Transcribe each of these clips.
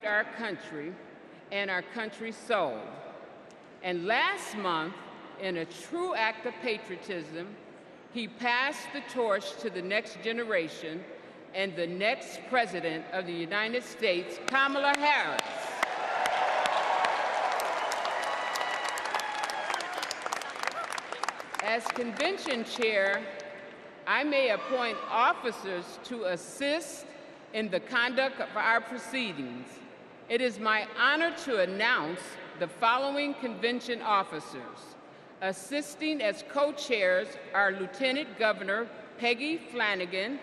our country and our country's soul. And last month, in a true act of patriotism, he passed the torch to the next generation and the next President of the United States, Kamala Harris. As convention chair, I may appoint officers to assist in the conduct of our proceedings. It is my honor to announce the following convention officers. Assisting as co-chairs are Lieutenant Governor Peggy Flanagan,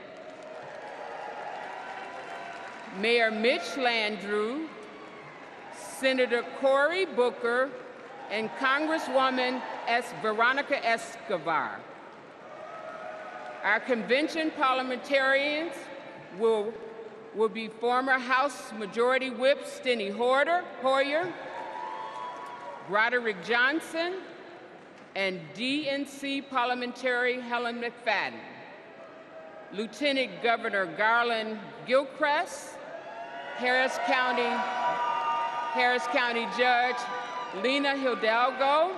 Mayor Mitch Landrieu, Senator Cory Booker, and Congresswoman Veronica Escobar. Our convention parliamentarians will be former House Majority Whip Steny Hoyer, Broderick Johnson, and DNC parliamentary Helen McFadden. Lieutenant Governor Garland Gilchrist, Harris County Judge Lena Hidalgo,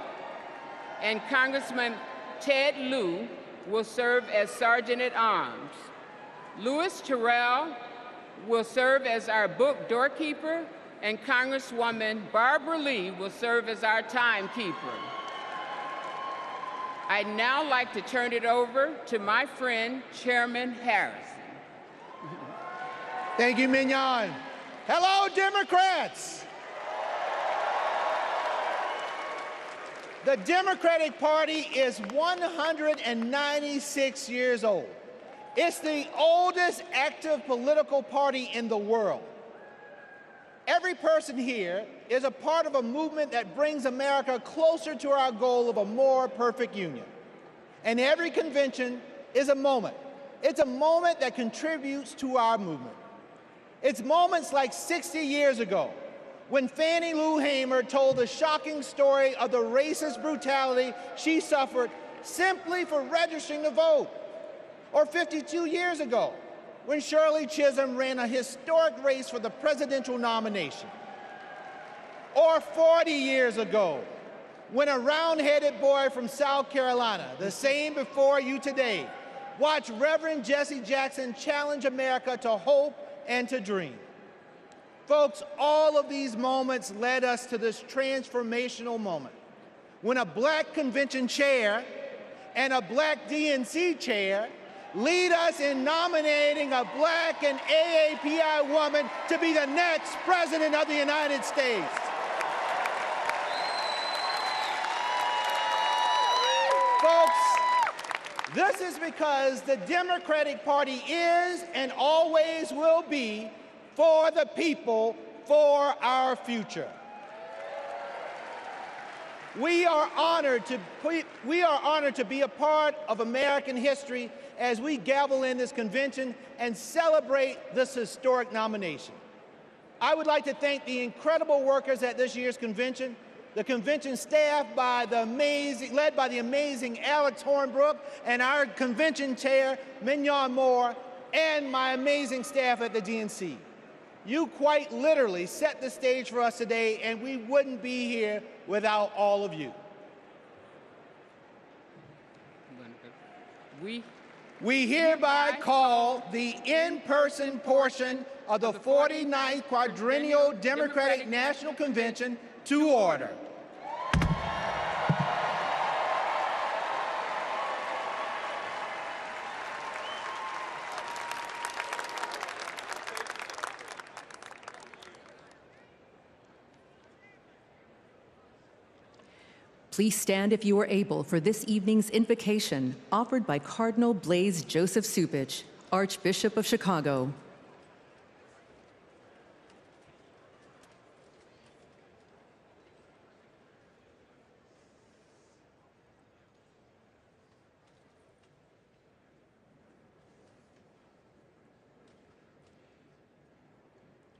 and Congressman Ted Lieu will serve as Sergeant at Arms. Louis Terrell will serve as our book doorkeeper, and Congresswoman Barbara Lee will serve as our timekeeper. I'd now like to turn it over to my friend, Chairman Harrison. Thank you, Mignon. Hello, Democrats. The Democratic Party is 196 years old. It's the oldest active political party in the world. Every person here is a part of a movement that brings America closer to our goal of a more perfect union. And every convention is a moment. It's a moment that contributes to our movement. It's moments like 60 years ago, when Fannie Lou Hamer told the shocking story of the racist brutality she suffered simply for registering to vote. Or 52 years ago, when Shirley Chisholm ran a historic race for the presidential nomination. Or 40 years ago, when a round-headed boy from South Carolina, the same before you today, watched Reverend Jesse Jackson challenge America to hope and to dream. Folks, all of these moments led us to this transformational moment, when a black convention chair and a black DNC chair lead us in nominating a black and AAPI woman to be the next President of the United States. Folks, this is because the Democratic Party is and always will be for the people, for our future. We are honored to be a part of American history as we gavel in this convention and celebrate this historic nomination. I would like to thank the incredible workers at this year's convention, the convention staff led by the amazing Alex Hornbrook, and our convention chair, Mignon Moore, and my amazing staff at the DNC. You quite literally set the stage for us today, and we wouldn't be here without all of you. We hereby call the in-person portion of the 49th Quadrennial Democratic National Convention to order. Please stand if you are able for this evening's invocation offered by Cardinal Blaise Joseph Cupich, Archbishop of Chicago.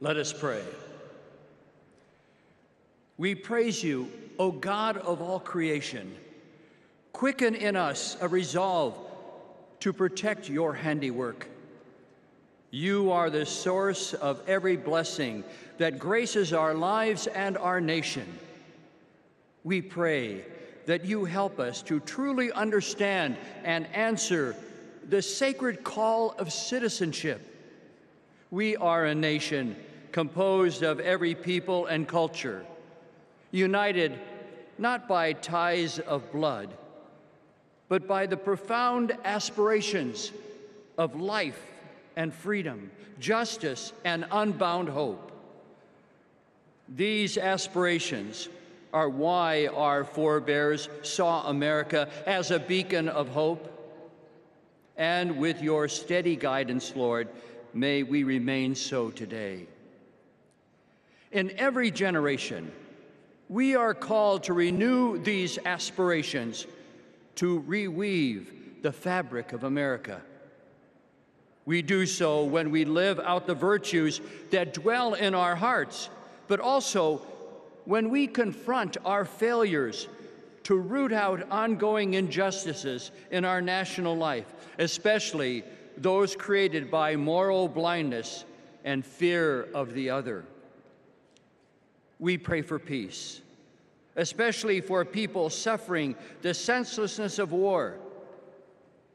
Let us pray. We praise you, O God of all creation. Quicken in us a resolve to protect your handiwork. You are the source of every blessing that graces our lives and our nation. We pray that you help us to truly understand and answer the sacred call of citizenship. We are a nation composed of every people and culture, united not by ties of blood, but by the profound aspirations of life and freedom, justice and unbound hope. These aspirations are why our forebears saw America as a beacon of hope. And with your steady guidance, Lord, may we remain so today. In every generation, we are called to renew these aspirations, to reweave the fabric of America. We do so when we live out the virtues that dwell in our hearts, but also when we confront our failures to root out ongoing injustices in our national life, especially those created by moral blindness and fear of the other. We pray for peace, especially for people suffering the senselessness of war.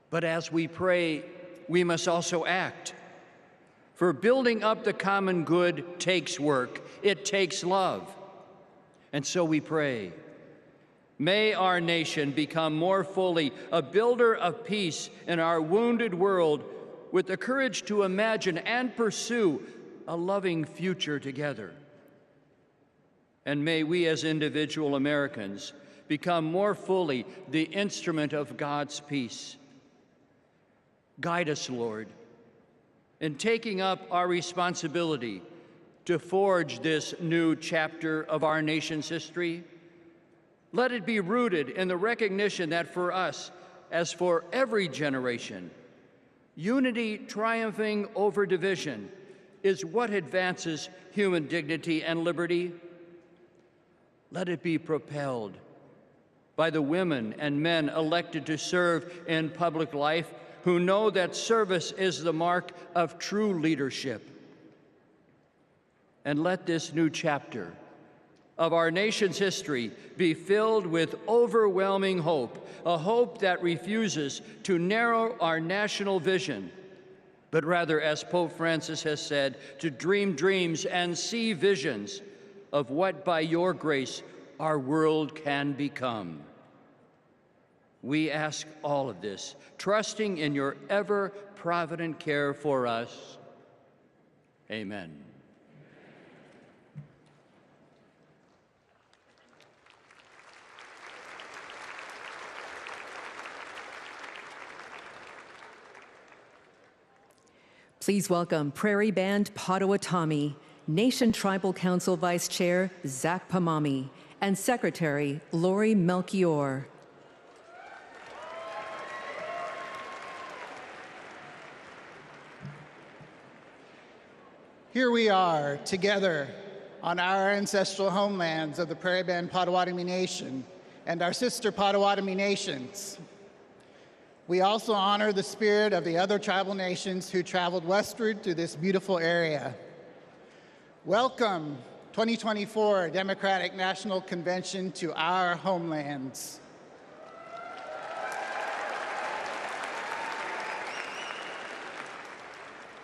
But as we pray, we must also act. For building up the common good takes work, it takes love. And so we pray, may our nation become more fully a builder of peace in our wounded world with the courage to imagine and pursue a loving future together. And may we as individual Americans become more fully the instrument of God's peace. Guide us, Lord, in taking up our responsibility to forge this new chapter of our nation's history. Let it be rooted in the recognition that for us, as for every generation, unity triumphing over division is what advances human dignity and liberty. Let it be propelled by the women and men elected to serve in public life who know that service is the mark of true leadership. And let this new chapter of our nation's history be filled with overwhelming hope, a hope that refuses to narrow our national vision, but rather, as Pope Francis has said, to dream dreams and see visions of what, by your grace, our world can become. We ask all of this, trusting in your ever-provident care for us. Amen. Please welcome Prairie Band Potawatomi, Nation Tribal Council Vice Chair Zach Pamami, and Secretary Lori Melchior. Here we are together on our ancestral homelands of the Prairie Band Potawatomi Nation and our sister Potawatomi nations. We also honor the spirit of the other tribal nations who traveled westward through this beautiful area. Welcome, 2024 Democratic National Convention, to our homelands.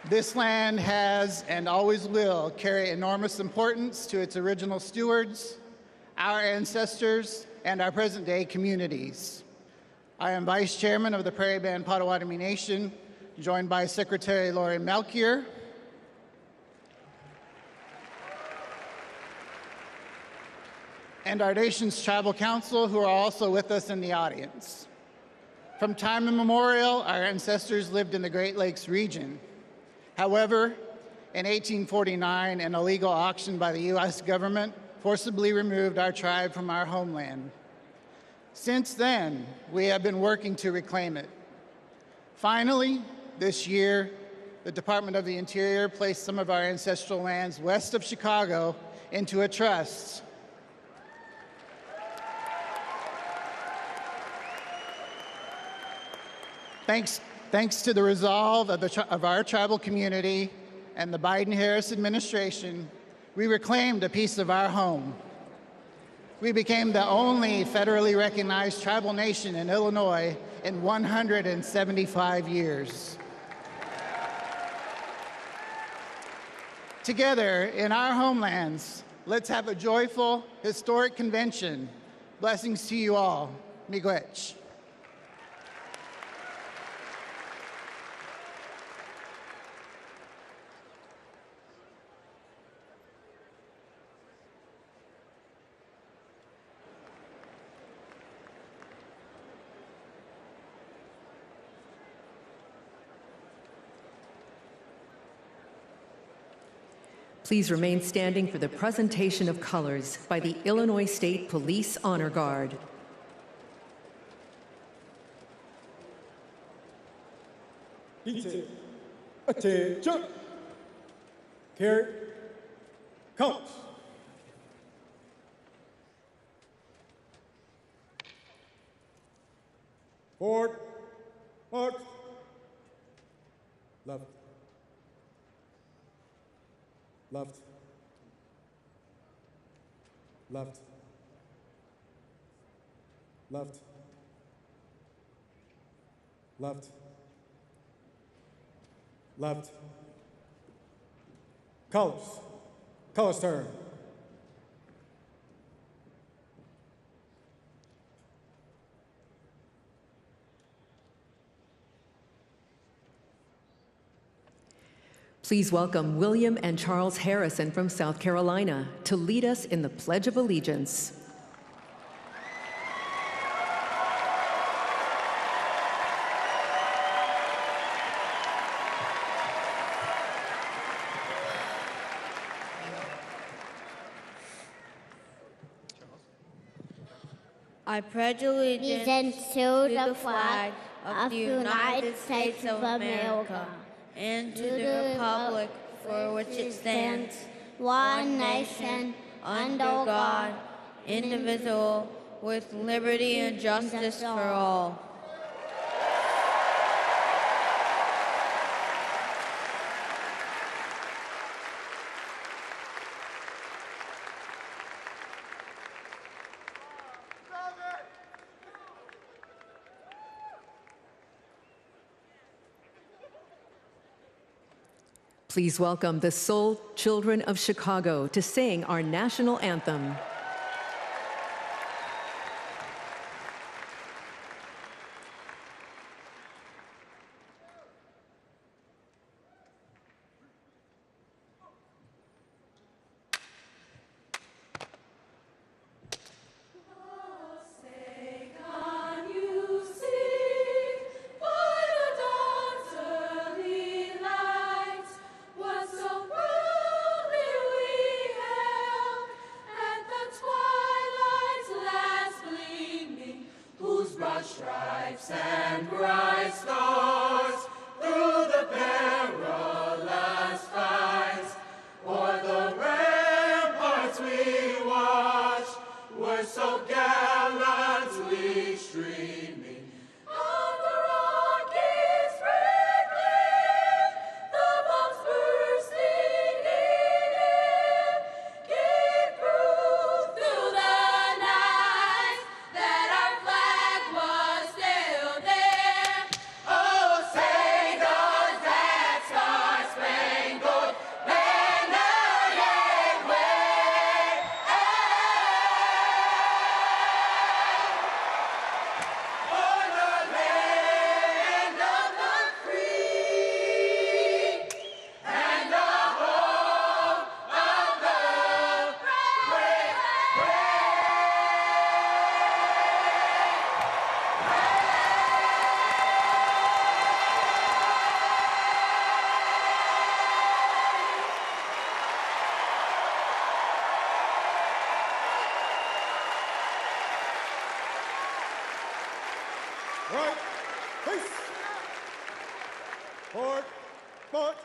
This land has and always will carry enormous importance to its original stewards, our ancestors, and our present-day communities. I am Vice Chairman of the Prairie Band Potawatomi Nation, joined by Secretary Lori Melchior, and our nation's Tribal Council, who are also with us in the audience. From time immemorial, our ancestors lived in the Great Lakes region. However, in 1849, an illegal auction by the U.S. government forcibly removed our tribe from our homeland. Since then, we have been working to reclaim it. Finally, this year, the Department of the Interior placed some of our ancestral lands west of Chicago into a trust. Thanks Thanks to the resolve of our tribal community and the Biden-Harris administration, we reclaimed a piece of our home. We became the only federally recognized tribal nation in Illinois in 175 years. Together in our homelands, let's have a joyful, historic convention. Blessings to you all. Miigwech. Please remain standing for the presentation of colors by the Illinois State Police Honor Guard. Attention. Kerr, counts. Forward, march, left. Left. Left. Left. Left. Left. Colors. Colors turn. Please welcome William and Charles Harrison from South Carolina to lead us in the Pledge of Allegiance. I pledge allegiance to the flag of the United States of America and to the republic for which it stands, one nation, under God, indivisible, with liberty and justice for all. Please welcome the Soul Children of Chicago to sing our national anthem. Right, peace. Forward, march.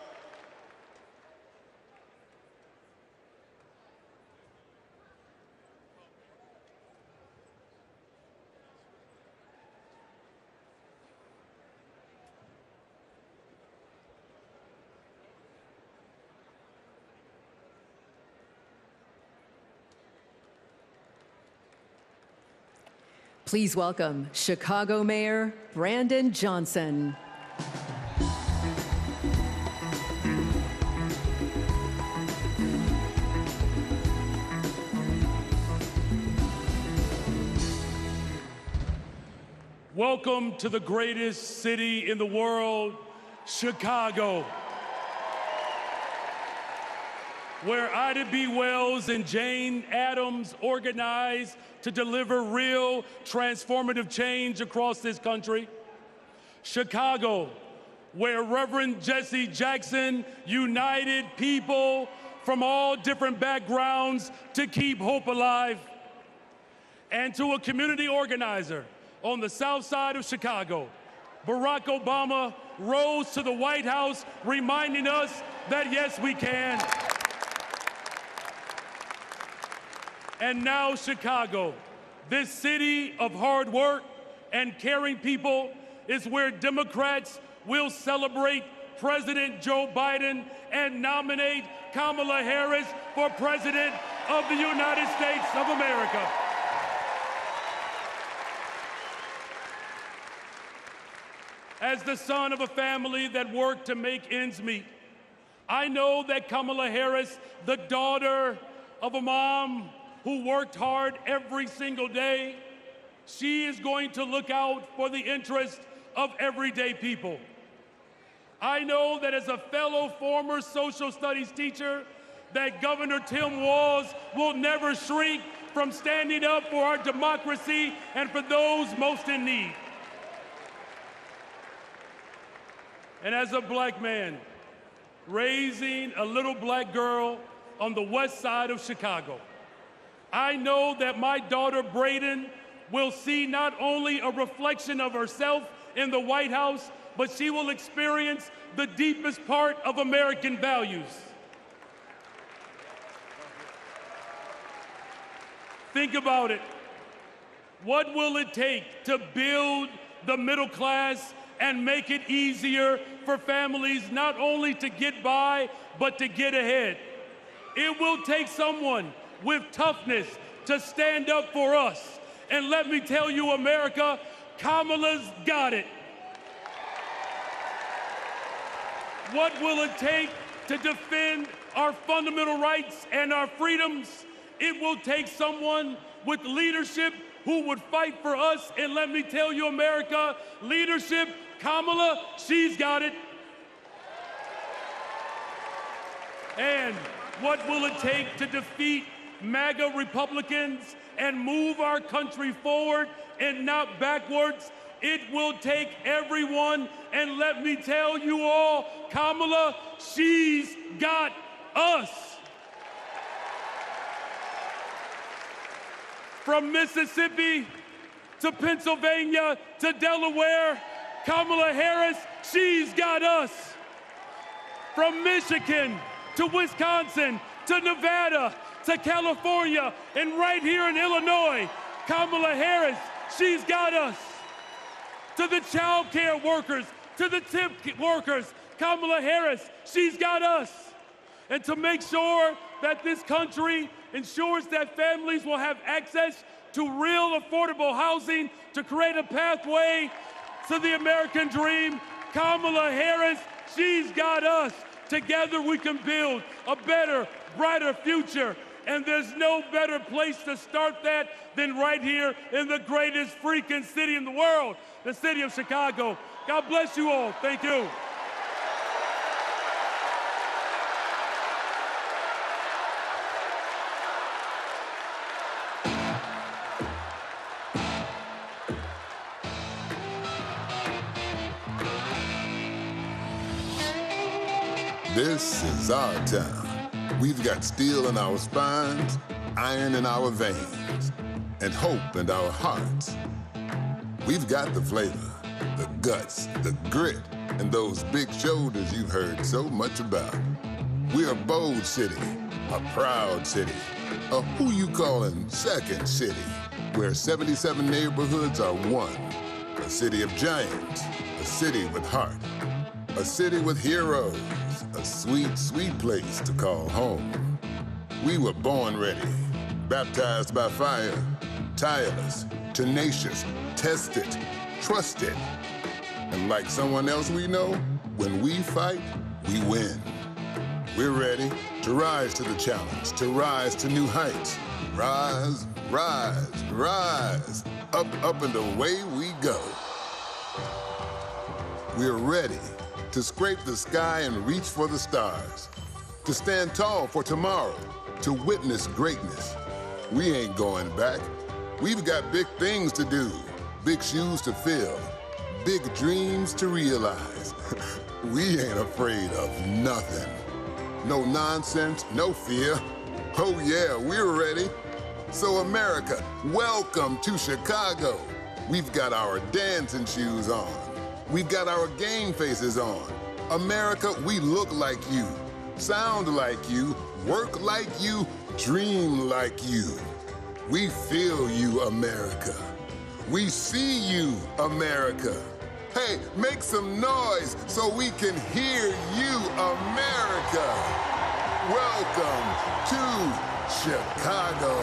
Please welcome Chicago Mayor Brandon Johnson. Welcome to the greatest city in the world, Chicago, where Ida B. Wells and Jane Addams organized to deliver real transformative change across this country. Chicago, where Reverend Jesse Jackson united people from all different backgrounds to keep hope alive. And to a community organizer on the south side of Chicago, Barack Obama rose to the White House reminding us that yes, we can. And now Chicago, this city of hard work and caring people, is where Democrats will celebrate President Joe Biden and nominate Kamala Harris for President of the United States of America. As the son of a family that worked to make ends meet, I know that Kamala Harris, the daughter of a mom who worked hard every single day, she is going to look out for the interests of everyday people. I know that as a fellow former social studies teacher, that Governor Tim Walz will never shrink from standing up for our democracy and for those most in need. And as a black man, raising a little black girl on the west side of Chicago, I know that my daughter Brayden will see not only a reflection of herself in the White House, but she will experience the deepest part of American values. Think about it. What will it take to build the middle class and make it easier for families not only to get by, but to get ahead? It will take someone with toughness to stand up for us. And let me tell you, America, Kamala's got it. What will it take to defend our fundamental rights and our freedoms? It will take someone with leadership who would fight for us. And let me tell you, America, leadership, Kamala, she's got it. And what will it take to defeat MAGA Republicans and move our country forward and not backwards? It will take everyone, and let me tell you all, Kamala, she's got us. From Mississippi to Pennsylvania to Delaware, Kamala Harris, she's got us. From Michigan to Wisconsin to Nevada to California and right here in Illinois, Kamala Harris, she's got us. To the child care workers, to the tip workers, Kamala Harris, she's got us. And to make sure that this country ensures that families will have access to real affordable housing, to create a pathway to the American dream, Kamala Harris, she's got us. Together we can build a better, brighter future. And there's no better place to start that than right here in the greatest freaking city in the world, the city of Chicago. God bless you all. Thank you. This is our town. We've got steel in our spines, iron in our veins, and hope in our hearts. We've got the flavor, the guts, the grit, and those big shoulders you've heard so much about. We're a bold city, a proud city, a who you callin' second city, where 77 neighborhoods are one. A city of giants, a city with heart, a city with heroes, a sweet, sweet place to call home. We were born ready, baptized by fire, tireless, tenacious, tested, trusted. And like someone else we know, when we fight, we win. We're ready to rise to the challenge, to rise to new heights. Rise, rise, rise. Up, up, and away we go. We're ready to scrape the sky and reach for the stars, to stand tall for tomorrow, to witness greatness. We ain't going back. We've got big things to do, big shoes to fill, big dreams to realize. We ain't afraid of nothing. No nonsense, no fear. Oh yeah, we're ready. So America, welcome to Chicago. We've got our dancing shoes on. We've got our game faces on. America, we look like you, sound like you, work like you, dream like you. We feel you, America. We see you, America. Hey, make some noise so we can hear you, America. Welcome to Chicago.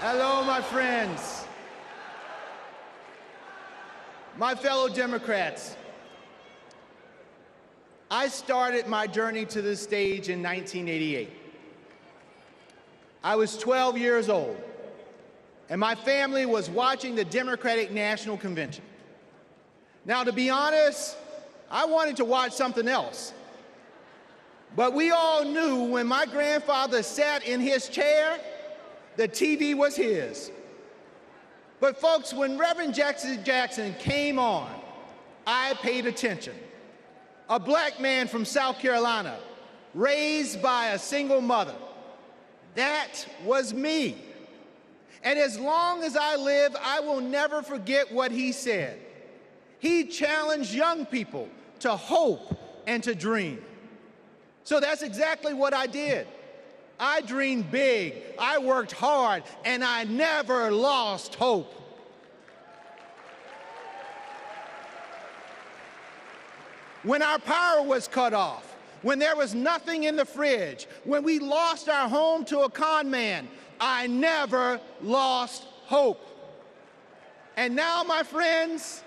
Hello, my friends. My fellow Democrats. I started my journey to this stage in 1988. I was 12 years old, and my family was watching the Democratic National Convention. Now, to be honest, I wanted to watch something else. But we all knew when my grandfather sat in his chair, the TV was his. But folks, when Reverend Jackson came on, I paid attention. A black man from South Carolina, raised by a single mother. That was me. And as long as I live, I will never forget what he said. He challenged young people to hope and to dream. So that's exactly what I did. I dreamed big, I worked hard, and I never lost hope. When our power was cut off, when there was nothing in the fridge, when we lost our home to a con man, I never lost hope. And now, my friends,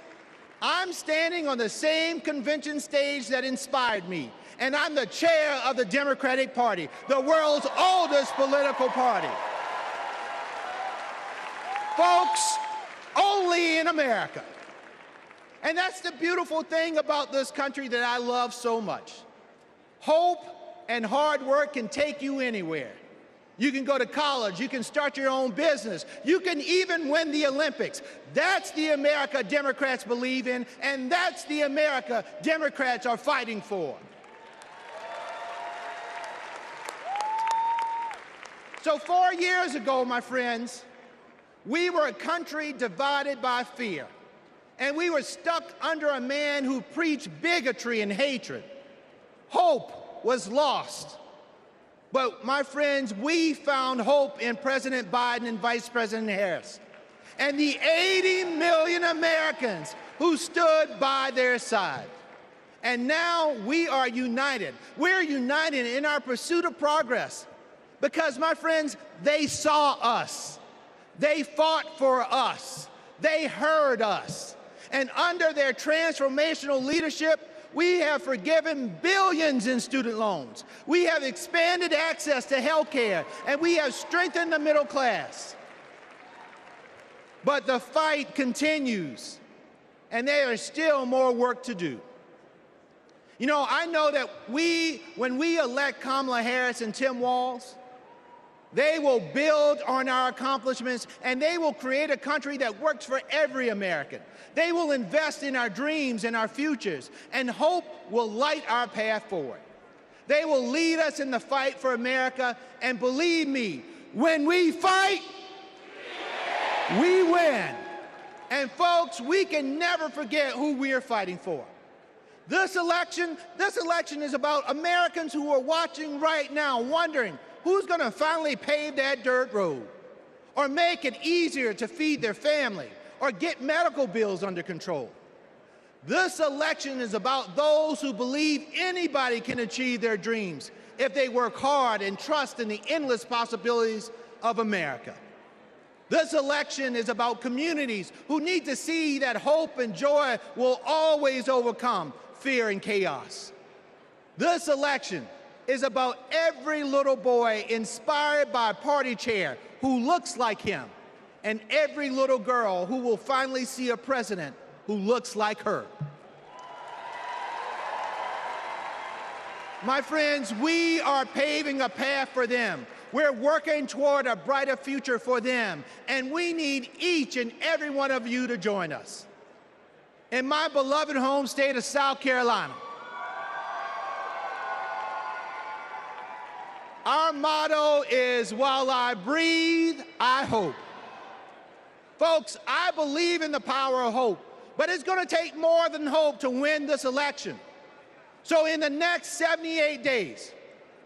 I'm standing on the same convention stage that inspired me, and I'm the chair of the Democratic Party, the world's oldest political party. Folks, only in America. And that's the beautiful thing about this country that I love so much. Hope and hard work can take you anywhere. You can go to college, you can start your own business, you can even win the Olympics. That's the America Democrats believe in, and that's the America Democrats are fighting for. So 4 years ago, my friends, we were a country divided by fear, and we were stuck under a man who preached bigotry and hatred. Hope was lost. But my friends, we found hope in President Biden and Vice President Harris, and the 80 million Americans who stood by their side. And now we are united. We're united in our pursuit of progress. Because, my friends, they saw us. They fought for us. They heard us. And under their transformational leadership, we have forgiven billions in student loans. We have expanded access to health care, and we have strengthened the middle class. But the fight continues, and there is still more work to do. You know, I know that when we elect Kamala Harris and Tim Walz, they will build on our accomplishments, and they will create a country that works for every American. They will invest in our dreams and our futures, and hope will light our path forward. They will lead us in the fight for America, and believe me, when we fight, we win. And folks, we can never forget who we are fighting for. This election is about Americans who are watching right now, wondering, who's going to finally pave that dirt road, or make it easier to feed their family, or get medical bills under control? This election is about those who believe anybody can achieve their dreams if they work hard and trust in the endless possibilities of America. This election is about communities who need to see that hope and joy will always overcome fear and chaos. This election is about every little boy inspired by a party chair who looks like him, and every little girl who will finally see a president who looks like her. My friends, we are paving a path for them. We're working toward a brighter future for them, and we need each and every one of you to join us. In my beloved home state of South Carolina, our motto is, while I breathe, I hope. Folks, I believe in the power of hope, but it's going to take more than hope to win this election. So in the next 78 days,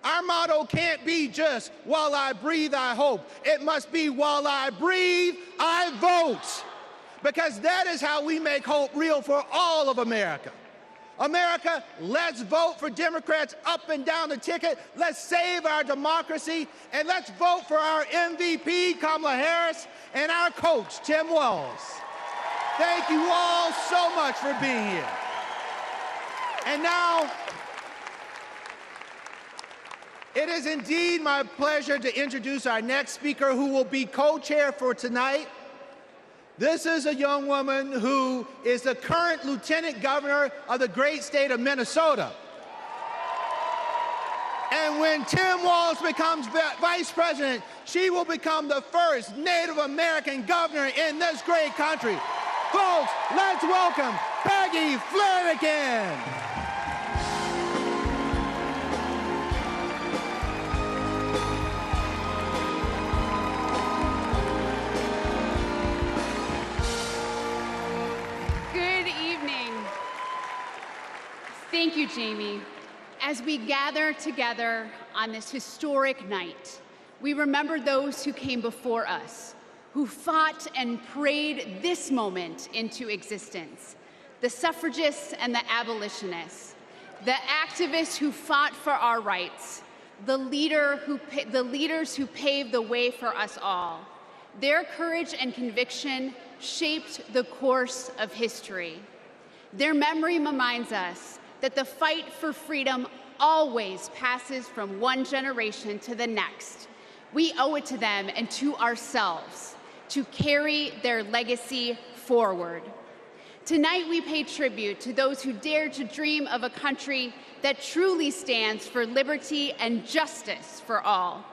our motto can't be just, while I breathe, I hope. It must be, while I breathe, I vote. Because that is how we make hope real for all of America. America, let's vote for Democrats up and down the ticket. Let's save our democracy, and let's vote for our MVP, Kamala Harris, and our coach, Tim Walz. Thank you all so much for being here. And now, it is indeed my pleasure to introduce our next speaker, who will be co-chair for tonight. This is a young woman who is the current lieutenant governor of the great state of Minnesota. And when Tim Walz becomes vice president, she will become the first Native American governor in this great country. Folks, let's welcome Peggy Flanagan. Thank you, Jamie. As we gather together on this historic night, we remember those who came before us, who fought and prayed this moment into existence. The suffragists and the abolitionists, the activists who fought for our rights, the leaders who paved the way for us all. Their courage and conviction shaped the course of history. Their memory reminds us that the fight for freedom always passes from one generation to the next. We owe it to them and to ourselves to carry their legacy forward. Tonight, we pay tribute to those who dared to dream of a country that truly stands for liberty and justice for all.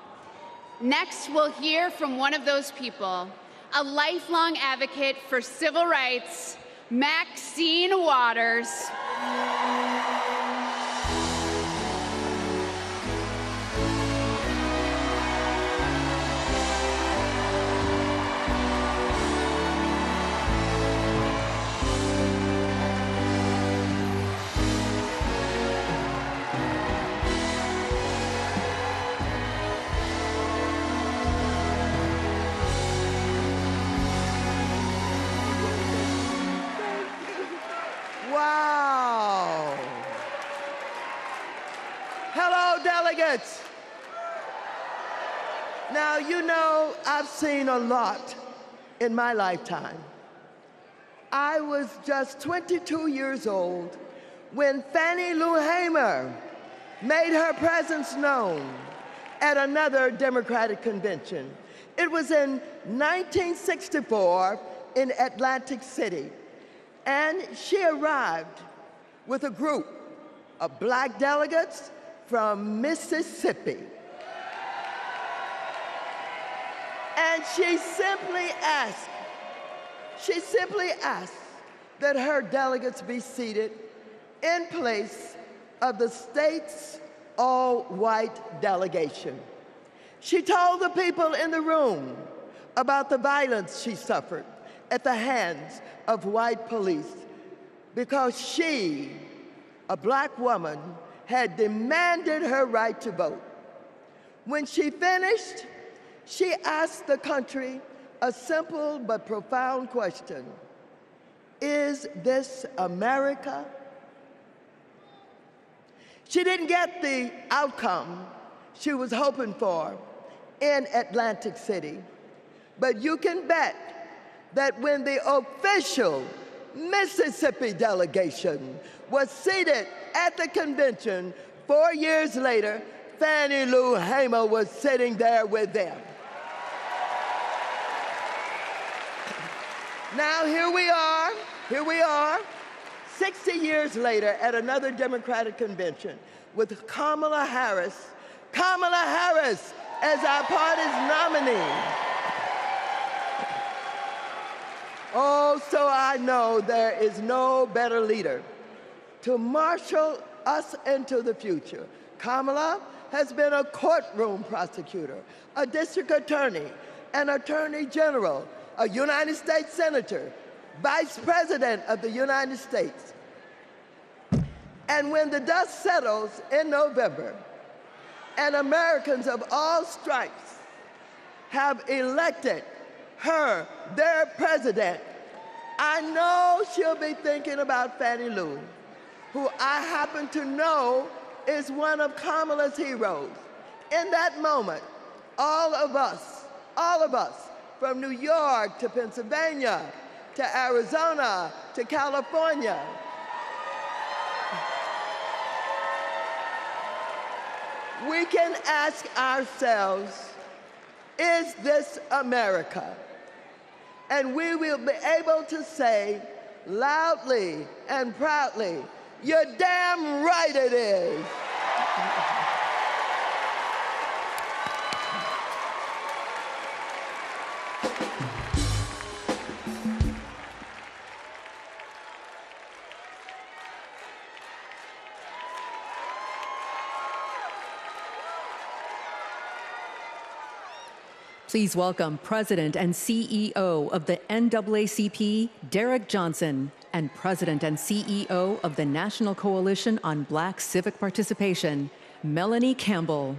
Next, we'll hear from one of those people, a lifelong advocate for civil rights, Maxine Waters. Wow. Hello, delegates. Now, you know, I've seen a lot in my lifetime. I was just 22 years old when Fannie Lou Hamer made her presence known at another Democratic convention. It was in 1964 in Atlantic City. And she arrived with a group of black delegates from Mississippi. And she simply asked that her delegates be seated in place of the state's all-white delegation. She told the people in the room about the violence she suffered at the hands of white police because she, a black woman, had demanded her right to vote. When she finished, she asked the country a simple but profound question. Is this America? She didn't get the outcome she was hoping for in Atlantic City, but you can bet that when the official Mississippi delegation was seated at the convention 4 years later, Fannie Lou Hamer was sitting there with them. Now here we are, 60 years later at another Democratic convention with Kamala Harris as our party's nominee. Oh, so I know there is no better leader to marshal us into the future. Kamala has been a courtroom prosecutor, a district attorney, an attorney general, a United States senator, vice president of the United States. And when the dust settles in November, and Americans of all stripes have elected her their president, I know she'll be thinking about Fannie Lou, who I happen to know is one of Kamala's heroes. In that moment, all of us, from New York to Pennsylvania, to Arizona, to California, we can ask ourselves, is this America? And we will be able to say loudly and proudly, you're damn right it is. Please welcome President and CEO of the NAACP, Derek Johnson, and President and CEO of the National Coalition on Black Civic Participation, Melanie Campbell.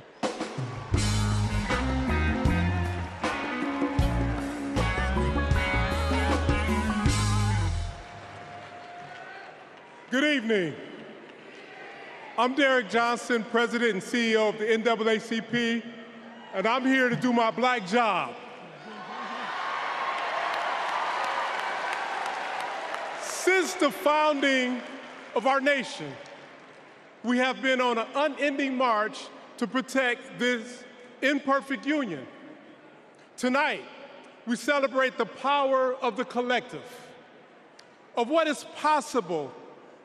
Good evening. I'm Derek Johnson, President and CEO of the NAACP, and I'm here to do my black job. Since the founding of our nation, we have been on an unending march to protect this imperfect union. Tonight, we celebrate the power of the collective, of what is possible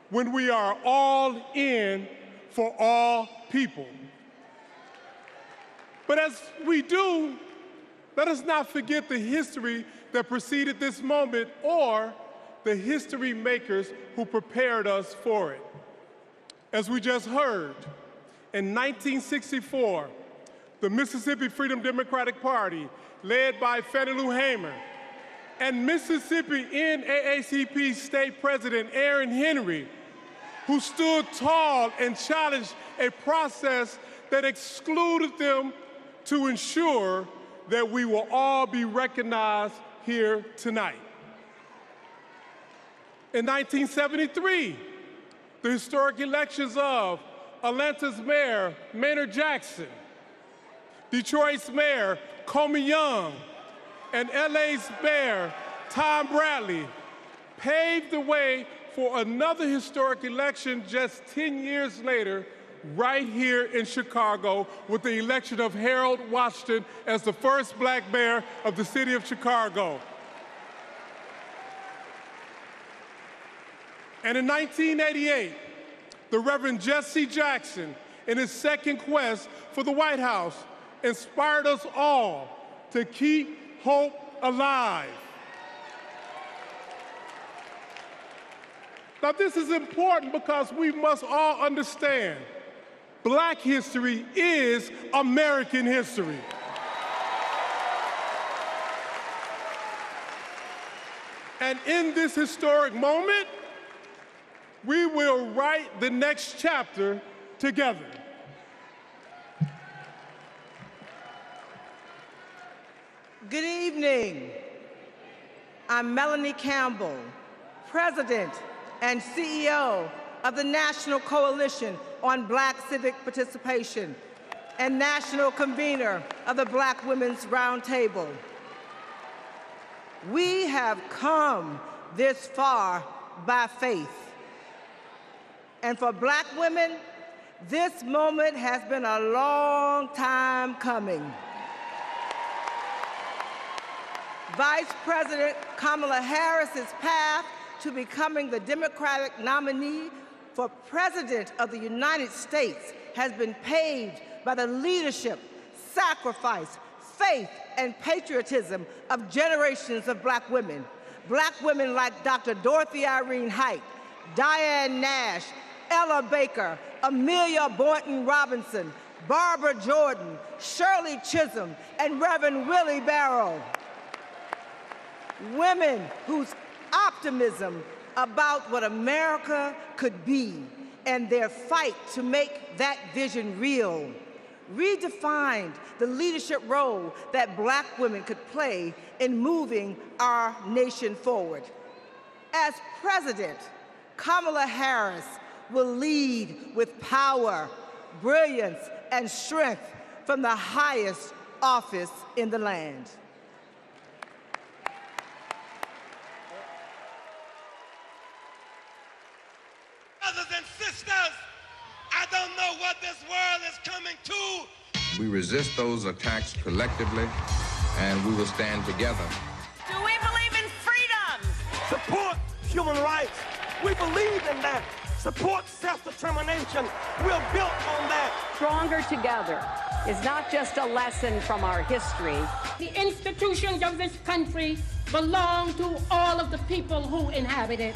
when we are all in for all people. But as we do, let us not forget the history that preceded this moment or the history makers who prepared us for it. As we just heard, in 1964, the Mississippi Freedom Democratic Party, led by Fannie Lou Hamer, and Mississippi NAACP State President Aaron Henry, who stood tall and challenged a process that excluded them to ensure that we will all be recognized here tonight. In 1973, the historic elections of Atlanta's Mayor Maynard Jackson, Detroit's Mayor Comey Young, and LA's Mayor Tom Bradley paved the way for another historic election just 10 years later, right here in Chicago, with the election of Harold Washington as the first black mayor of the city of Chicago. And in 1988, the Reverend Jesse Jackson, in his second quest for the White House, inspired us all to keep hope alive. Now, this is important because we must all understand Black history is American history. And in this historic moment, we will write the next chapter together. Good evening. I'm Melanie Campbell, President and CEO of the National Coalition on Black Civic Participation and National Convener of the Black Women's Roundtable. We have come this far by faith. And for Black women, this moment has been a long time coming. Vice President Kamala Harris's path to becoming the Democratic nominee for President of the United States has been paved by the leadership, sacrifice, faith, and patriotism of generations of Black women. Black women like Dr. Dorothy Irene Height, Diane Nash, Ella Baker, Amelia Boynton Robinson, Barbara Jordan, Shirley Chisholm, and Reverend Willie Barrow. Women whose optimism about what America could be and their fight to make that vision real redefined the leadership role that Black women could play in moving our nation forward. As President, Kamala Harris will lead with power, brilliance, and strength from the highest office in the land. Brothers and sisters, I don't know what this world is coming to. We resist those attacks collectively, and we will stand together. Do we believe in freedom? Support human rights. We believe in that. Support self-determination. We're built on that. Stronger together is not just a lesson from our history. The institutions of this country belong to all of the people who inhabit it.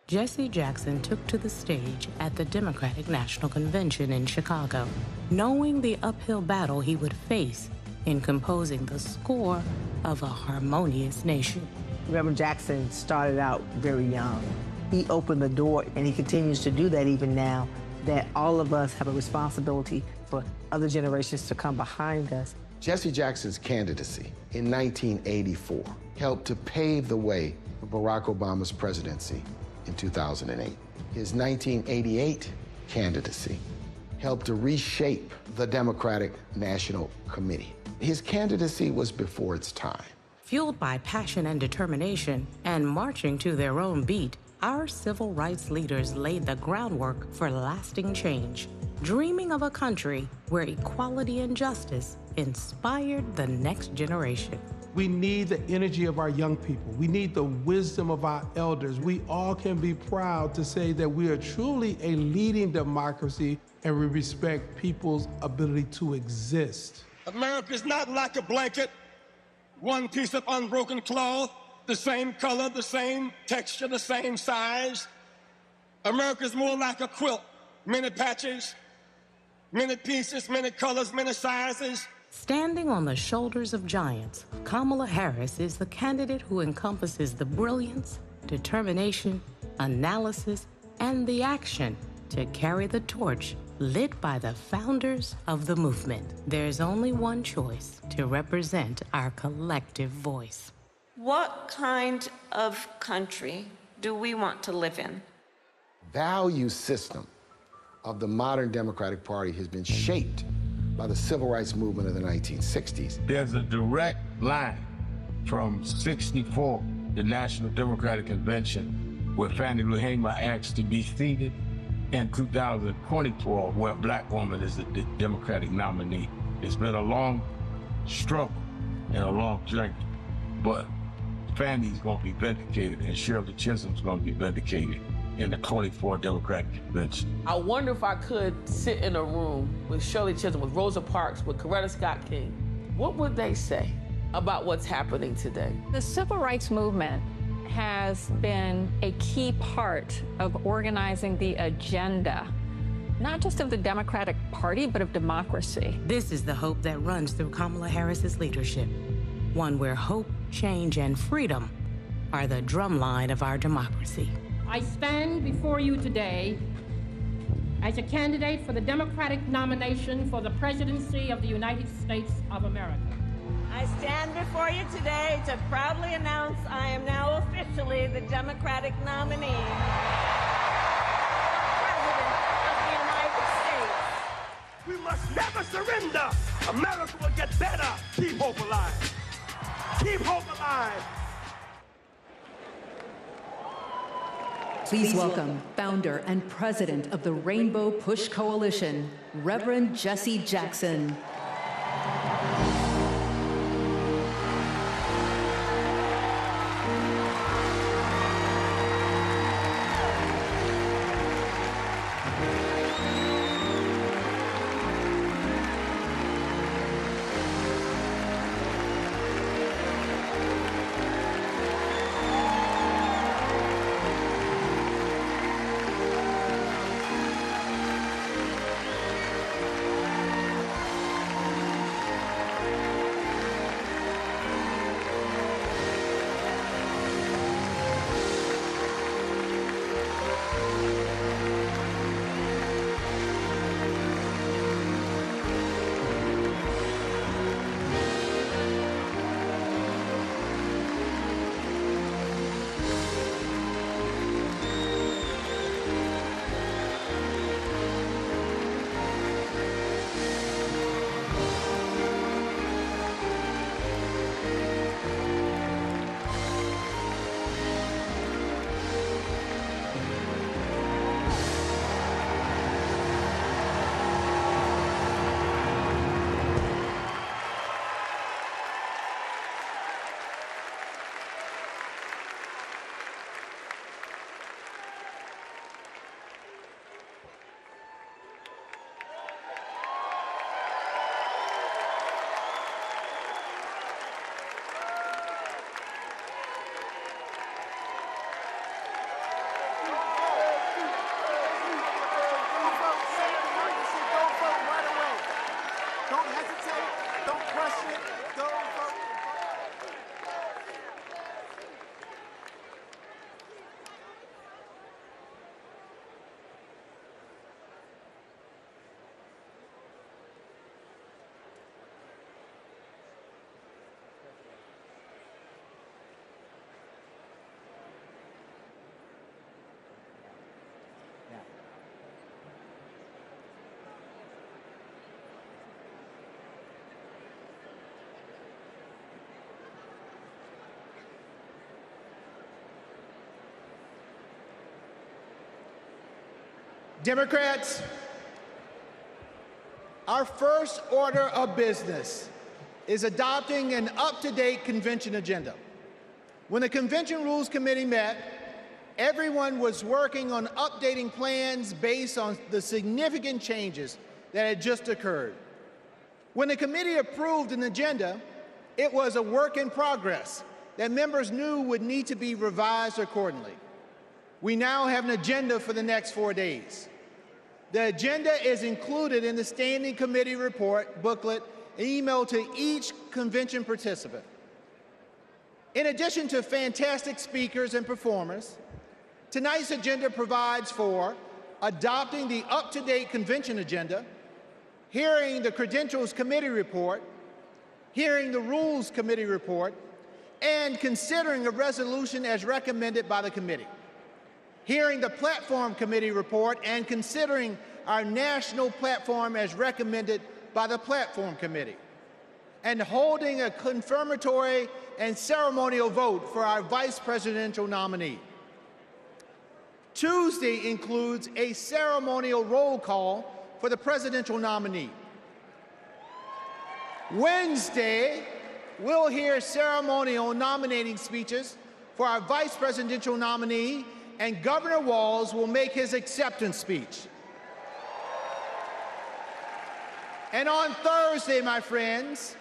Jesse Jackson took to the stage at the Democratic National Convention in Chicago, knowing the uphill battle he would face in composing the score of a harmonious nation. Reverend Jackson started out very young. He opened the door, and he continues to do that even now, that all of us have a responsibility for other generations to come behind us. Jesse Jackson's candidacy in 1984 helped to pave the way for Barack Obama's presidency in 2008. His 1988 candidacy helped to reshape the Democratic National Committee. His candidacy was before its time. Fueled by passion and determination and marching to their own beat, our civil rights leaders laid the groundwork for lasting change, dreaming of a country where equality and justice inspired the next generation. We need the energy of our young people. We need the wisdom of our elders. We all can be proud to say that we are truly a leading democracy and we respect people's ability to exist. America is not like a blanket, one piece of unbroken cloth, the same color, the same texture, the same size. America is more like a quilt, many patches, many pieces, many colors, many sizes. Standing on the shoulders of giants, Kamala Harris is the candidate who encompasses the brilliance, determination, analysis, and the action to carry the torch lit by the founders of the movement. There's only one choice to represent our collective voice. What kind of country do we want to live in? Value system of the modern Democratic Party has been shaped by the civil rights movement of the 1960s. There's a direct line from '64, the National Democratic Convention, where Fannie Lou Hamer asked to be seated, and 2024, where a Black woman is the Democratic nominee. It's been a long struggle and a long journey, but Fannie's gonna be vindicated and Shirley Chisholm's gonna be vindicated in the 24 Democratic Convention. I wonder if I could sit in a room with Shirley Chisholm, with Rosa Parks, with Coretta Scott King. What would they say about what's happening today? The civil rights movement has been a key part of organizing the agenda, not just of the Democratic Party, but of democracy. This is the hope that runs through Kamala Harris's leadership, one where hope, change, and freedom are the drumline of our democracy. I stand before you today as a candidate for the Democratic nomination for the presidency of the United States of America. I stand before you today to proudly announce I am now officially the Democratic nominee for President of the United States. We must never surrender. America will get better. Keep hope alive. Keep hope alive. Please welcome founder and president of the Rainbow Push Coalition, Reverend Jesse Jackson. Democrats, our first order of business is adopting an up-to-date convention agenda. When the Convention Rules Committee met, everyone was working on updating plans based on the significant changes that had just occurred. When the committee approved an agenda, it was a work in progress that members knew would need to be revised accordingly. We now have an agenda for the next 4 days. The agenda is included in the Standing Committee report booklet emailed to each convention participant. In addition to fantastic speakers and performers, tonight's agenda provides for adopting the up-to-date convention agenda, hearing the Credentials Committee report, hearing the Rules Committee report, and considering a resolution as recommended by the committee, hearing the Platform Committee report and considering our national platform as recommended by the Platform Committee, and holding a confirmatory and ceremonial vote for our vice presidential nominee. Tuesday includes a ceremonial roll call for the presidential nominee. Wednesday, we'll hear ceremonial nominating speeches for our vice presidential nominee, and Governor Walz will make his acceptance speech. And on Thursday, my friends,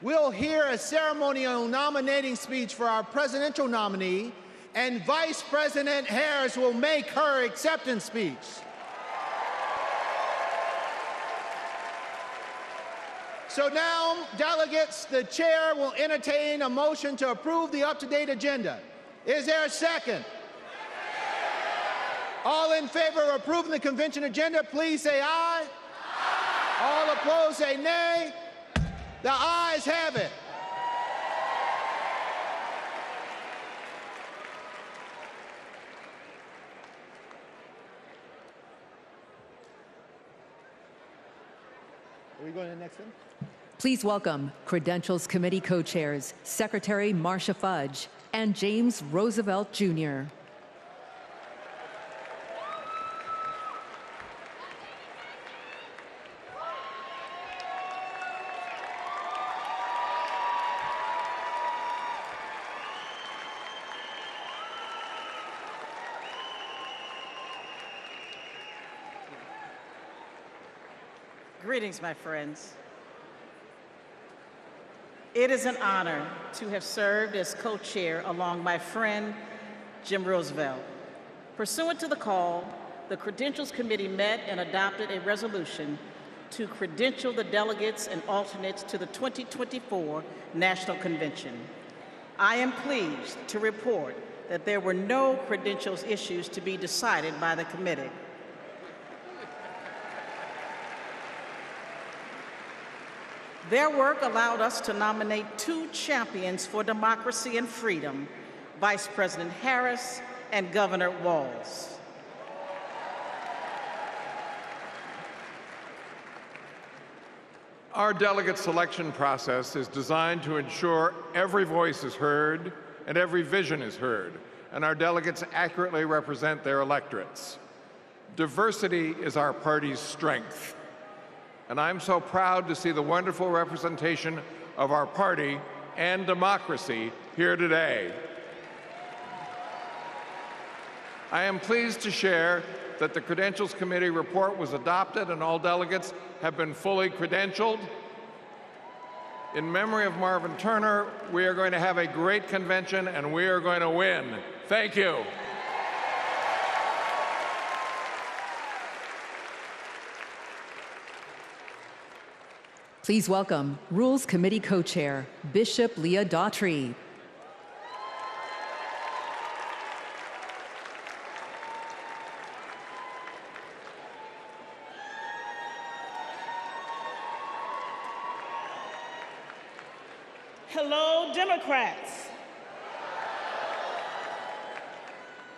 we'll hear a ceremonial nominating speech for our presidential nominee, and Vice President Harris will make her acceptance speech. So now, delegates, the chair will entertain a motion to approve the up-to-date agenda. Is there a second? All in favor of approving the convention agenda, please say aye. Aye. All opposed, say nay. The ayes have it. Are we going to the next one? Please welcome Credentials Committee co-chairs, Secretary Marcia Fudge and James Roosevelt Jr. Greetings, my friends. It is an honor to have served as co-chair along my friend, Jim Roosevelt. Pursuant to the call, the Credentials Committee met and adopted a resolution to credential the delegates and alternates to the 2024 National Convention. I am pleased to report that there were no credentials issues to be decided by the committee. Their work allowed us to nominate 2 champions for democracy and freedom, Vice President Harris and Governor Walz. Our delegate selection process is designed to ensure every voice is heard and every vision is heard, and our delegates accurately represent their electorates. Diversity is our party's strength. And I'm so proud to see the wonderful representation of our party and democracy here today. I am pleased to share that the Credentials Committee report was adopted and all delegates have been fully credentialed. In memory of Marvin Turner, we are going to have a great convention and we are going to win. Thank you. Please welcome Rules Committee co-chair, Bishop Leah Daughtry. Hello, Democrats.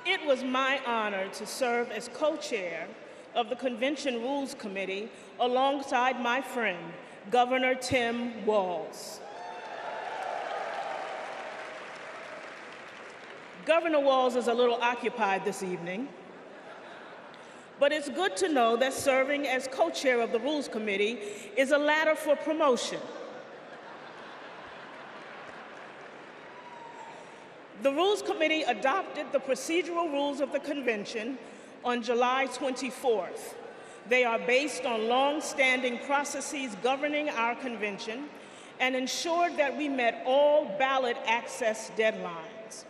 It was my honor to serve as co-chair of the Convention Rules Committee alongside my friend, Governor Tim Walz. Governor Walz is a little occupied this evening, but it's good to know that serving as co-chair of the Rules Committee is a ladder for promotion. The Rules Committee adopted the procedural rules of the convention on July 24th. They are based on long-standing processes governing our convention and ensured that we met all ballot access deadlines.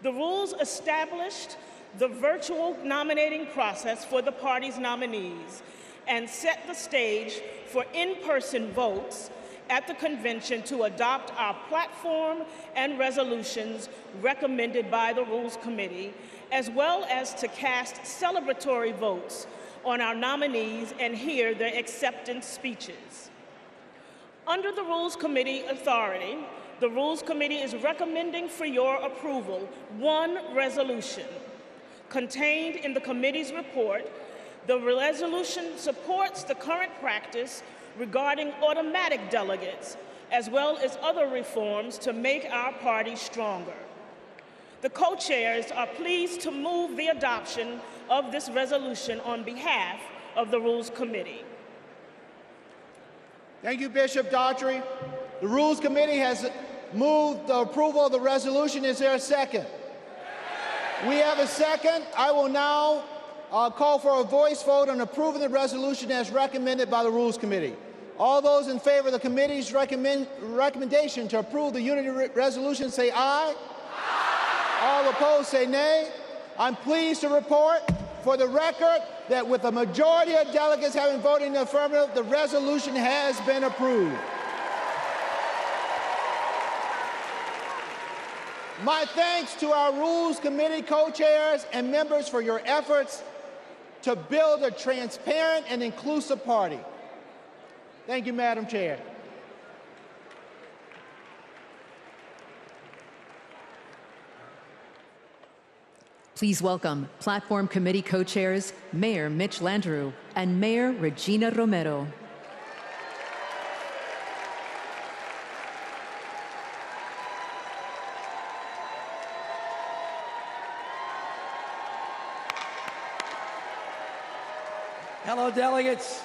The rules established the virtual nominating process for the party's nominees and set the stage for in-person votes at the convention to adopt our platform and resolutions recommended by the Rules Committee, as well as to cast celebratory votes on our nominees and hear their acceptance speeches. Under the Rules Committee authority, the Rules Committee is recommending for your approval one resolution. Contained in the committee's report, the resolution supports the current practice regarding automatic delegates, as well as other reforms to make our party stronger. The co-chairs are pleased to move the adoption of this resolution on behalf of the Rules Committee. Thank you, Bishop Daughtry. The Rules Committee has moved the approval of the resolution. Is there a second? We have a second. I will now call for a voice vote on approving the resolution as recommended by the Rules Committee. All those in favor of the committee's recommendation to approve the unity resolution say aye. Aye. All opposed say nay. I'm pleased to report for the record that with a majority of delegates having voted in the affirmative, the resolution has been approved. My thanks to our Rules Committee co-chairs and members for your efforts to build a transparent and inclusive party. Thank you, Madam Chair. Please welcome Platform Committee co-chairs Mayor Mitch Landrieu and Mayor Regina Romero. Hello, delegates.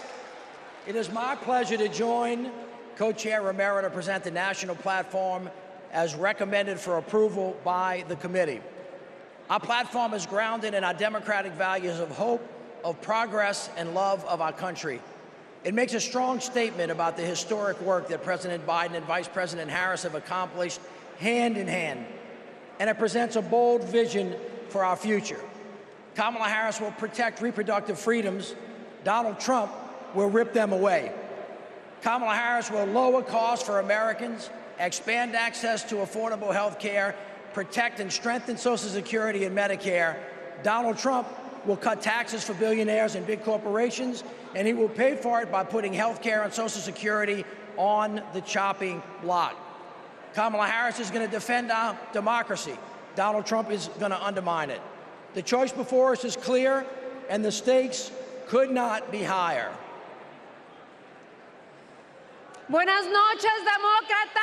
It is my pleasure to join Co-Chair Romero to present the national platform as recommended for approval by the committee. Our platform is grounded in our democratic values of hope, of progress, and love of our country. It makes a strong statement about the historic work that President Biden and Vice President Harris have accomplished hand in hand, and it presents a bold vision for our future. Kamala Harris will protect reproductive freedoms. Donald Trump will rip them away. Kamala Harris will lower costs for Americans, expand access to affordable health care, protect and strengthen Social Security and Medicare. Donald Trump will cut taxes for billionaires and big corporations, and he will pay for it by putting health care and Social Security on the chopping block. Kamala Harris is going to defend our democracy. Donald Trump is going to undermine it. The choice before us is clear, and the stakes could not be higher. Buenas noches, demócratas.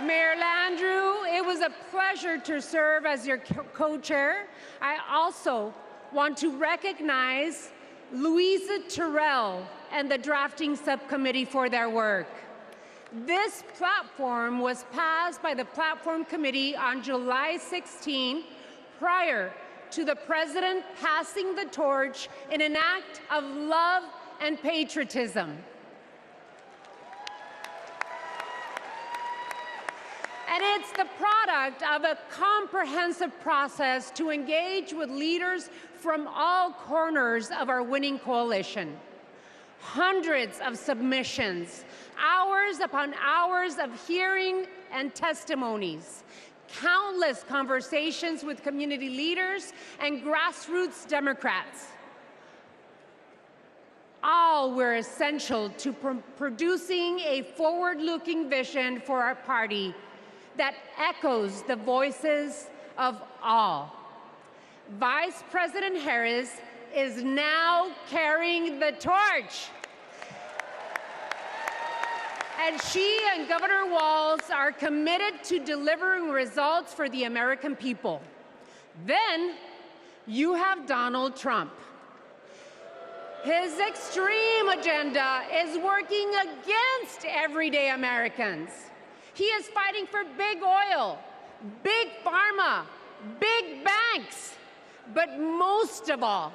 Mayor Landrieu, it was a pleasure to serve as your co-chair. I also want to recognize Louisa Terrell and the drafting subcommittee for their work. This platform was passed by the Platform Committee on July 16, prior to the President passing the torch in an act of love and patriotism. And it's the product of a comprehensive process to engage with leaders from all corners of our winning coalition. Hundreds of submissions, hours upon hours of hearing and testimonies, countless conversations with community leaders and grassroots Democrats. All were essential to producing a forward-looking vision for our party that echoes the voices of all. Vice President Harris is now carrying the torch. And she and Governor Walz are committed to delivering results for the American people. Then you have Donald Trump. His extreme agenda is working against everyday Americans. He is fighting for big oil, big pharma, big banks, but most of all,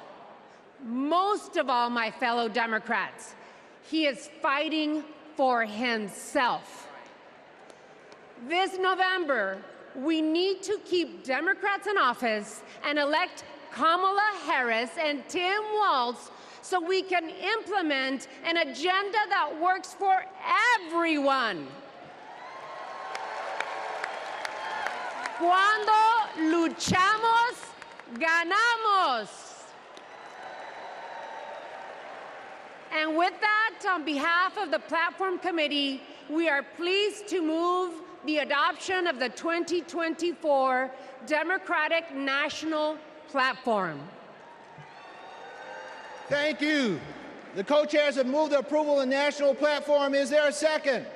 my fellow Democrats, he is fighting for himself. This November, we need to keep Democrats in office and elect Kamala Harris and Tim Walz so we can implement an agenda that works for everyone. Cuando luchamos, ganamos. And with that, on behalf of the Platform Committee, we are pleased to move the adoption of the 2024 Democratic National Platform. Thank you. The co-chairs have moved the approval of the national platform. Is there a second?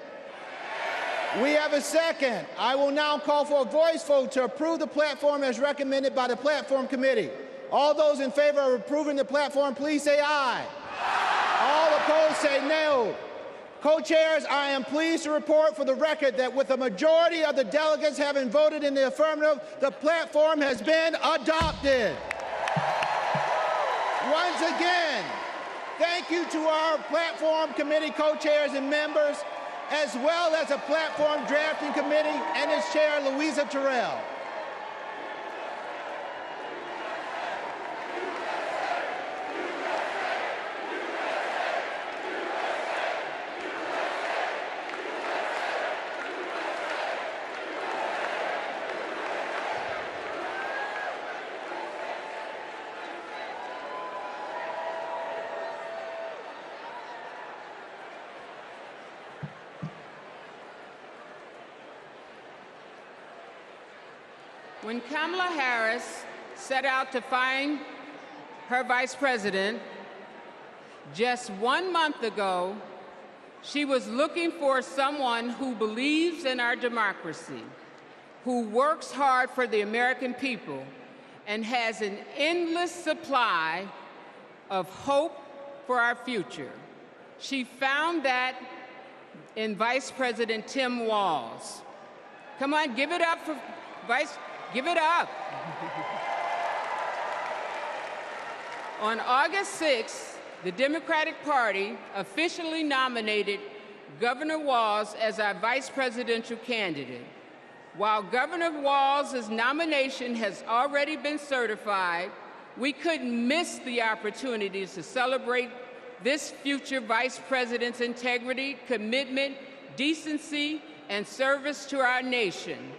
We have a second. I will now call for a voice vote to approve the platform as recommended by the Platform Committee. All those in favor of approving the platform, please say aye. All opposed say no. Co-chairs, I am pleased to report for the record that with a majority of the delegates having voted in the affirmative, the platform has been adopted. Once again, thank you to our Platform Committee co-chairs and members, as well as the Platform Drafting Committee and its chair, Louisa Terrell. When Kamala Harris set out to find her vice president, just 1 month ago, she was looking for someone who believes in our democracy, who works hard for the American people, and has an endless supply of hope for our future. She found that in Vice President Tim Walz. Come on, give it up for give it up. On August 6th, the Democratic Party officially nominated Governor Walz as our vice presidential candidate. While Governor Walz's nomination has already been certified, we couldn't miss the opportunity to celebrate this future vice president's integrity, commitment, decency, and service to our nation.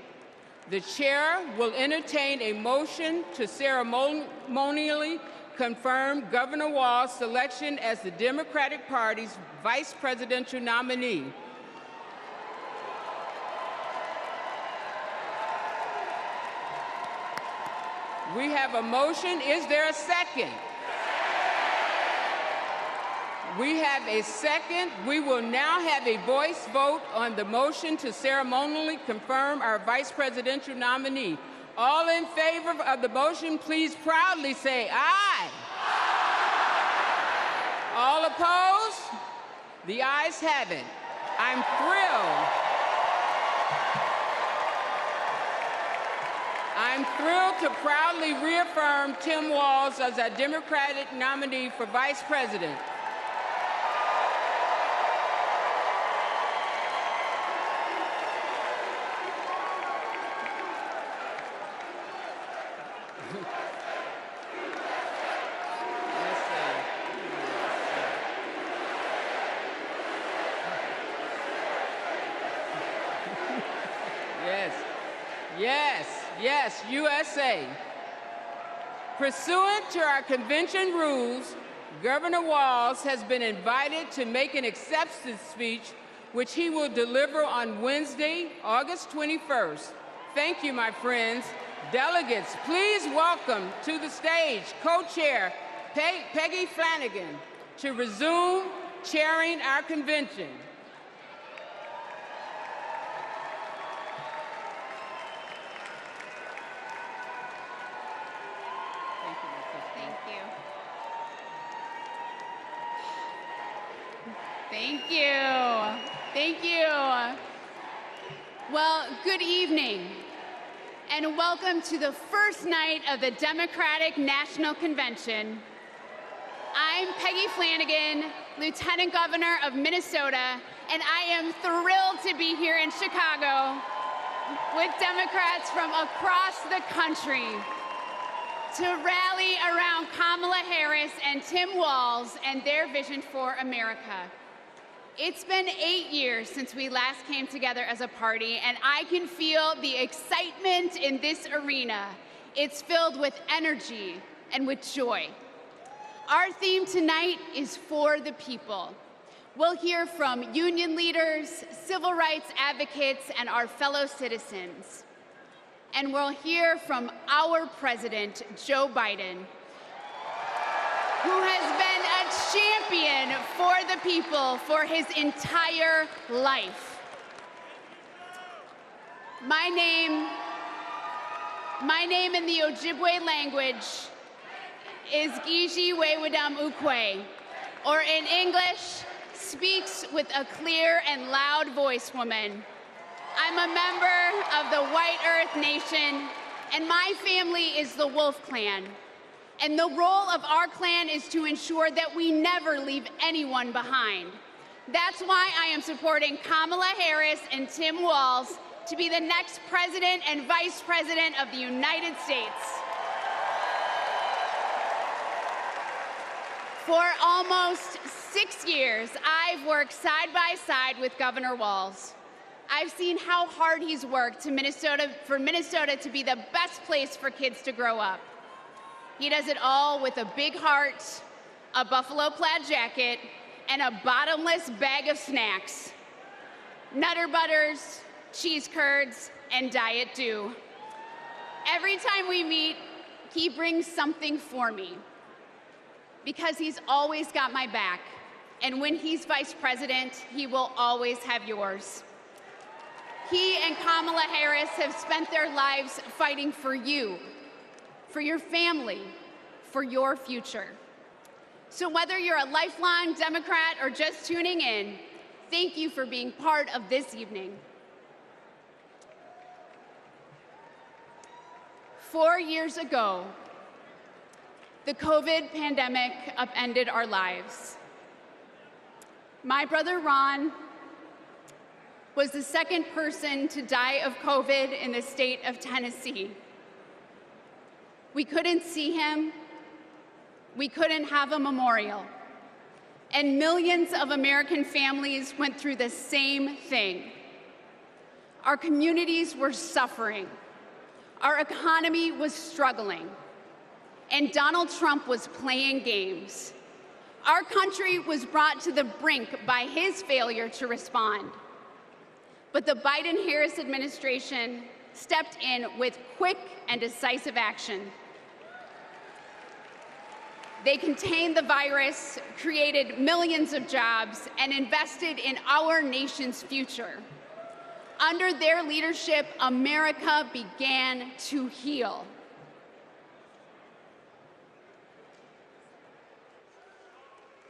The chair will entertain a motion to ceremonially confirm Governor Walz's selection as the Democratic Party's vice presidential nominee. We have a motion. Is there a second? We have a second. We will now have a voice vote on the motion to ceremonially confirm our vice presidential nominee. All in favor of the motion, please proudly say aye. All opposed? The ayes have it. I'm thrilled to proudly reaffirm Tim Walz as our Democratic nominee for vice president. Yes, USA. Pursuant to our convention rules, Governor Walz has been invited to make an acceptance speech, which he will deliver on Wednesday, August 21st. Thank you, my friends. Delegates, please welcome to the stage co-chair Peggy Flanagan to resume chairing our convention. Thank you. Well, good evening, and welcome to the first night of the Democratic National Convention. I'm Peggy Flanagan, Lieutenant Governor of Minnesota, and I am thrilled to be here in Chicago with Democrats from across the country to rally around Kamala Harris and Tim Walz and their vision for America. It's been 8 years since we last came together as a party, and I can feel the excitement in this arena. It's filled with energy and with joy. Our theme tonight is for the people. We'll hear from union leaders, civil rights advocates, and our fellow citizens. And we'll hear from our president, Joe Biden, who has been a champion for the people for his entire life. My name in the Ojibwe language is Gigi Wewedam Ukwe, or in English, speaks with a clear and loud voice woman. I'm a member of the White Earth Nation, and my family is the Wolf Clan. And the role of our clan is to ensure that we never leave anyone behind. That's why I am supporting Kamala Harris and Tim Walz to be the next president and vice president of the United States. For almost 6 years, I've worked side by side with Governor Walz. I've seen how hard he's worked for Minnesota to be the best place for kids to grow up. He does it all with a big heart, a buffalo plaid jacket, and a bottomless bag of snacks. Nutter Butters, cheese curds, and Diet Dew. every time we meet, he brings something for me because he's always got my back. And when he's vice president, he will always have yours. He and Kamala Harris have spent their lives fighting for you, for your family, for your future. So whether you're a lifelong Democrat or just tuning in, thank you for being part of this evening. 4 years ago, the COVID pandemic upended our lives. My brother Ron was the second person to die of COVID in the state of Tennessee. We couldn't see him. We couldn't have a memorial. And millions of American families went through the same thing. Our communities were suffering. Our economy was struggling. And Donald Trump was playing games. Our country was brought to the brink by his failure to respond. But the Biden-Harris administration stepped in with quick and decisive action. They contained the virus, created millions of jobs, and invested in our nation's future. Under their leadership, America began to heal.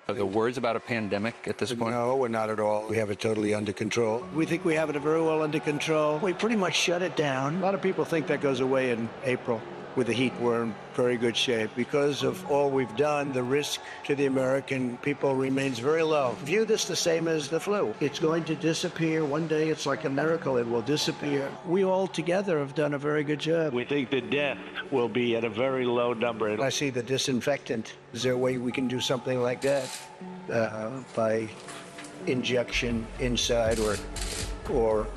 Are there words about a pandemic at this point? No, we're not at all. We have it totally under control. We think we have it very well under control. We pretty much shut it down. A lot of people think that goes away in April. With the heat, we're in very good shape. Because of all we've done, the risk to the American people remains very low. View this the same as the flu. It's going to disappear. One day, it's like a miracle. It will disappear. We all together have done a very good job. We think the death will be at a very low number. I see the disinfectant. Is there a way we can do something like that by injection inside or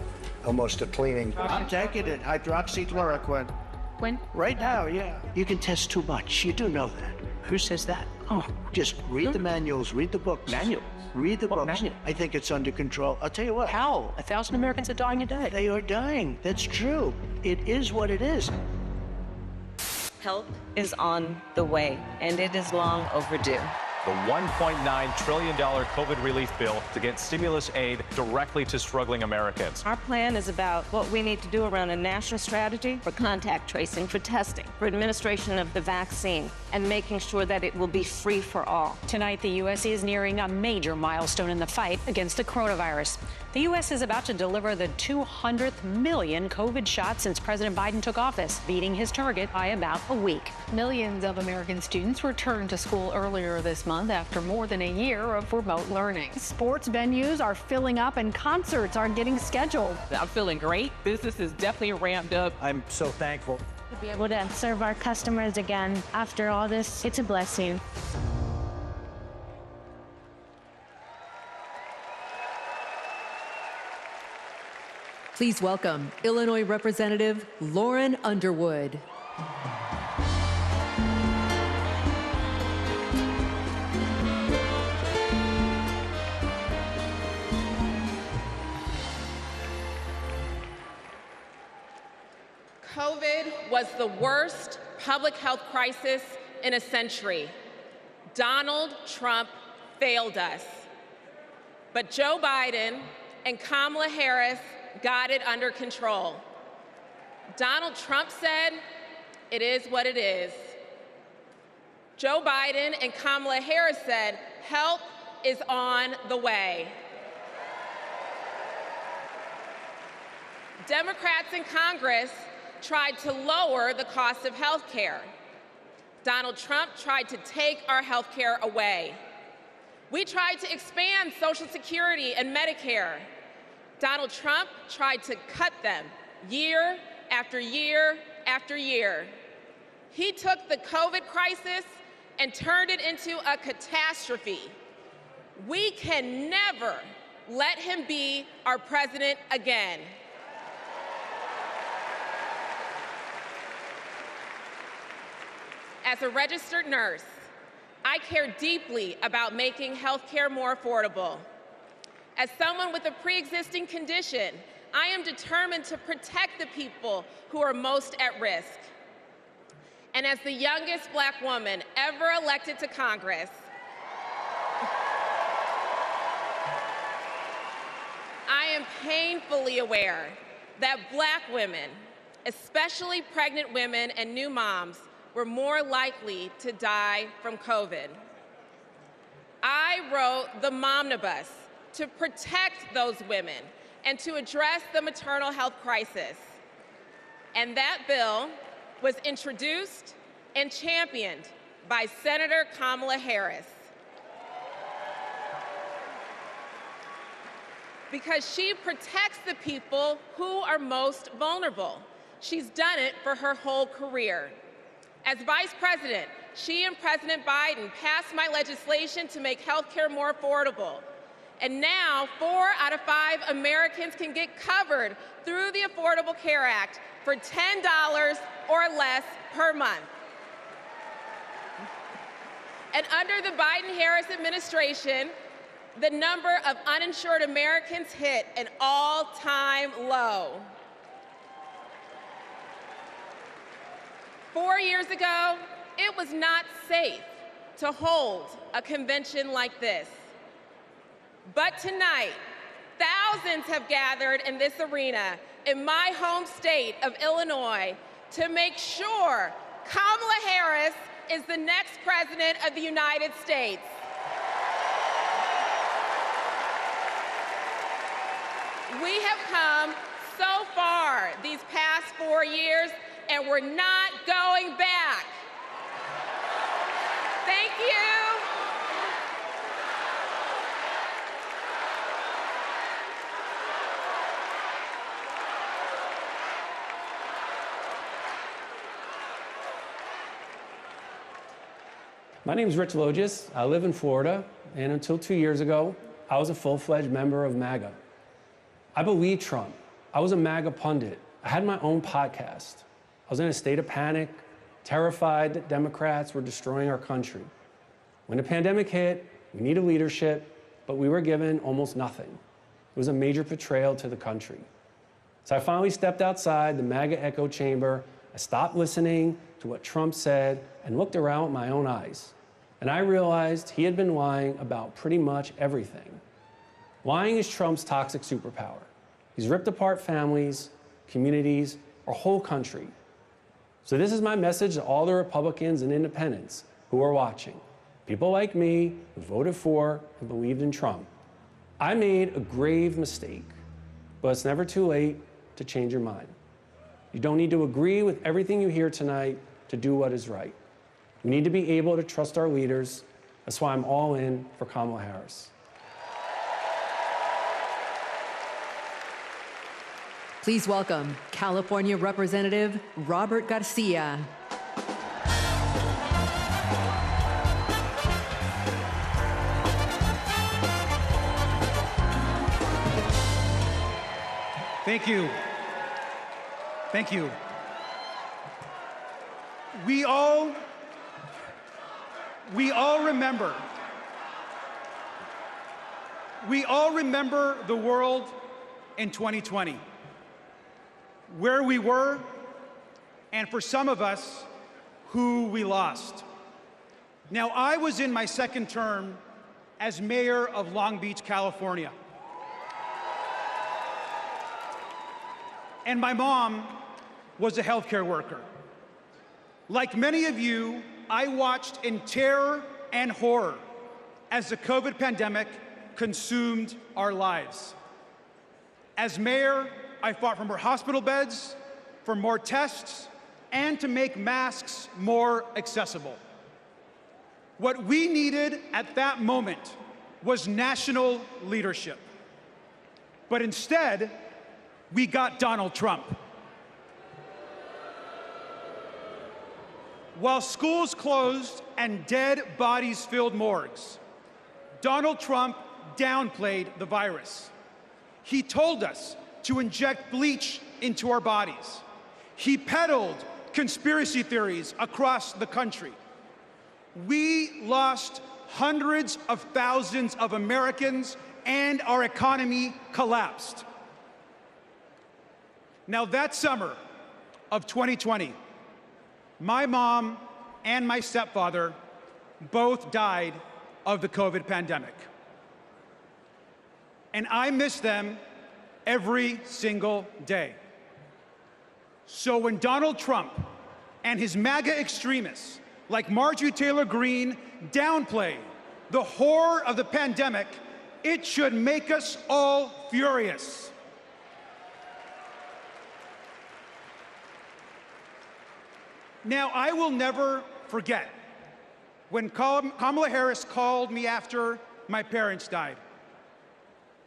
almost a cleaning? I'm taking it. Hydroxychloroquine. When? Right now, yeah. You can test too much. You do know that. Who says that? Oh, just read the manuals, read the books. Manuals? Read the books. Manual? I think it's under control. I'll tell you what. How? 1,000 Americans are dying a day. They are dying. That's true. It is what it is. Help is on the way, and it is long overdue. The $1.9 trillion COVID relief bill to get stimulus aid directly to struggling Americans. Our plan is about what we need to do around a national strategy for contact tracing, for testing, for administration of the vaccine, and making sure that it will be free for all. Tonight, the U.S. is nearing a major milestone in the fight against the coronavirus. The U.S. is about to deliver the 200th million COVID shots since President Biden took office, beating his target by about a week. Millions of American students returned to school earlier this month after more than a year of remote learning. Sports venues are filling up and concerts are getting scheduled. I'm feeling great. Business is definitely ramped up. I'm so thankful. To be able to serve our customers again after all this, it's a blessing. Please welcome Illinois Representative Lauren Underwood. COVID was the worst public health crisis in a century. Donald Trump failed us. But Joe Biden and Kamala Harris got it under control. Donald Trump said, "It is what it is." Joe Biden and Kamala Harris said, "Help is on the way." Democrats in Congress tried to lower the cost of health care. Donald Trump tried to take our health care away. We tried to expand Social Security and Medicare. Donald Trump tried to cut them year after year after year. He took the COVID crisis and turned it into a catastrophe. We can never let him be our president again. As a registered nurse, I care deeply about making health care more affordable. As someone with a pre-existing condition, I am determined to protect the people who are most at risk. And as the youngest Black woman ever elected to Congress, I am painfully aware that Black women, especially pregnant women and new moms, were more likely to die from COVID. I wrote the Momnibus to protect those women and to address the maternal health crisis. And that bill was introduced and championed by Senator Kamala Harris. Because she protects the people who are most vulnerable. She's done it for her whole career. As Vice President, she and President Biden passed my legislation to make health care more affordable. And now, 4 out of 5 Americans can get covered through the Affordable Care Act for $10 or less per month. And under the Biden-Harris administration, the number of uninsured Americans hit an all-time low. 4 years ago, it was not safe to hold a convention like this. But tonight, thousands have gathered in this arena in my home state of Illinois to make sure Kamala Harris is the next president of the United States. We have come so far these past 4 years, and we're not going back. Thank you. My name is Rich Logis. I live in Florida, and until 2 years ago, I was a full-fledged member of MAGA. I believed Trump. I was a MAGA pundit. I had my own podcast. I was in a state of panic, terrified that Democrats were destroying our country. When the pandemic hit, we needed leadership, but we were given almost nothing. It was a major betrayal to the country. So I finally stepped outside the MAGA echo chamber. I stopped listening to what Trump said and looked around with my own eyes. And I realized he had been lying about pretty much everything. Lying is Trump's toxic superpower. He's ripped apart families, communities, our whole country. So this is my message to all the Republicans and independents who are watching. People like me who voted for and believed in Trump. I made a grave mistake, but it's never too late to change your mind. You don't need to agree with everything you hear tonight to do what is right. We need to be able to trust our leaders. That's why I'm all in for Kamala Harris. Please welcome California Representative Robert Garcia. Thank you. Thank you. We all remember. We all remember the world in 2020, where we were, and for some of us, who we lost. Now, I was in my second term as mayor of Long Beach, California. And my mom was a healthcare worker. Like many of you, I watched in terror and horror as the COVID pandemic consumed our lives. As mayor, I fought for more hospital beds, for more tests, and to make masks more accessible. What we needed at that moment was national leadership. But instead, we got Donald Trump. While schools closed and dead bodies filled morgues, Donald Trump downplayed the virus. He told us to inject bleach into our bodies. He peddled conspiracy theories across the country. We lost hundreds of thousands of Americans and our economy collapsed. Now, that summer of 2020, my mom and my stepfather both died of the COVID pandemic. And I miss them every single day. So when Donald Trump and his MAGA extremists like Marjorie Taylor Greene downplay the horror of the pandemic, it should make us all furious. Now, I will never forget when Kamala Harris called me after my parents died.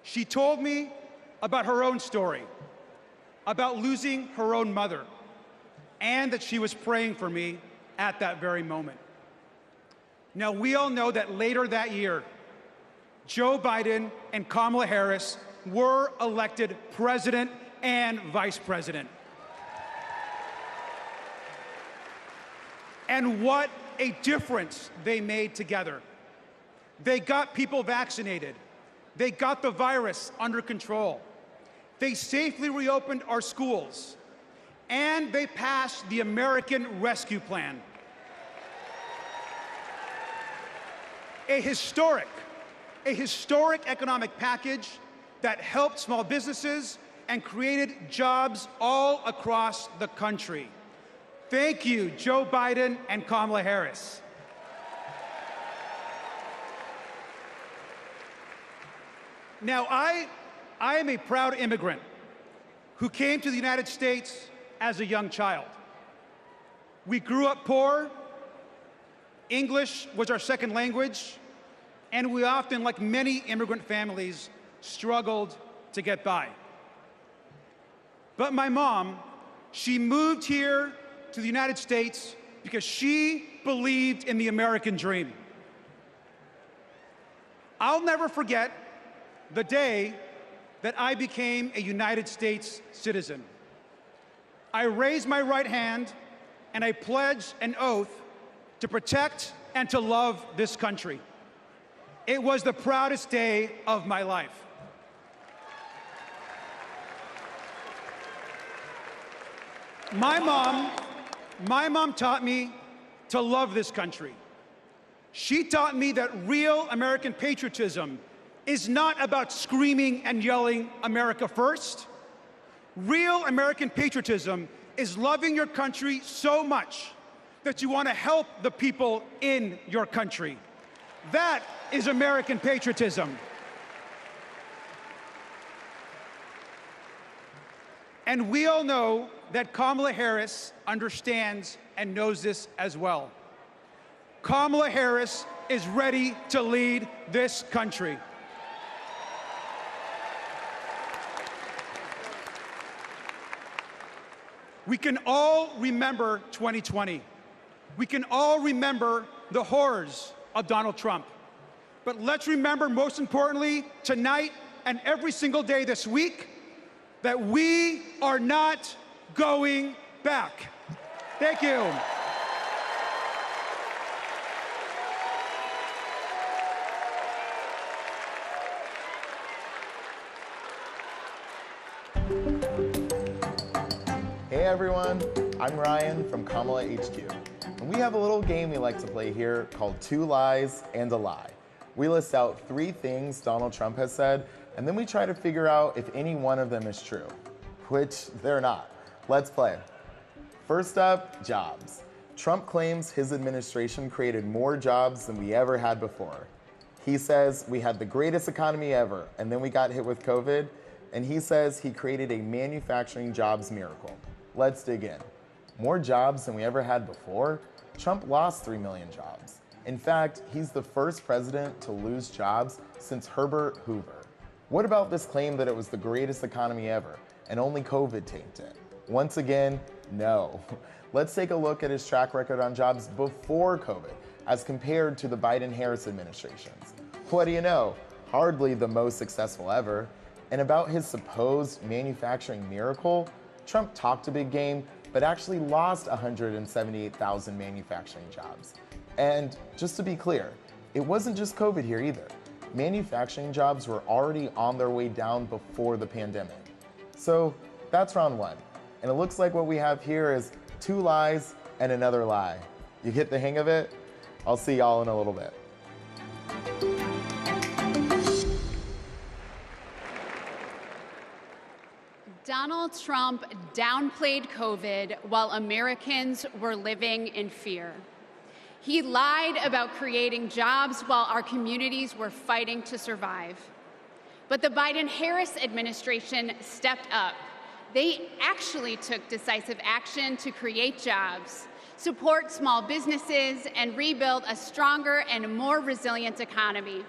She told me about her own story, about losing her own mother, and that she was praying for me at that very moment. Now, we all know that later that year, Joe Biden and Kamala Harris were elected president and vice president. And what a difference they made together. They got people vaccinated. They got the virus under control. They safely reopened our schools. And they passed the American Rescue Plan. A historic economic package that helped small businesses and created jobs all across the country. Thank you, Joe Biden and Kamala Harris. Now, I am a proud immigrant who came to the United States as a young child. We grew up poor. English was our second language, and we often, like many immigrant families, struggled to get by. But my mom, she moved here to the United States because she believed in the American dream. I'll never forget the day that I became a United States citizen. I raised my right hand and I pledged an oath to protect and to love this country. It was the proudest day of my life. My mom taught me to love this country. She taught me that real American patriotism is not about screaming and yelling America first. Real American patriotism is loving your country so much that you want to help the people in your country. That is American patriotism. And we all know that Kamala Harris understands and knows this as well. Kamala Harris is ready to lead this country. We can all remember 2020. We can all remember the horrors of Donald Trump. But let's remember, most importantly, tonight and every single day this week, that we are not going back. Thank you. Hey everyone, I'm Ryan from Kamala HQ. And we have a little game we like to play here called Two Lies and a Lie. We list out 3 things Donald Trump has said, and then we try to figure out if any one of them is true, which they're not. Let's play. First up, jobs. Trump claims his administration created more jobs than we ever had before. He says we had the greatest economy ever, and then we got hit with COVID, and he says he created a manufacturing jobs miracle. Let's dig in. More jobs than we ever had before? Trump lost 3 million jobs. In fact, he's the first president to lose jobs since Herbert Hoover. What about this claim that it was the greatest economy ever and only COVID tanked it? Once again, no. Let's take a look at his track record on jobs before COVID as compared to the Biden-Harris administrations. What do you know? Hardly the most successful ever. And about his supposed manufacturing miracle, Trump talked a big game, but actually lost 178,000 manufacturing jobs. And just to be clear, it wasn't just COVID here either. Manufacturing jobs were already on their way down before the pandemic. So that's round one. And it looks like what we have here is 2 lies and another lie. You get the hang of it? I'll see y'all in a little bit. Donald Trump downplayed COVID while Americans were living in fear. He lied about creating jobs while our communities were fighting to survive. But the Biden-Harris administration stepped up. They actually took decisive action to create jobs, support small businesses, and rebuild a stronger and more resilient economy.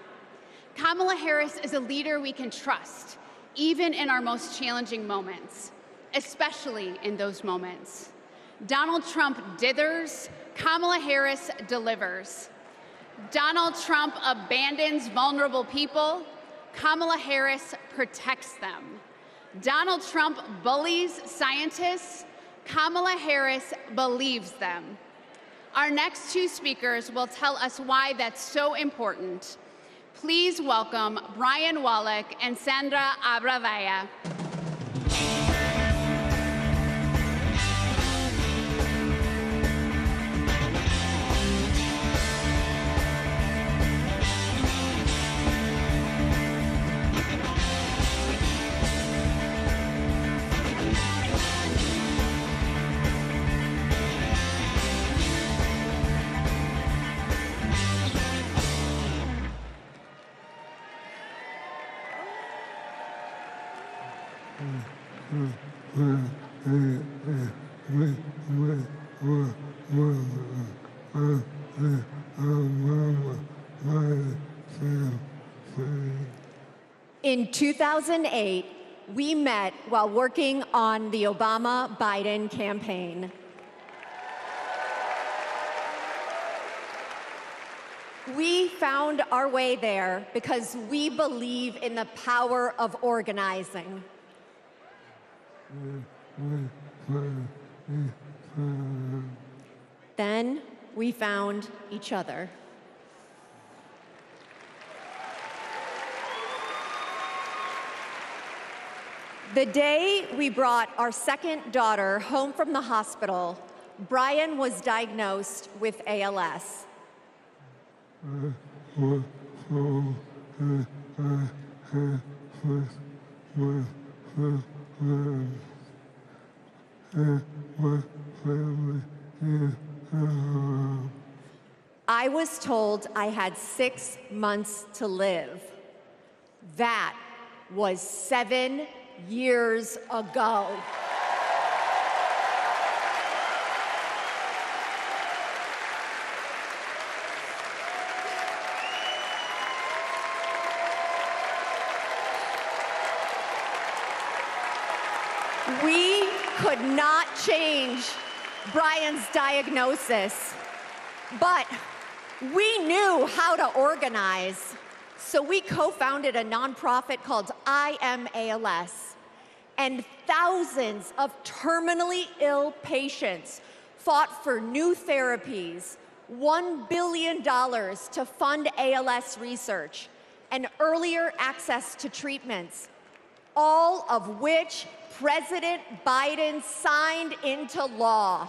Kamala Harris is a leader we can trust, even in our most challenging moments, especially in those moments. Donald Trump dithers, Kamala Harris delivers. Donald Trump abandons vulnerable people, Kamala Harris protects them. Donald Trump bullies scientists, Kamala Harris believes them. Our next 2 speakers will tell us why that's so important. Please welcome Brian Wallick and Sandra Abravaya. In 2008, we met while working on the Obama-Biden campaign. We found our way there because we believe in the power of organizing. Then we found each other. The day we brought our second daughter home from the hospital, Brian was diagnosed with ALS. I was told I had 6 months to live. That was 7 years ago. We could not change Brian's diagnosis, but we knew how to organize. So we co-founded a nonprofit called I Am ALS, and thousands of terminally ill patients fought for new therapies, $1 billion to fund ALS research, and earlier access to treatments, all of which President Biden signed into law.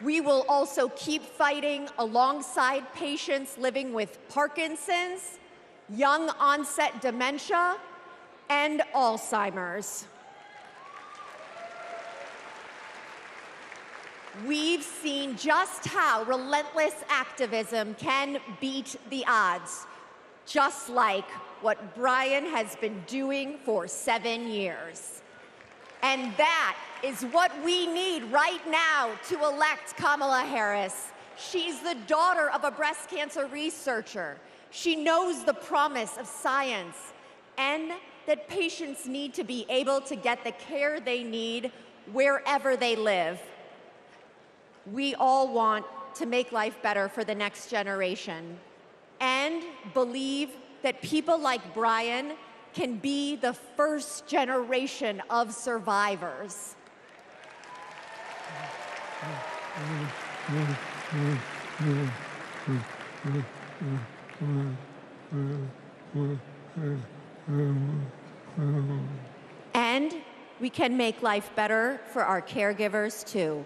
We will also keep fighting alongside patients living with Parkinson's, young onset dementia, and Alzheimer's. We've seen just how relentless activism can beat the odds, just like what Brian has been doing for 7 years. And that is what we need right now to elect Kamala Harris. She's the daughter of a breast cancer researcher. She knows the promise of science and that patients need to be able to get the care they need wherever they live. We all want to make life better for the next generation and believe that people like Brian can be the first generation of survivors. And we can make life better for our caregivers, too.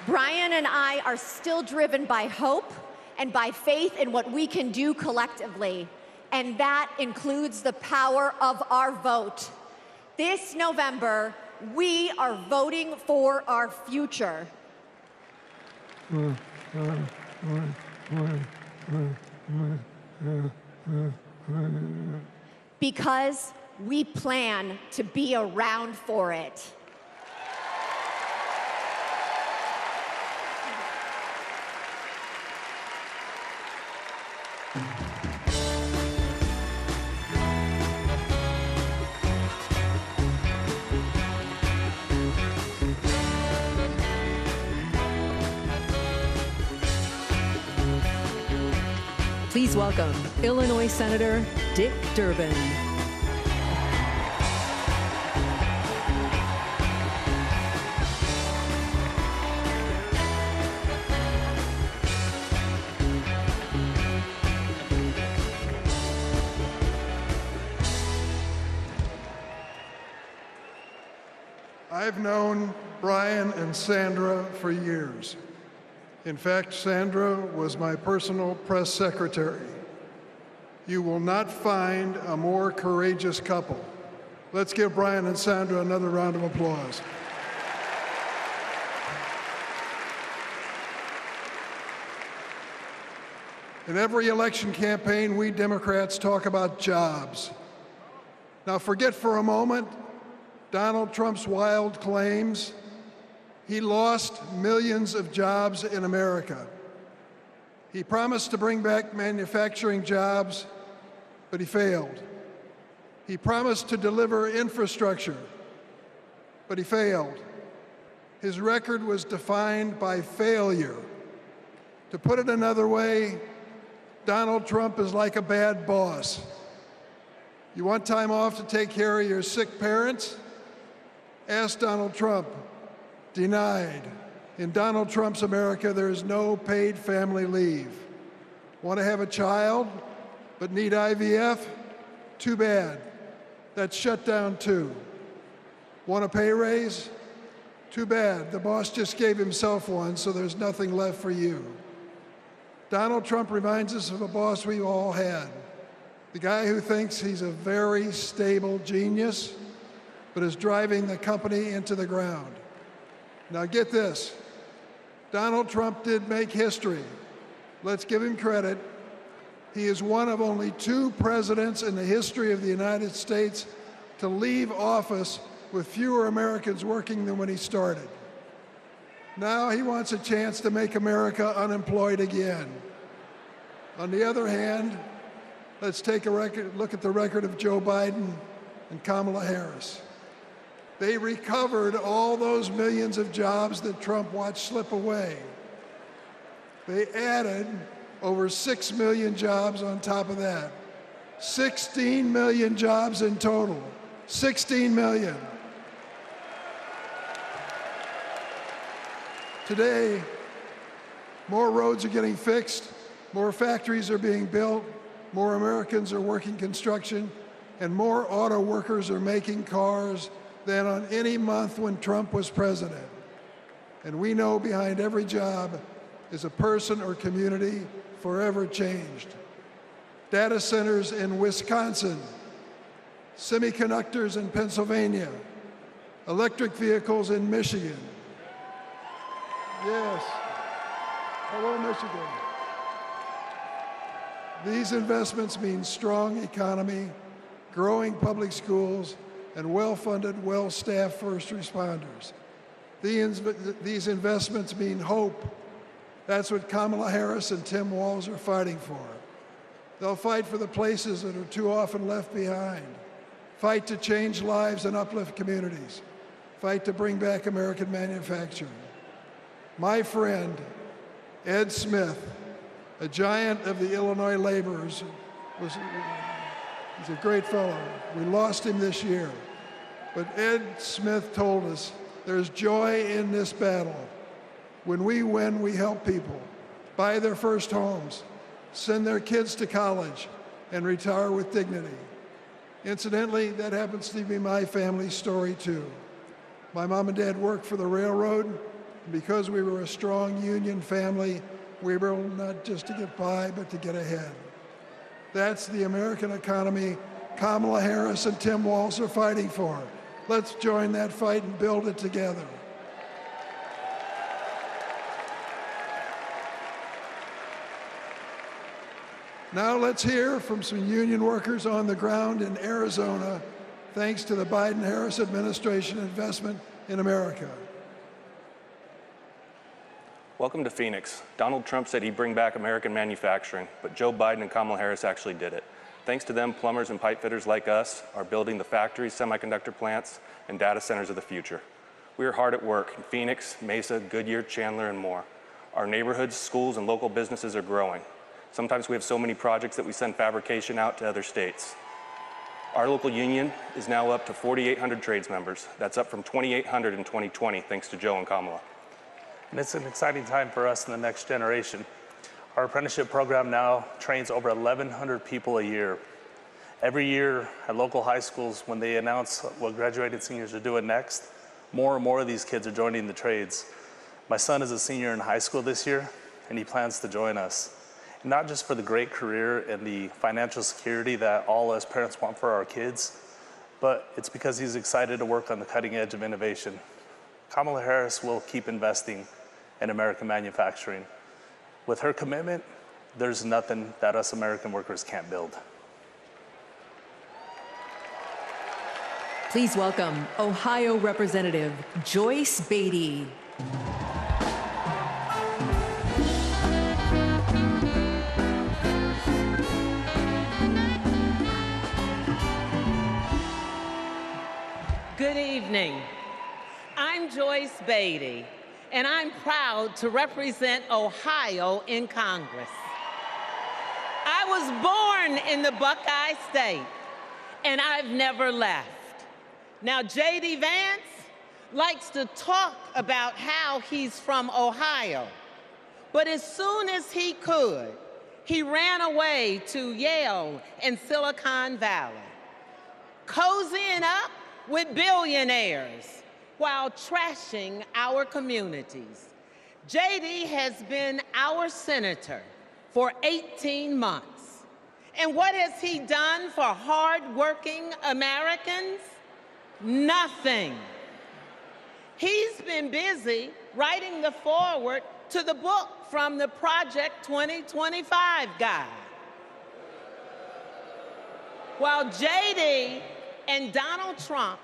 Brian and I are still driven by hope and by faith in what we can do collectively, and that includes the power of our vote. This November, we are voting for our future. Because we plan to be around for it. Please welcome Illinois Senator Dick Durbin. I've known Brian and Sandra for years. In fact, Sandra was my personal press secretary. You will not find a more courageous couple. Let's give Brian and Sandra another round of applause. In every election campaign, we Democrats talk about jobs. Now forget for a moment Donald Trump's wild claims. He lost millions of jobs in America. He promised to bring back manufacturing jobs, but he failed. He promised to deliver infrastructure, but he failed. His record was defined by failure. To put it another way, Donald Trump is like a bad boss. You want time off to take care of your sick parents? Ask Donald Trump. Denied. In Donald Trump's America, there is no paid family leave. Want to have a child, but need IVF? Too bad. That's shut down too. Want a pay raise? Too bad. The boss just gave himself one, so there's nothing left for you. Donald Trump reminds us of a boss we all had. The guy who thinks he's a very stable genius, but is driving the company into the ground. Now get this, Donald Trump did make history. Let's give him credit. He is one of only 2 presidents in the history of the United States to leave office with fewer Americans working than when he started. Now he wants a chance to make America unemployed again. On the other hand, let's take a look at the record of Joe Biden and Kamala Harris. They recovered all those millions of jobs that Trump watched slip away. They added over 6 million jobs on top of that. 16 million jobs in total. 16 million. Today, more roads are getting fixed, more factories are being built, more Americans are working construction, and more auto workers are making cars than on any month when Trump was president. And we know behind every job is a person or community forever changed. Data centers in Wisconsin, semiconductors in Pennsylvania, electric vehicles in Michigan. Yes. Hello, Michigan. These investments mean strong economy, growing public schools, and well-funded, well-staffed first responders. These investments mean hope. That's what Kamala Harris and Tim Walz are fighting for. They'll fight for the places that are too often left behind. Fight to change lives and uplift communities. Fight to bring back American manufacturing. My friend, Ed Smith, a giant of the Illinois laborers, he's a great fellow. We lost him this year. But Ed Smith told us There's joy in this battle. When we win, we help people buy their first homes, send their kids to college, and retire with dignity. Incidentally, that happens to be my family's story too. My mom and dad worked for the railroad, and because we were a strong union family, we were able not just to get by, but to get ahead. That's the American economy Kamala Harris and Tim Walz are fighting for. Let's join that fight and build it together. Now let's hear from some union workers on the ground in Arizona, thanks to the Biden-Harris administration investment in America. Welcome to Phoenix. Donald Trump said he'd bring back American manufacturing, but Joe Biden and Kamala Harris actually did it. Thanks to them, plumbers and pipe fitters like us are building the factories, semiconductor plants, and data centers of the future. We are hard at work in Phoenix, Mesa, Goodyear, Chandler, and more. Our neighborhoods, schools, and local businesses are growing. Sometimes we have so many projects that we send fabrication out to other states. Our local union is now up to 4,800 trades members. That's up from 2,800 in 2020, thanks to Joe and Kamala. And it's an exciting time for us in the next generation. Our apprenticeship program now trains over 1,100 people a year. Every year at local high schools, when they announce what graduated seniors are doing next, more and more of these kids are joining the trades. My son is a senior in high school this year, and he plans to join us. And not just for the great career and the financial security that all us parents want for our kids, but it's because he's excited to work on the cutting edge of innovation. Kamala Harris will keep investing in American manufacturing. With her commitment, there's nothing that us American workers can't build. Please welcome Ohio Representative Joyce Beatty. Good evening. I'm Joyce Beatty, and I'm proud to represent Ohio in Congress. I was born in the Buckeye State, and I've never left. Now, J.D. Vance likes to talk about how he's from Ohio, but as soon as he could, he ran away to Yale and Silicon Valley, cozying up with billionaires while trashing our communities. J.D. has been our senator for 18 months. And what has he done for hardworking Americans? Nothing. He's been busy writing the foreword to the book from the Project 2025 guy. While J.D. and Donald Trump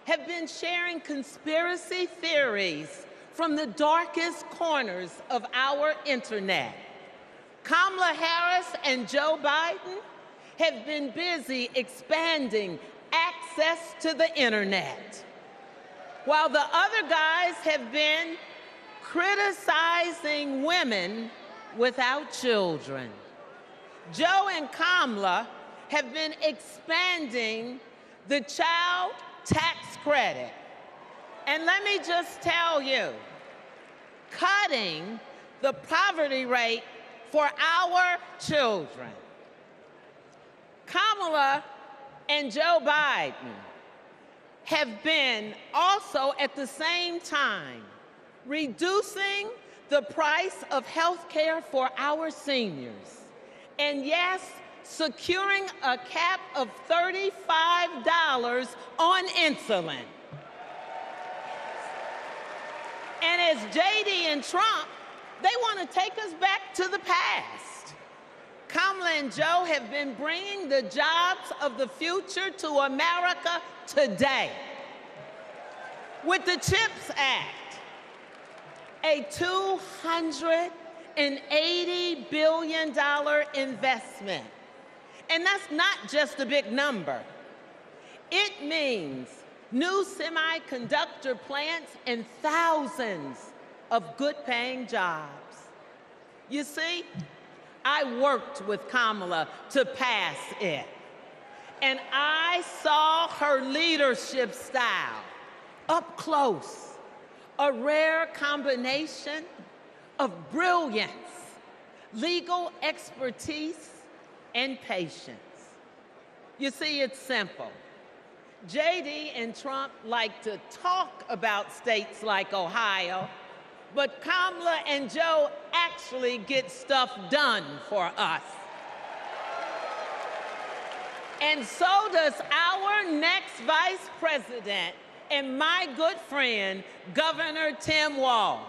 have been sharing conspiracy theories from the darkest corners of our internet, Kamala Harris and Joe Biden have been busy expanding access to the internet, while the other guys have been criticizing women without children. Joe and Kamala have been expanding the child tax credit. And let me just tell you, cutting the poverty rate for our children. Kamala and Joe Biden have been also at the same time reducing the price of health care for our seniors. And yes, securing a cap of $35 on insulin. And as J.D. and Trump, they want to take us back to the past. Kamala and Joe have been bringing the jobs of the future to America today. With the CHIPS Act, a $280 billion investment. And that's not just a big number. It means new semiconductor plants and thousands of good-paying jobs. You see, I worked with Kamala to pass it, and I saw her leadership style up close a rare combination of brilliance, legal expertise, and patience. You see, it's simple. JD and Trump like to talk about states like Ohio, but Kamala and Joe actually get stuff done for us. And so does our next vice president and my good friend, Governor Tim Walz.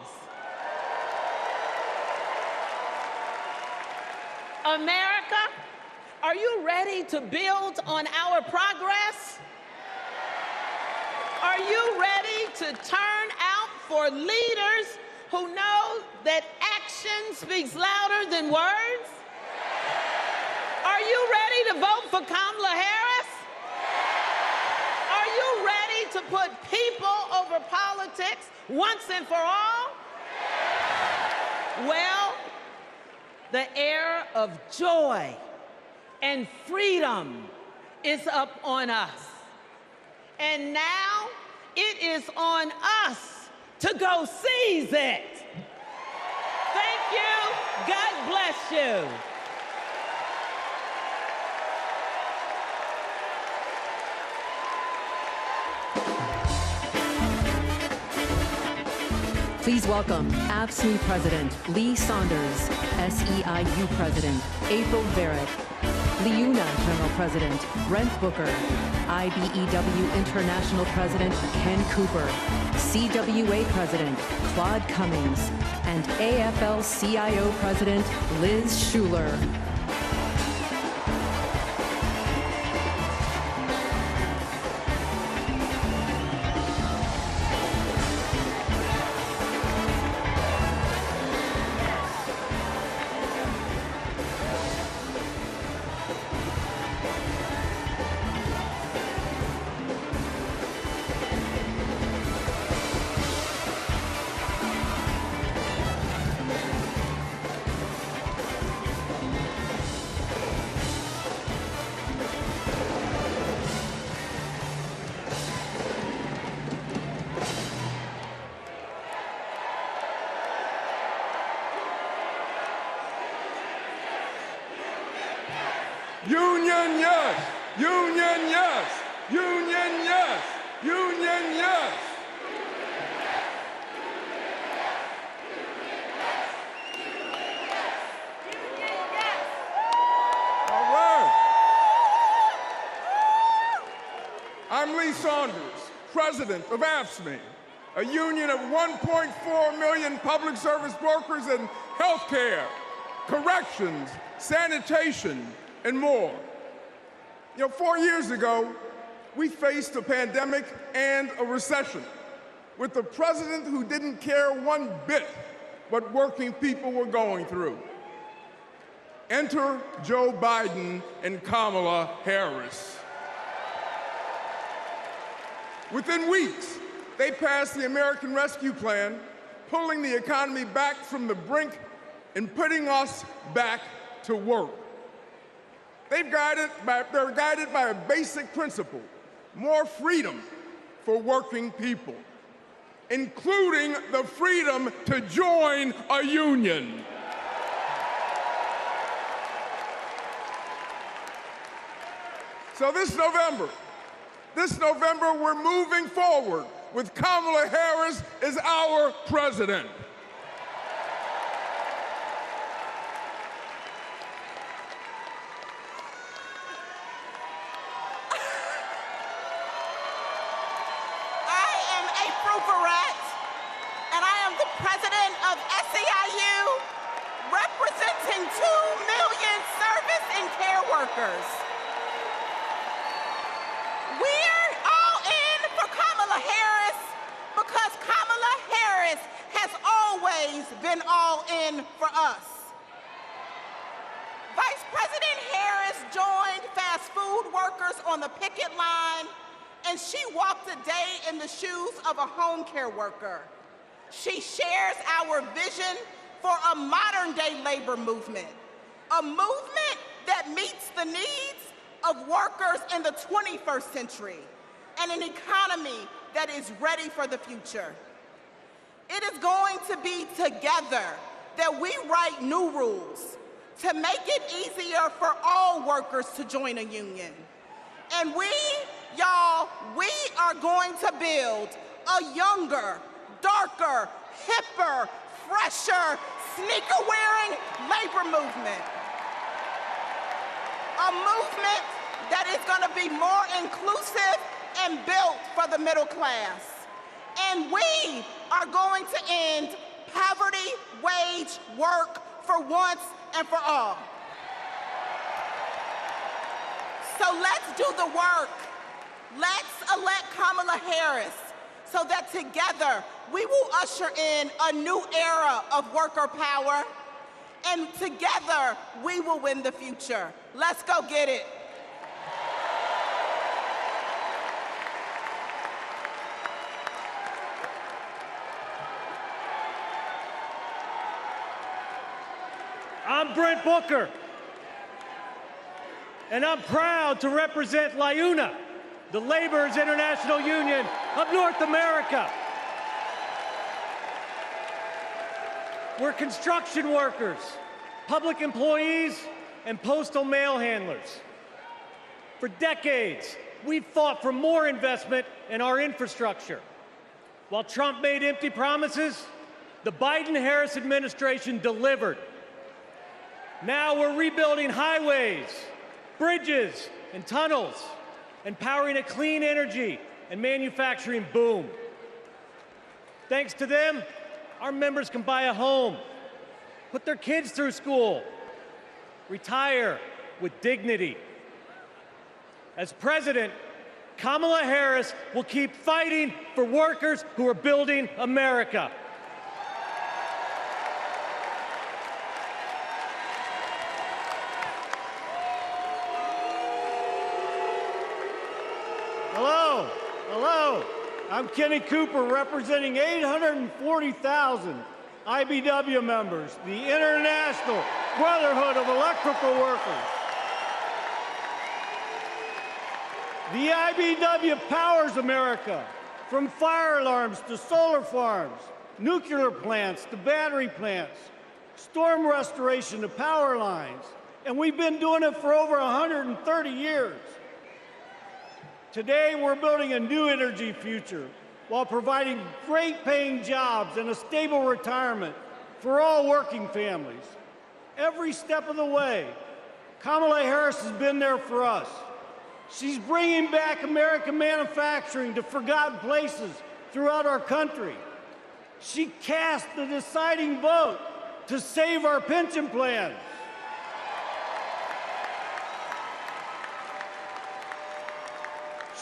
America, are you ready to build on our progress? Are you ready to turn out for leaders who know that action speaks louder than words? Are you ready to vote for Kamala Harris? Are you ready to put people over politics once and for all? Well, the era of joy and freedom is up on us. And now it is on us to go seize it. Thank you. God bless you. Please welcome AFSCME President Lee Saunders, SEIU President April Barrett, Liuna General President Brent Booker, IBEW International President Ken Cooper, CWA President Claude Cummings, and AFL-CIO President Liz Schuler. Union, yes! Union, yes! Union, yes! Union, yes! All right. I'm Lee Saunders, president of AFSCME, a union of 1.4 million public service workers in healthcare, corrections, sanitation, and more. You know, 4 years ago, we faced a pandemic and a recession with a president who didn't care one bit what working people were going through. Enter Joe Biden and Kamala Harris. Within weeks, they passed the American Rescue Plan, pulling the economy back from the brink and putting us back to work. They're guided by a basic principle: more freedom for working people, including the freedom to join a union. So this November, we're moving forward with Kamala Harris as our president. Representing 2 million service and care workers. We're all in for Kamala Harris because Kamala Harris has always been all in for us. Vice President Harris joined fast food workers on the picket line, and she walked a day in the shoes of a home care worker. She shares our vision for a modern-day labor movement, a movement that meets the needs of workers in the 21st century, and an economy that is ready for the future. It is going to be together that we write new rules to make it easier for all workers to join a union. And we are going to build a younger, darker, hipper, fresher, sneaker-wearing labor movement. A movement that is going to be more inclusive and built for the middle class. And we are going to end poverty wage work for once and for all. So let's do the work. Let's elect Kamala Harris so that together we will usher in a new era of worker power, and together we will win the future. Let's go get it. I'm Brent Booker, and I'm proud to represent LIUNA, the Laborers International Union of North America. We're construction workers, public employees, and postal mail handlers. For decades, we've fought for more investment in our infrastructure. While Trump made empty promises, the Biden-Harris administration delivered. Now we're rebuilding highways, bridges, and tunnels, and powering a clean energy and manufacturing boom. Thanks to them, our members can buy a home, put their kids through school, retire with dignity. As president, Kamala Harris will keep fighting for workers who are building America. Hello, I'm Kenny Cooper representing 840,000 IBW members, the International Brotherhood of Electrical Workers. The IBW powers America, from fire alarms to solar farms, nuclear plants to battery plants, storm restoration to power lines, and we've been doing it for over 130 years. Today, we're building a new energy future while providing great-paying jobs and a stable retirement for all working families. Every step of the way, Kamala Harris has been there for us. She's bringing back American manufacturing to forgotten places throughout our country. She cast the deciding vote to save our pension plans.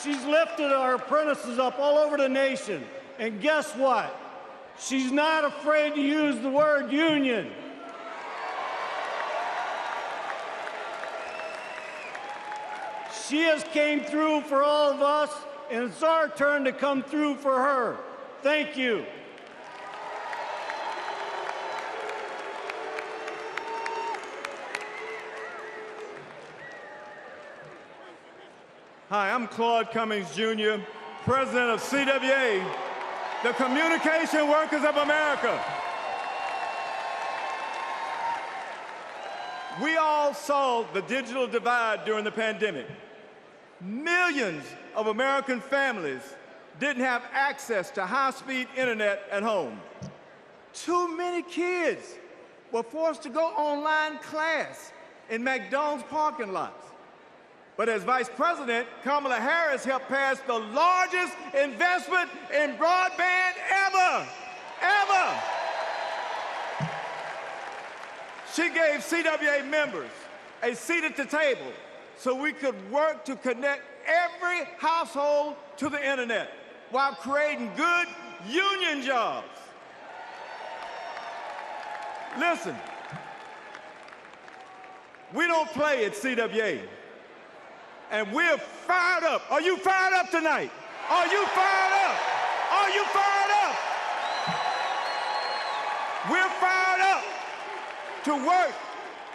She's lifted our apprentices up all over the nation. And guess what? She's not afraid to use the word union. She has came through for all of us, and it's our turn to come through for her. Thank you. Hi, I'm Claude Cummings, Jr., President of CWA, the Communication Workers of America. We all saw the digital divide during the pandemic. Millions of American families didn't have access to high-speed internet at home. Too many kids were forced to go online class in McDonald's parking lots. But as Vice President, Kamala Harris helped pass the largest investment in broadband ever. She gave CWA members a seat at the table so we could work to connect every household to the internet while creating good union jobs. Listen, we don't play at CWA. And we're fired up. Are you fired up tonight? Are you fired up? Are you fired up? We're fired up to work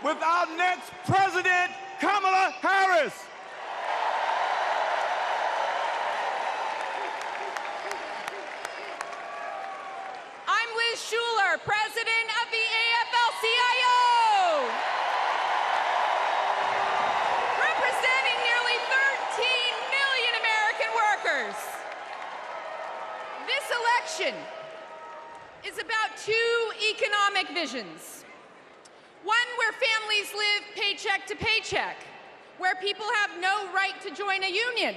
with our next president, Kamala Harris. I'm Beshear, President of the AFL-CIO. Representing nearly 13 million American workers. This election is about two economic visions. One where families live paycheck to paycheck, where people have no right to join a union.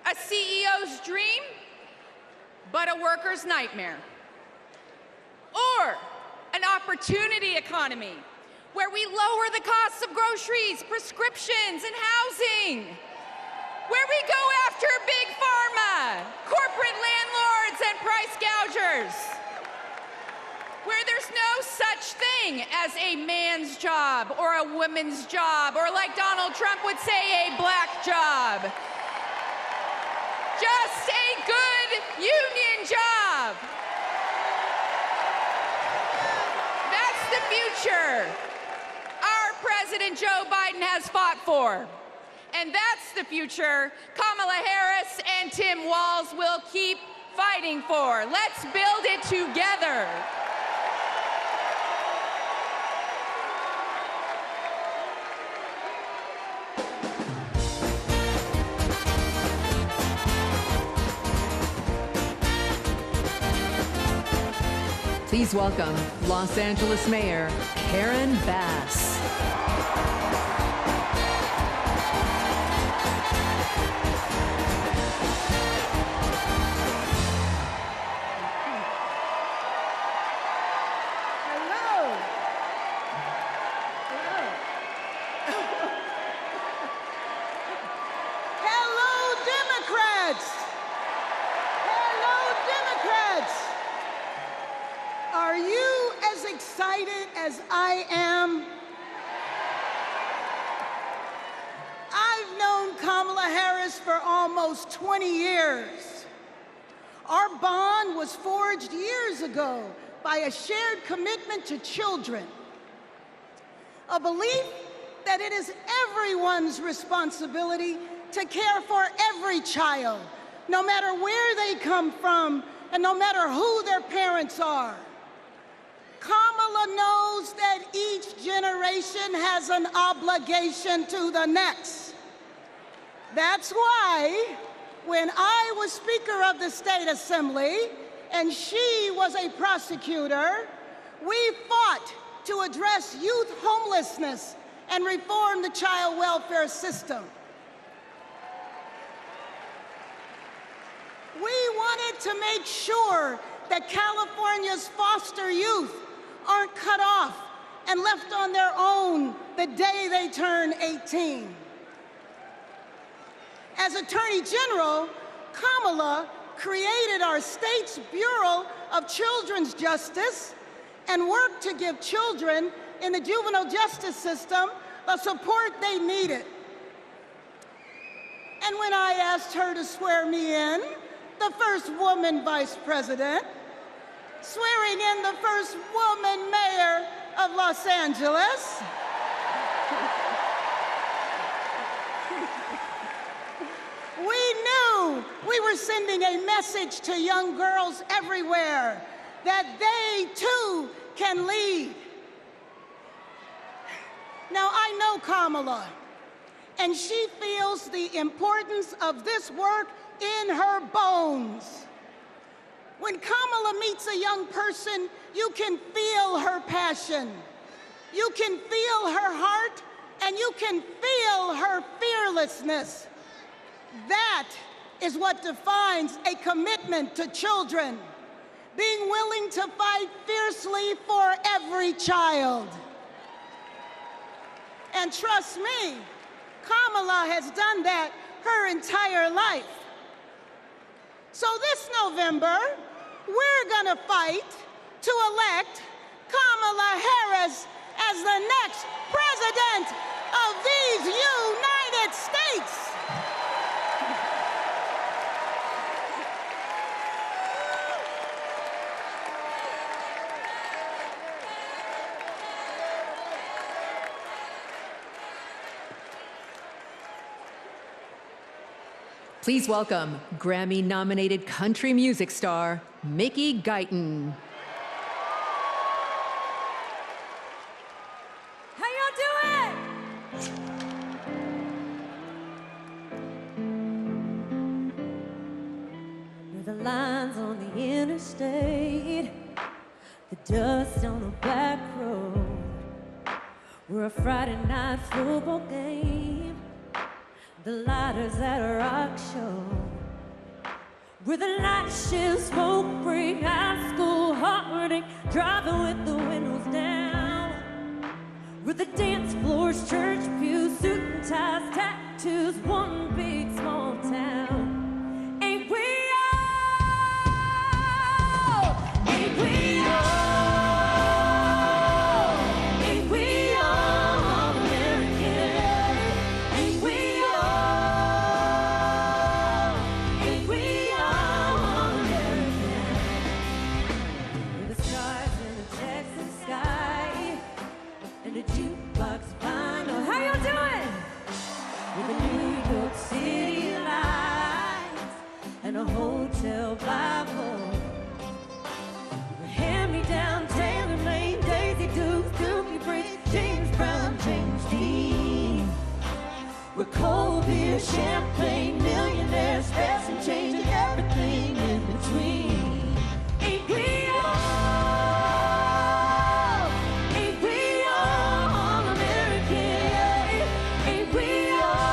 A CEO's dream, but a worker's nightmare. Or an opportunity economy, where we lower the costs of groceries, prescriptions, and housing. Where we go after big pharma, corporate landlords, and price gougers. Where there's no such thing as a man's job or a woman's job, or like Donald Trump would say, a black job. Just a good union job. That's the future our President Joe Biden has fought for. And that's the future Kamala Harris and Tim Walz will keep fighting for. Let's build it together. Please welcome Los Angeles Mayor Karen Bass. As I am. I've known Kamala Harris for almost 20 years. Our bond was forged years ago by a shared commitment to children, a belief that it is everyone's responsibility to care for every child, no matter where they come from and no matter who their parents are. Kamala knows that each generation has an obligation to the next. That's why, when I was Speaker of the State Assembly and she was a prosecutor, we fought to address youth homelessness and reform the child welfare system. We wanted to make sure that California's foster youth aren't cut off and left on their own the day they turn 18. As Attorney General, Kamala created our state's Bureau of Children's Justice and worked to give children in the juvenile justice system the support they needed. And when I asked her to swear me in, the first woman vice president, swearing in the first woman mayor of Los Angeles, we knew we were sending a message to young girls everywhere that they too can lead. Now, I know Kamala, and she feels the importance of this work in her bones. When Kamala meets a young person, you can feel her passion. You can feel her heart, and you can feel her fearlessness. That is what defines a commitment to children, being willing to fight fiercely for every child. And trust me, Kamala has done that her entire life. So this November, we're gonna fight to elect Kamala Harris as the next president of these United States. Please welcome Grammy-nominated country music star, Mickey Guyton. signs on the interstate, the dust on a back road. We're a Friday night football game, the lighters at a rock show. We're the night shift, smoke break, high school heartache, driving with the windows down. We're the dance floors, church pews, suit and ties, tattoos, one big small town. Ain't we all? Ain't we all? A hotel Bible, hand-me-down, tailor-made, Daisy Dukes, Dookie Bricks, James Brown, James Dean. We're cold beer, champagne, millionaires, fast and change, and everything in between. Ain't we all? Ain't we all American? Ain't we all?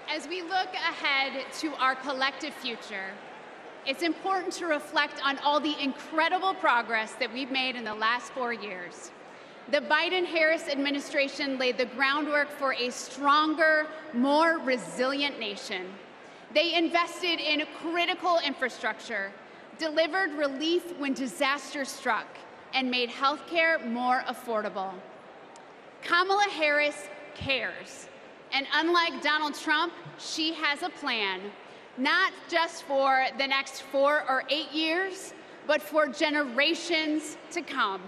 As we look ahead to our collective future, it's important to reflect on all the incredible progress that we've made in the last 4 years. The Biden-Harris administration laid the groundwork for a stronger, more resilient nation. They invested in critical infrastructure, delivered relief when disaster struck, and made healthcare more affordable. Kamala Harris cares. And unlike Donald Trump, she has a plan, not just for the next 4 or 8 years, but for generations to come.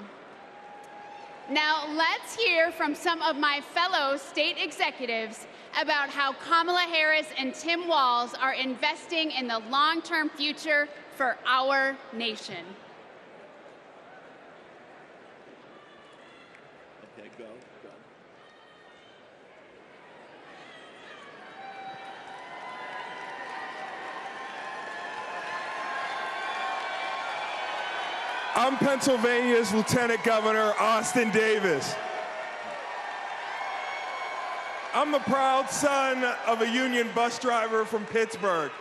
Now, let's hear from some of my fellow state executives about how Kamala Harris and Tim Walz are investing in the long-term future for our nation. Okay, go. I'm Pennsylvania's Lieutenant Governor Austin Davis. I'm the proud son of a union bus driver from Pittsburgh.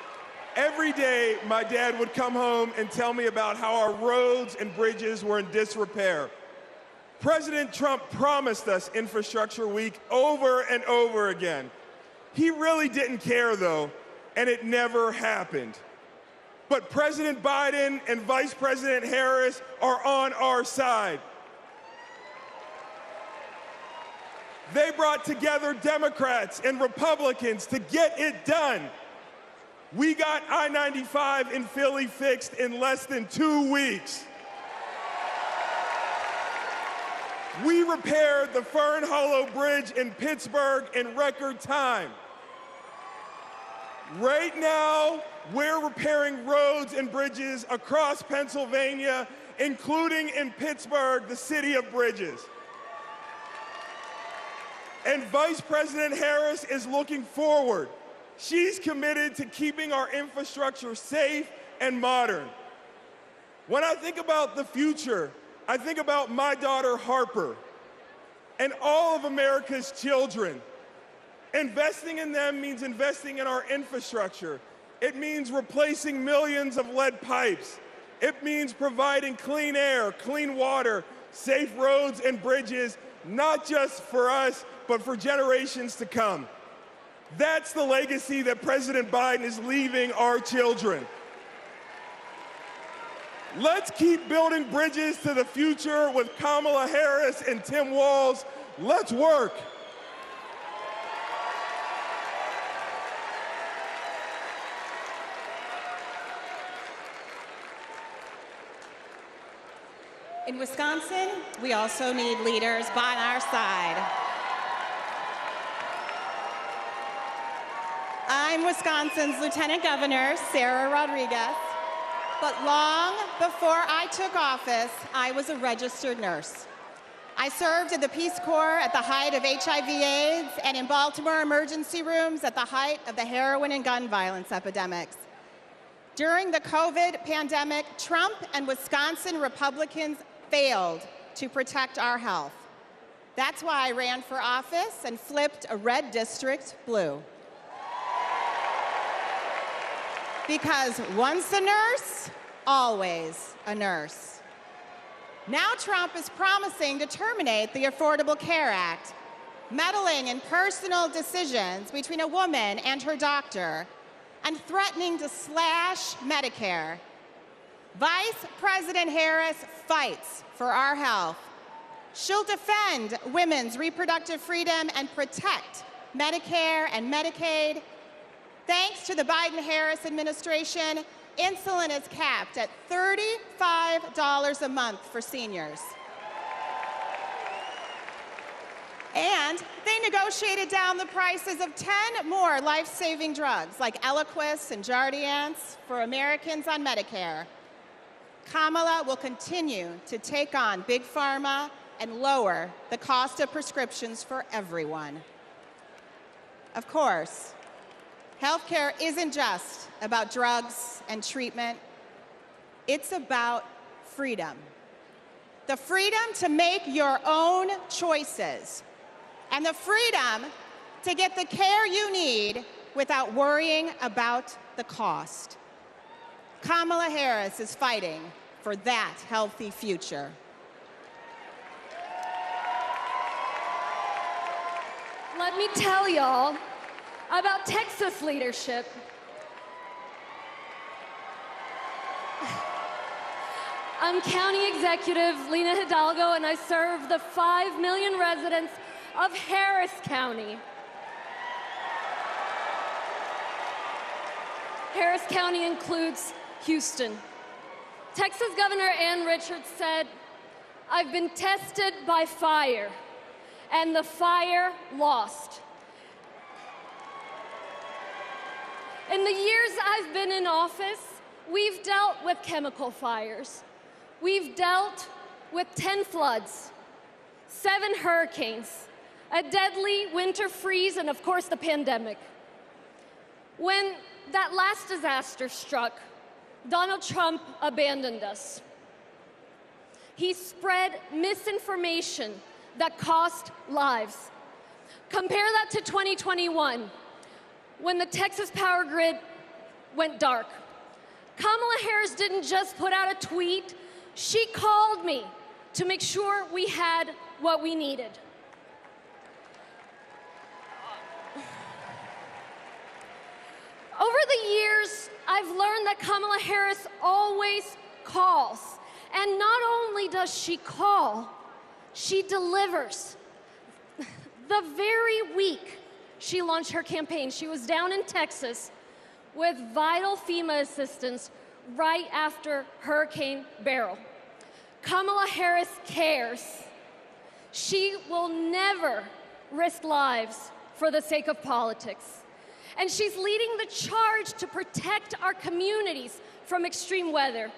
Every day, my dad would come home and tell me about how our roads and bridges were in disrepair. President Trump promised us Infrastructure Week over and over again. He really didn't care, though, and it never happened. But President Biden and Vice President Harris are on our side. They brought together Democrats and Republicans to get it done. We got I-95 in Philly fixed in less than 2 weeks. We repaired the Fern Hollow Bridge in Pittsburgh in record time. Right now, we're repairing roads and bridges across Pennsylvania, including in Pittsburgh, the city of bridges. And Vice President Harris is looking forward. She's committed to keeping our infrastructure safe and modern. When I think about the future, I think about my daughter Harper and all of America's children. Investing in them means investing in our infrastructure. It means replacing millions of lead pipes. It means providing clean air, clean water, safe roads and bridges, not just for us, but for generations to come. That's the legacy that President Biden is leaving our children. Let's keep building bridges to the future with Kamala Harris and Tim Walz. Let's work. In Wisconsin, we also need leaders by our side. I'm Wisconsin's Lieutenant Governor, Sarah Rodriguez, but long before I took office, I was a registered nurse. I served in the Peace Corps at the height of HIV/AIDS and in Baltimore emergency rooms at the height of the heroin and gun violence epidemics. During the COVID pandemic, Trump and Wisconsin Republicans failed to protect our health. That's why I ran for office and flipped a red district blue. Because once a nurse, always a nurse. Now Trump is promising to terminate the Affordable Care Act, meddling in personal decisions between a woman and her doctor, and threatening to slash Medicare. Vice President Harris fights for our health. She'll defend women's reproductive freedom and protect Medicare and Medicaid. Thanks to the Biden-Harris administration, insulin is capped at $35 a month for seniors. And they negotiated down the prices of 10 more life-saving drugs like Eliquis and Jardiance for Americans on Medicare. Kamala will continue to take on Big Pharma and lower the cost of prescriptions for everyone. Of course, healthcare isn't just about drugs and treatment. It's about freedom. The freedom to make your own choices and the freedom to get the care you need without worrying about the cost. Kamala Harris is fighting for that healthy future. Let me tell y'all about Texas leadership. I'm County Executive Lena Hidalgo, and I serve the 5 million residents of Harris County. Harris County includes Houston. Texas Governor Ann Richards said, "I've been tested by fire, and the fire lost." In the years I've been in office, we've dealt with chemical fires. We've dealt with 10 floods, 7 hurricanes, a deadly winter freeze, and of course the pandemic. When that last disaster struck, Donald Trump abandoned us. He spread misinformation that cost lives. Compare that to 2021, when the Texas power grid went dark. Kamala Harris didn't just put out a tweet, she called me to make sure we had what we needed. Over the years, I've learned that Kamala Harris always calls. And not only does she call, she delivers. The very week she launched her campaign, she was down in Texas with vital FEMA assistance right after Hurricane Beryl. Kamala Harris cares. She will never risk lives for the sake of politics. And she's leading the charge to protect our communities from extreme weather.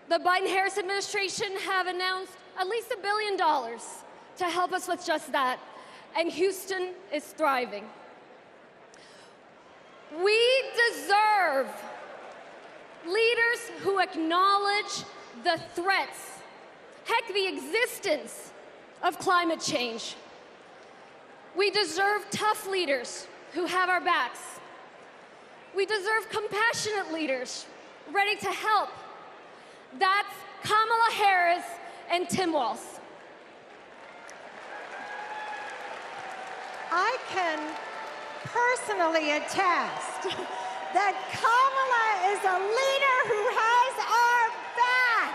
The Biden-Harris administration have announced at least $1 billion to help us with just that, and Houston is thriving. We deserve leaders who acknowledge the threats, heck, the existence of climate change. We deserve tough leaders who have our backs. We deserve compassionate leaders ready to help. That's Kamala Harris and Tim Walz. I can personally attest that Kamala is a leader who has our back.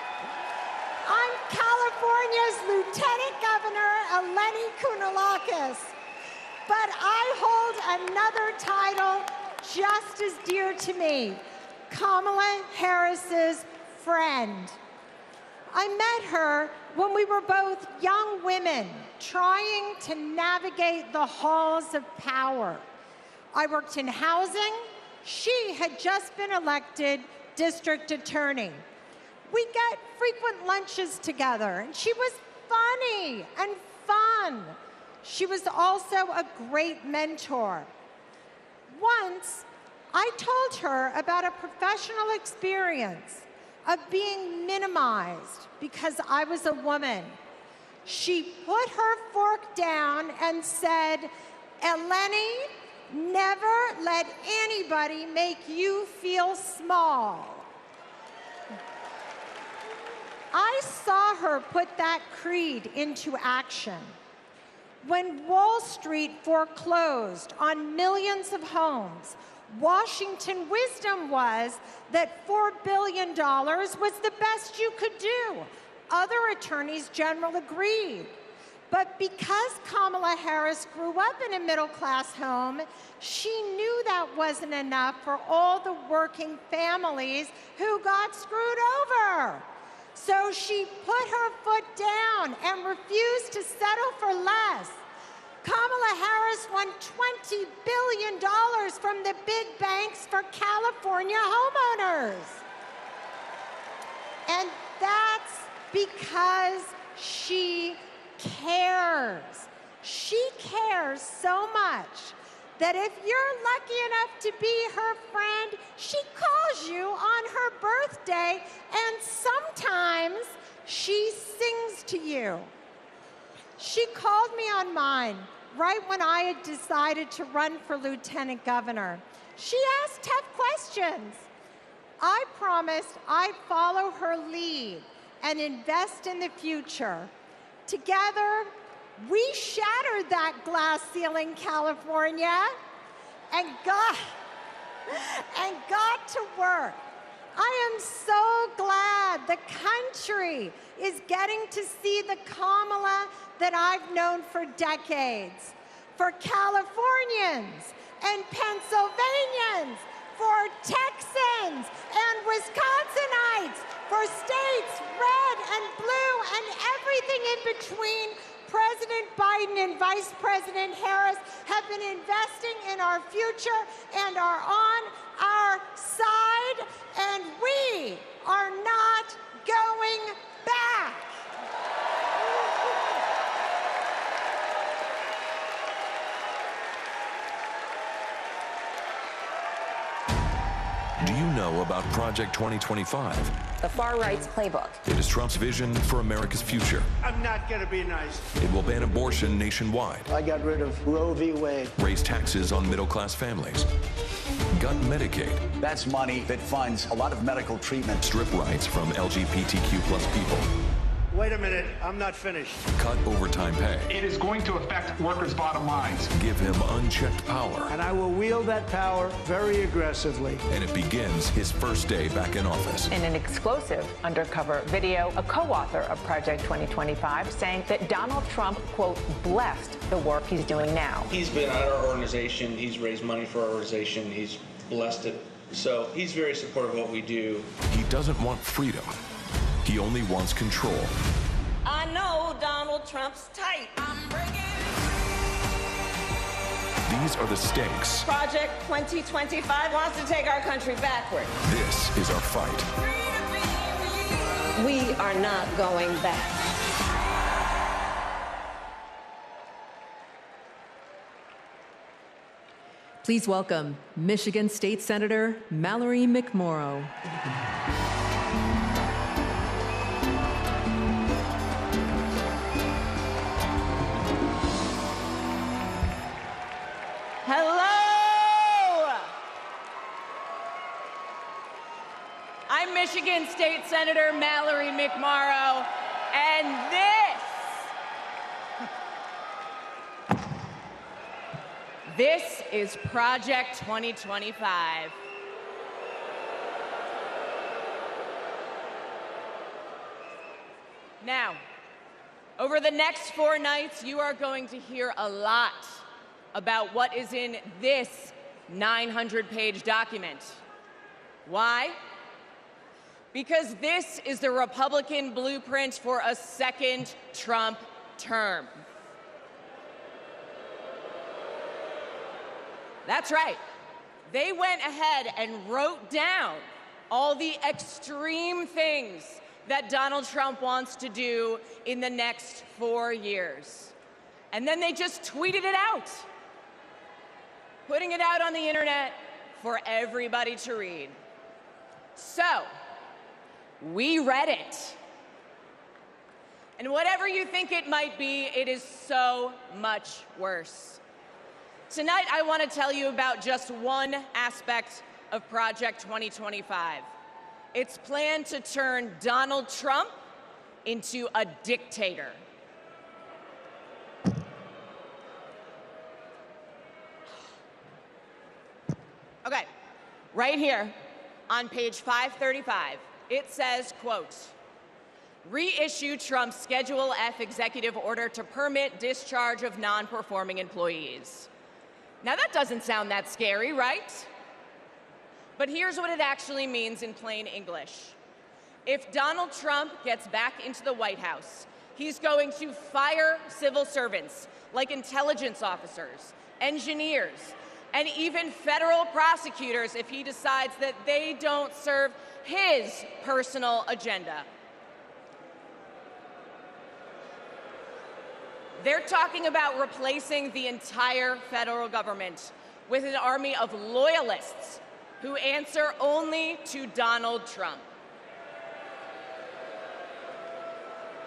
I'm California's Lieutenant Governor, Eleni Kounalakis, but I hold another title just as dear to me, Kamala Harris's friend. I met her when we were both young women trying to navigate the halls of power. I worked in housing. She had just been elected district attorney. We got frequent lunches together, and she was funny and fun. She was also a great mentor. Once, I told her about a professional experience of being minimized because I was a woman. She put her fork down and said, Eleni, never let anybody make you feel small. I saw her put that creed into action. When Wall Street foreclosed on millions of homes, Washington wisdom was that $4 billion was the best you could do. Other attorneys general agreed. But because Kamala Harris grew up in a middle-class home, she knew that wasn't enough for all the working families who got screwed over. So she put her foot down and refused to settle for less. Kamala Harris won $20 billion from the big banks for California homeowners. And that's because she cares. She cares so much that if you're lucky enough to be her friend, she calls you on her birthday, and sometimes she sings to you. She called me on mine right when I had decided to run for lieutenant governor. She asked tough questions. I promised I'd follow her lead and invest in the future. Together, we shattered that glass ceiling, California, and got to work. I am so glad the country is getting to see the Kamala that I've known for decades. For Californians and Pennsylvanians, for Texans and Wisconsinites, for states red and blue and everything in between, President Biden and Vice President Harris have been investing in our future and are on our side, and we are not going back. Do you know about Project 2025? The far right's playbook. It is Trump's vision for America's future. I'm not going to be nice. It will ban abortion nationwide. I got rid of Roe v. Wade. Raise taxes on middle-class families. Gut Medicaid. That's money that funds a lot of medical treatment. Strip rights from LGBTQ+ people. Wait a minute, I'm not finished. Cut overtime pay. It is going to affect workers' bottom lines. Give him unchecked power. And I will wield that power very aggressively. And it begins his first day back in office. In an exclusive undercover video, a co-author of Project 2025 saying that Donald Trump, quote, blessed the work he's doing now. He's been at our organization. He's raised money for our organization. He's blessed it. So he's very supportive of what we do. He doesn't want freedom. He only wants control. I know Donald Trump's tight. These are the stakes. Project 2025 wants to take our country backward. This is our fight. We are not going back. Please welcome Michigan State Senator Mallerie McMorrow. Hello! I'm Michigan State Senator Mallerie McMorrow, and this is Project 2025. Now, over the next 4 nights, you are going to hear a lot about what is in this 900-page document. Why? Because this is the Republican blueprint for a second Trump term. That's right. They went ahead and wrote down all the extreme things that Donald Trump wants to do in the next 4 years. And then they just tweeted it out, putting it out on the internet for everybody to read. So, we read it. And whatever you think it might be, it is so much worse. Tonight, I want to tell you about just one aspect of Project 2025. Its plan to turn Donald Trump into a dictator. Okay, right here on page 535, it says, quote, reissue Trump's Schedule F executive order to permit discharge of non-performing employees. Now that doesn't sound that scary, right? But here's what it actually means in plain English. If Donald Trump gets back into the White House, he's going to fire civil servants like intelligence officers, engineers, and even federal prosecutors if he decides that they don't serve his personal agenda. They're talking about replacing the entire federal government with an army of loyalists who answer only to Donald Trump.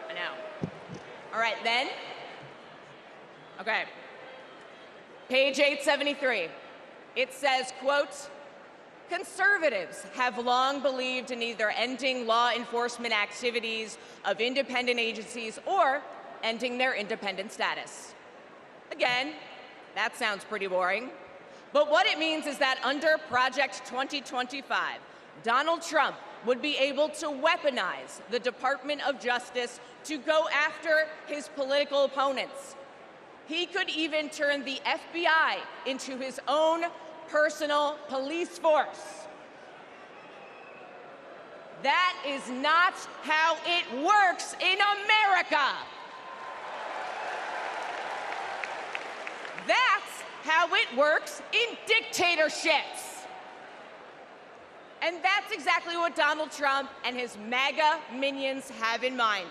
I know. All right, then. Okay. Page 873. It says, quote, conservatives have long believed in either ending law enforcement activities of independent agencies or ending their independent status. Again, that sounds pretty boring. But what it means is that under Project 2025, Donald Trump would be able to weaponize the Department of Justice to go after his political opponents. He could even turn the FBI into his own personal police force. That is not how it works in America. That's how it works in dictatorships. And that's exactly what Donald Trump and his MAGA minions have in mind.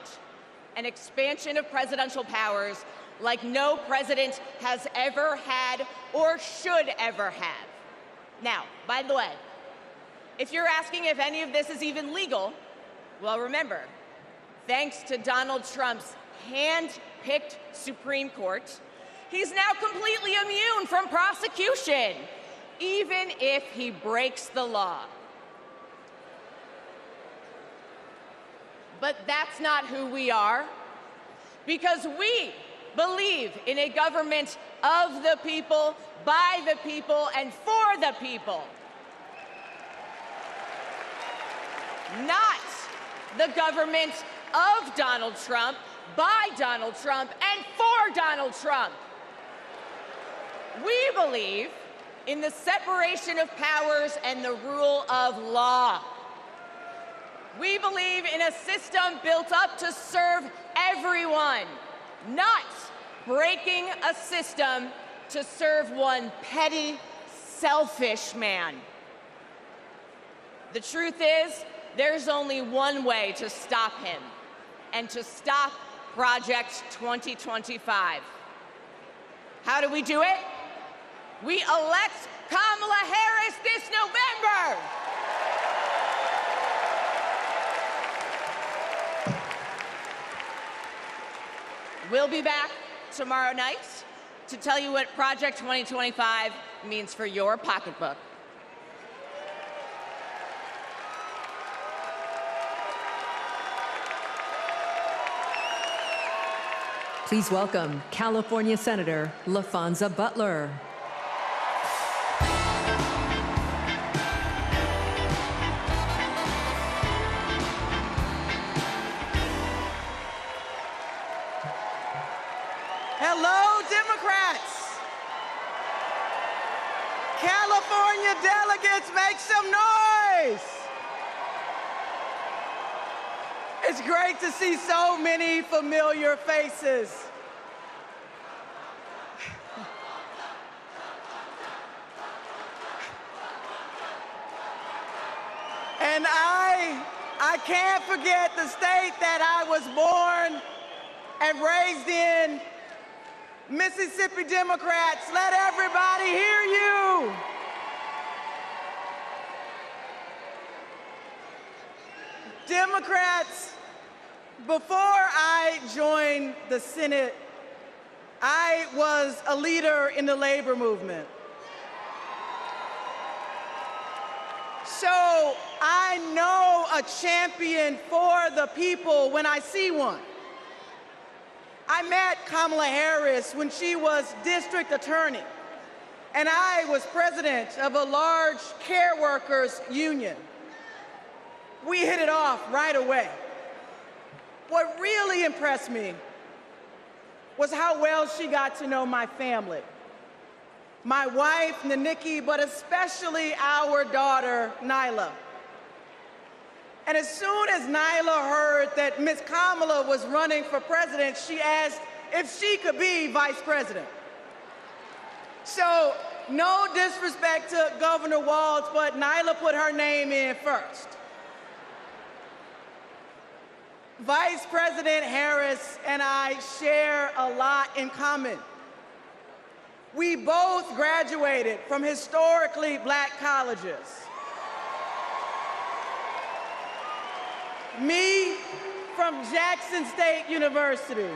An expansion of presidential powers like no president has ever had or should ever have. Now, by the way, if you're asking if any of this is even legal, well, remember, thanks to Donald Trump's hand-picked Supreme Court, he's now completely immune from prosecution, even if he breaks the law. but that's not who we are, because we believe in a government of the people, by the people, and for the people. Not the government of Donald Trump, by Donald Trump, and for Donald Trump. We believe in the separation of powers and the rule of law. We believe in a system built up to serve everyone, not breaking a system to serve one petty, selfish man. The truth is, there's only one way to stop him, and to stop Project 2025. How do we do it? We elect Kamala Harris this November. We'll be back tomorrow night to tell you what Project 2025 means for your pocketbook. Please welcome California Senator Laphonza Butler. Hello, Democrats. California delegates, make some noise. It's great to see so many familiar faces. And I can't forget the state that I was born and raised in. Mississippi Democrats, let everybody hear you. Democrats, before I joined the Senate, I was a leader in the labor movement. So I know a champion for the people when I see one. I met Kamala Harris when she was district attorney, and I was president of a large care workers union. We hit it off right away. What really impressed me was how well she got to know my family. My wife, Naniki, but especially our daughter, Nyla. And as soon as Nyla heard that Ms. Kamala was running for president, she asked if she could be vice president. So, no disrespect to Governor Walz, but Nyla put her name in first. Vice President Harris and I share a lot in common. We both graduated from historically black colleges. Me from Jackson State University.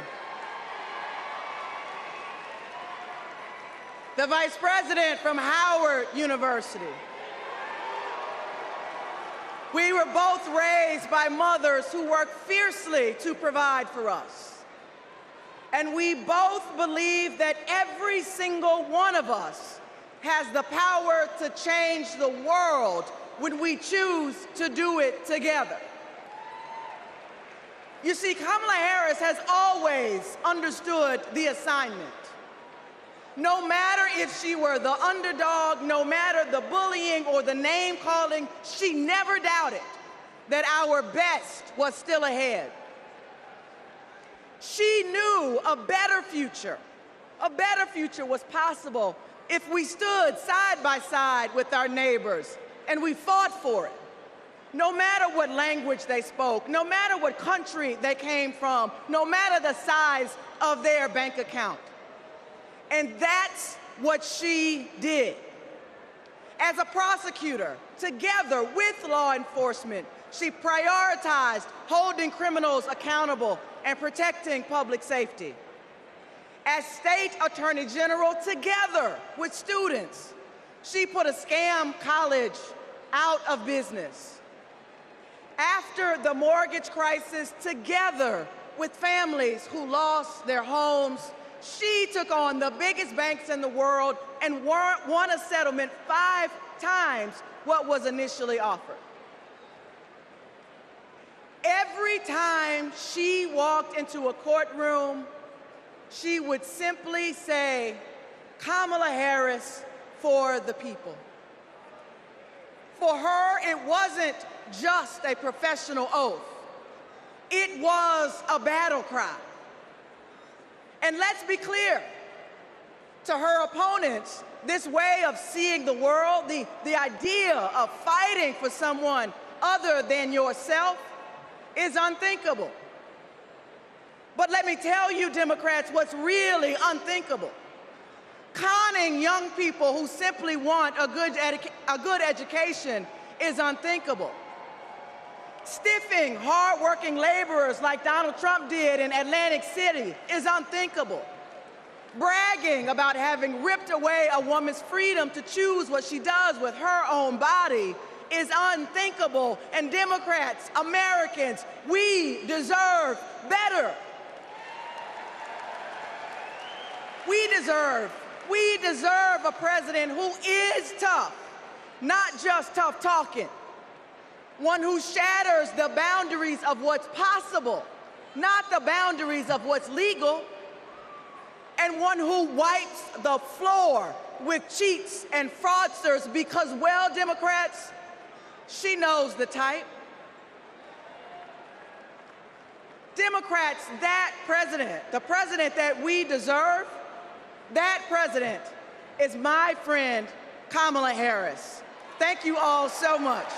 The Vice President from Howard University. We were both raised by mothers who worked fiercely to provide for us. And we both believe that every single one of us has the power to change the world when we choose to do it together. You see, Kamala Harris has always understood the assignment. No matter if she were the underdog, no matter the bullying or the name calling, she never doubted that our best was still ahead. She knew a better future was possible if we stood side by side with our neighbors and we fought for it. No matter what language they spoke, no matter what country they came from, no matter the size of their bank account. And that's what she did. As a prosecutor, together with law enforcement, she prioritized holding criminals accountable and protecting public safety. As State Attorney General, together with students, she put a scam college out of business. After the mortgage crisis, together with families who lost their homes, she took on the biggest banks in the world and won a settlement 5 times what was initially offered. Every time she walked into a courtroom, she would simply say, "Kamala Harris for the people." For her, it wasn't just a professional oath. It was a battle cry. And let's be clear, to her opponents, this way of seeing the world, the idea of fighting for someone other than yourself, is unthinkable. But let me tell you, Democrats, what's really unthinkable. Conning young people who simply want a good education is unthinkable. Stiffing hardworking laborers like Donald Trump did in Atlantic City is unthinkable. Bragging about having ripped away a woman's freedom to choose what she does with her own body is unthinkable. And Democrats, Americans, we deserve better. We deserve a president who is tough, not just tough talking. One who shatters the boundaries of what's possible, not the boundaries of what's legal. And one who wipes the floor with cheats and fraudsters because, well, Democrats, she knows the type. Democrats, that president, the president that we deserve, that president is my friend, Kamala Harris. Thank you all so much.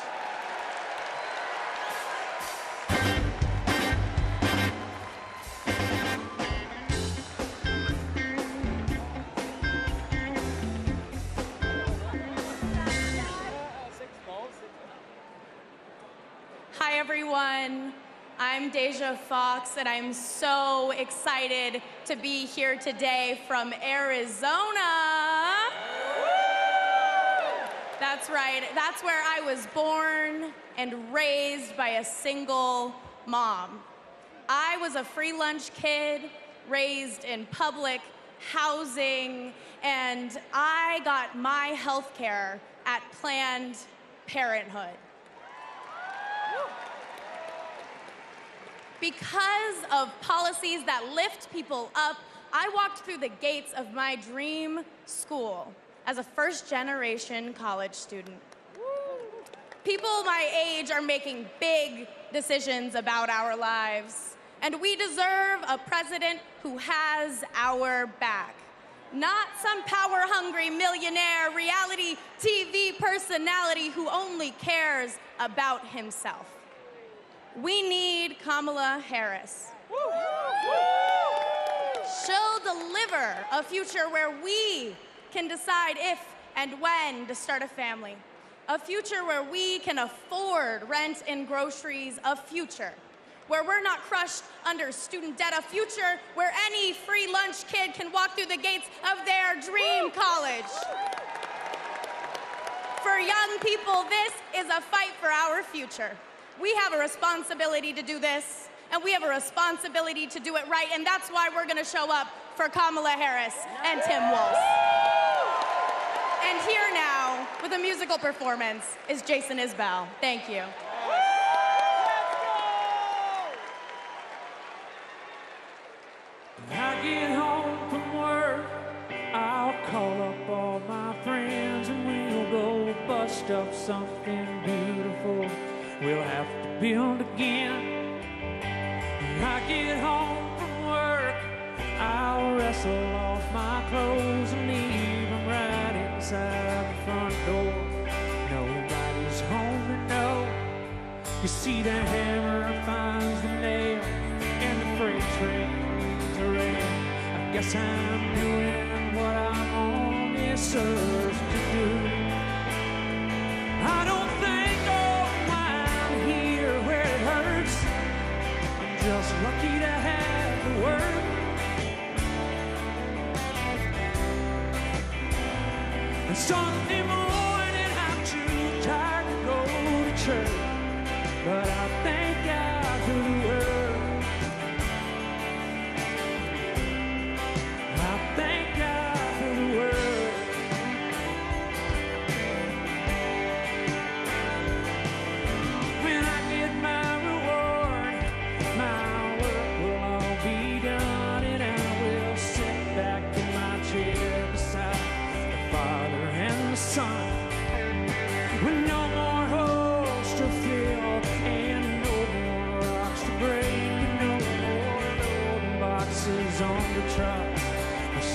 Hi, everyone. I'm Deja Fox, and I'm so excited to be here today from Arizona. That's right. That's where I was born and raised by a single mom. I was a free lunch kid, raised in public housing, and I got my health care at Planned Parenthood. Because of policies that lift people up, I walked through the gates of my dream school as a first-generation college student. People my age are making big decisions about our lives, and we deserve a president who has our back. Not some power-hungry millionaire reality TV personality who only cares about himself. We need Kamala Harris. She'll deliver a future where we can decide if and when to start a family. A future where we can afford rent and groceries. A future where we're not crushed under student debt. A future where any free lunch kid can walk through the gates of their dream college. For young people, this is a fight for our future. We have a responsibility to do this, and we have a responsibility to do it right, and that's why we're gonna show up for Kamala Harris and Tim Walz. And here now, with a musical performance, is Jason Isbell. Thank you. When I get home from work, I'll call up all my friends and we'll go bust up something beautiful we'll have to build again. When I get home from work, I'll wrestle off my clothes and leave them right inside the front door. Nobody's home to know. You see the hammer finds the nail and the freight train leaves the rail. I guess I'm doing what I'm only served to do. I don't think I'm here where it hurts. I'm just lucky to have the work. And Sunday morning I'm too tired to go to church, but I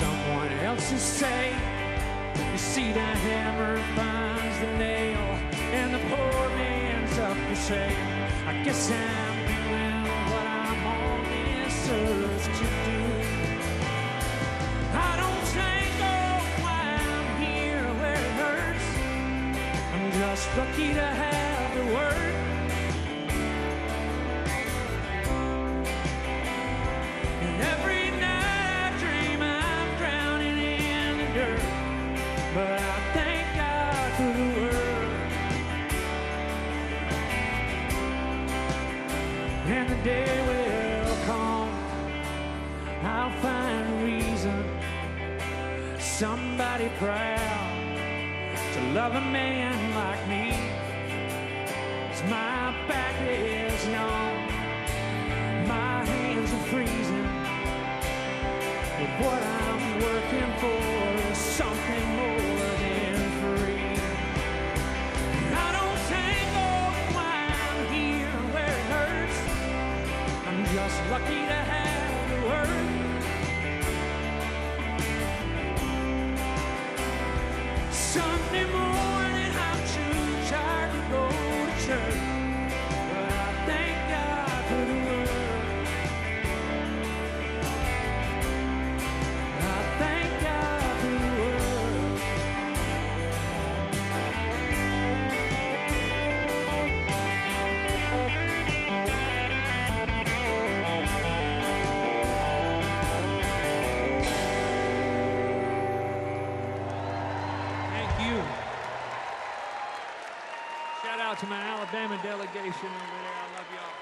someone else's say. You see, the hammer finds the nail, and the poor man's up to say, I guess I'm doing what I'm on this earth to do. I don't think, oh, why I'm here where it hurts. I'm just lucky to have the word. And every night I dream I'm drowning in the dirt. But I thank God for the word. And the day will come, I'll find reason, somebody proud to love a man like me. 'Cause my back is numb, my hands are freezing, but what I'm working for is something more than free. I don't think, oh, why I'm here where it hurts. I'm just lucky to have the word. Sunday morning I'm too tired to go to church, but I thank God for the word. To my Alabama delegation over there, I love y'all.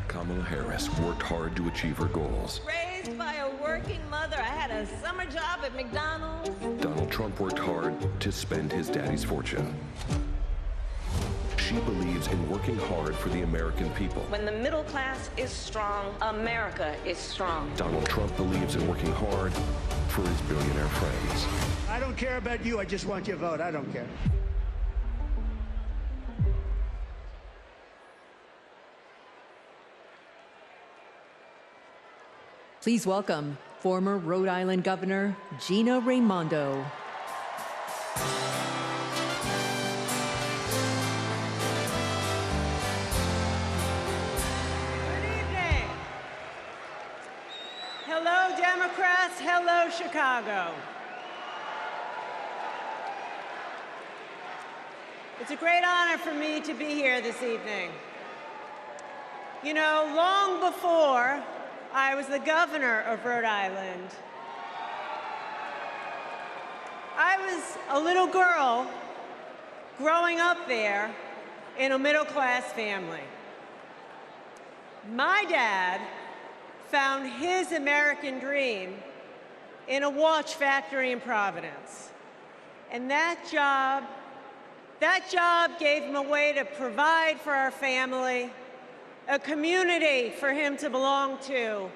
Kamala Harris worked hard to achieve her goals. Raised by a working mother, I had a summer job at McDonald's. Donald Trump worked hard to spend his daddy's fortune. She believes in working hard for the American people. When the middle class is strong, America is strong. Donald Trump believes in working hard for his billionaire friends. I don't care about you. I just want your vote. I don't care. Please welcome former Rhode Island Governor Gina Raimondo. Hello, Democrats. Hello, Chicago. It's a great honor for me to be here this evening. You know, long before I was the governor of Rhode Island, I was a little girl growing up there in a middle-class family. My dad found his American dream in a watch factory in Providence. And that job gave him a way to provide for our family, a community for him to belong to,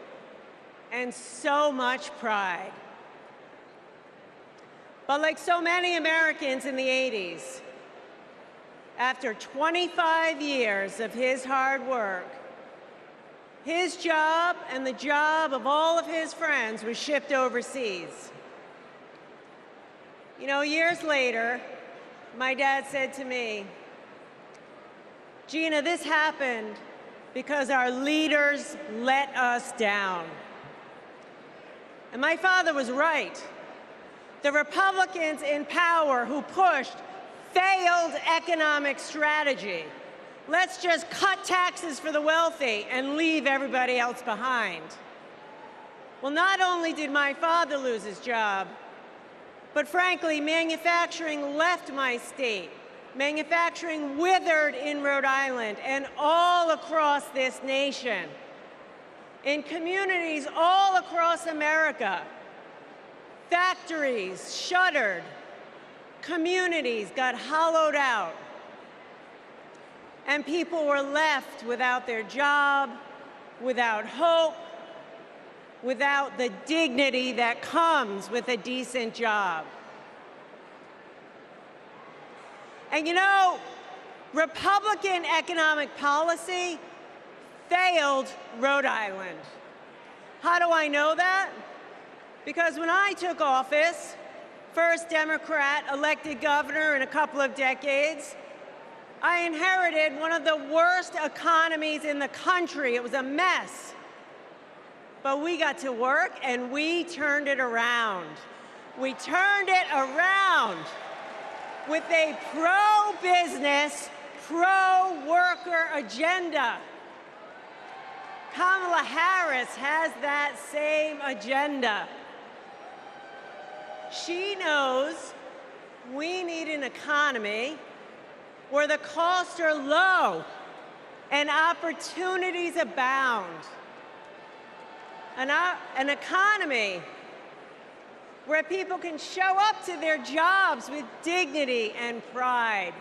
and so much pride. But like so many Americans in the 80s, after 25 years of his hard work, his job and the job of all of his friends was shipped overseas. You know, years later, my dad said to me, Gina, this happened because our leaders let us down. And my father was right. The Republicans in power who pushed failed economic strategy. Let's just cut taxes for the wealthy and leave everybody else behind. Well, not only did my father lose his job, but frankly, manufacturing left my state. Manufacturing withered in Rhode Island and all across this nation. In communities all across America, factories shuttered, communities got hollowed out, and people were left without their job, without hope, without the dignity that comes with a decent job. And you know, Republican economic policy failed Rhode Island. How do I know that? Because when I took office, first Democrat elected governor in a couple of decades, I inherited one of the worst economies in the country. It was a mess. But we got to work and we turned it around. We turned it around with a pro-business, pro-worker agenda. Kamala Harris has that same agenda. She knows we need an economy where the costs are low and opportunities abound. An economy where people can show up to their jobs with dignity and pride.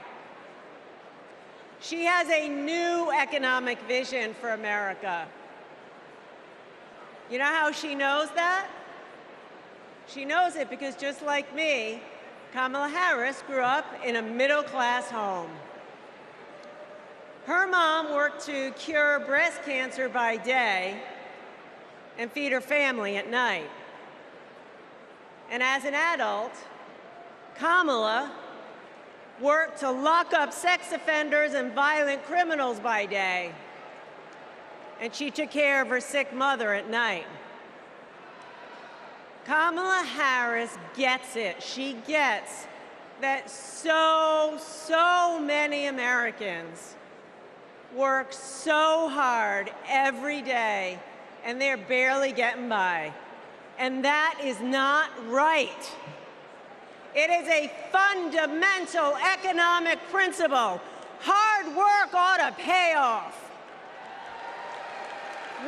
She has a new economic vision for America. You know how she knows that? She knows it because just like me, Kamala Harris grew up in a middle-class home. Her mom worked to cure breast cancer by day and feed her family at night. And as an adult, Kamala worked to lock up sex offenders and violent criminals by day. And she took care of her sick mother at night. Kamala Harris gets it. She gets that so many Americans work so hard every day and they're barely getting by. And that is not right. It is a fundamental economic principle. Hard work ought to pay off.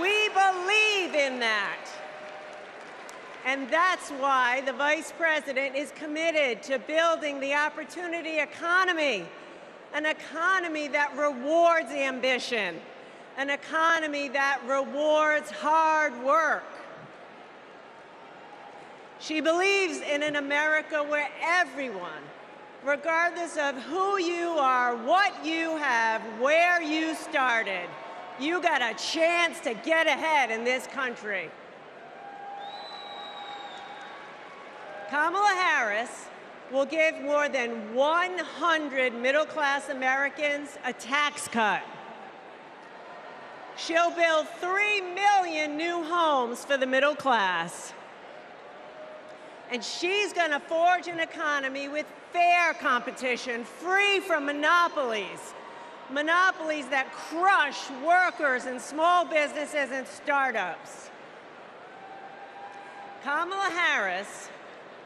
We believe in that. And that's why the Vice President is committed to building the opportunity economy, an economy that rewards ambition, an economy that rewards hard work. She believes in an America where everyone, regardless of who you are, what you have, where you started, you got a chance to get ahead in this country. Kamala Harris will give more than 100 middle-class Americans a tax cut. She'll build 3 million new homes for the middle class. And she's going to forge an economy with fair competition, free from monopolies. Monopolies that crush workers and small businesses and startups. Kamala Harris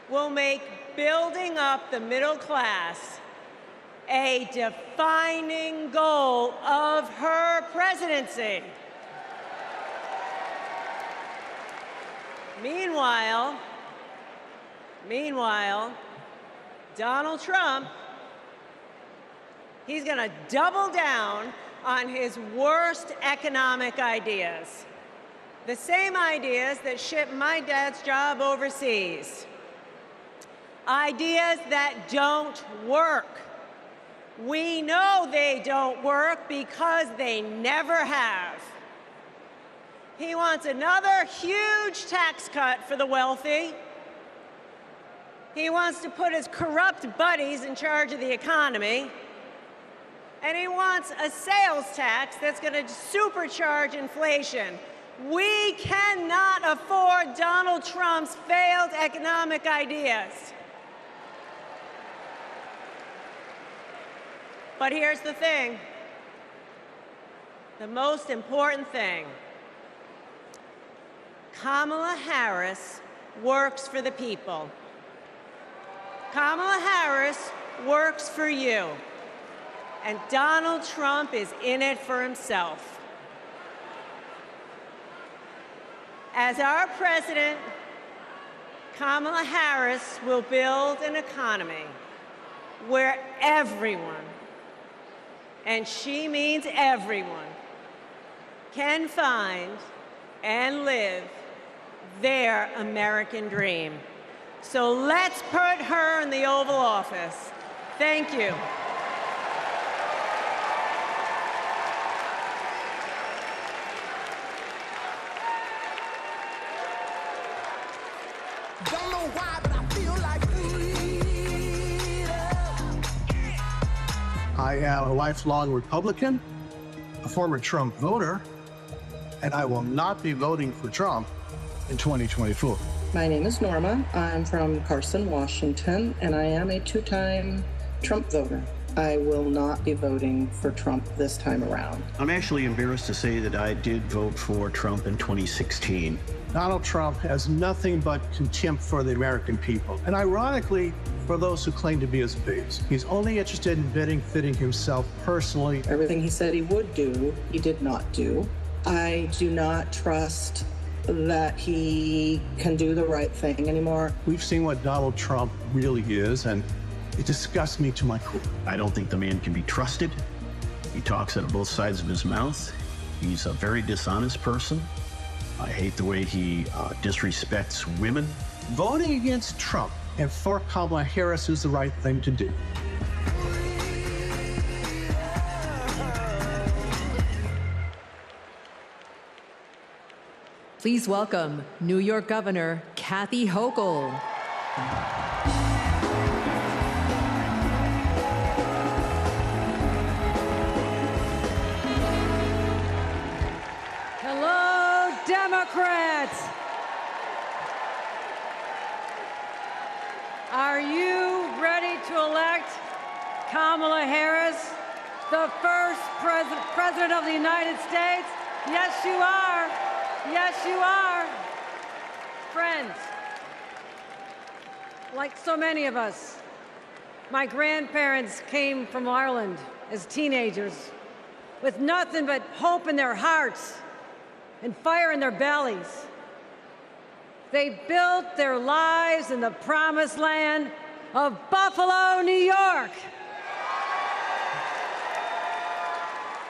will make building up the middle class a defining goal of her presidency. Meanwhile, Donald Trump, he's going to double down on his worst economic ideas. The same ideas that shipped my dad's job overseas. Ideas that don't work. We know they don't work because they never have. He wants another huge tax cut for the wealthy. He wants to put his corrupt buddies in charge of the economy. And he wants a sales tax that's going to supercharge inflation. We cannot afford Donald Trump's failed economic ideas. But here's the thing, the most important thing. Kamala Harris works for the people. Kamala Harris works for you. And Donald Trump is in it for himself. As our president, Kamala Harris will build an economy where everyone, and she means everyone, can find and live their American dream. So let's put her in the Oval Office. Thank you. why, but I feel like freedom. I am a lifelong Republican, a former Trump voter, and I will not be voting for Trump in 2024. My name is Norma. I'm from Carson, Washington, and I am a two-time Trump voter. I will not be voting for Trump this time around. I'm actually embarrassed to say that I did vote for Trump in 2016. Donald Trump has nothing but contempt for the American people, and ironically, for those who claim to be his base. He's only interested in benefiting himself personally. Everything he said he would do, he did not do. I do not trust that he can do the right thing anymore. We've seen what Donald Trump really is, and it disgusts me to my core. I don't think the man can be trusted. He talks out of both sides of his mouth. He's a very dishonest person. I hate the way he disrespects women. Voting against Trump and for Kamala Harris is the right thing to do. Please welcome New York Governor Kathy Hochul. Hello, Democrats. Are you ready to elect Kamala Harris, the first president of the United States? Yes, you are. Yes, you are. Friends, like so many of us, my grandparents came from Ireland as teenagers with nothing but hope in their hearts and fire in their bellies. They built their lives in the promised land of Buffalo, New York.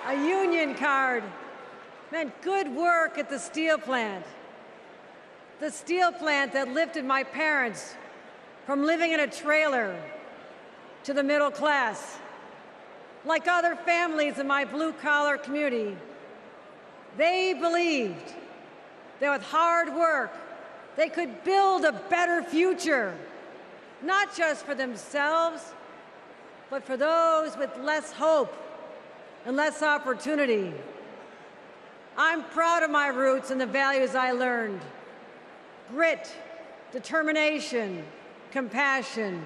A union card meant good work at the steel plant. The steel plant that lifted my parents from living in a trailer to the middle class. Like other families in my blue-collar community, they believed that with hard work, they could build a better future, not just for themselves, but for those with less hope and less opportunity. I'm proud of my roots and the values I learned. Grit, determination, compassion.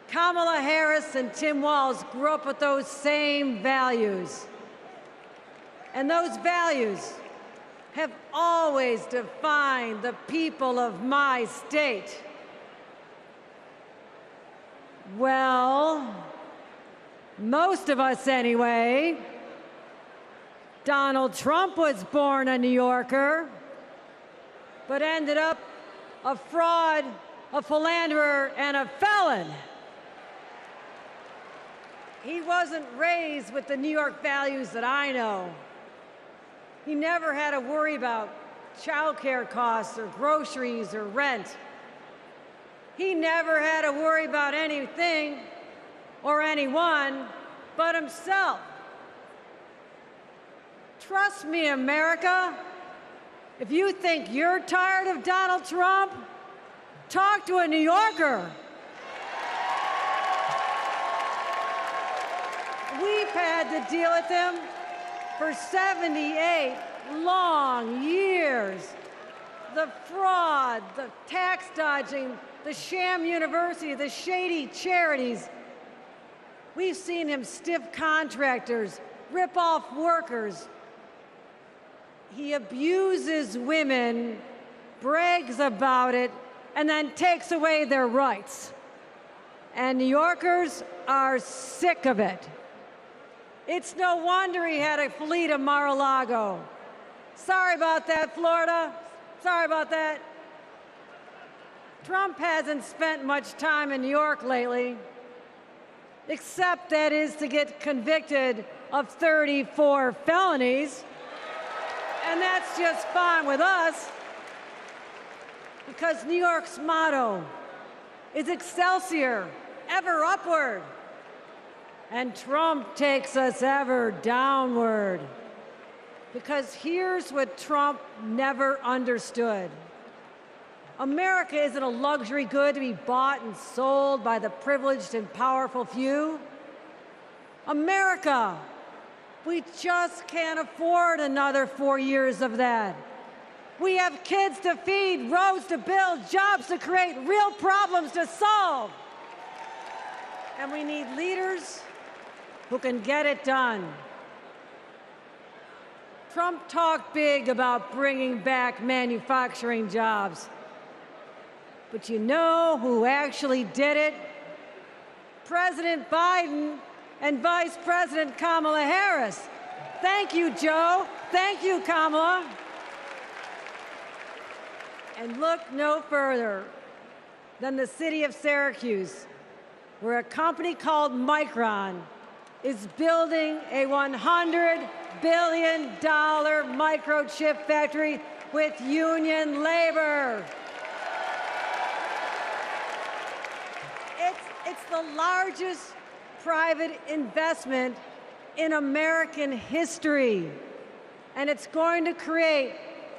Kamala Harris and Tim Walz grew up with those same values. And those values have always defined the people of my state. Well, most of us anyway. Donald Trump was born a New Yorker, but ended up a fraud, a philanderer, and a felon. He wasn't raised with the New York values that I know. He never had to worry about childcare costs or groceries or rent. He never had to worry about anything or anyone but himself. Trust me, America. If you think you're tired of Donald Trump, talk to a New Yorker. We've had to deal with him for 78 long years. The fraud, the tax dodging, the sham university, the shady charities. We've seen him stiff contractors, rip off workers. He abuses women, brags about it, and then takes away their rights. And New Yorkers are sick of it. It's no wonder he had a fleet of Mar-a-Lago. Sorry about that, Florida. Sorry about that. Trump hasn't spent much time in New York lately, except that is to get convicted of 34 felonies. And that's just fine with us, because New York's motto is Excelsior, ever upward. And Trump takes us ever downward. Because here's what Trump never understood. America isn't a luxury good to be bought and sold by the privileged and powerful few. America, we just can't afford another 4 years of that. We have kids to feed, roads to build, jobs to create, real problems to solve. And we need leaders who can get it done. Trump talked big about bringing back manufacturing jobs. But you know who actually did it? President Biden and Vice President Kamala Harris. Thank you, Joe. Thank you, Kamala. And look no further than the city of Syracuse, where a company called Micron is building a $100 billion microchip factory with union labor. It's the largest private investment in American history, and it's going to create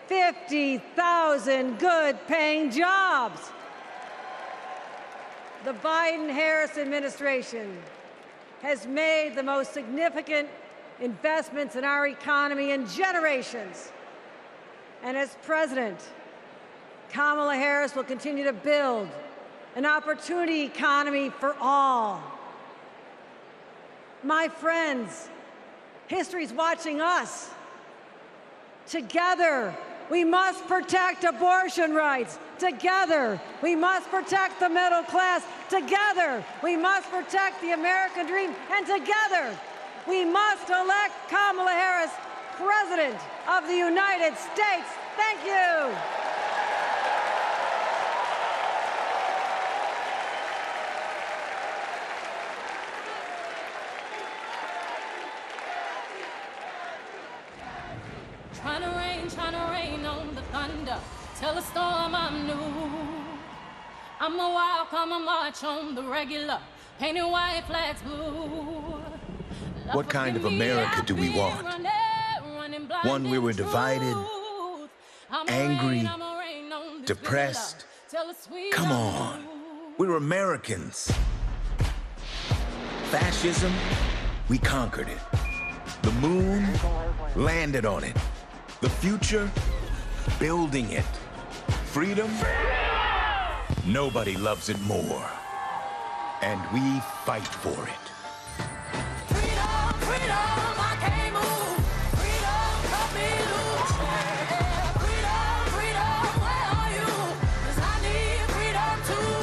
50,000 good-paying jobs. The Biden-Harris administration has made the most significant investments in our economy in generations. And as president, Kamala Harris will continue to build an opportunity economy for all. My friends, history's watching us. Together, we must protect abortion rights. Together, we must protect the middle class. Together, we must protect the American dream. And together, we must elect Kamala Harris President of the United States. Thank you. Trying to rain on the thunder, tell a storm I'm new. I'm a wild, come a march on the regular, painting white flags blue. What kind of America do we want? One where we're divided, angry, depressed? Come on, we're Americans. Fascism, we conquered it. The moon, landed on it. The future, building it. Freedom, nobody loves it more. And we fight for it. Freedom, freedom, I can't move. Freedom, cut me loose. Freedom, freedom, where are you? 'Cause I need freedom too.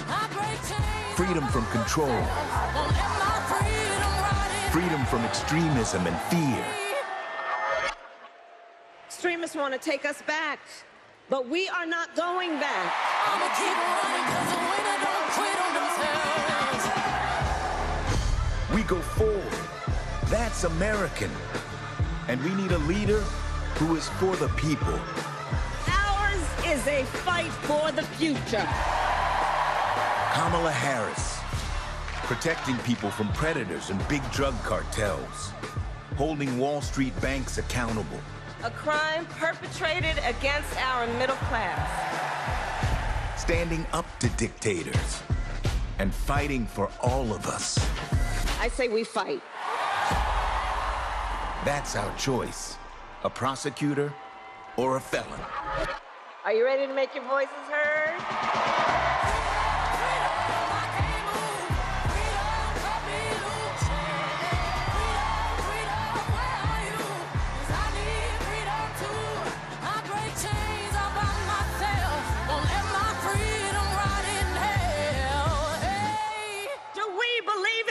I break chains. Freedom from control. Won't let my freedom rot in. Freedom from extremism and fear. Extremists want to take us back, but we are not going back. I'ma keep running 'cause the winner don't quit on themselves. We go forward. That's American. And we need a leader who is for the people. Ours is a fight for the future. Kamala Harris, protecting people from predators and big drug cartels, holding Wall Street banks accountable. A crime perpetrated against our middle class. Standing up to dictators and fighting for all of us. I say we fight. That's our choice. A prosecutor or a felon. Are you ready to make your voices heard?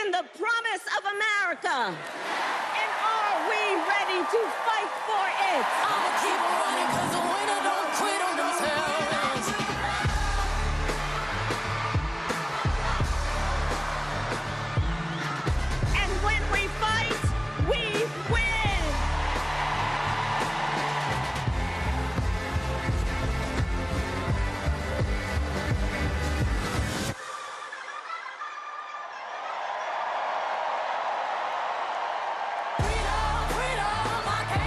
The promise of America. And are we ready to fight for it? I'ma keep running 'cause the winner don't quit on themselves. And when we fight, we win. Freedom, freedom, I can't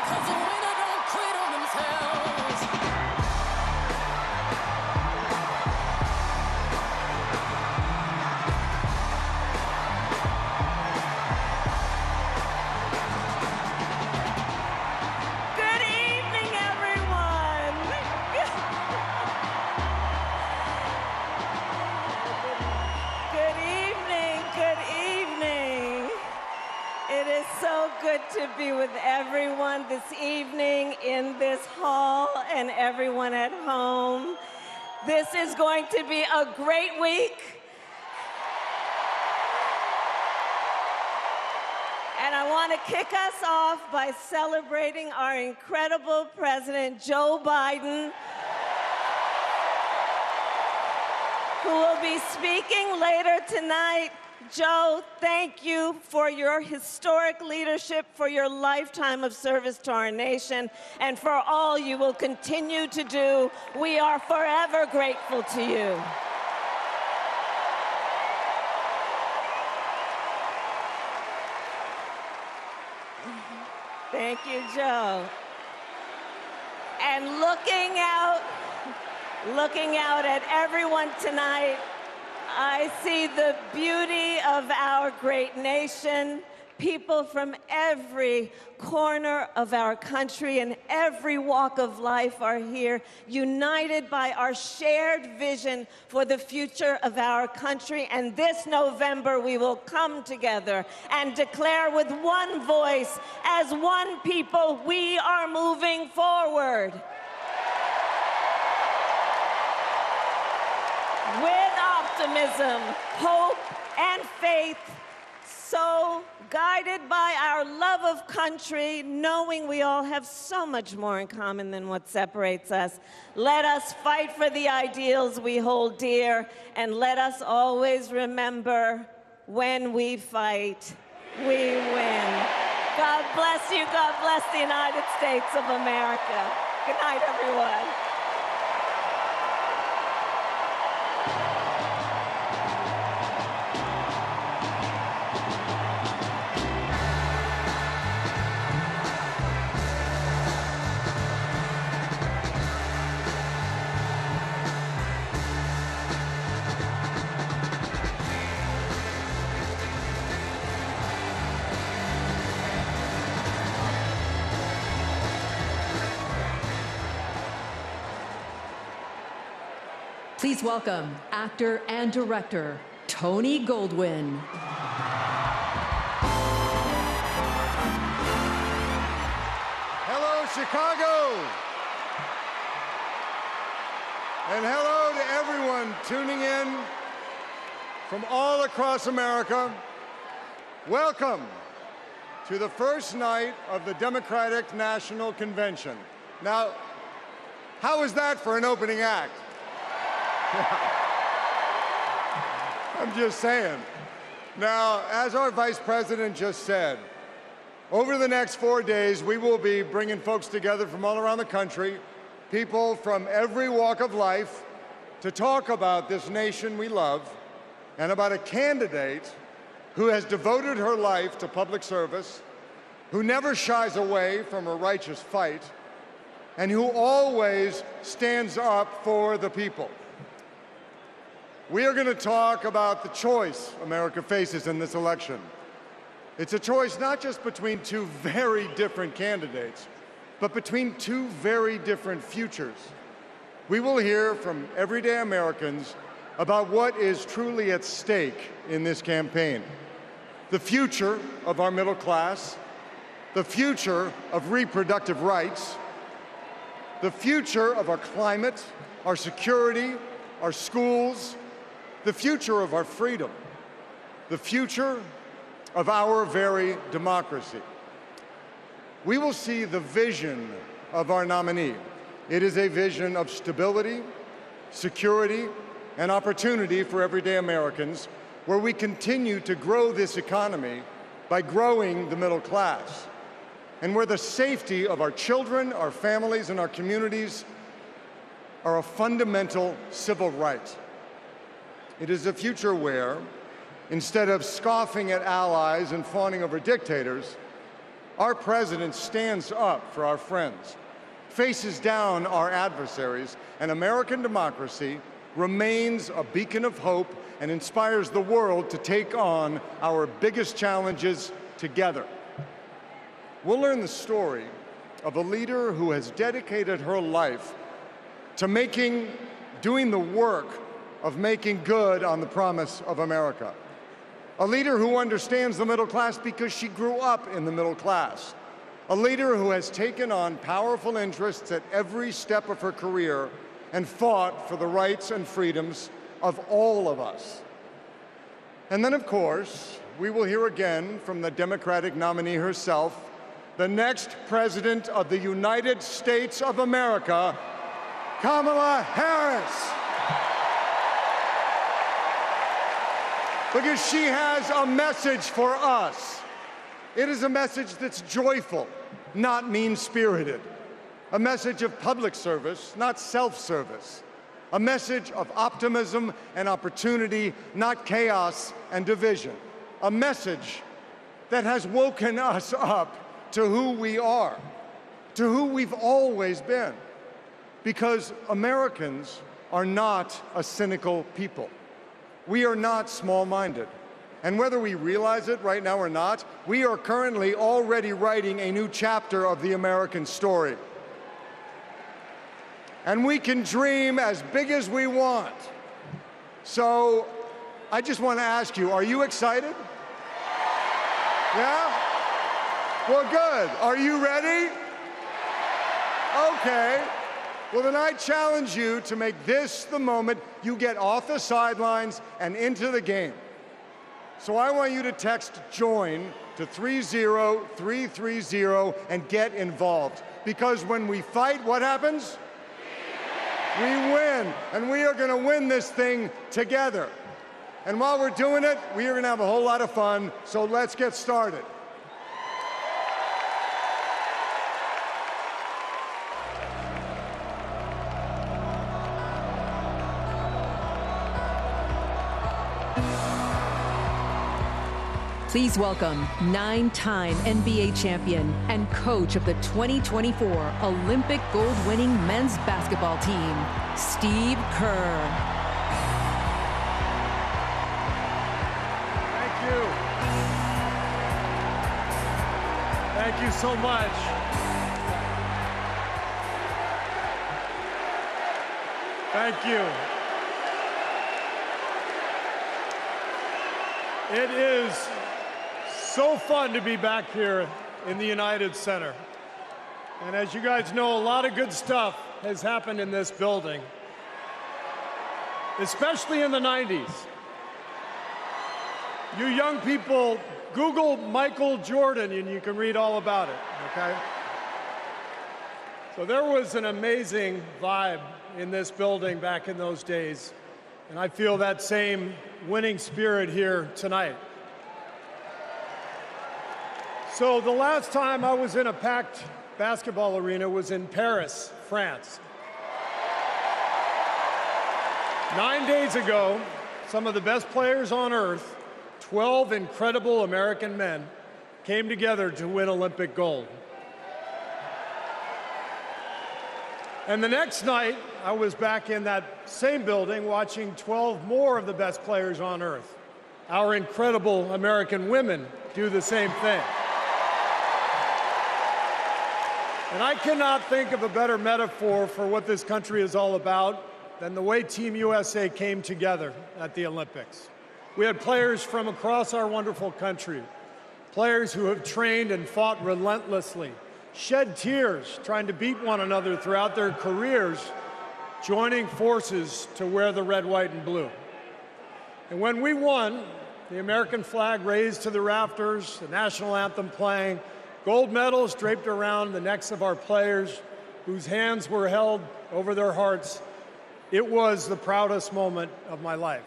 'cause the winner don't quit on themselves. Good evening, everyone. Good evening, good evening. It is so good to be with everyone this evening in this hall and everyone at home. This is going to be a great week. And I want to kick us off by celebrating our incredible President, Joe Biden, who will be speaking later tonight. Joe, thank you for your historic leadership, for your lifetime of service to our nation, and for all you will continue to do. We are forever grateful to you. Thank you, Joe. And looking out at everyone tonight, I see the beauty of our great nation. People from every corner of our country and every walk of life are here, united by our shared vision for the future of our country. And this November, we will come together and declare with one voice, as one people, we are moving forward. With optimism, hope, and faith, so guided by our love of country, knowing we all have so much more in common than what separates us. Let us fight for the ideals we hold dear, and let us always remember, when we fight, we win. God bless you. God bless the United States of America. Good night, everyone. Please welcome actor and director Tony Goldwyn. Hello, Chicago. And hello to everyone tuning in from all across America. Welcome to the first night of the Democratic National Convention. Now, how is that for an opening act? I'm just saying. Now, as our Vice President just said, over the next 4 days, we will be bringing folks together from all around the country, people from every walk of life, to talk about this nation we love and about a candidate who has devoted her life to public service, who never shies away from a righteous fight, and who always stands up for the people. We are going to talk about the choice America faces in this election. It's a choice not just between two very different candidates, but between two very different futures. We will hear from everyday Americans about what is truly at stake in this campaign. The future of our middle class, the future of reproductive rights, the future of our climate, our security, our schools, the future of our freedom, the future of our very democracy. We will see the vision of our nominee. It is a vision of stability, security, and opportunity for everyday Americans, where we continue to grow this economy by growing the middle class, and where the safety of our children, our families, and our communities are a fundamental civil right. It is a future where, instead of scoffing at allies and fawning over dictators, Our president stands up for our friends, faces down our adversaries, and American democracy remains a beacon of hope and inspires the world to take on our biggest challenges together. We'll learn the story of a leader who has dedicated her life to doing the work of making good on the promise of America. A leader who understands the middle class because she grew up in the middle class. A leader who has taken on powerful interests at every step of her career and fought for the rights and freedoms of all of us. And then, of course, we will hear again from the Democratic nominee herself, the next President of the United States of America, Kamala Harris. Because she has a message for us. It is a message that's joyful, not mean-spirited. A message of public service, not self-service. A message of optimism and opportunity, not chaos and division. A message that has woken us up to who we are, to who we've always been. Because Americans are not a cynical people. We are not small-minded. And whether we realize it right now or not, we are currently already writing a new chapter of the American story. And we can dream as big as we want. So I just want to ask you, are you excited? Yeah? Well, good. Are you ready? Okay. Well, then I challenge you to make this the moment you get off the sidelines and into the game. So I want you to text JOIN to 30330 and get involved. Because when we fight, what happens? We win. And we are going to win this thing together. And while we're doing it, we are going to have a whole lot of fun. So let's get started. Please welcome 9-time NBA champion and coach of the 2024 Olympic gold-winning men's basketball team, Steve Kerr. Thank you. Thank you so much. Thank you. It is so fun to be back here in the United Center. And as you guys know, a lot of good stuff has happened in this building, especially in the 90s. You young people, Google Michael Jordan and you can read all about it, okay? So there was an amazing vibe in this building back in those days, and I feel that same winning spirit here tonight. So the last time I was in a packed basketball arena was in Paris, France. 9 days ago, some of the best players on earth, 12 incredible American men, came together to win Olympic gold. And the next night, I was back in that same building watching 12 more of the best players on earth. Our incredible American women do the same thing. And I cannot think of a better metaphor for what this country is all about than the way Team USA came together at the Olympics. We had players from across our wonderful country, players who have trained and fought relentlessly, shed tears trying to beat one another throughout their careers, joining forces to wear the red, white, and blue. And when we won, the American flag raised to the rafters, the national anthem playing, gold medals draped around the necks of our players, whose hands were held over their hearts. It was the proudest moment of my life.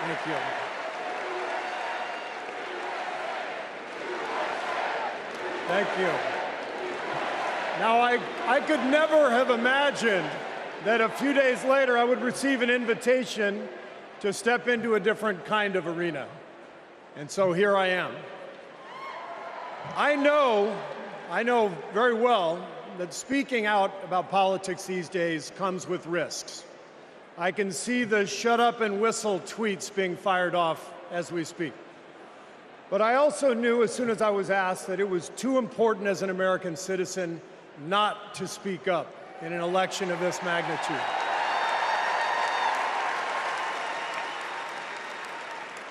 Thank you. Thank you. Now, I could never have imagined that a few days later I would receive an invitation to step into a different kind of arena. And so here I am. I know very well that speaking out about politics these days comes with risks. I can see the shut up and whistle tweets being fired off as we speak. But I also knew as soon as I was asked that it was too important as an American citizen not to speak up in an election of this magnitude.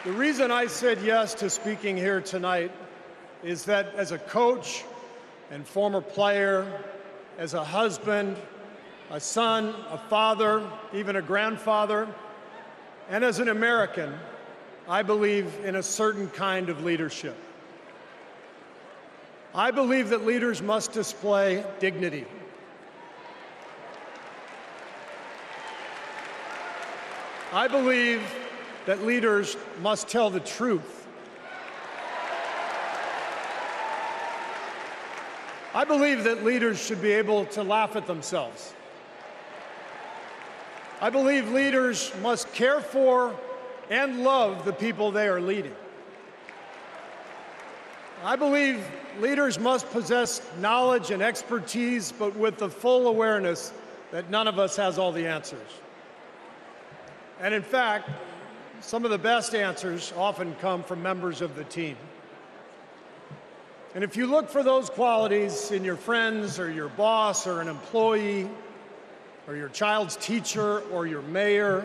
The reason I said yes to speaking here tonight is that as a coach and former player, as a husband, a son, a father, even a grandfather, and as an American, I believe in a certain kind of leadership. I believe that leaders must display dignity. I believe that leaders must tell the truth. I believe that leaders should be able to laugh at themselves. I believe leaders must care for and love the people they are leading. I believe leaders must possess knowledge and expertise, but with the full awareness that none of us has all the answers. And in fact, some of the best answers often come from members of the team. And if you look for those qualities in your friends or your boss or an employee or your child's teacher or your mayor,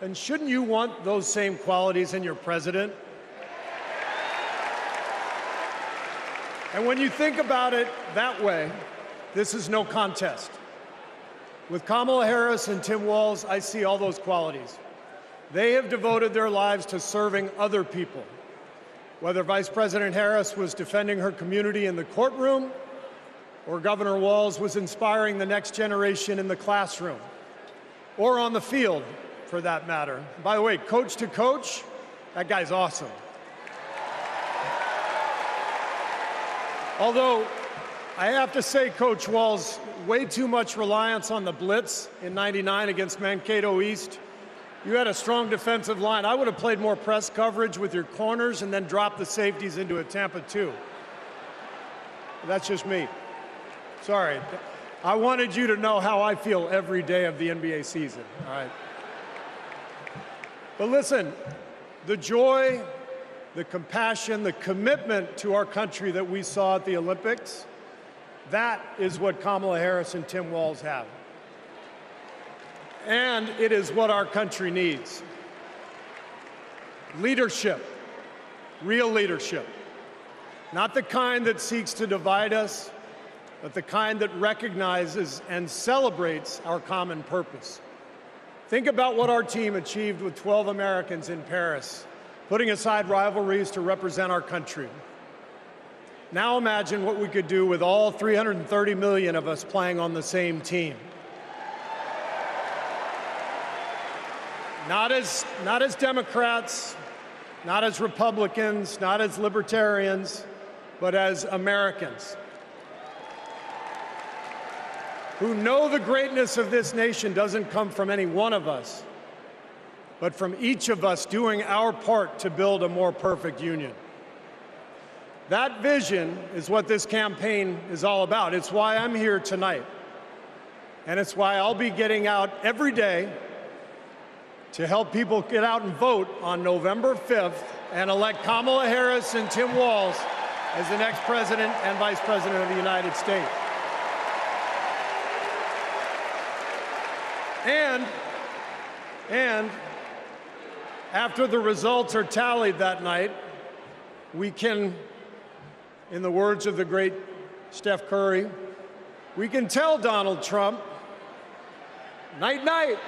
then shouldn't you want those same qualities in your president? And when you think about it that way, this is no contest. With Kamala Harris and Tim Walz, I see all those qualities. They have devoted their lives to serving other people. Whether Vice President Harris was defending her community in the courtroom, or Governor Walz was inspiring the next generation in the classroom, or on the field, for that matter. By the way, coach to coach, that guy's awesome. Although, I have to say, Coach Walz, way too much reliance on the blitz in '99 against Mankato East. You had a strong defensive line. I would have played more press coverage with your corners and then dropped the safeties into a Tampa 2. That's just me. Sorry. I wanted you to know how I feel every day of the NBA season, all right? But listen, the joy, the compassion, the commitment to our country that we saw at the Olympics, that is what Kamala Harris and Tim Walz have. And it is what our country needs. Leadership, real leadership. Not the kind that seeks to divide us, but the kind that recognizes and celebrates our common purpose. Think about what our team achieved with 12 Americans in Paris, putting aside rivalries to represent our country. Now imagine what we could do with all 330 million of us playing on the same team. Not as Democrats, not as Republicans, not as libertarians, but as Americans who know the greatness of this nation doesn't come from any one of us, but from each of us doing our part to build a more perfect union. That vision is what this campaign is all about. It's why I'm here tonight. And it's why I'll be getting out every day to help people get out and vote on November 5th and elect Kamala Harris and Tim Walz as the next president and vice president of the United States. And after the results are tallied that night, we can, in the words of the great Steph Curry, we can tell Donald Trump, night, night.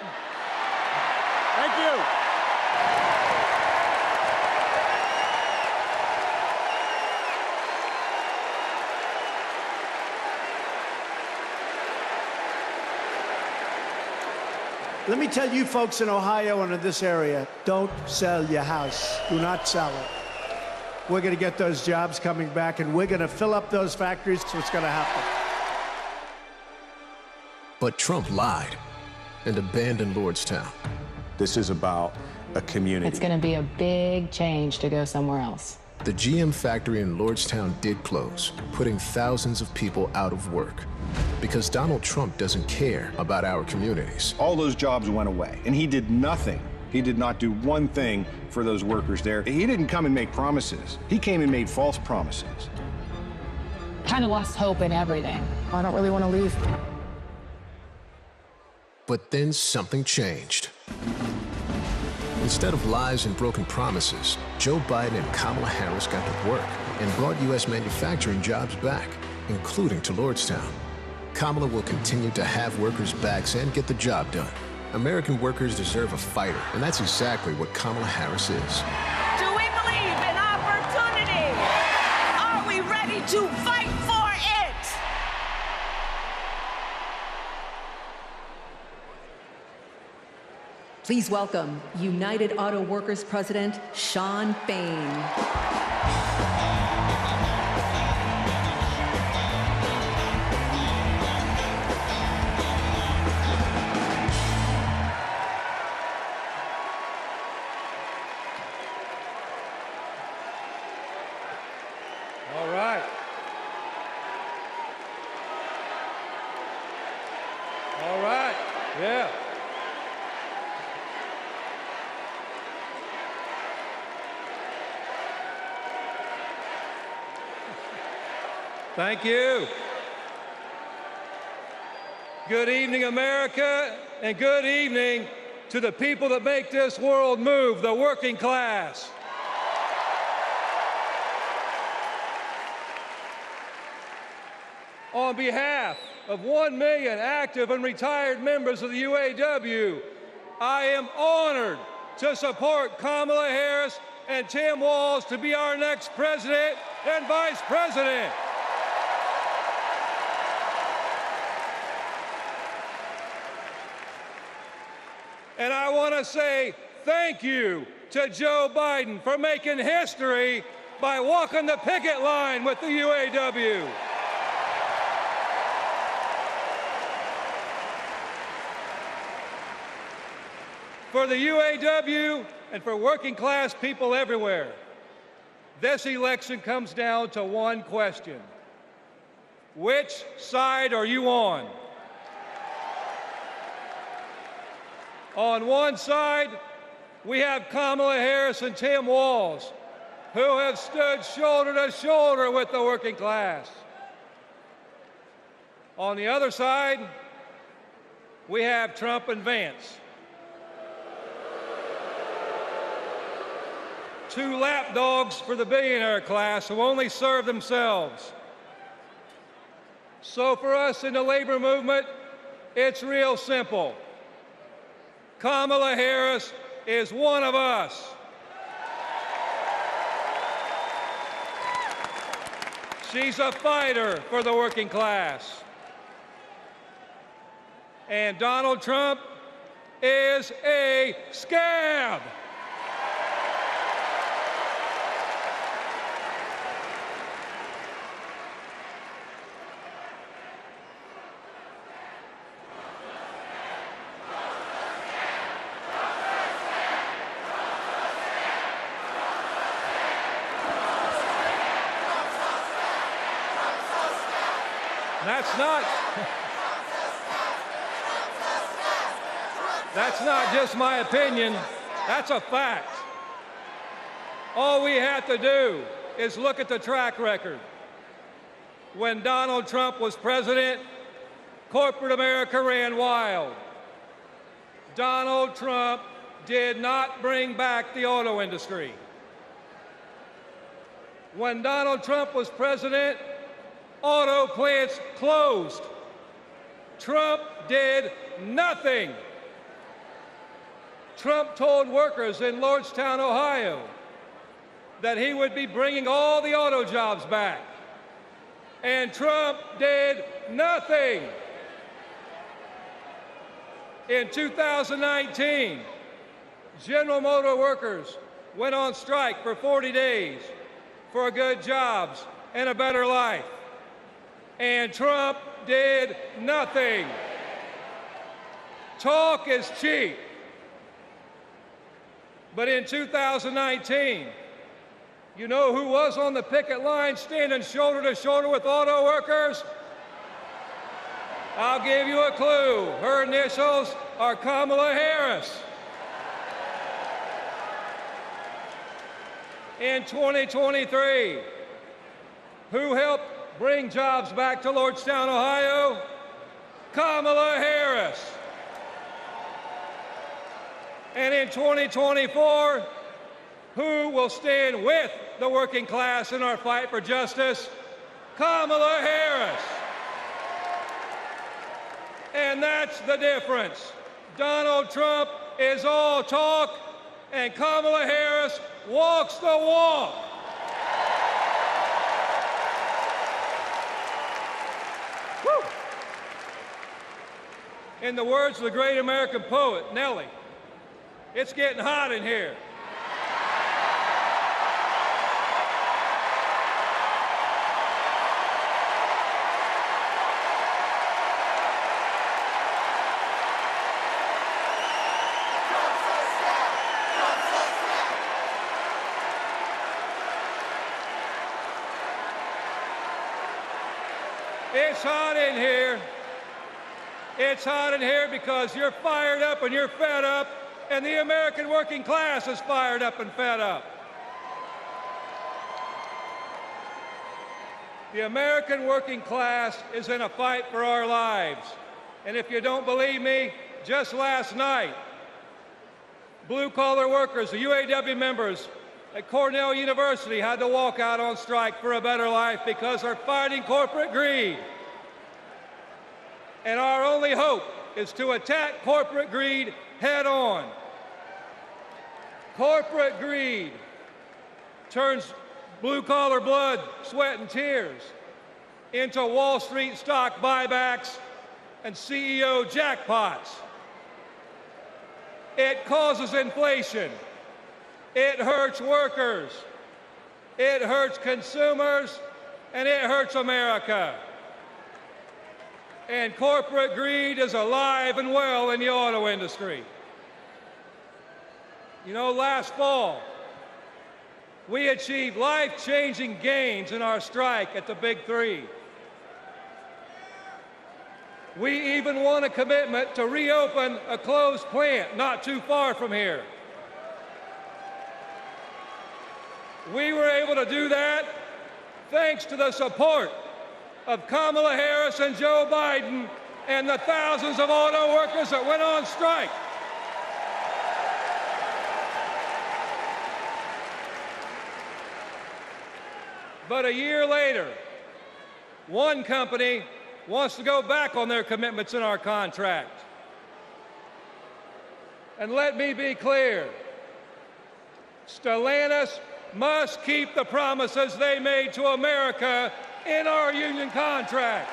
Thank you. Let me tell you folks in Ohio and in this area, don't sell your house. Do not sell it. We're going to get those jobs coming back, and we're going to fill up those factories. That's what's going to happen. But Trump lied and abandoned Lordstown. This is about a community. It's going to be a big change to go somewhere else. The GM factory in Lordstown did close, putting thousands of people out of work. Because Donald Trump doesn't care about our communities. All those jobs went away, and he did nothing. He did not do one thing for those workers there. He didn't come and make promises. He came and made false promises. Kind of lost hope in everything. I don't really want to leave. But then something changed. Instead of lies and broken promises, Joe Biden and Kamala Harris got to work and brought U.S. manufacturing jobs back, including to Lordstown. Kamala will continue to have workers' backs and get the job done. American workers deserve a fighter, and that's exactly what Kamala Harris is. Do we believe in opportunity? Are we ready to fight for it? Please welcome United Auto Workers President Shawn Fain. All right. All right. Yeah. Thank you. Good evening, America, and good evening to the people that make this world move, the working class. On behalf of 1 million active and retired members of the UAW, I am honored to support Kamala Harris and Tim Walz to be our next president and vice president. And I want to say thank you to Joe Biden for making history by walking the picket line with the UAW. For the UAW and for working class people everywhere, this election comes down to one question. Which side are you on? On one side, we have Kamala Harris and Tim Walz, who have stood shoulder to shoulder with the working class. On the other side, we have Trump and Vance, two lapdogs for the billionaire class who only serve themselves. So for us in the labor movement, it's real simple. Kamala Harris is one of us. She's a fighter for the working class. And Donald Trump is a scab. That's not just my opinion, that's a fact. All we have to do is look at the track record. When Donald Trump was president, corporate America ran wild. Donald Trump did not bring back the auto industry. When Donald Trump was president, auto plants closed. Trump did nothing. Trump told workers in Lordstown, Ohio, that he would be bringing all the auto jobs back. And Trump did nothing. In 2019, General Motor workers went on strike for 40 days for good jobs and a better life. And Trump did nothing. Talk is cheap. But in 2019, You know who was on the picket line standing shoulder to shoulder with auto workers? I'll give you a clue. Her initials are Kamala Harris. In 2023, who helped bring jobs back to Lordstown, Ohio? Kamala Harris. And in 2024, who will stand with the working class in our fight for justice? Kamala Harris. And that's the difference. Donald Trump is all talk, and Kamala Harris walks the walk. Woo. In the words of the great American poet, Nellie, it's getting hot in here. It's hot in here. It's hot in here because you're fired up and you're fed up, and the American working class is fired up and fed up. The American working class is in a fight for our lives. And if you don't believe me, just last night, blue-collar workers, the UAW members at Cornell University had to walk out on strike for a better life because they're fighting corporate greed. And our only hope is to attack corporate greed head on. Corporate greed turns blue-collar blood, sweat, and tears into Wall Street stock buybacks and CEO jackpots. It causes inflation. It hurts workers. It hurts consumers, and it hurts America. And corporate greed is alive and well in the auto industry. You know, last fall, we achieved life-changing gains in our strike at the Big Three. We even won a commitment to reopen a closed plant not too far from here. We were able to do that thanks to the support of Kamala Harris and Joe Biden and the thousands of auto workers that went on strike. But a year later, one company wants to go back on their commitments in our contract. And let me be clear, Stellantis must keep the promises they made to America in our union contract.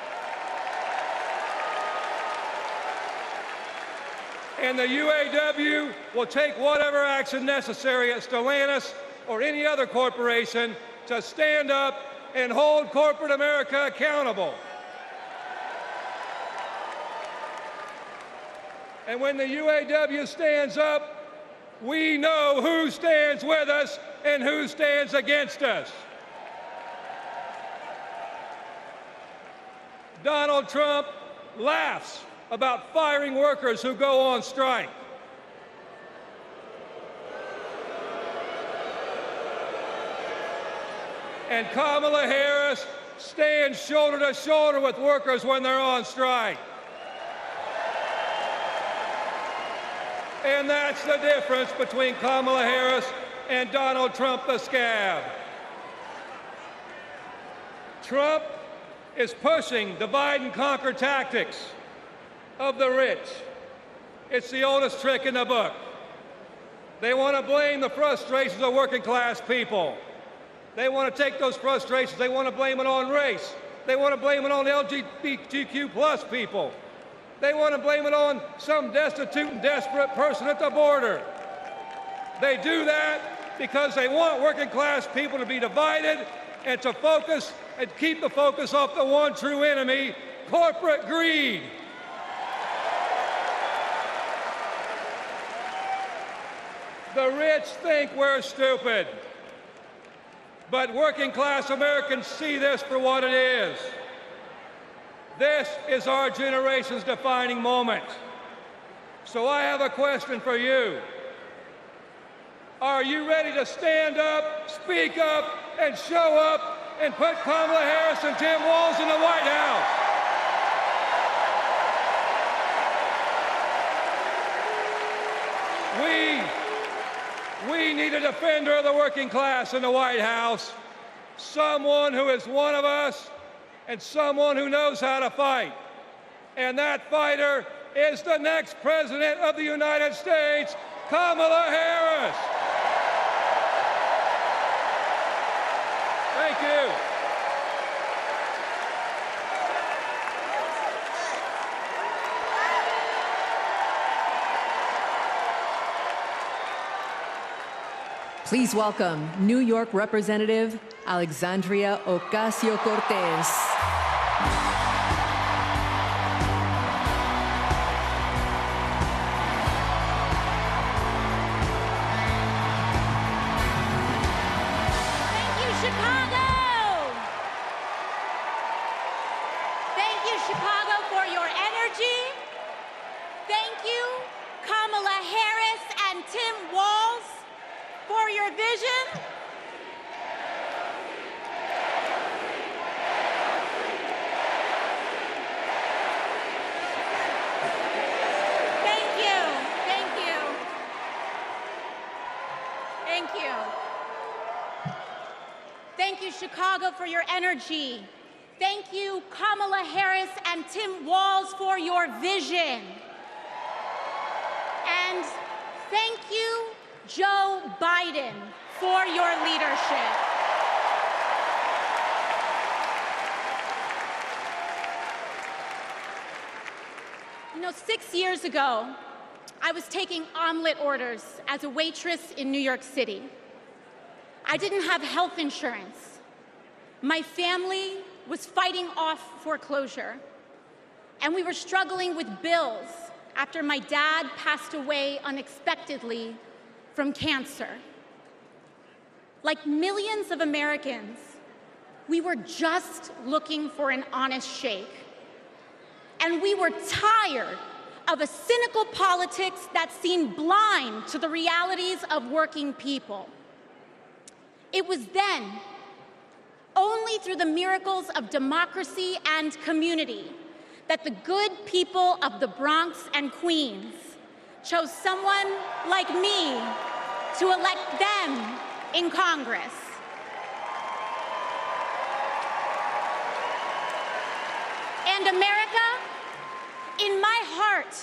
And the UAW will take whatever action necessary at Stellantis or any other corporation to stand up and hold corporate America accountable. And when the UAW stands up, we know who stands with us and who stands against us. Donald Trump laughs about firing workers who go on strike. And Kamala Harris stands shoulder to shoulder with workers when they're on strike. And that's the difference between Kamala Harris and Donald Trump the scab. Trump is pushing divide and conquer tactics of the rich. It's the oldest trick in the book. They want to blame the frustrations of working class people. They want to take those frustrations, they want to blame it on race. They want to blame it on LGBTQ plus people. They want to blame it on some destitute and desperate person at the border. They do that because they want working class people to be divided and to focus and keep the focus off the one true enemy, corporate greed. The rich think we're stupid. But working class Americans see this for what it is. This is our generation's defining moment. So I have a question for you. Are you ready to stand up, speak up, and show up and put Kamala Harris and Tim Walz in the White House? We need a defender of the working class in the White House, someone who is one of us and someone who knows how to fight. And that fighter is the next President of the United States, Kamala Harris. Thank you. Please welcome New York Representative Alexandria Ocasio-Cortez. Thank you, Chicago! Thank you, Chicago, for your energy. Thank you, Kamala Harris and Tim Walz, for your vision. Thank you, thank you. Thank you. Thank you, Chicago, for your energy. Thank you, Kamala Harris and Tim Walz, for your vision. And thank you, Joe Biden, for your leadership. You know, 6 years ago, I was taking omelet orders as a waitress in New York City. I didn't have health insurance. My family was fighting off foreclosure, and we were struggling with bills after my dad passed away unexpectedly from cancer. Like millions of Americans, we were just looking for an honest shake. And we were tired of a cynical politics that seemed blind to the realities of working people. It was then, only through the miracles of democracy and community, that the good people of the Bronx and Queens chose someone like me to elect them in Congress. And America, in my heart,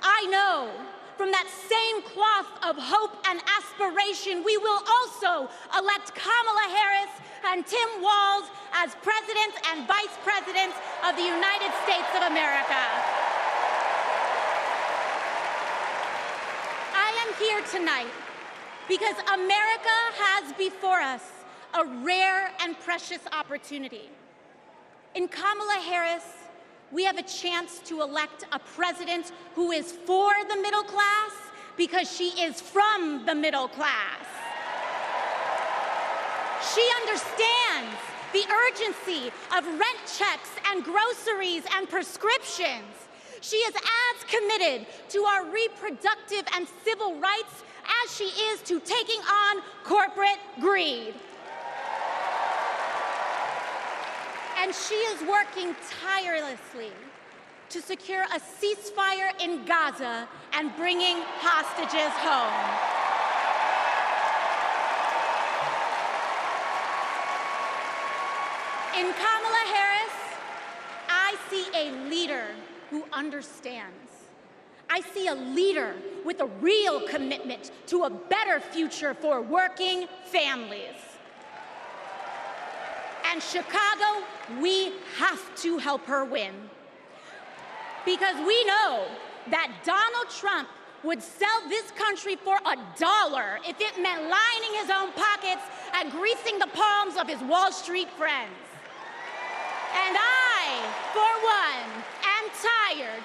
I know from that same cloth of hope and aspiration, we will also elect Kamala Harris and Tim Walz as President and Vice President of the United States of America. Here tonight because America has before us a rare and precious opportunity. In Kamala Harris, we have a chance to elect a president who is for the middle class because she is from the middle class. She understands the urgency of rent checks and groceries and prescriptions. She is as committed to our reproductive and civil rights as she is to taking on corporate greed. And she is working tirelessly to secure a ceasefire in Gaza and bringing hostages home. In Kamala Harris, I see a leader who understands. I see a leader with a real commitment to a better future for working families. And Chicago, we have to help her win. Because we know that Donald Trump would sell this country for $1 if it meant lining his own pockets and greasing the palms of his Wall Street friends. And I, for one, am tired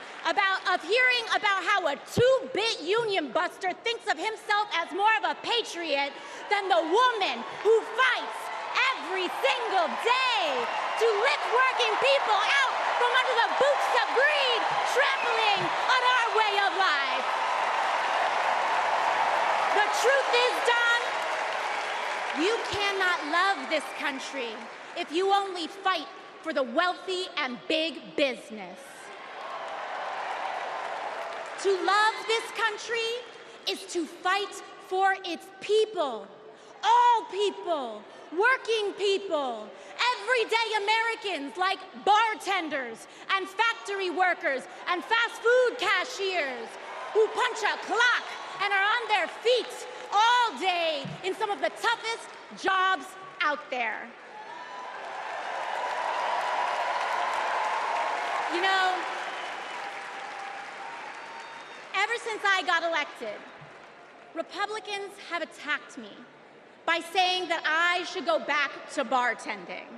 of hearing about how a two-bit union buster thinks of himself as more of a patriot than the woman who fights every single day to lift working people out from under the boots of greed, trampling on our way of life. The truth is, Don, you cannot love this country if you only fight for the wealthy and big business. To love this country is to fight for its people, all people, working people, everyday Americans like bartenders and factory workers and fast food cashiers who punch a clock and are on their feet all day in some of the toughest jobs out there. You know, ever since I got elected, Republicans have attacked me by saying that I should go back to bartending.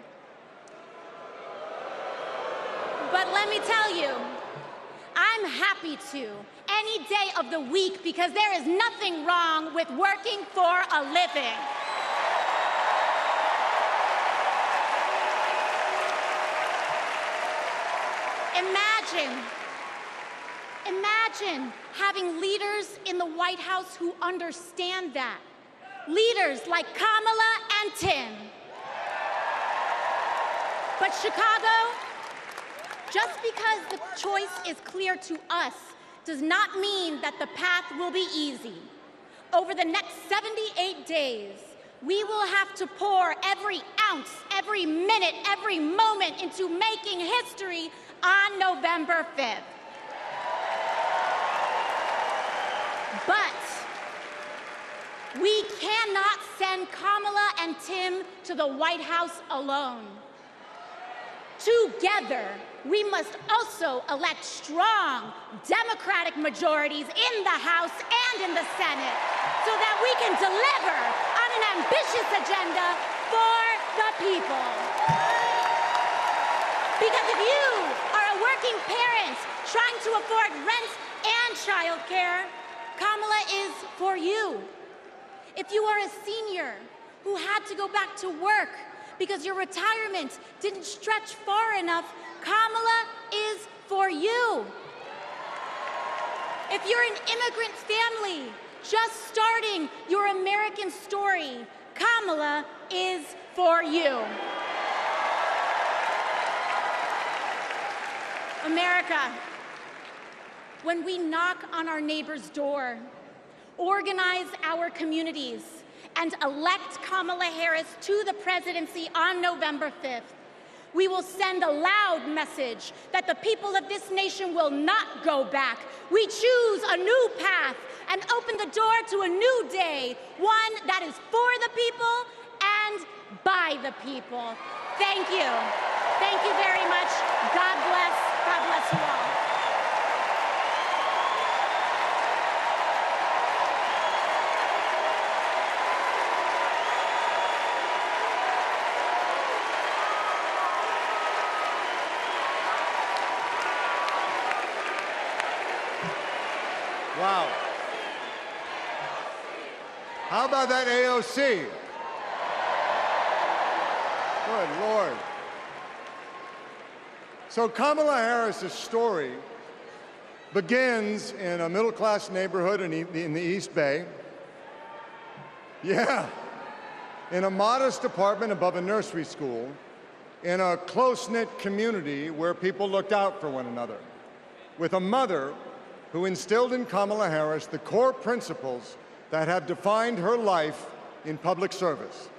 But let me tell you, I'm happy to any day of the week because there is nothing wrong with working for a living. Imagine having leaders in the White House who understand that. Leaders like Kamala and Tim. But Chicago, just because the choice is clear to us does not mean that the path will be easy. Over the next 78 days, we will have to pour every ounce, every minute, every moment into making history on November 5th. But we cannot send Kamala and Tim to the White House alone. Together, we must also elect strong Democratic majorities in the House and in the Senate so that we can deliver on an ambitious agenda for the people. Because if you are a working parent trying to afford rent and childcare, Kamala is for you. If you are a senior who had to go back to work because your retirement didn't stretch far enough, Kamala is for you. If you're an immigrant family just starting your American story, Kamala is for you. America, when we knock on our neighbor's door, organize our communities, and elect Kamala Harris to the presidency on November 5th, we will send a loud message that the people of this nation will not go back. We choose a new path and open the door to a new day, one that is for the people and by the people. Thank you. Thank you very much. God bless. God bless you all. Wow. How about that AOC? Good Lord. So Kamala Harris's story begins in a middle-class neighborhood in the East Bay. Yeah, in a modest apartment above a nursery school, in a close-knit community where people looked out for one another, with a mother who instilled in Kamala Harris the core principles that have defined her life in public service.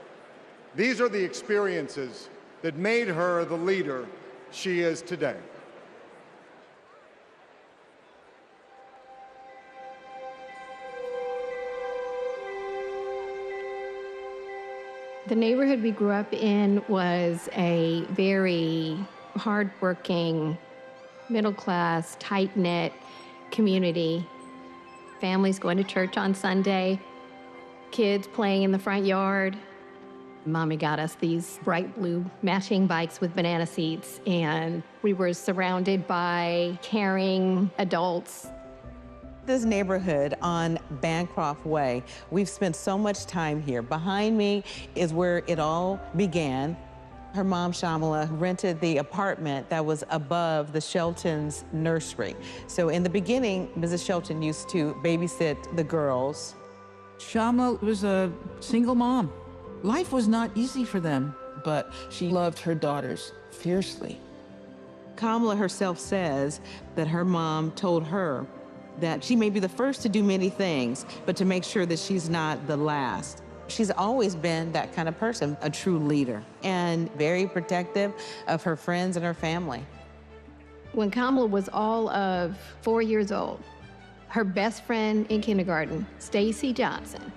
These are the experiences that made her the leader she is today. The neighborhood we grew up in was a very hardworking, middle-class, tight-knit community. Families going to church on Sunday, kids playing in the front yard. Mommy got us these bright blue matching bikes with banana seats, and we were surrounded by caring adults. This neighborhood on Bancroft Way, we've spent so much time here. Behind me is where it all began. Her mom, Shamala, rented the apartment that was above the Shelton's nursery. So in the beginning, Mrs. Shelton used to babysit the girls. Shamala was a single mom. Life was not easy for them, but she loved her daughters fiercely. Kamala herself says that her mom told her that she may be the first to do many things, but to make sure that she's not the last. She's always been that kind of person, a true leader, and very protective of her friends and her family. When Kamala was all of 4 years old, her best friend in kindergarten, Stacy Johnson,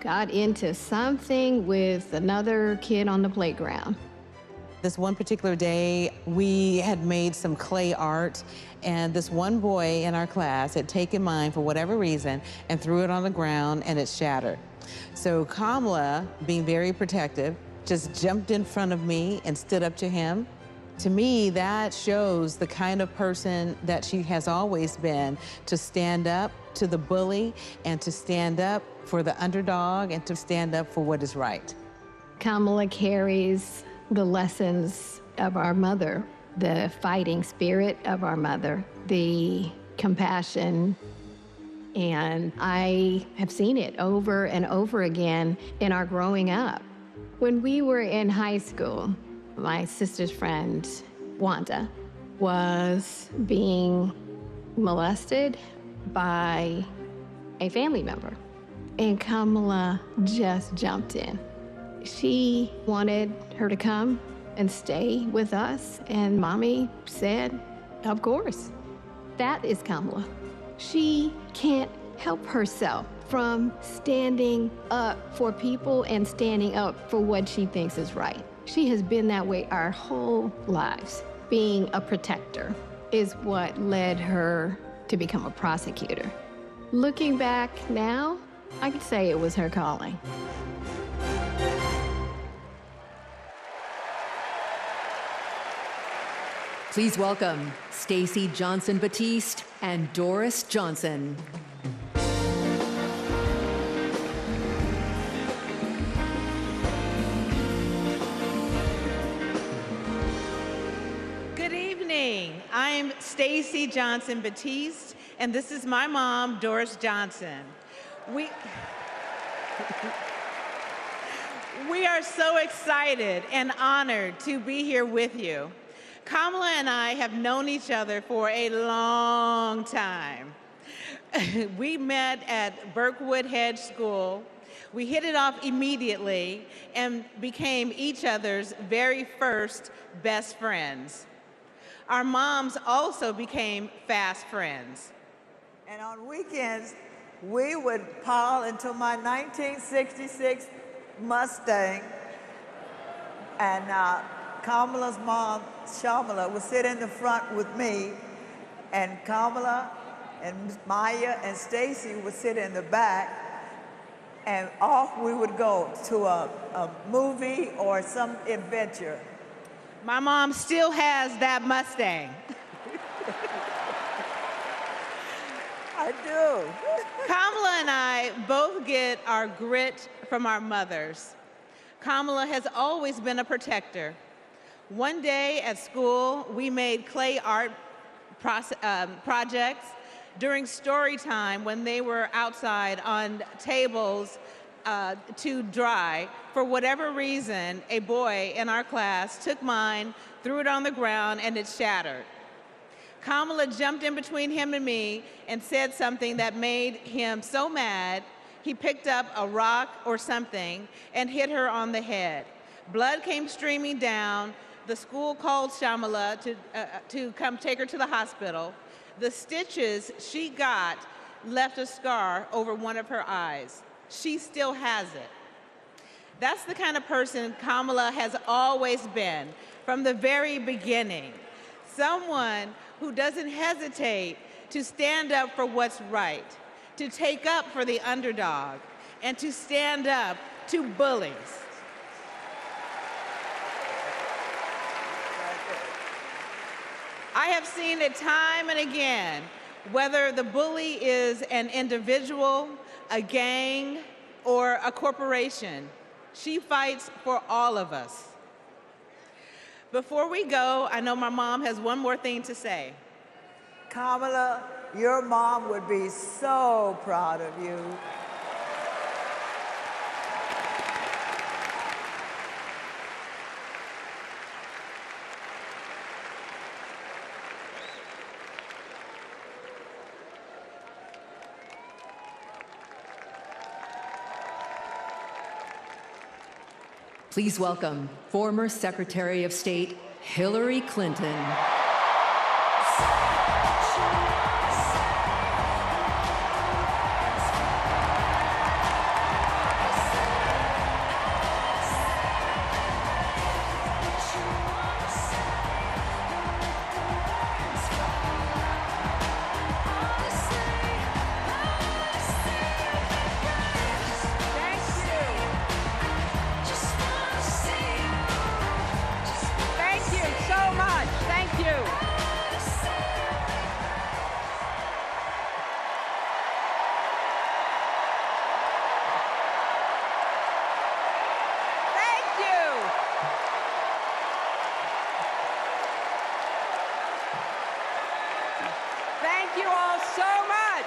got into something with another kid on the playground. This one particular day, we had made some clay art, and this one boy in our class had taken mine for whatever reason and threw it on the ground, and it shattered. So Kamala, being very protective, just jumped in front of me and stood up to him. To me, that shows the kind of person that she has always been, to stand up to the bully and to stand up for the underdog and to stand up for what is right. Kamala carries the lessons of our mother, the fighting spirit of our mother, the compassion, and I have seen it over and over again in our growing up. When we were in high school, my sister's friend, Wanda, was being molested by a family member, and Kamala just jumped in. She wanted her to come and stay with us, and Mommy said, of course. That is Kamala. She can't help herself from standing up for people and standing up for what she thinks is right. She has been that way our whole lives. Being a protector is what led her to become a prosecutor. Looking back now, I could say it was her calling. Please welcome Stacey Johnson Batiste and Doris Johnson. Good evening. I'm Stacey Johnson Batiste, and this is my mom, Doris Johnson. We are so excited and honored to be here with you. Kamala and I have known each other for a long time. We met at Burkwood Hedge School. We hit it off immediately and became each other's very first best friends. Our moms also became fast friends. And on weekends, we would pile into my 1966 Mustang, and Kamala's mom, Shamala, would sit in the front with me, and Kamala and Maya and Stacy would sit in the back, and off we would go to a movie or some adventure. My mom still has that Mustang. I do. Kamala and I both get our grit from our mothers. Kamala has always been a protector. One day at school, we made clay art projects during story time when they were outside on tables to dry. For whatever reason, a boy in our class took mine, threw it on the ground, and it shattered. Kamala jumped in between him and me and said something that made him so mad, he picked up a rock or something and hit her on the head. Blood came streaming down. The school called Shamala to come take her to the hospital. The stitches she got left a scar over one of her eyes. She still has it. That's the kind of person Kamala has always been from the very beginning. Someone who doesn't hesitate to stand up for what's right, to take up for the underdog, and to stand up to bullies. I have seen it time and again whether the bully is an individual, a gang, or a corporation. She fights for all of us. Before we go, I know my mom has one more thing to say. Kamala, your mom would be so proud of you. Please welcome former Secretary of State Hillary Clinton. Thank you all so much.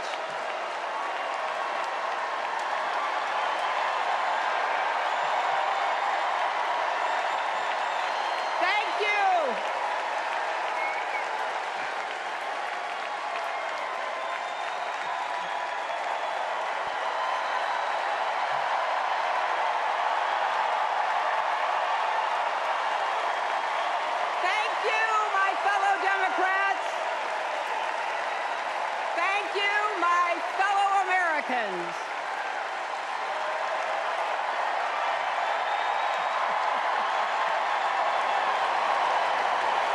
Thank you. Thank you, my fellow Democrats. Thank you, my fellow Americans.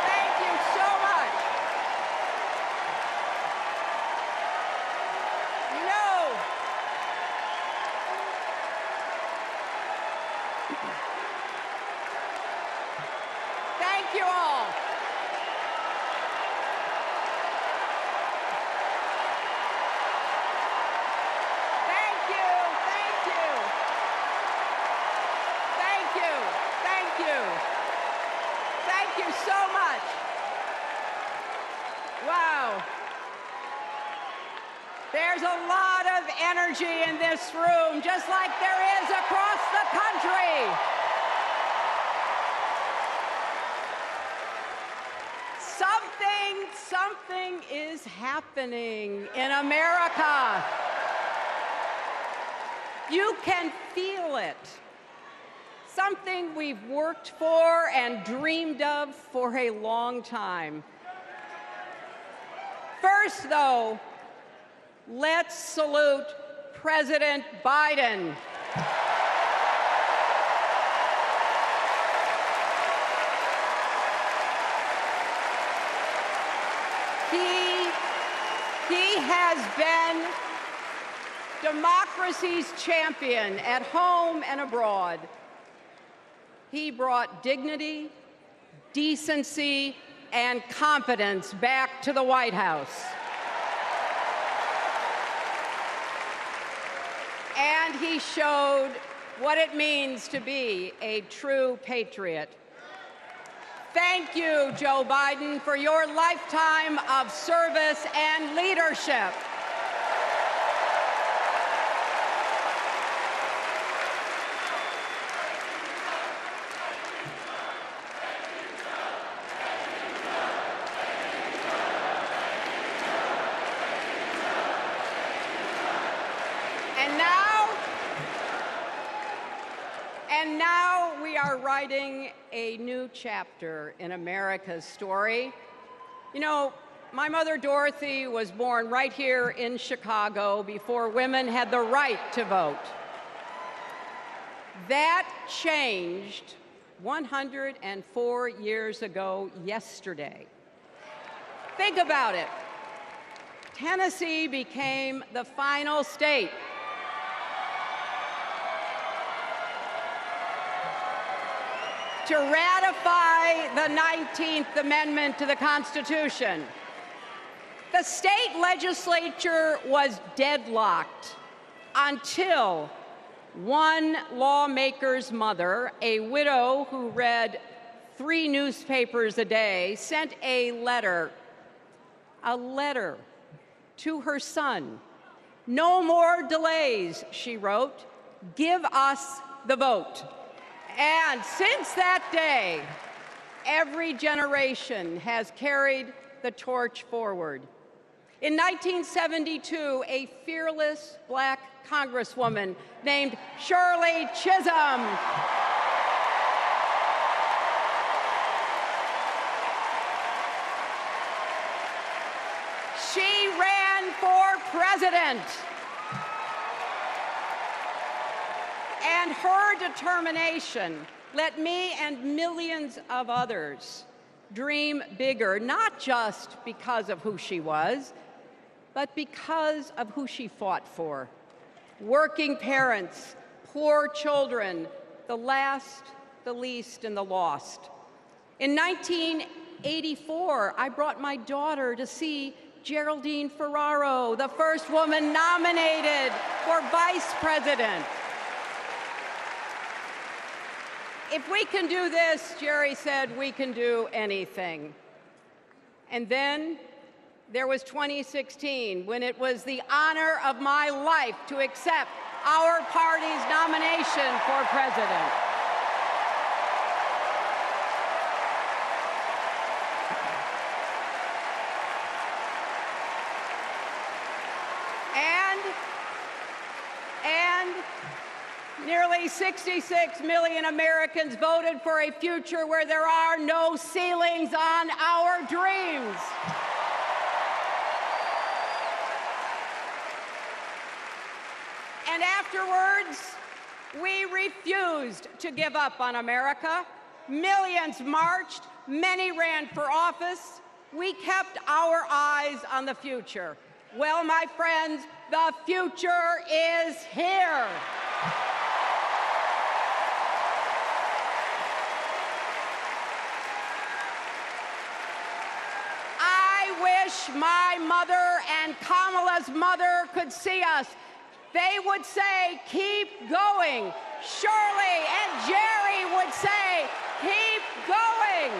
Thank you so much. You know, thank you all. Thank you, thank you. Thank you, thank you. Thank you so much. Wow. There's a lot of energy in this room, just like there is across the country. Something is happening in America. You can feel it. Something we've worked for and dreamed of for a long time. First, though, let's salute President Biden. He has been democracy's champion at home and abroad. He brought dignity, decency, and competence back to the White House. And he showed what it means to be a true patriot. Thank you, Joe Biden, for your lifetime of service and leadership. And now we are writing a new chapter in America's story. You know, my mother Dorothy was born right here in Chicago before women had the right to vote. That changed 104 years ago yesterday. Think about it. Tennessee became the final state to ratify the 19th Amendment to the Constitution. The state legislature was deadlocked until one lawmaker's mother, a widow who read 3 newspapers a day, sent a letter to her son. "No more delays," she wrote. "Give us the vote." And since that day, every generation has carried the torch forward. In 1972, a fearless black congresswoman named Shirley Chisholm she ran for president. And her determination let me and millions of others dream bigger, not just because of who she was, but because of who she fought for. Working parents, poor children, the last, the least, and the lost. In 1984, I brought my daughter to see Geraldine Ferraro, the first woman nominated for vice president. If we can do this, Jerry said, we can do anything. And then there was 2016, when it was the honor of my life to accept our party's nomination for president. And nearly 66 million Americans voted for a future where there are no ceilings on our dreams. And afterwards, we refused to give up on America. Millions marched, many ran for office. We kept our eyes on the future. Well, my friends, the future is here. I wish my mother and Kamala's mother could see us. They would say, keep going. Shirley and Jerry would say, keep going.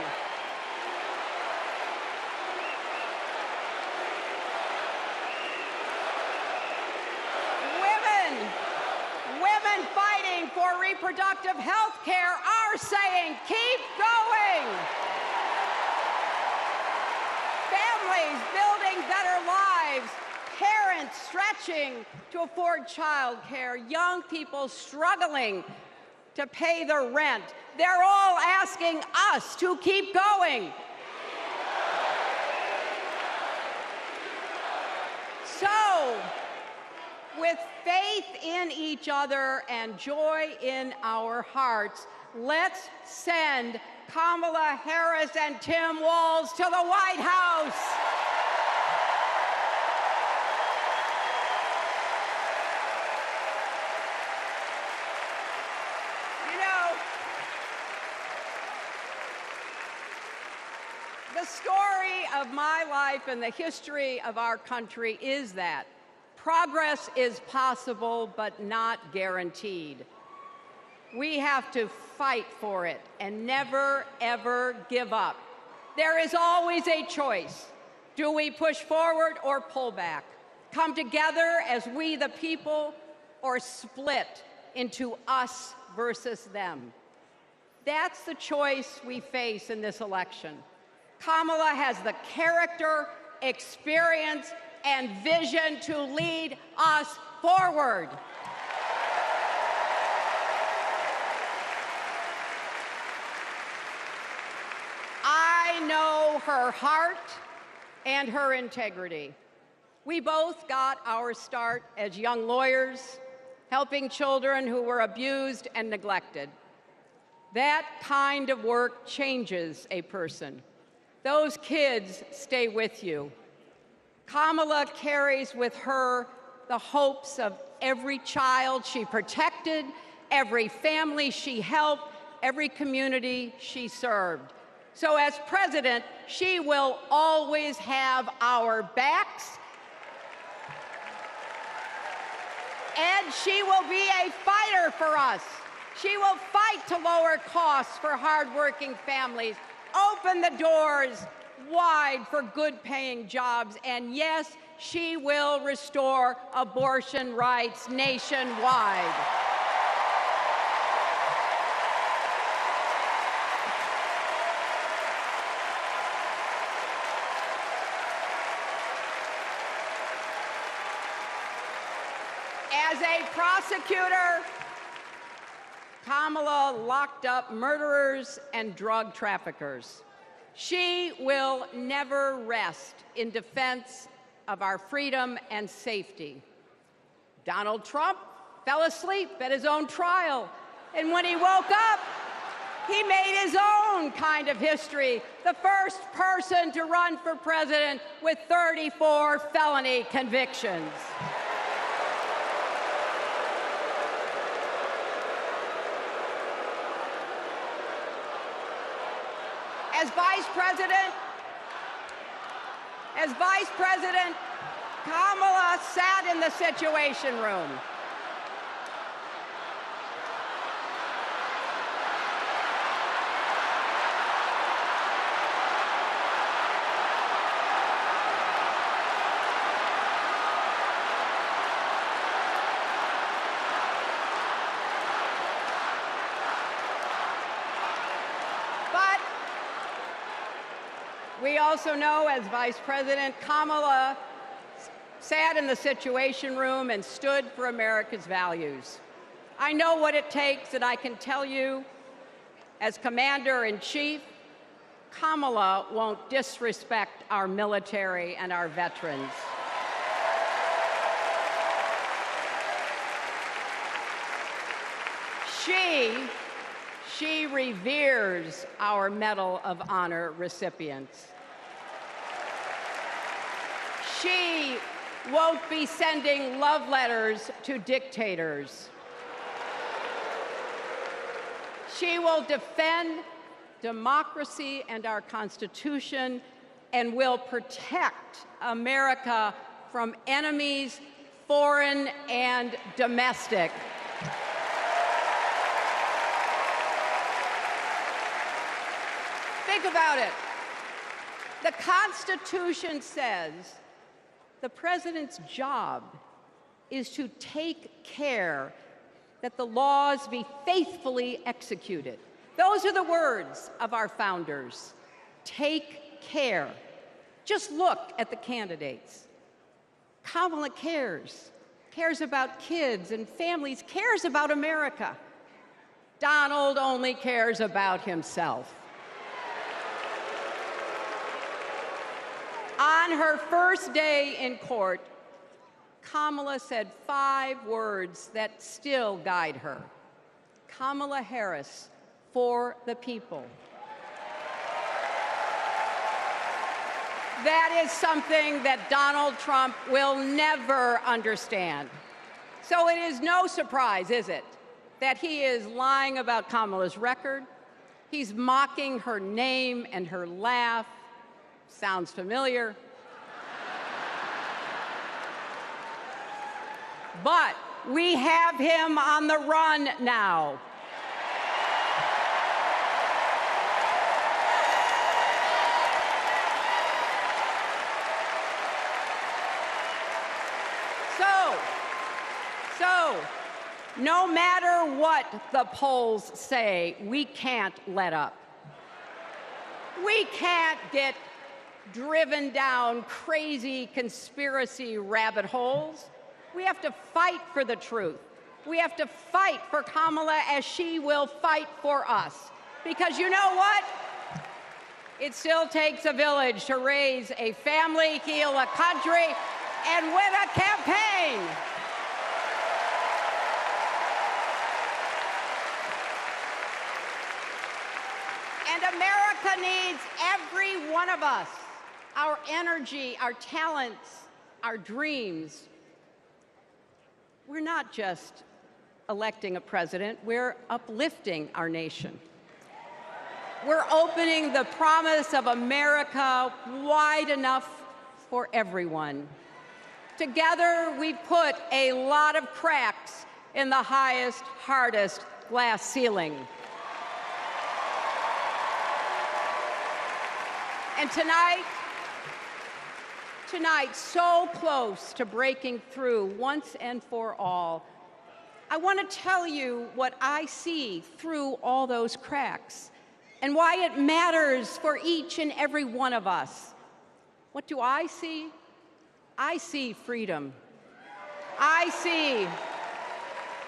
Women fighting for reproductive health care are saying, keep going. Families building better lives, parents stretching to afford child care, young people struggling to pay their rent. They're all asking us to keep going. So, with faith in each other and joy in our hearts, let's send Kamala Harris and Tim Walz to the White House. You know, the story of my life and the history of our country is that progress is possible, but not guaranteed. We have to fight for it and never, ever give up. There is always a choice. Do we push forward or pull back? Come together as we the people, or split into us versus them? That's the choice we face in this election. Kamala has the character, experience, and vision to lead us forward. I know her heart and her integrity. We both got our start as young lawyers, helping children who were abused and neglected. That kind of work changes a person. Those kids stay with you. Kamala carries with her the hopes of every child she protected, every family she helped, every community she served. So as president, she will always have our backs, and she will be a fighter for us. She will fight to lower costs for hardworking families, open the doors wide for good-paying jobs, and yes, she will restore abortion rights nationwide. As a prosecutor, Kamala locked up murderers and drug traffickers. She will never rest in defense of our freedom and safety. Donald Trump fell asleep at his own trial, and when he woke up, he made his own kind of history, the first person to run for president with 34 felony convictions. As Vice President, Kamala sat in the Situation Room. We also know, as Vice President, Kamala sat in the Situation Room and stood for America's values. I know what it takes, and I can tell you, as Commander-in-Chief, Kamala won't disrespect our military and our veterans. She reveres our Medal of Honor recipients. She won't be sending love letters to dictators. She will defend democracy and our Constitution and will protect America from enemies, foreign and domestic. Think about it. The Constitution says the president's job is to take care that the laws be faithfully executed. Those are the words of our founders. Take care. Just look at the candidates. Kamala cares about kids and families, cares about America. Donald only cares about himself. On her first day in court, Kamala said 5 words that still guide her. Kamala Harris, for the people. That is something that Donald Trump will never understand. So it is no surprise, is it, that he is lying about Kamala's record. He's mocking her name and her laugh. Sounds familiar. But we have him on the run now. So, no matter what the polls say, we can't let up. We can't get driven down crazy conspiracy rabbit holes. We have to fight for the truth. We have to fight for Kamala as she will fight for us. Because you know what? It still takes a village to raise a family, heal a country, and win a campaign. And America needs every one of us. Our energy, our talents, our dreams. We're not just electing a president, we're uplifting our nation. We're opening the promise of America wide enough for everyone. Together, we've put a lot of cracks in the highest, hardest glass ceiling. And tonight, so close to breaking through once and for all, I want to tell you what I see through all those cracks and why it matters for each and every one of us. What do I see? I see freedom. I see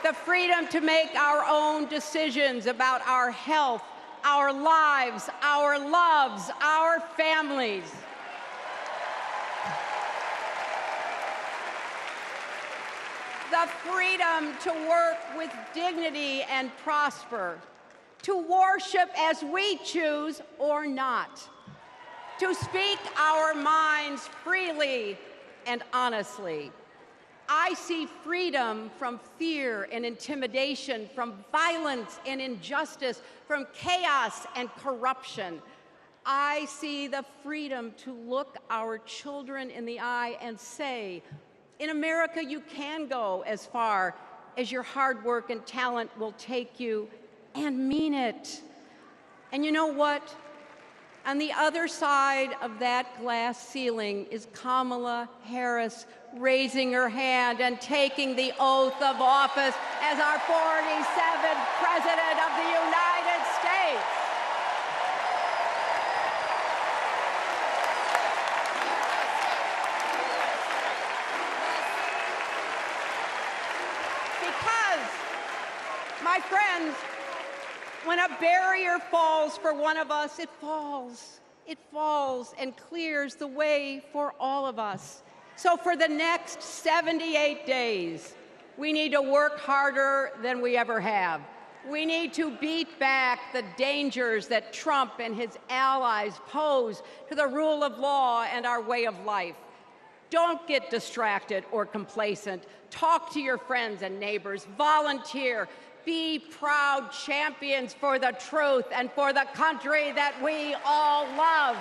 the freedom to make our own decisions about our health, our lives, our loves, our families. The freedom to work with dignity and prosper, to worship as we choose or not, to speak our minds freely and honestly. I see freedom from fear and intimidation, from violence and injustice, from chaos and corruption. I see the freedom to look our children in the eye and say, in America, you can go as far as your hard work and talent will take you, and mean it. And you know what? On the other side of that glass ceiling is Kamala Harris raising her hand and taking the oath of office as our 47th President of the United States. Because, my friends, when a barrier falls for one of us, it falls. It falls and clears the way for all of us. So for the next 78 days, we need to work harder than we ever have. We need to beat back the dangers that Trump and his allies pose to the rule of law and our way of life. Don't get distracted or complacent. Talk to your friends and neighbors. Volunteer. Be proud champions for the truth and for the country that we all love.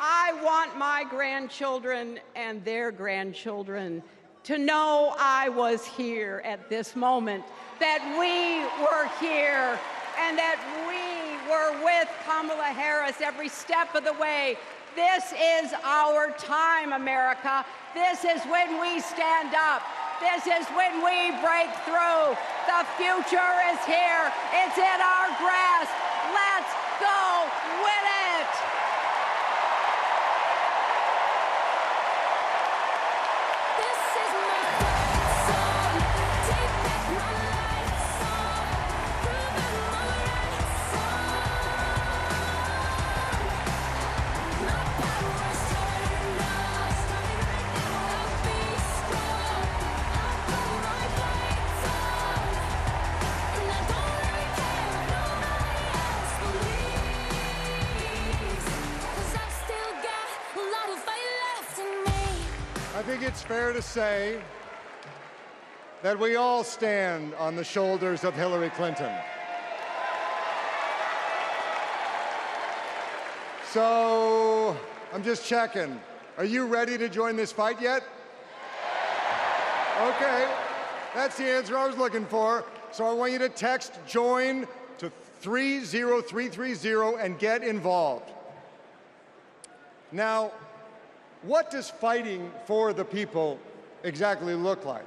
I want my grandchildren and their grandchildren to know I was here at this moment, that we were here, and that we were with Kamala Harris every step of the way. This is our time, America. This is when we stand up. This is when we break through. The future is here. It's in our grasp. Let's go win it. I think it's fair to say that we all stand on the shoulders of Hillary Clinton. So, I'm just checking. Are you ready to join this fight yet? Okay, that's the answer I was looking for. So I want you to text JOIN to 30330 and get involved. Now, what does fighting for the people exactly look like?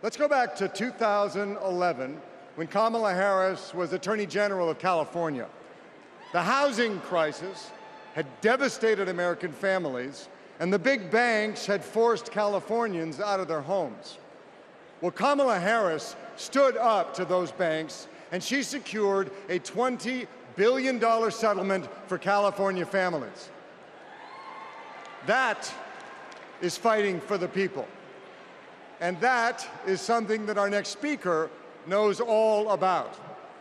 Let's go back to 2011 when Kamala Harris was Attorney General of California. The housing crisis had devastated American families, and the big banks had forced Californians out of their homes. Well, Kamala Harris stood up to those banks, and she secured a $20 billion settlement for California families. That is fighting for the people. And that is something that our next speaker knows all about.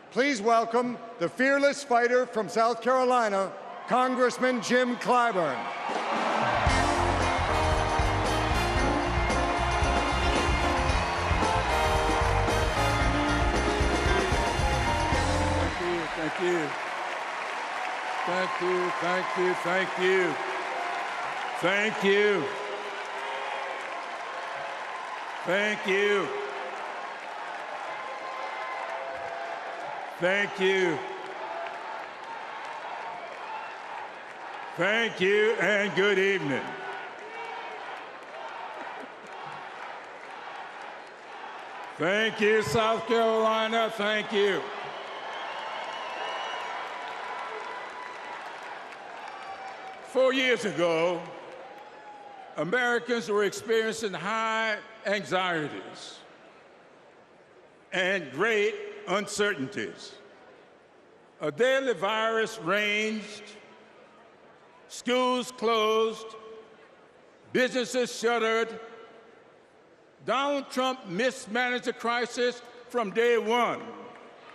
Please welcome the fearless fighter from South Carolina, Congressman Jim Clyburn. you. Thank you, thank you, thank you. Thank you. Thank you. Thank you. Thank you, and good evening. Thank you, South Carolina. Thank you. Four years ago, Americans were experiencing high anxieties and great uncertainties. A deadly virus raged, schools closed, businesses shuttered. Donald Trump mismanaged the crisis from day one,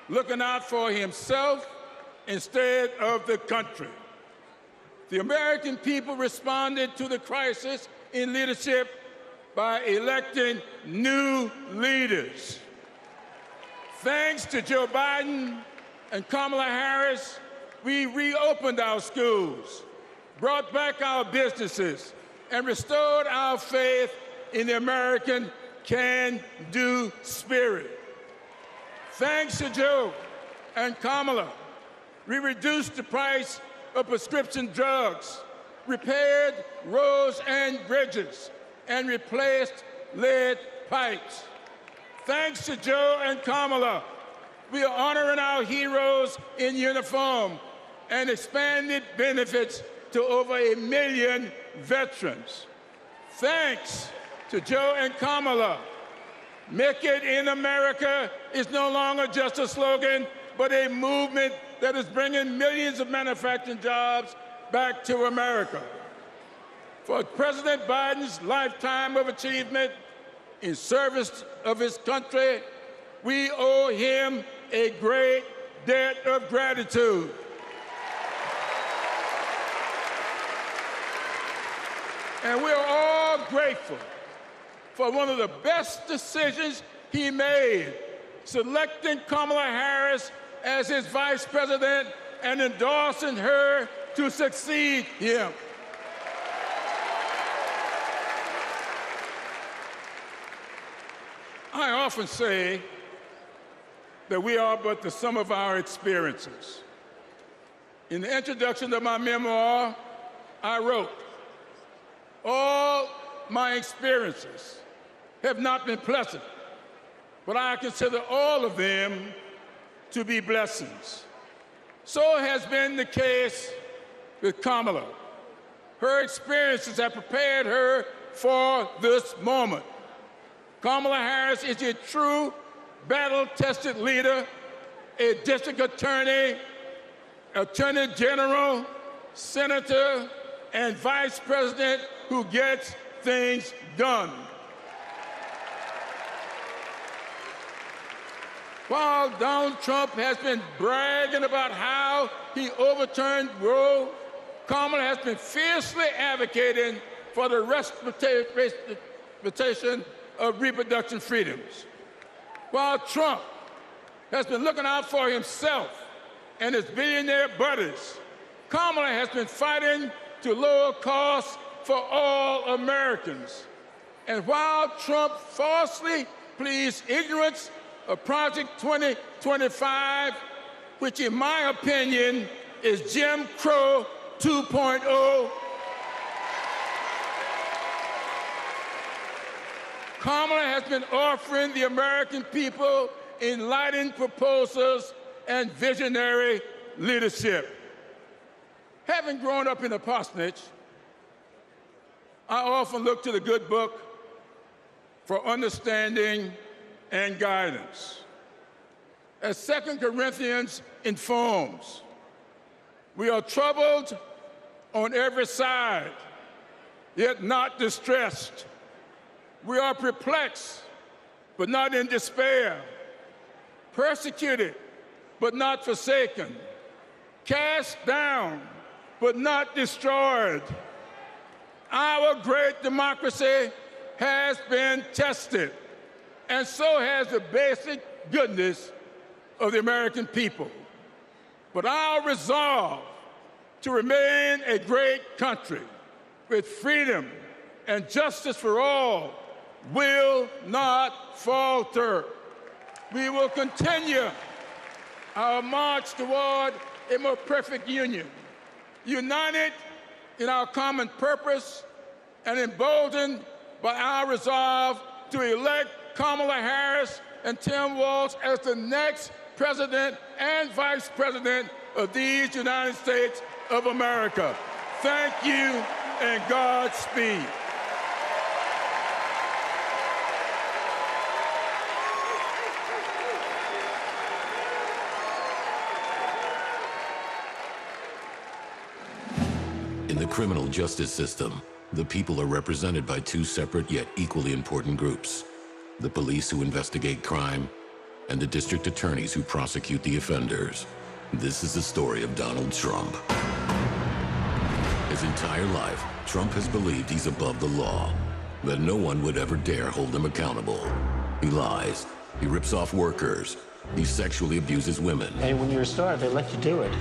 looking out for himself instead of the country. The American people responded to the crisis in leadership by electing new leaders. Thanks to Joe Biden and Kamala Harris, we reopened our schools, brought back our businesses, and restored our faith in the American can-do spirit. Thanks to Joe and Kamala, we reduced the price of prescription drugs, repaired roads and bridges, and replaced lead pipes. Thanks to Joe and Kamala, we are honoring our heroes in uniform and expanded benefits to over 1 million veterans. Thanks to Joe and Kamala, Make It in America is no longer just a slogan, but a movement that is bringing millions of manufacturing jobs back to America. For President Biden's lifetime of achievement in service of his country, we owe him a great debt of gratitude. And we are all grateful for one of the best decisions he made, selecting Kamala Harris as his vice president and endorsing her to succeed him. I often say that we are but the sum of our experiences. In the introduction of my memoir, I wrote, "All my experiences have not been pleasant, but I consider all of them to be blessings." So has been the case with Kamala. Her experiences have prepared her for this moment. Kamala Harris is a true battle-tested leader, a district attorney, attorney general, senator, and vice president who gets things done. While Donald Trump has been bragging about how he overturned Roe, Kamala has been fiercely advocating for the respectation of reproduction freedoms. While Trump has been looking out for himself and his billionaire buddies, Kamala has been fighting to lower costs for all Americans. And while Trump falsely pleads ignorance of Project 2025, which in my opinion is Jim Crow 2.0, Kamala has been offering the American people enlightened proposals and visionary leadership. Having grown up in a parsonage, I often look to the good book for understanding and guidance. As 2 Corinthians informs, we are troubled on every side, yet not distressed. We are perplexed, but not in despair, persecuted, but not forsaken, cast down, but not destroyed. Our great democracy has been tested, and so has the basic goodness of the American people. but our resolve to remain a great country with freedom and justice for all will not falter. We will continue our march toward a more perfect union, united in our common purpose and emboldened by our resolve to elect Kamala Harris and Tim Walz as the next president and vice president of these United States of America. Thank you and Godspeed. In the criminal justice system, the people are represented by two separate yet equally important groups: the police who investigate crime and the district attorneys who prosecute the offenders. This is the story of Donald Trump. His entire life, Trump has believed he's above the law, that no one would ever dare hold him accountable. He lies, he rips off workers, he sexually abuses women. Hey, when you're a star, they let you do it.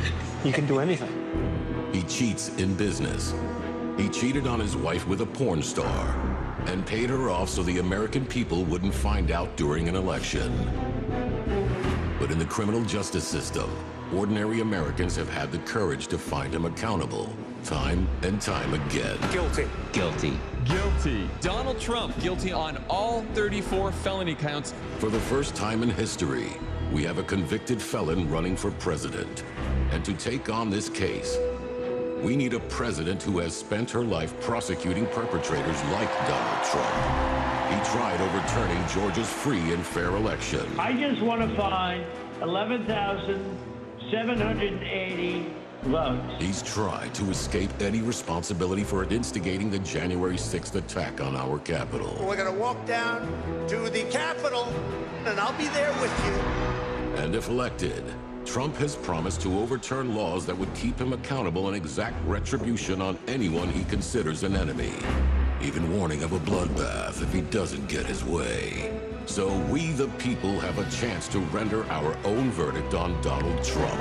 You can do anything. He cheats in business. He cheated on his wife with a porn star and paid her off so the American people wouldn't find out during an election. But in the criminal justice system, ordinary Americans have had the courage to find him accountable, time and time again. Guilty. Guilty. Guilty. Donald Trump guilty on all 34 felony counts. For the first time in history, we have a convicted felon running for president. And to take on this case, we need a president who has spent her life prosecuting perpetrators like Donald Trump. He tried overturning Georgia's free and fair election. I just want to find 11,780 votes. He's tried to escape any responsibility for instigating the January 6th attack on our Capitol. We're going to walk down to the Capitol, and I'll be there with you. And if elected, Trump has promised to overturn laws that would keep him accountable and exact retribution on anyone he considers an enemy, even warning of a bloodbath if he doesn't get his way. So we, the people, have a chance to render our own verdict on Donald Trump.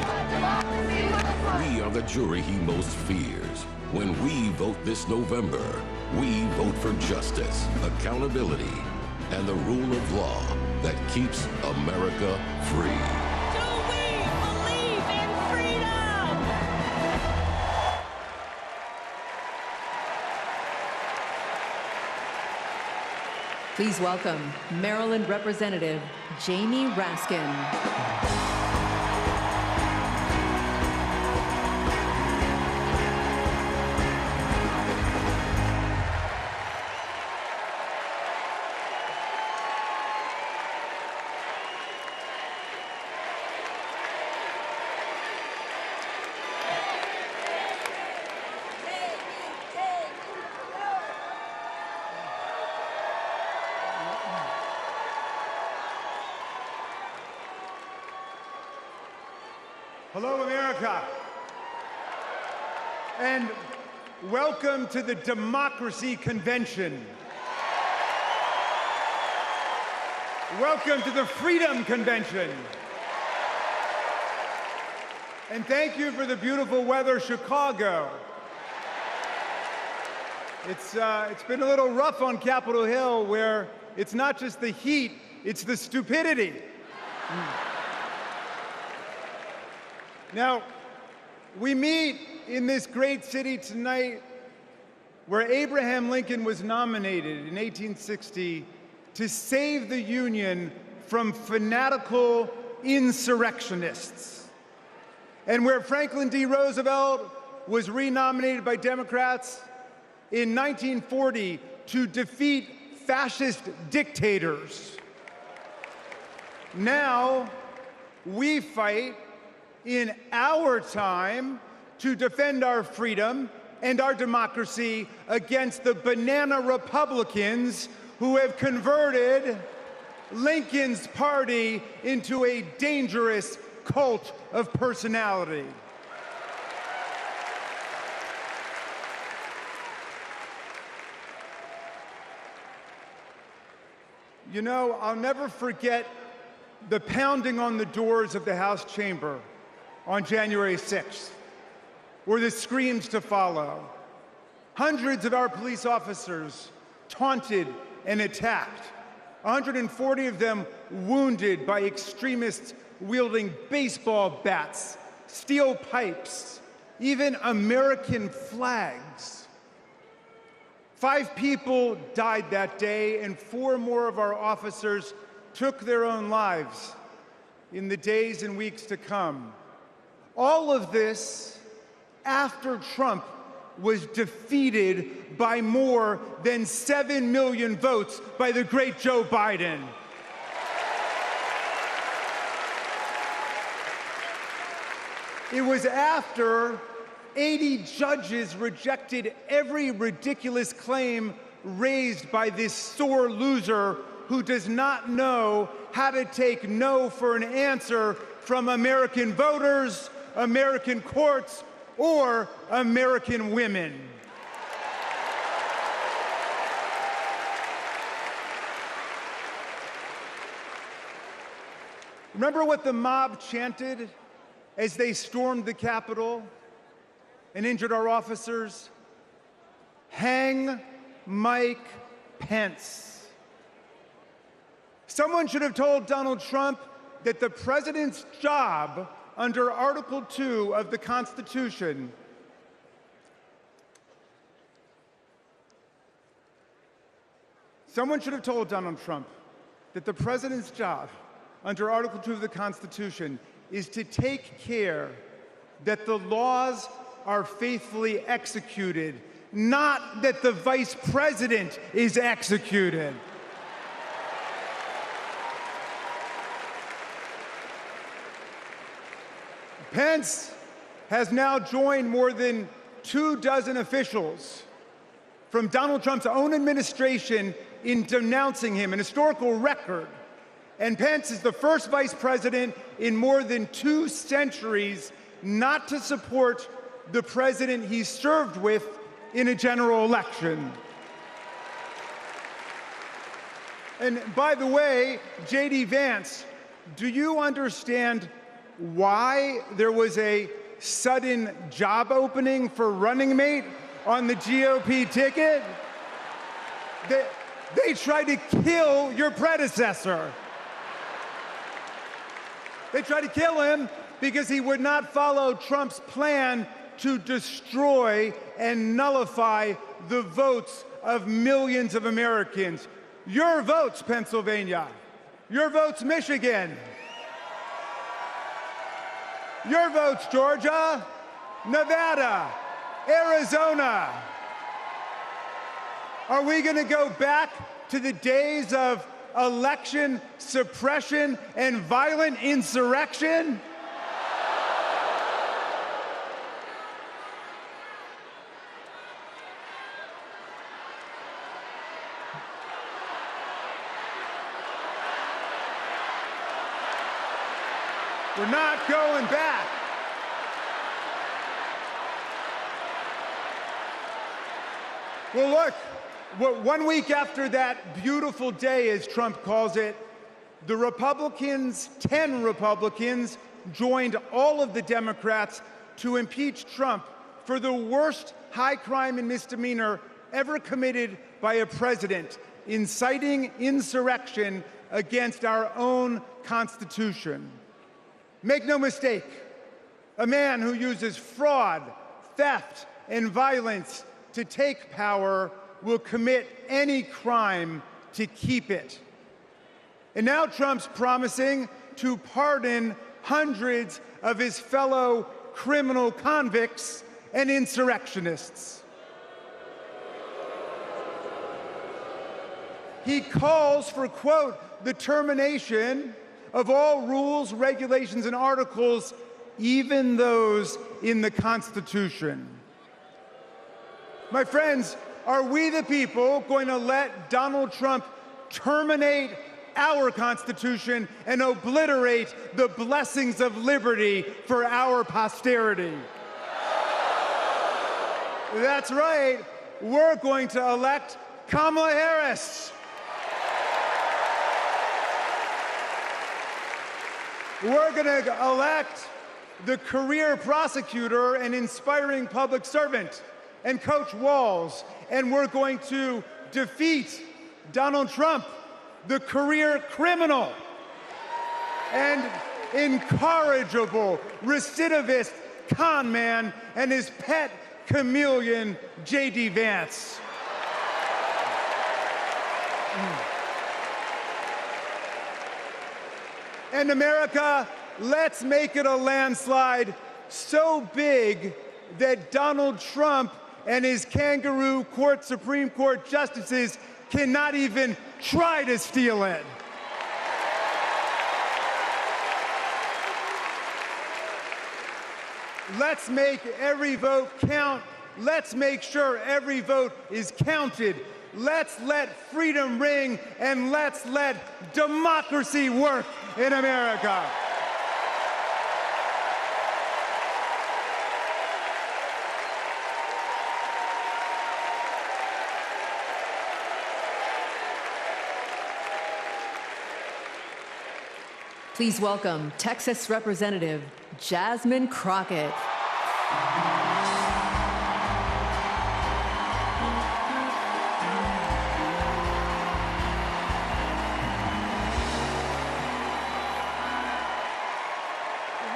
We are the jury he most fears. When we vote this November, we vote for justice, accountability, and the rule of law that keeps America free. Please welcome Maryland Representative Jamie Raskin. Hello, America. And welcome to the Democracy Convention. Welcome to the Freedom Convention. And thank you for the beautiful weather, Chicago. It's been a little rough on Capitol Hill, where it's not just the heat, it's the stupidity. Now, we meet in this great city tonight where Abraham Lincoln was nominated in 1860 to save the Union from fanatical insurrectionists, and where Franklin D. Roosevelt was renominated by Democrats in 1940 to defeat fascist dictators. Now, we fight in our time to defend our freedom and our democracy against the banana Republicans who have converted Lincoln's party into a dangerous cult of personality. You know, I'll never forget the pounding on the doors of the House chamber on January 6th were the screams to follow. Hundreds of our police officers taunted and attacked, 140 of them wounded by extremists wielding baseball bats, steel pipes, even American flags. 5 people died that day, and 4 more of our officers took their own lives in the days and weeks to come. All of this after Trump was defeated by more than 7 million votes by the great Joe Biden. It was after 80 judges rejected every ridiculous claim raised by this sore loser who does not know how to take no for an answer from American voters, American courts, or American women. Remember what the mob chanted as they stormed the Capitol and injured our officers? Hang Mike Pence. Someone should have told Donald Trump that the president's job under Article 2 of the Constitution Someone should have told Donald Trump that the president's job under Article 2 of the Constitution is to take care that the laws are faithfully executed, not that the vice president is executed. Pence has now joined more than 24 officials from Donald Trump's own administration in denouncing him, an historical record. And Pence is the first vice president in more than 2 centuries not to support the president he served with in a general election. And by the way, J.D. Vance, do you understand why there was a sudden job opening for running mate on the GOP ticket? They tried to kill your predecessor. They tried to kill him because he would not follow Trump's plan to destroy and nullify the votes of millions of Americans. Your votes, Pennsylvania. Your votes, Michigan. Your votes, Georgia, Nevada, Arizona. Are we going to go back to the days of election suppression and violent insurrection? We're not going back. Well, look, 1 week after that beautiful day, as Trump calls it, the Republicans, 10 Republicans, joined all of the Democrats to impeach Trump for the worst high crime and misdemeanor ever committed by a president, inciting insurrection against our own Constitution. Make no mistake, a man who uses fraud, theft, and violence to take power will commit any crime to keep it. And now Trump's promising to pardon hundreds of his fellow criminal convicts and insurrectionists. He calls for, quote, the termination of all rules, regulations, and articles, even those in the Constitution. My friends, are we the people going to let Donald Trump terminate our Constitution and obliterate the blessings of liberty for our posterity? That's right, we're going to elect Kamala Harris. We're going to elect the career prosecutor and inspiring public servant, and Coach Walls. And we're going to defeat Donald Trump, the career criminal and incorrigible recidivist con man, and his pet chameleon, J.D. Vance. And America, let's make it a landslide so big that Donald Trump and his kangaroo Supreme Court justices cannot even try to steal it. Let's make every vote count. Let's make sure every vote is counted. Let's let freedom ring, and let's let democracy work in America. Please welcome Texas Representative Jasmine Crockett.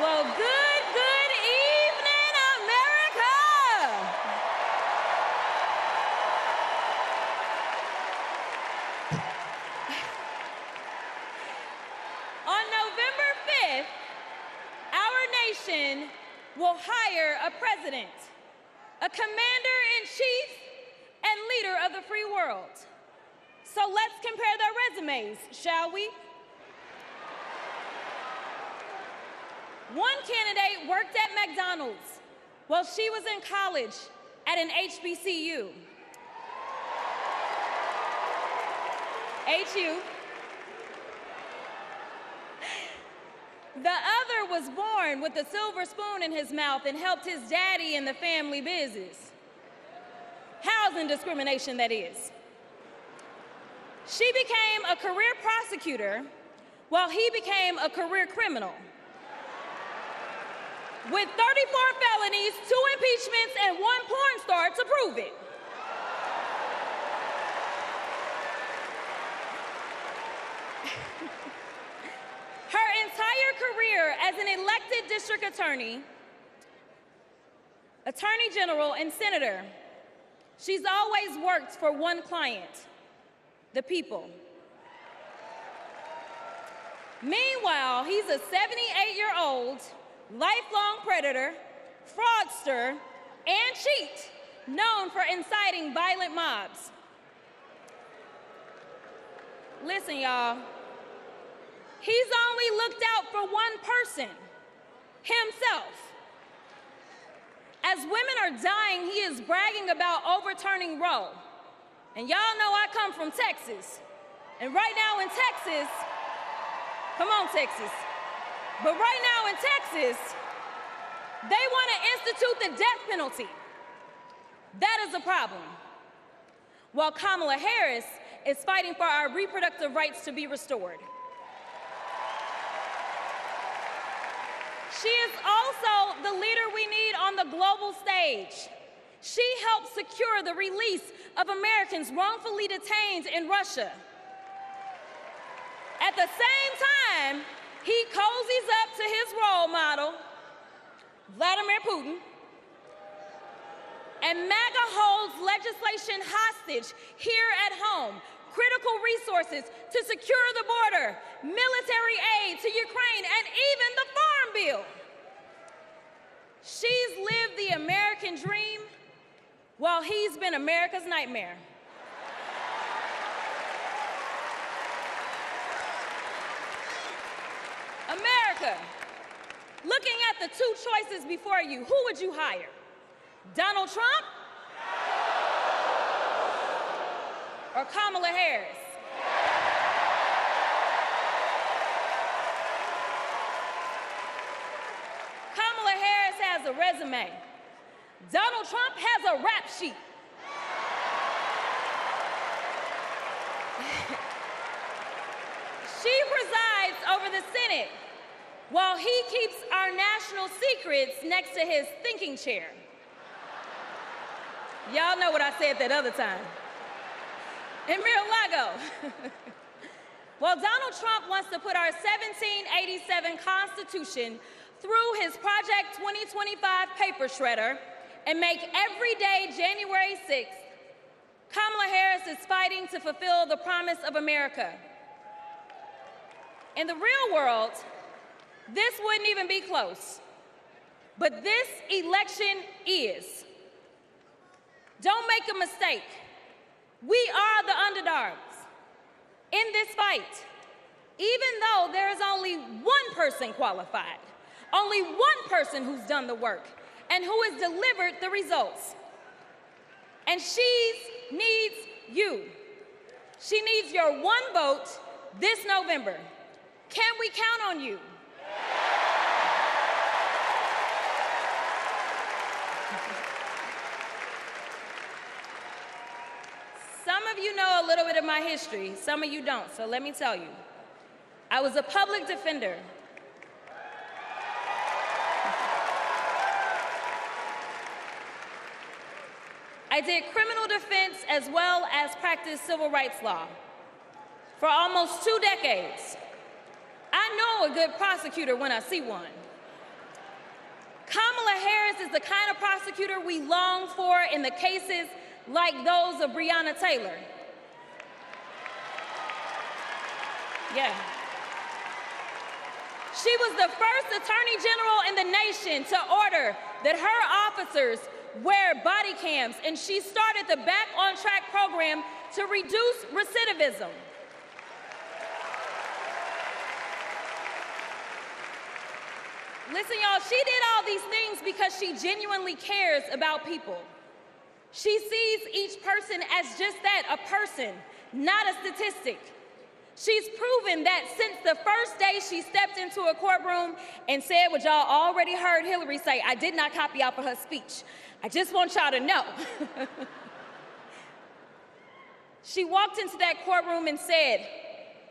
Well, good evening, America! On November 5th, our nation will hire a president, a commander-in-chief, and leader of the free world. So let's compare their resumes, shall we? One candidate worked at McDonald's while she was in college at an HBCU. HU. The other was born with a silver spoon in his mouth and helped his daddy in the family business. Housing discrimination, that is. She became a career prosecutor while he became a career criminal. With 34 felonies, 2 impeachments, and 1 porn star to prove it. Her entire career as an elected district attorney, attorney general, and senator, she's always worked for one client, the people. Meanwhile, he's a 78-year-old, lifelong predator, fraudster, and cheat, known for inciting violent mobs. Listen, y'all. He's only looked out for one person, himself. As women are dying, he is bragging about overturning Roe. And y'all know I come from Texas. And right now in Texas, come on, Texas. But right now in Texas, they want to institute the death penalty. That is a problem. While Kamala Harris is fighting for our reproductive rights to be restored. She is also the leader we need on the global stage. She helped secure the release of Americans wrongfully detained in Russia. At the same time, he cozies up to his role model, Vladimir Putin, and MAGA holds legislation hostage here at home, critical resources to secure the border, military aid to Ukraine, and even the Farm Bill. She's lived the American dream while he's been America's nightmare. America, looking at the 2 choices before you, who would you hire? Donald Trump or Kamala Harris? Kamala Harris has a resume. Donald Trump has a rap sheet. She presides over the Senate while he keeps our national secrets next to his thinking chair. Y'all know what I said that other time. In Mar-a-Lago. Well, Donald Trump wants to put our 1787 Constitution through his Project 2025 paper shredder and make every day January 6th, Kamala Harris is fighting to fulfill the promise of America. In the real world, this wouldn't even be close. But this election is. Don't make a mistake. We are the underdogs in this fight, even though there is only one person qualified, only one person who's done the work and who has delivered the results. And she needs you. She needs your one vote this November. Can we count on you? Some of you know a little bit of my history, some of you don't, so let me tell you. I was a public defender. I did criminal defense as well as practiced civil rights law for almost 2 decades. I know a good prosecutor when I see one. Kamala Harris is the kind of prosecutor we long for in the cases like those of Breonna Taylor. Yeah. She was the first Attorney General in the nation to order that her officers wear body cams, and she started the Back on Track program to reduce recidivism. Listen, y'all, she did all these things because she genuinely cares about people. She sees each person as just that, a person, not a statistic. She's proven that since the first day she stepped into a courtroom and said what y'all already heard Hillary say, I did not copy out for her speech. I just want y'all to know. She walked into that courtroom and said,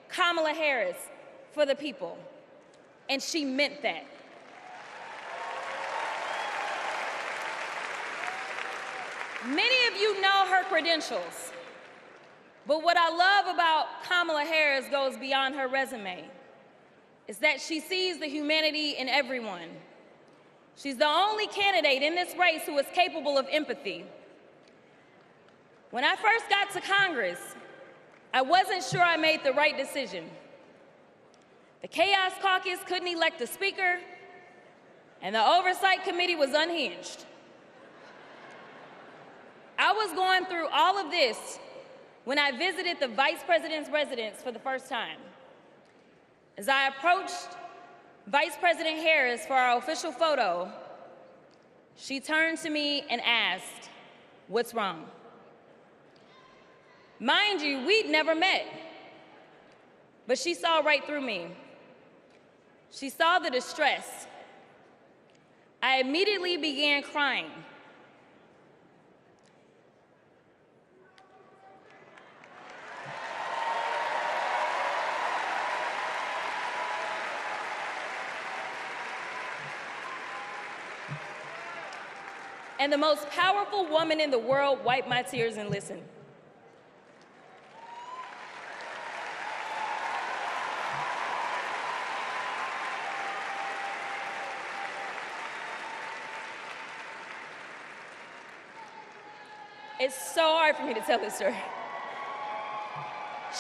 Kamala Harris for the people. And she meant that. Many of you know her credentials, but what I love about Kamala Harris goes beyond her resume. Is that she sees the humanity in everyone. She's the only candidate in this race who is capable of empathy. When I first got to Congress, I wasn't sure I made the right decision. The Chaos Caucus couldn't elect a speaker, and the Oversight Committee was unhinged. I was going through all of this when I visited the Vice President's residence for the first time. As I approached Vice President Harris for our official photo, she turned to me and asked, "What's wrong?" Mind you, we'd never met, but she saw right through me. She saw the distress. I immediately began crying. And the most powerful woman in the world wiped my tears and listened. It's so hard for me to tell this story.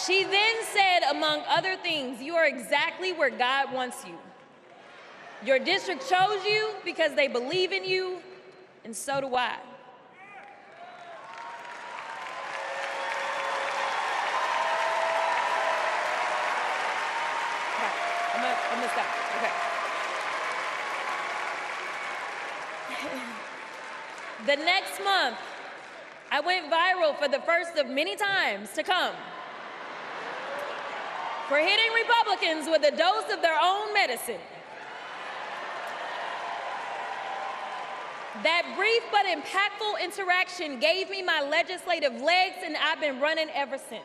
She then said, among other things, "You are exactly where God wants you. Your district chose you because they believe in you, and so do I." I'm gonna stop. Okay. The next month, I went viral for the first of many times to come for hitting Republicans with a dose of their own medicine. That brief but impactful interaction gave me my legislative legs, and I've been running ever since.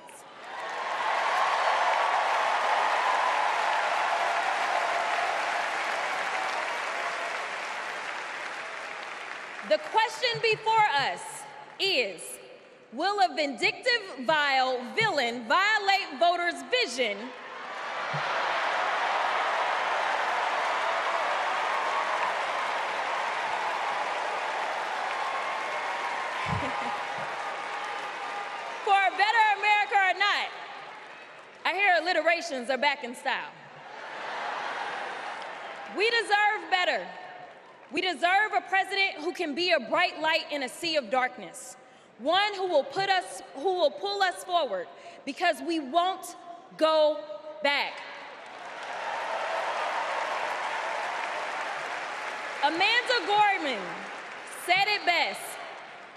The question before us is, will a vindictive, vile villain violate voters' vision for a better America or not? I hear alliterations are back in style. We deserve better. We deserve a president who can be a bright light in a sea of darkness. One who will pull us forward, because we won't go back. Amanda Gorman said it best: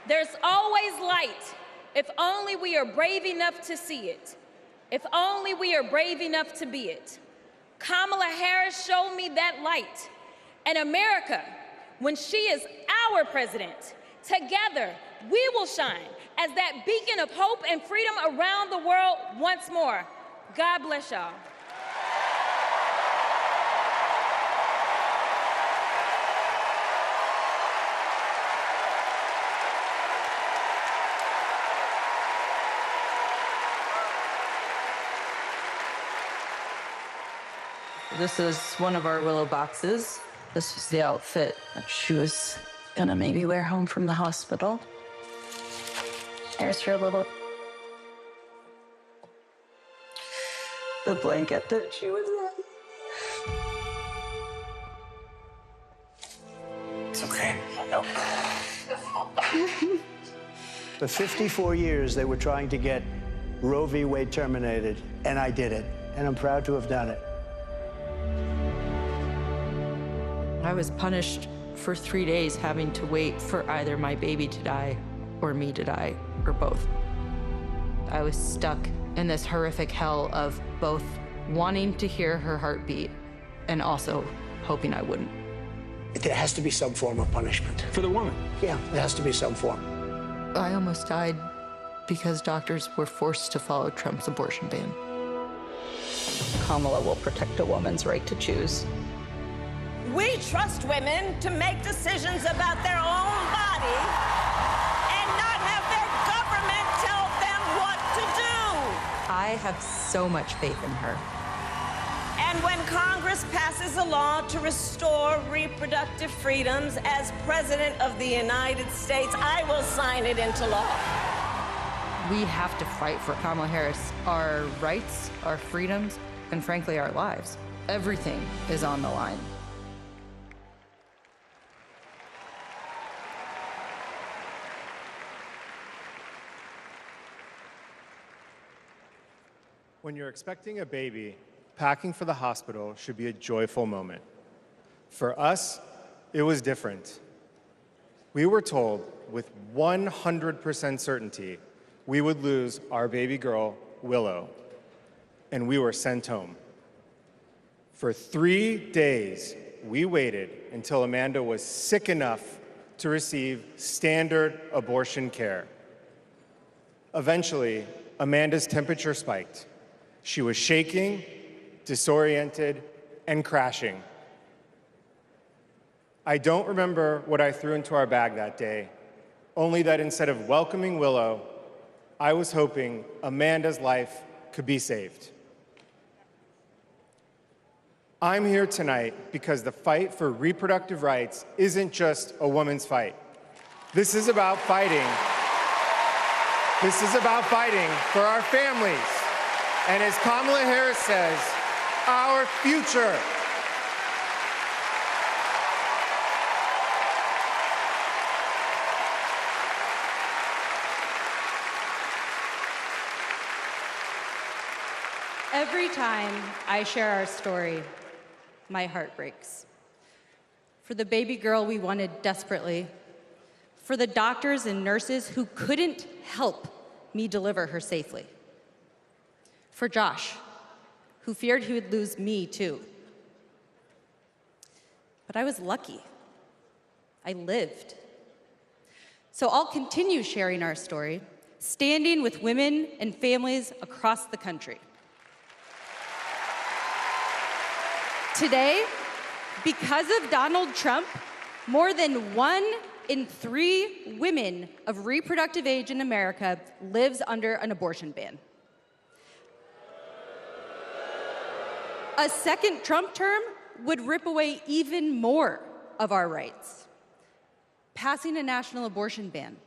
there's always light if only we are brave enough to see it, if only we are brave enough to be it. Kamala Harris showed me that light. And America, when she is our president, together we will shine as that beacon of hope and freedom around the world once more. God bless y'all. This is one of our willow boxes. This was the outfit that she was gonna maybe wear home from the hospital. There's her little... the blanket that she was in. It's okay. No. For 54 years, they were trying to get Roe v. Wade terminated, and I did it, and I'm proud to have done it. I was punished for 3 days having to wait for either my baby to die or me to die, or both. I was stuck in this horrific hell of both wanting to hear her heartbeat and also hoping I wouldn't. There has to be some form of punishment. For the woman? Yeah, there has to be some form. I almost died because doctors were forced to follow Trump's abortion ban. Kamala will protect a woman's right to choose. We trust women to make decisions about their own body and not have their government tell them what to do. I have so much faith in her. And when Congress passes a law to restore reproductive freedoms as President of the United States, I will sign it into law. We have to fight for Kamala Harris, our rights, our freedoms, and frankly, our lives. Everything is on the line. When you're expecting a baby, packing for the hospital should be a joyful moment. For us, it was different. We were told with 100% certainty we would lose our baby girl, Willow, and we were sent home. For 3 days, we waited until Amanda was sick enough to receive standard abortion care. Eventually, Amanda's temperature spiked. She was shaking, disoriented, and crashing. I don't remember what I threw into our bag that day, only that instead of welcoming Willow, I was hoping Amanda's life could be saved. I'm here tonight because the fight for reproductive rights isn't just a woman's fight. This is about fighting. This is about fighting for our families. And as Kamala Harris says, our future. Every time I share our story, my heart breaks. For the baby girl we wanted desperately, for the doctors and nurses who couldn't help me deliver her safely, for Josh, who feared he would lose me too. But I was lucky. I lived. So I'll continue sharing our story, standing with women and families across the country. Today, because of Donald Trump, more than 1 in 3 women of reproductive age in America lives under an abortion ban. A second Trump term would rip away even more of our rights. Passing a national abortion ban,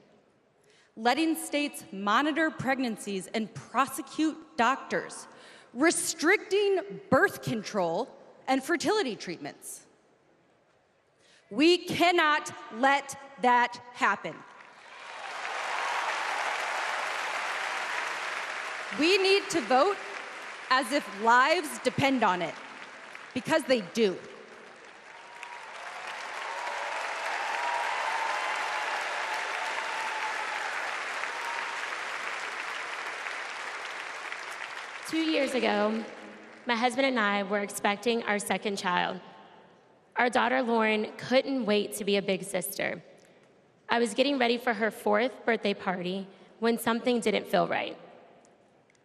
letting states monitor pregnancies and prosecute doctors, restricting birth control and fertility treatments. We cannot let that happen. We need to vote as if lives depend on it, because they do. Two years ago, my husband and I were expecting our second child. Our daughter, Lauren, couldn't wait to be a big sister. I was getting ready for her 4th birthday party when something didn't feel right.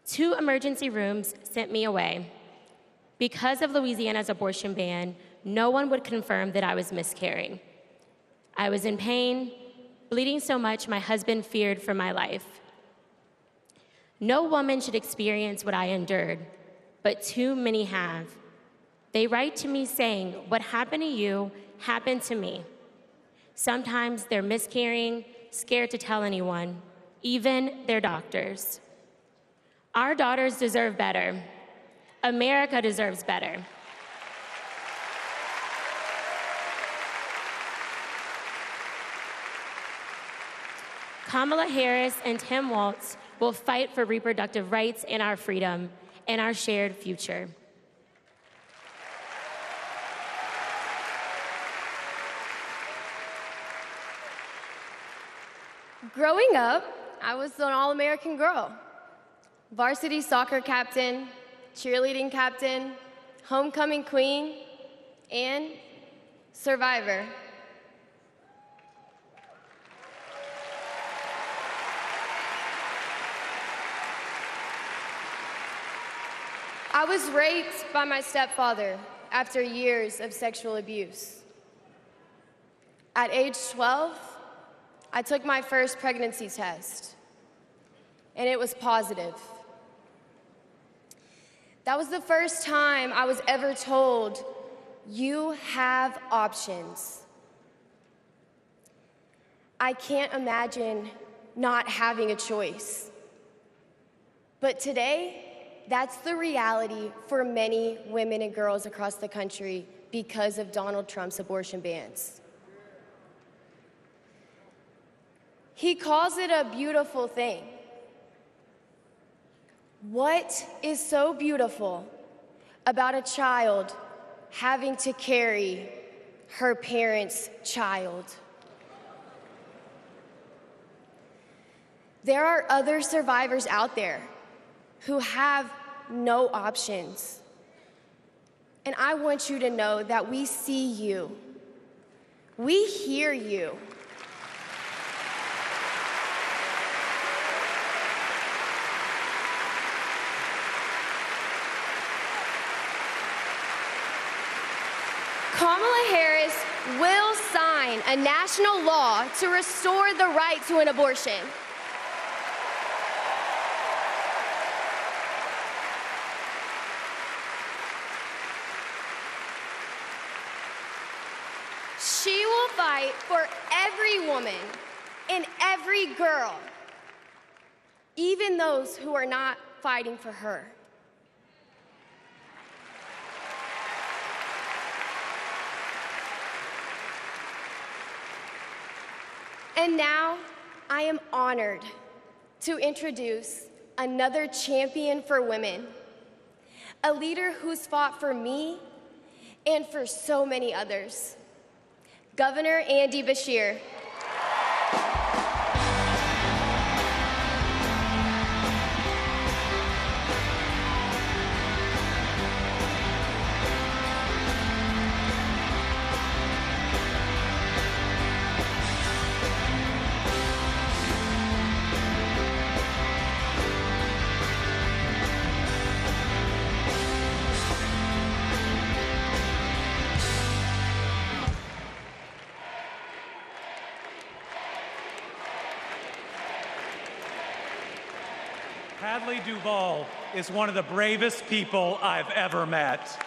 2 emergency rooms sent me away. Because of Louisiana's abortion ban, no one would confirm that I was miscarrying. I was in pain, bleeding so much my husband feared for my life. No woman should experience what I endured, but too many have. They write to me saying, "What happened to you happened to me." Sometimes they're miscarrying, scared to tell anyone, even their doctors. Our daughters deserve better. America deserves better. Kamala Harris and Tim Walz will fight for reproductive rights and our freedom and our shared future. Growing up, I was an all-American girl. Varsity soccer captain, cheerleading captain, homecoming queen, and survivor. I was raped by my stepfather after years of sexual abuse. At age 12, I took my first pregnancy test, and it was positive. That was the first time I was ever told, you have options. I can't imagine not having a choice. But today, that's the reality for many women and girls across the country because of Donald Trump's abortion bans. He calls it a beautiful thing. What is so beautiful about a child having to carry her parent's child? There are other survivors out there who have no options. And I want you to know that we see you. We hear you. Kamala Harris will sign a national law to restore the right to an abortion. She will fight for every woman and every girl, even those who are not fighting for her. And now, I am honored to introduce another champion for women, a leader who's fought for me and for so many others, Governor Andy Beshear. Hadley Duvall is one of the bravest people I've ever met.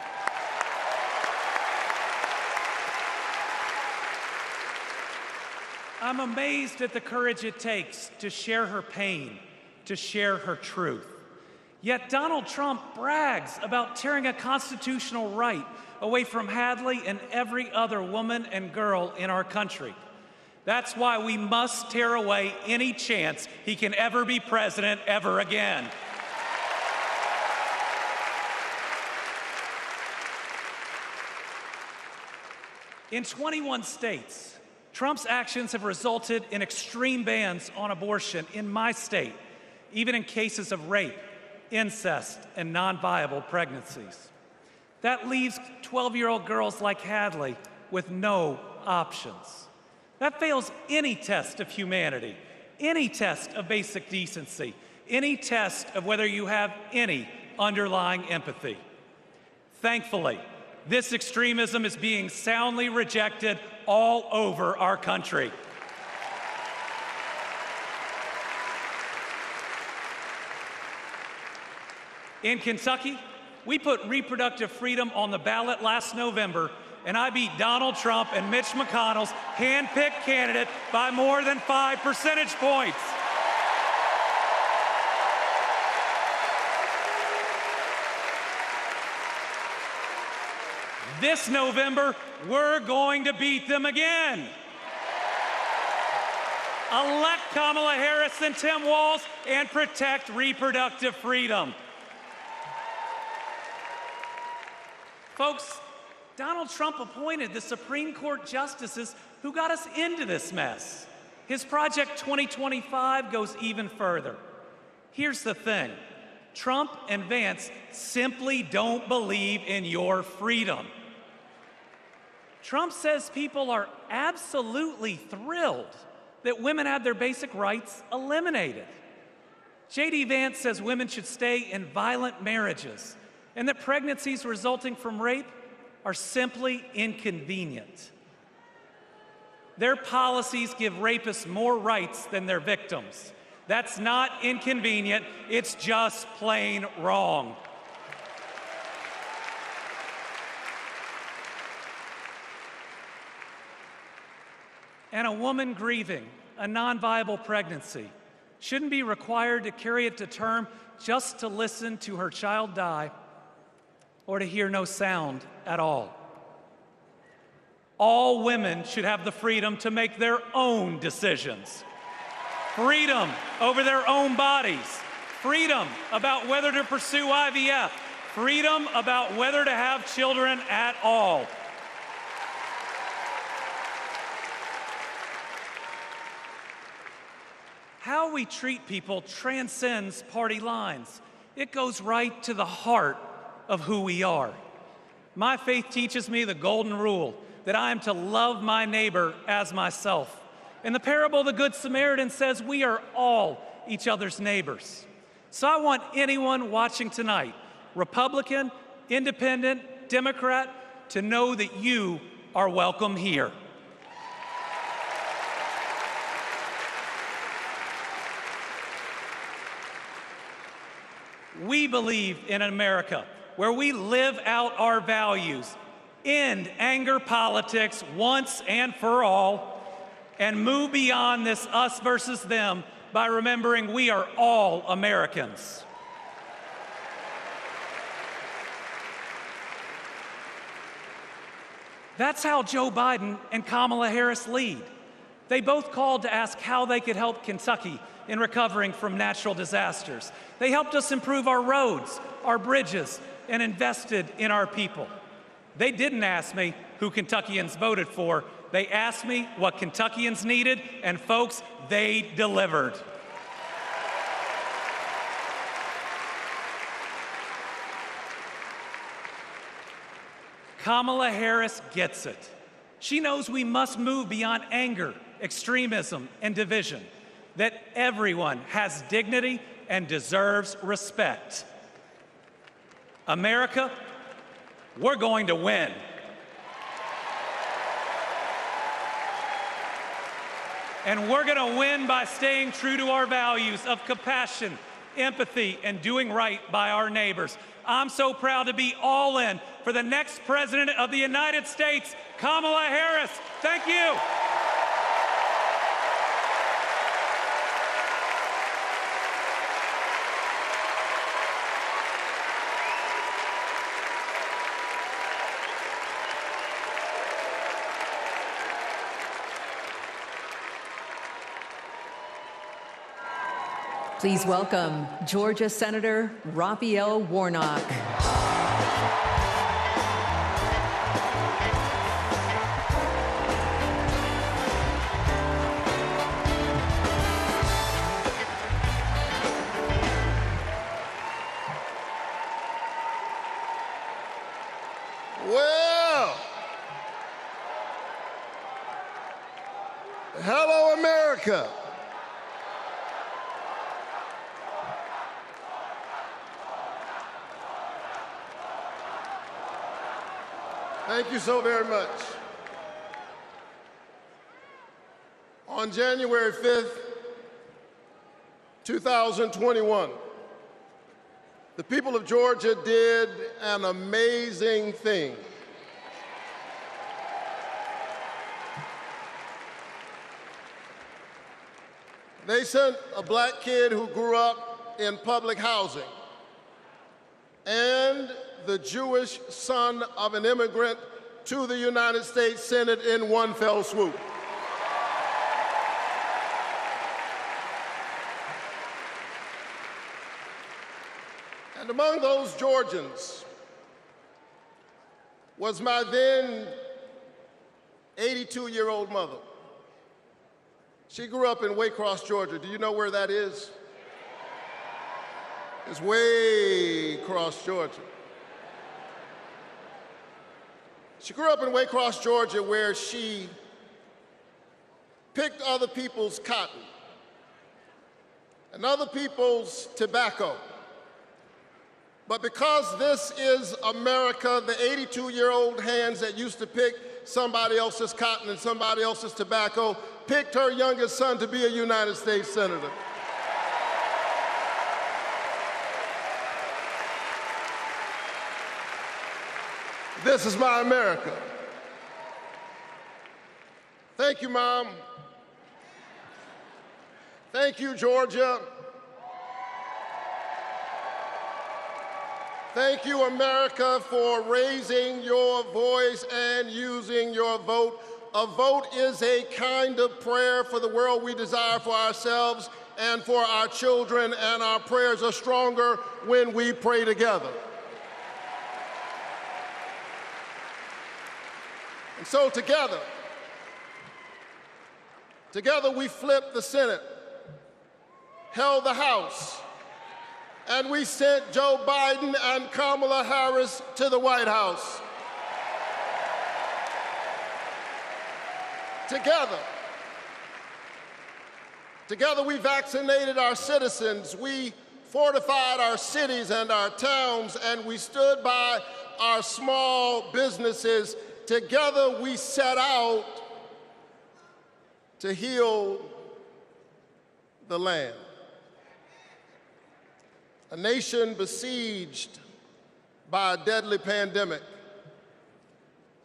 I'm amazed at the courage it takes to share her pain, to share her truth. Yet Donald Trump brags about tearing a constitutional right away from Hadley and every other woman and girl in our country. That's why we must tear away any chance he can ever be president ever again. In 21 states, Trump's actions have resulted in extreme bans on abortion in my state, even in cases of rape, incest, and non-viable pregnancies. That leaves 12-year-old girls like Hadley with no options. That fails any test of humanity, any test of basic decency, any test of whether you have any underlying empathy. Thankfully, this extremism is being soundly rejected all over our country. In Kentucky, we put reproductive freedom on the ballot last November, and I beat Donald Trump and Mitch McConnell's hand-picked candidate by more than 5 percentage points. This November, we're going to beat them again. Elect Kamala Harris and Tim Walz and protect reproductive freedom. Folks, Donald Trump appointed the Supreme Court justices who got us into this mess. His Project 2025 goes even further. Here's the thing. Trump and Vance simply don't believe in your freedom. Trump says people are absolutely thrilled that women have their basic rights eliminated. J.D. Vance says women should stay in violent marriages and that pregnancies resulting from rape are simply inconvenient. Their policies give rapists more rights than their victims. That's not inconvenient, it's just plain wrong. And a woman grieving a non-viable pregnancy shouldn't be required to carry it to term just to listen to her child die or to hear no sound at all. All women should have the freedom to make their own decisions. Freedom over their own bodies. Freedom about whether to pursue IVF. Freedom about whether to have children at all. How we treat people transcends party lines. It goes right to the heart of who we are. My faith teaches me the golden rule that I am to love my neighbor as myself. And the parable of the Good Samaritan says we are all each other's neighbors. So I want anyone watching tonight, Republican, Independent, Democrat, to know that you are welcome here. We believe in an America where we live out our values, end anger politics once and for all, and move beyond this us versus them by remembering we are all Americans. That's how Joe Biden and Kamala Harris lead. They both called to ask how they could help Kentucky in recovering from natural disasters. They helped us improve our roads, our bridges, and invested in our people. They didn't ask me who Kentuckians voted for. They asked me what Kentuckians needed, and folks, they delivered. Kamala Harris gets it. She knows we must move beyond anger, extremism, and division, that everyone has dignity and deserves respect. America, we're going to win. And we're going to win by staying true to our values of compassion, empathy, and doing right by our neighbors. I'm so proud to be all in for the next President of the United States, Kamala Harris. Thank you. Please welcome Georgia Senator Raphael Warnock. Well, hello, America. Thank you so very much. On January 5th, 2021, the people of Georgia did an amazing thing. They sent a black kid who grew up in public housing and the Jewish son of an immigrant to the United States Senate in one fell swoop. And among those Georgians was my then 82-year-old mother. She grew up in Waycross, Georgia. Do you know where that is? It's Waycross, Georgia. She grew up in Waycross, Georgia, where she picked other people's cotton and other people's tobacco. But because this is America, the 82-year-old hands that used to pick somebody else's cotton and somebody else's tobacco picked her youngest son to be a United States Senator. This is my America. Thank you, Mom. Thank you, Georgia. Thank you, America, for raising your voice and using your vote. A vote is a kind of prayer for the world we desire for ourselves and for our children, and our prayers are stronger when we pray together. And so together we flipped the Senate, held the House, and we sent Joe Biden and Kamala Harris to the White House. Together we vaccinated our citizens, we fortified our cities and our towns, and we stood by our small businesses. Together we set out to heal the land. A nation besieged by a deadly pandemic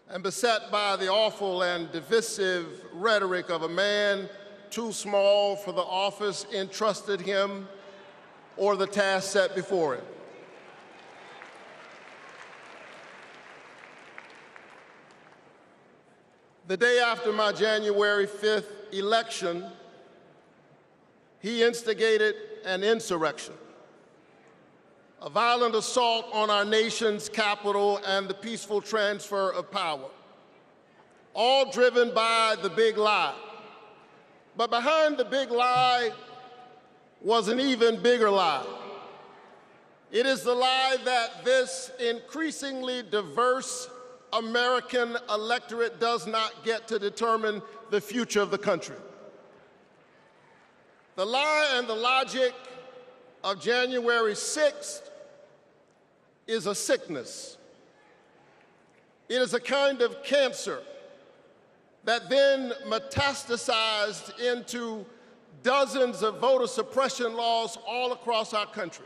and beset by the awful and divisive rhetoric of a man too small for the office entrusted him or the task set before him. The day after my January 5th election, he instigated an insurrection, a violent assault on our nation's capital and the peaceful transfer of power, all driven by the big lie. But behind the big lie was an even bigger lie. It is the lie that this increasingly diverse American electorate does not get to determine the future of the country. The lie and the logic of January 6th is a sickness. It is a kind of cancer that then metastasized into dozens of voter suppression laws all across our country.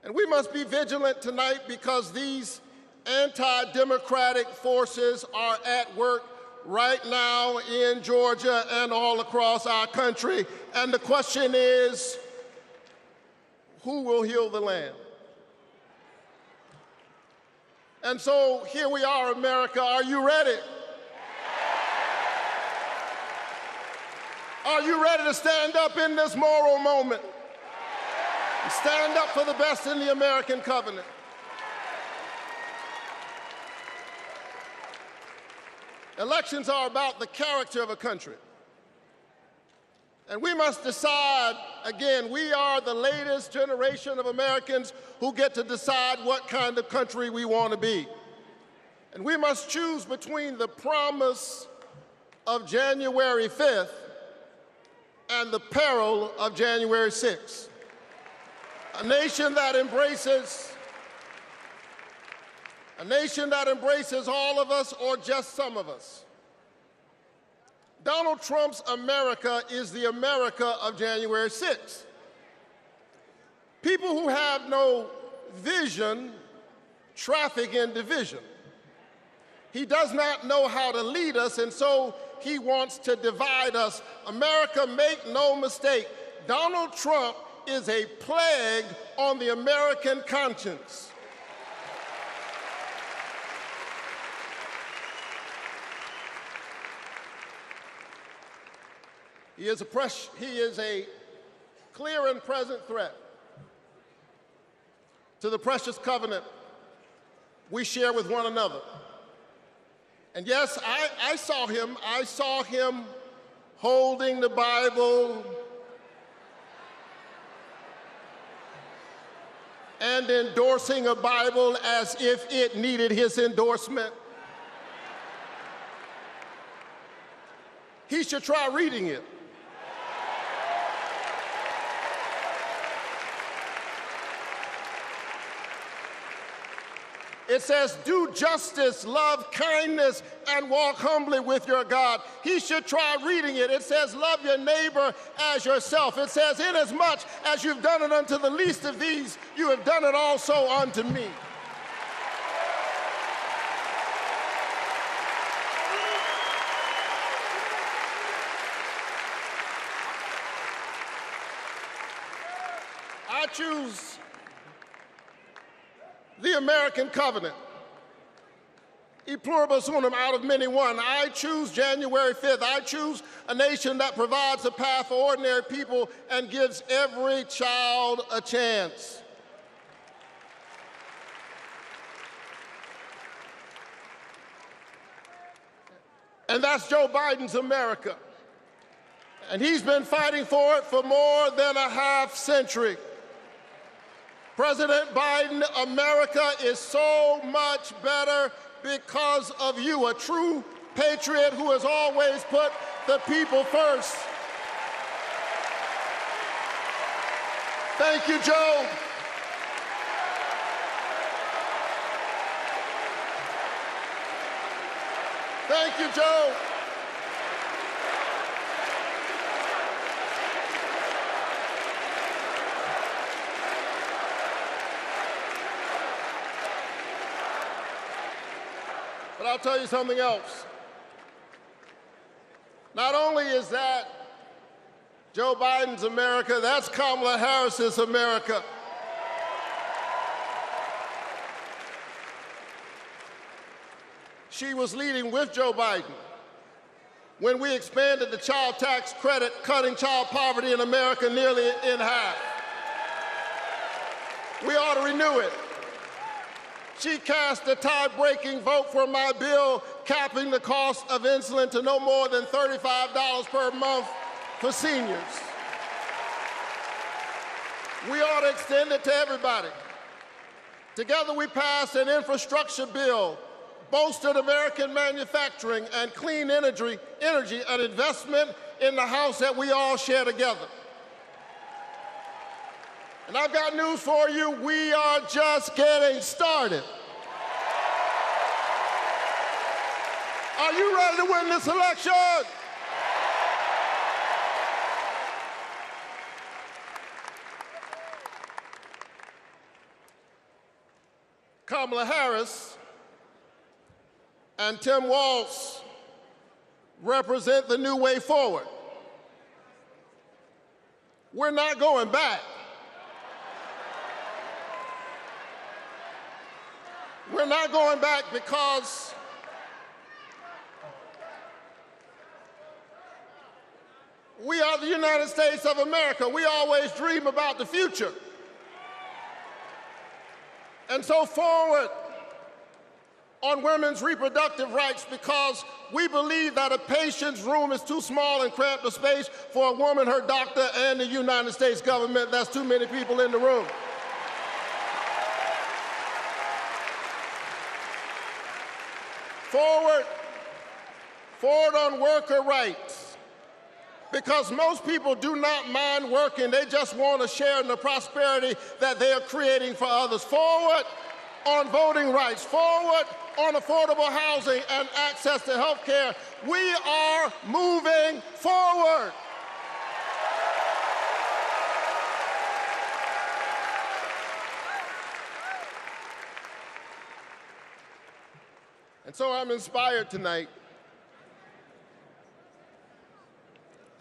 And we must be vigilant tonight because these anti-democratic forces are at work right now in Georgia and all across our country. And the question is, who will heal the land? And so here we are, America. Are you ready? Are you ready to stand up in this moral moment? Stand up for the best in the American covenant. Elections are about the character of a country. And we must decide, again, we are the latest generation of Americans who get to decide what kind of country we want to be. And we must choose between the promise of January 5th and the peril of January 6th. A nation that embraces all of us or just some of us. Donald Trump's America is the America of January 6th. People who have no vision traffic in division. He does not know how to lead us, and so he wants to divide us. America, make no mistake, Donald Trump is a plague on the American conscience. He is a clear and present threat to the precious covenant we share with one another. And yes, I saw him holding the Bible and endorsing a Bible as if it needed his endorsement. He should try reading it. It says, do justice, love kindness, and walk humbly with your God. He should try reading it. It says, love your neighbor as yourself. It says, inasmuch as you've done it unto the least of these, you have done it also unto me. I choose the American covenant. E pluribus unum, out of many one. I choose January 5th. I choose a nation that provides a path for ordinary people and gives every child a chance. And that's Joe Biden's America. And he's been fighting for it for more than a half century. President Biden, America is so much better because of you, a true patriot who has always put the people first. Thank you, Joe. Thank you, Joe. But I'll tell you something else. Not only is that Joe Biden's America, that's Kamala Harris's America. She was leading with Joe Biden when we expanded the child tax credit, cutting child poverty in America nearly in half. We ought to renew it. She cast a tie-breaking vote for my bill capping the cost of insulin to no more than $35 per month for seniors. We ought to extend it to everybody. Together we passed an infrastructure bill, bolstered American manufacturing and clean energy, an investment in the house that we all share together. And I've got news for you, we are just getting started. Are you ready to win this election? Kamala Harris and Tim Walz represent the new way forward. We're not going back. We're not going back because we are the United States of America. We always dream about the future. And so forward on women's reproductive rights, because we believe that a patient's room is too small and cramped a space for a woman, her doctor, and the United States government. That's too many people in the room. Forward on worker rights, because most people do not mind working. They just want to share in the prosperity that they are creating for others. Forward on voting rights, forward on affordable housing and access to health care. We are moving forward. And so I'm inspired tonight.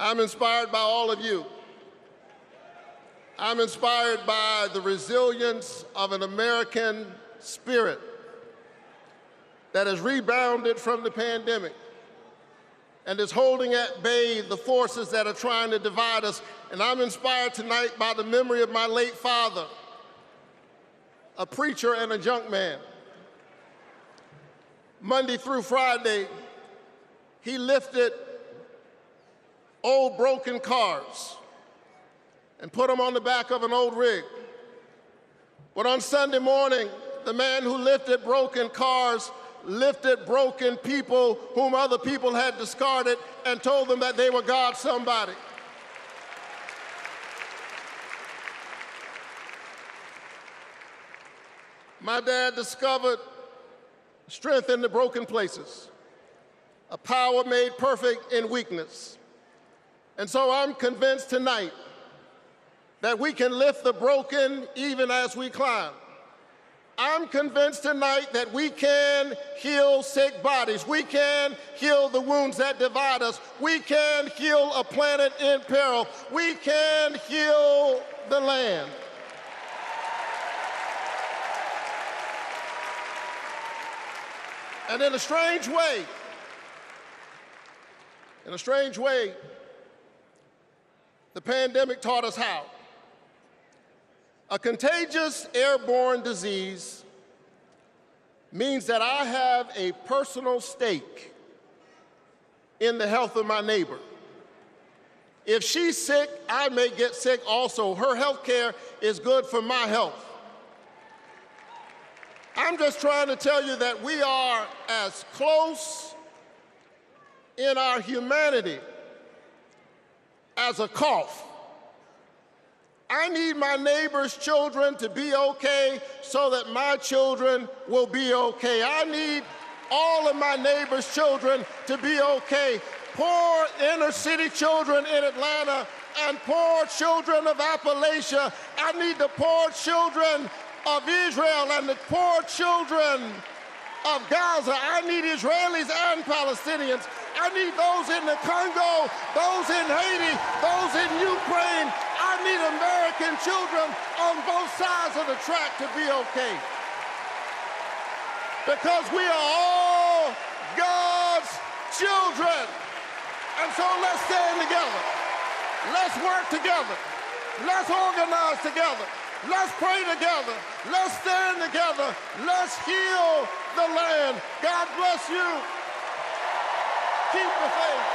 I'm inspired by all of you. I'm inspired by the resilience of an American spirit that has rebounded from the pandemic and is holding at bay the forces that are trying to divide us. And I'm inspired tonight by the memory of my late father, a preacher and a junk man. Monday through Friday, he lifted old broken cars and put them on the back of an old rig. But on Sunday morning, the man who lifted broken cars lifted broken people whom other people had discarded and told them that they were God's somebody. My dad discovered strength in the broken places, a power made perfect in weakness. And so I'm convinced tonight that we can lift the broken even as we climb. I'm convinced tonight that we can heal sick bodies. We can heal the wounds that divide us. We can heal a planet in peril. We can heal the land. And in a strange way, the pandemic taught us how. A contagious airborne disease means that I have a personal stake in the health of my neighbor. If she's sick, I may get sick also. Her health care is good for my health. I'm just trying to tell you that we are as close in our humanity as a cough. I need my neighbor's children to be okay so that my children will be okay. I need all of my neighbor's children to be okay. Poor inner city children in Atlanta and poor children of Appalachia. I need the poor children of Israel and the poor children of Gaza. I need Israelis and Palestinians. I need those in the Congo, those in Haiti, those in Ukraine. I need American children on both sides of the track to be okay. Because we are all God's children. And so let's stand together. Let's work together. Let's organize together. Let's pray together. Let's stand together. Let's heal the land. God bless you. Keep the faith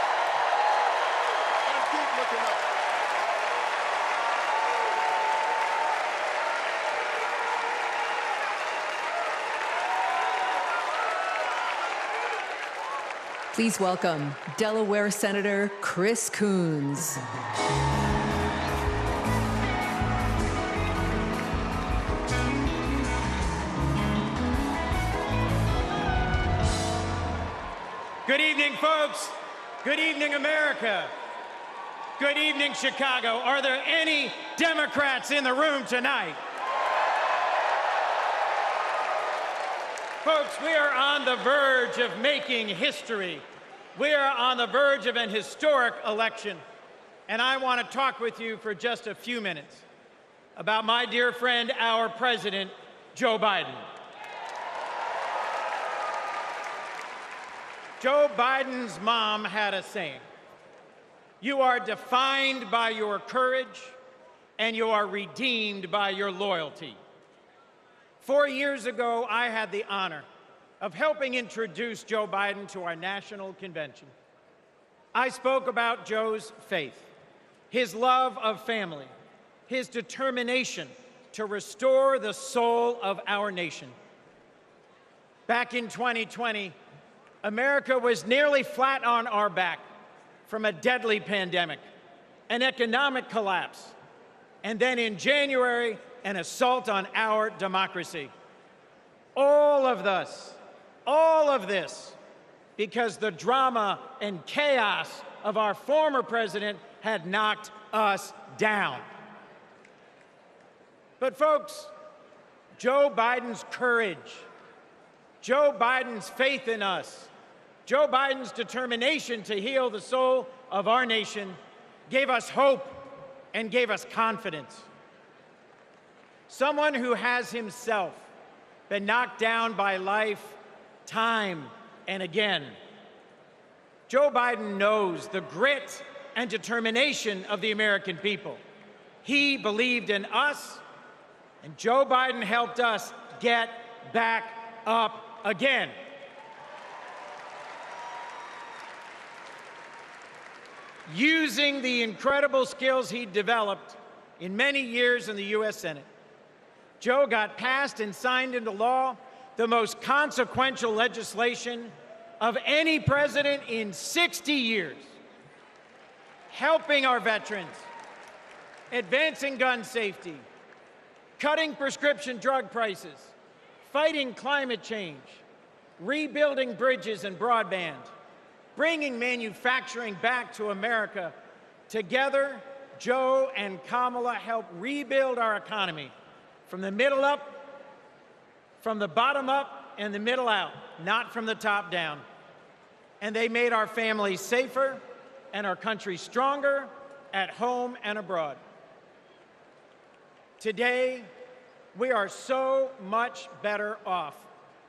and keep looking up. Please welcome Delaware Senator Chris Coons. Good evening, folks. Good evening, America. Good evening, Chicago. Are there any Democrats in the room tonight? Folks, we are on the verge of making history. We are on the verge of an historic election. And I want to talk with you for just a few minutes about my dear friend, our president, Joe Biden. Joe Biden's mom had a saying: "You are defined by your courage, and you are redeemed by your loyalty." 4 years ago, I had the honor of helping introduce Joe Biden to our national convention. I spoke about Joe's faith, his love of family, his determination to restore the soul of our nation. Back in 2020, America was nearly flat on our back from a deadly pandemic, an economic collapse, and then in January, an assault on our democracy. All of this, because the drama and chaos of our former president had knocked us down. But folks, Joe Biden's courage, Joe Biden's faith in us, Joe Biden's determination to heal the soul of our nation gave us hope and gave us confidence. Someone who has himself been knocked down by life time and again. Joe Biden knows the grit and determination of the American people. He believed in us, and Joe Biden helped us get back up again. Using the incredible skills he developed in many years in the U.S. Senate, Joe got passed and signed into law the most consequential legislation of any president in 60 years, helping our veterans, advancing gun safety, cutting prescription drug prices, fighting climate change, rebuilding bridges and broadband, bringing manufacturing back to America. Together, Joe and Kamala helped rebuild our economy from the middle up, from the bottom up, and the middle out, not from the top down. And they made our families safer and our country stronger at home and abroad. Today, we are so much better off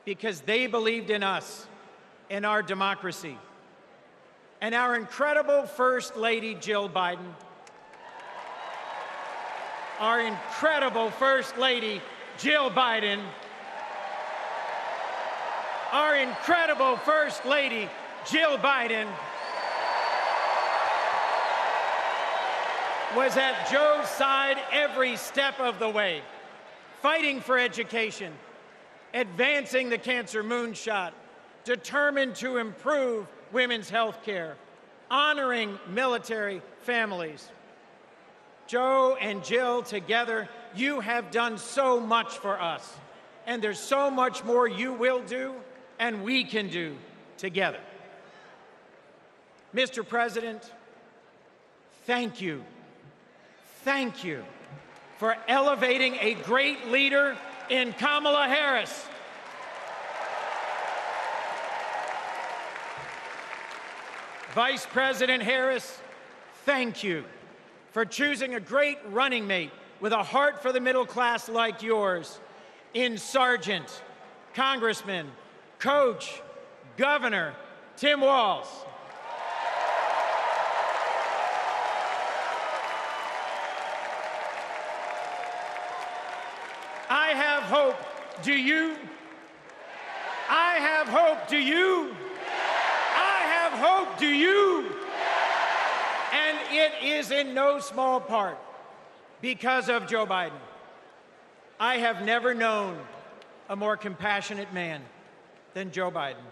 because they believed in us, in our democracy. And our incredible First Lady, Jill Biden, our incredible First Lady, Jill Biden, our incredible First Lady, Jill Biden, was at Joe's side every step of the way, fighting for education, advancing the cancer moonshot, determined to improve women's health care, honoring military families. Joe and Jill, together, you have done so much for us, and there's so much more you will do and we can do together. Mr. President, thank you. Thank you for elevating a great leader in Kamala Harris. Vice President Harris, thank you for choosing a great running mate with a heart for the middle class like yours in Sergeant, Congressman, Coach, Governor Tim Walz. I have hope. Do you? I have hope. Do you? I have hope. Do you? And it is in no small part because of Joe Biden. I have never known a more compassionate man than Joe Biden.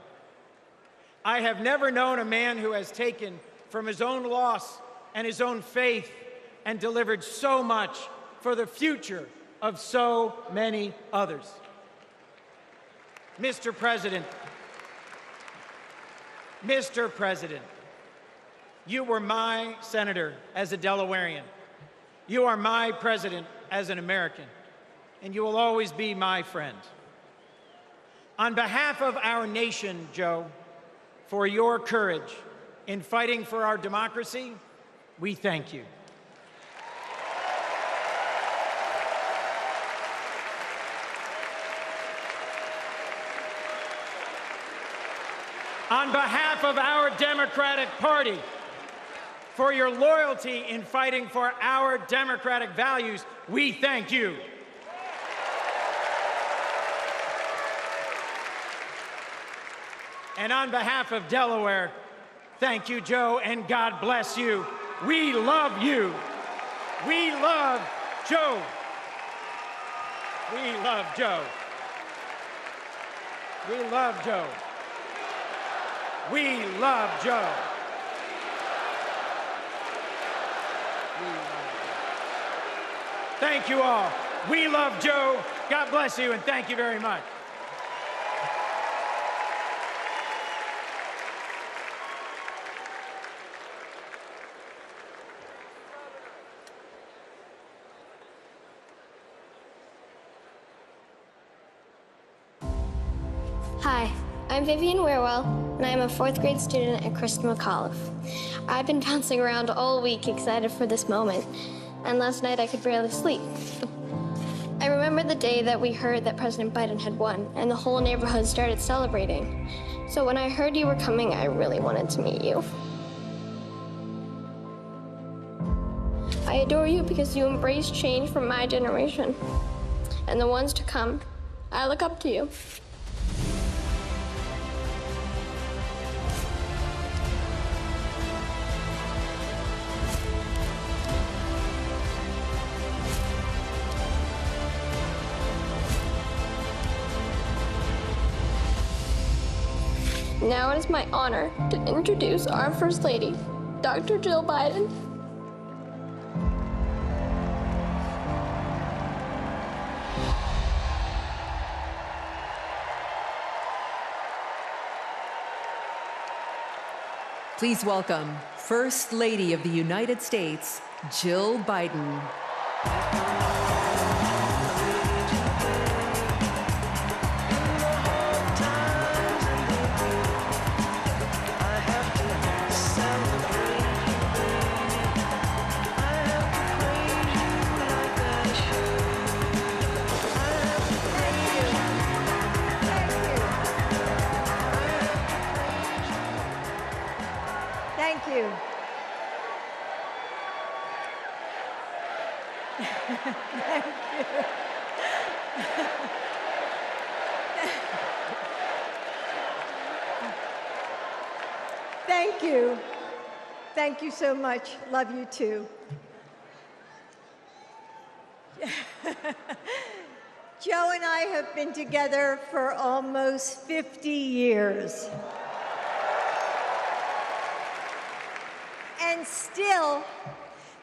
I have never known a man who has taken from his own loss and his own faith and delivered so much for the future of so many others. Mr. President, you were my senator as a Delawarean. You are my president as an American, and you will always be my friend. On behalf of our nation, Joe, for your courage in fighting for our democracy, we thank you. On behalf of our Democratic Party, for your loyalty in fighting for our democratic values, we thank you. And on behalf of Delaware, thank you, Joe, and God bless you. We love you. We love Joe. We love Joe. We love Joe. We love Joe. Thank you all. We love Joe. God bless you, and thank you very much. Hi, I'm Vivian Weirwell, and I'm a 4th grade student at Christa McAuliffe. I've been bouncing around all week excited for this moment, and last night I could barely sleep. I remember the day that we heard that President Biden had won, and the whole neighborhood started celebrating. So when I heard you were coming, I really wanted to meet you. I adore you because you embrace change from my generation and the ones to come. I look up to you. Now it is my honor to introduce our First Lady, Dr. Jill Biden. Please welcome First Lady of the United States, Jill Biden. Thank you. Thank you. Thank you. Thank you so much. Love you too. Joe and I have been together for almost 50 years. And still,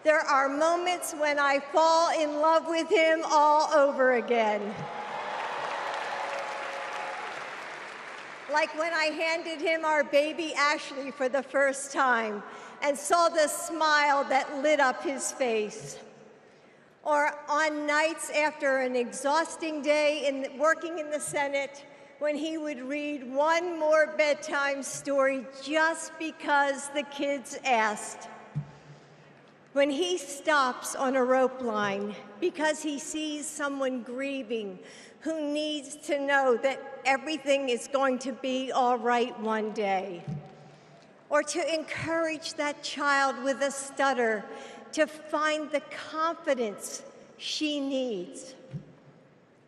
there are moments when I fall in love with him all over again. Like when I handed him our baby Ashley for the first time and saw the smile that lit up his face. Or on nights after an exhausting day working in the Senate, when he would read one more bedtime story just because the kids asked. When he stops on a rope line because he sees someone grieving who needs to know that everything is going to be all right one day. Or to encourage that child with a stutter to find the confidence she needs.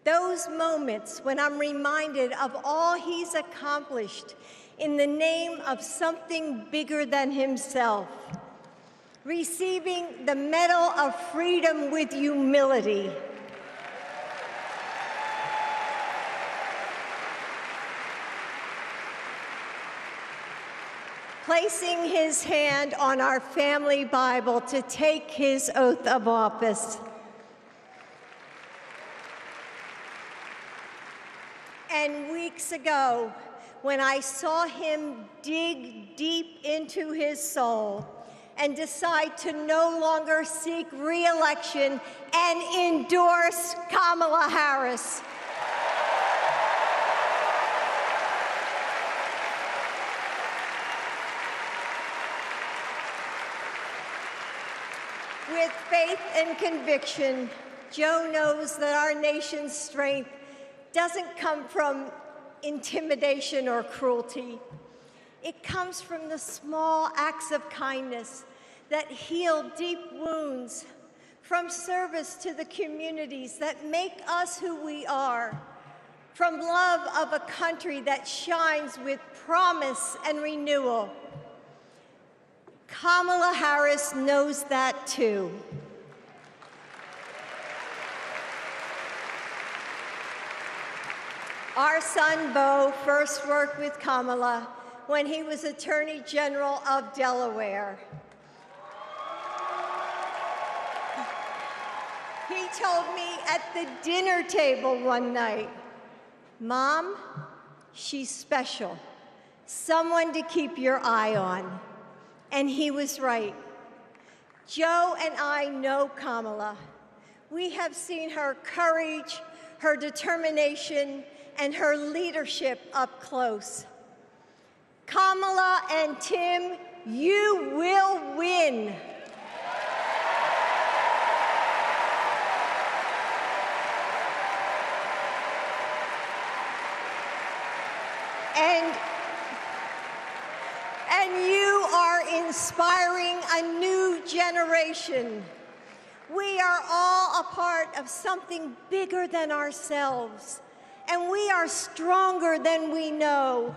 Those moments when I'm reminded of all he's accomplished in the name of something bigger than himself. Receiving the Medal of Freedom with humility. Placing his hand on our family Bible to take his oath of office. And weeks ago, when I saw him dig deep into his soul and decide to no longer seek re-election and endorse Kamala Harris. With faith and conviction, Joe knows that our nation's strength doesn't come from intimidation or cruelty. It comes from the small acts of kindness that heal deep wounds, from service to the communities that make us who we are, from love of a country that shines with promise and renewal. Kamala Harris knows that too. Our son, Beau, first worked with Kamala when he was Attorney General of Delaware. He told me at the dinner table one night, "Mom, she's special, someone to keep your eye on." And he was right. Joe and I know Kamala. We have seen her courage, her determination, and her leadership up close. Kamala and Tim, you will win. And you are inspiring a new generation. We are all a part of something bigger than ourselves, and we are stronger than we know.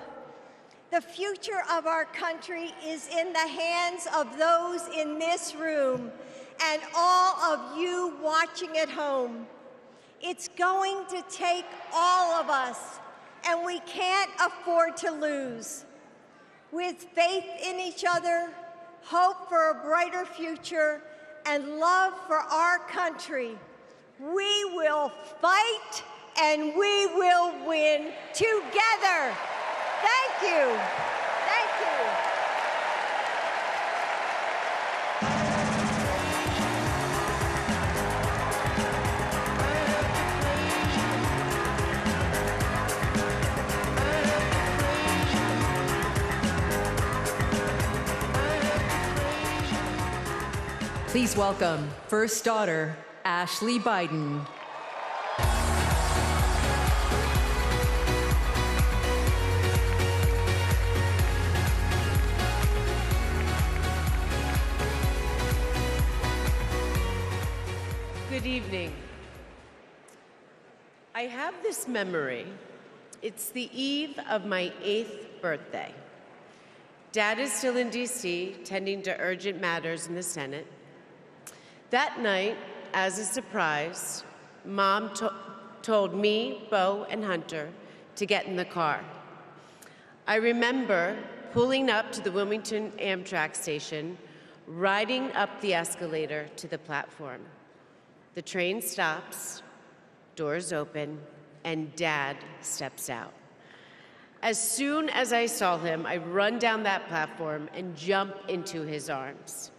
The future of our country is in the hands of those in this room and all of you watching at home. It's going to take all of us, and we can't afford to lose. With faith in each other, hope for a brighter future, and love for our country, we will fight and we will win together. Thank you. Thank you. Please welcome first daughter, Ashley Biden. Good evening. I have this memory. It's the eve of my 8th birthday. Dad is still in D.C., tending to urgent matters in the Senate. That night, as a surprise, Mom told me, Beau, and Hunter to get in the car. I remember pulling up to the Wilmington Amtrak station, riding up the escalator to the platform. The train stops, doors open, and Dad steps out. As soon as I saw him, I run down that platform and jump into his arms.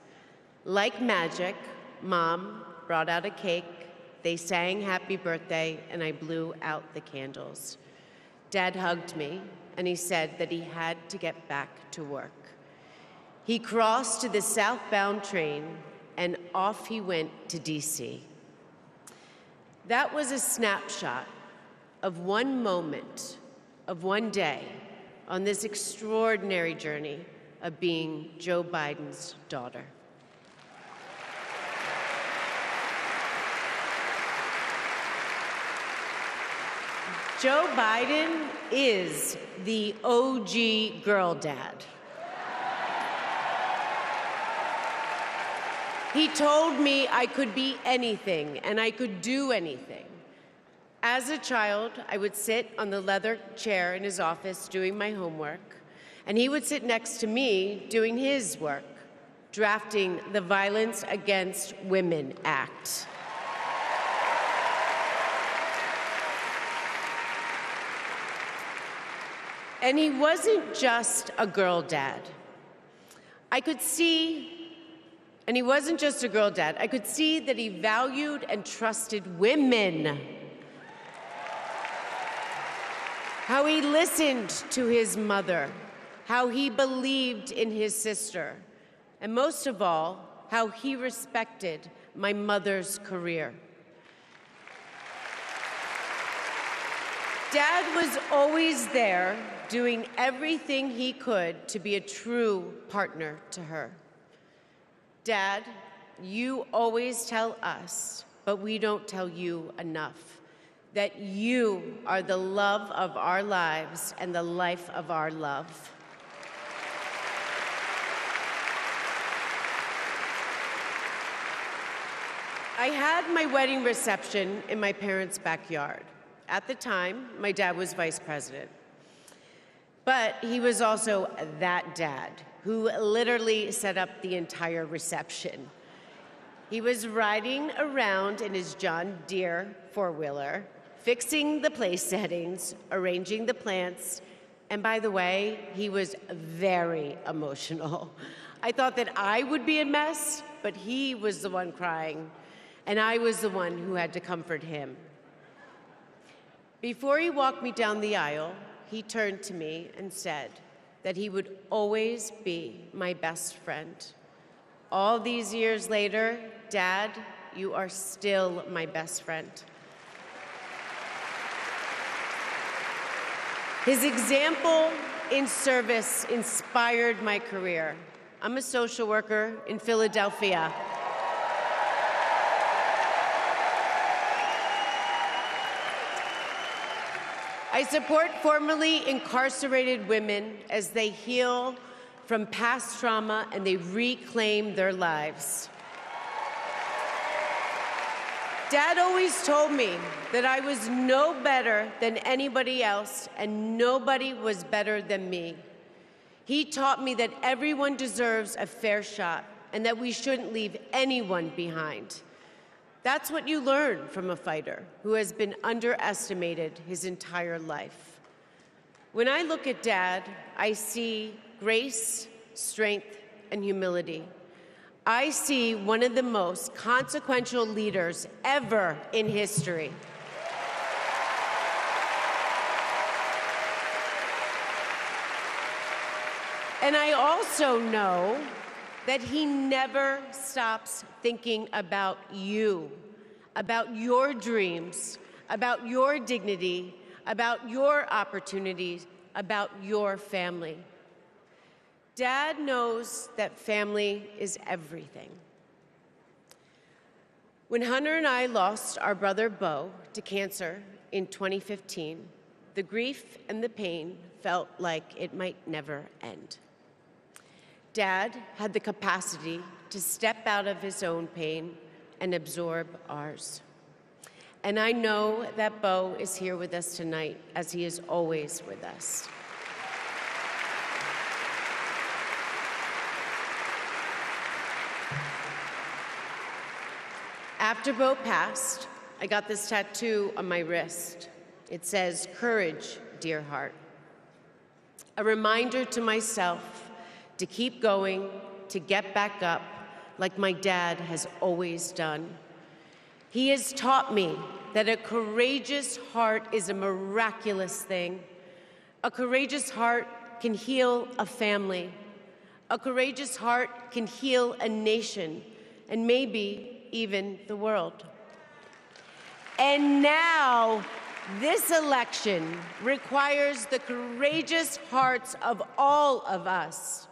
Like magic, Mom brought out a cake, they sang happy birthday, and I blew out the candles. Dad hugged me, and he said that he had to get back to work. He crossed to the southbound train, and off he went to D.C. That was a snapshot of one moment, of one day, on this extraordinary journey of being Joe Biden's daughter. Joe Biden is the OG girl dad. He told me I could be anything and I could do anything. As a child, I would sit on the leather chair in his office doing my homework, and he would sit next to me doing his work, drafting the Violence Against Women Act. And he wasn't just a girl dad. I could see, and he wasn't just a girl dad, I could see that he valued and trusted women. How he listened to his mother, how he believed in his sister, and most of all, how he respected my mother's career. Dad was always there, doing everything he could to be a true partner to her. Dad, you always tell us, but we don't tell you enough, that you are the love of our lives and the life of our love. I had my wedding reception in my parents' backyard. At the time, my dad was vice president. But he was also that dad who literally set up the entire reception. He was riding around in his John Deere four-wheeler, fixing the place settings, arranging the plants, and by the way, he was very emotional. I thought that I would be a mess, but he was the one crying, and I was the one who had to comfort him. Before he walked me down the aisle, he turned to me and said that he would always be my best friend. All these years later, Dad, you are still my best friend. His example in service inspired my career. I'm a social worker in Philadelphia. I support formerly incarcerated women as they heal from past trauma and they reclaim their lives. Dad always told me that I was no better than anybody else and nobody was better than me. He taught me that everyone deserves a fair shot and that we shouldn't leave anyone behind. That's what you learn from a fighter who has been underestimated his entire life. When I look at Dad, I see grace, strength, and humility. I see one of the most consequential leaders ever in history. And I also know that he never stops thinking about you, about your dreams, about your dignity, about your opportunities, about your family. Dad knows that family is everything. When Hunter and I lost our brother Beau to cancer in 2015, the grief and the pain felt like it might never end. Dad had the capacity to step out of his own pain and absorb ours. And I know that Beau is here with us tonight, as he is always with us. After Beau passed, I got this tattoo on my wrist. It says, "Courage, dear heart." A reminder to myself to keep going, to get back up, like my dad has always done. He has taught me that a courageous heart is a miraculous thing. A courageous heart can heal a family. A courageous heart can heal a nation, and maybe even the world. And now, this election requires the courageous hearts of all of us.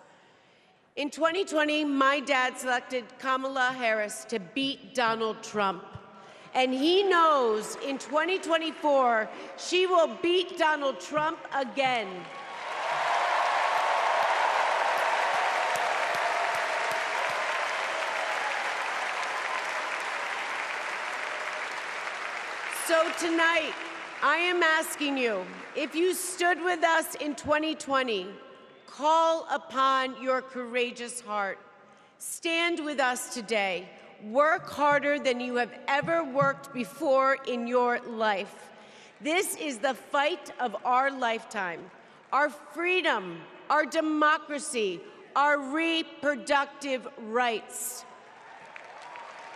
In 2020, my dad selected Kamala Harris to beat Donald Trump. And he knows in 2024, she will beat Donald Trump again. So tonight, I am asking you, if you stood with us in 2020, call upon your courageous heart. Stand with us today. Work harder than you have ever worked before in your life. This is the fight of our lifetime. Our freedom, our democracy, our reproductive rights.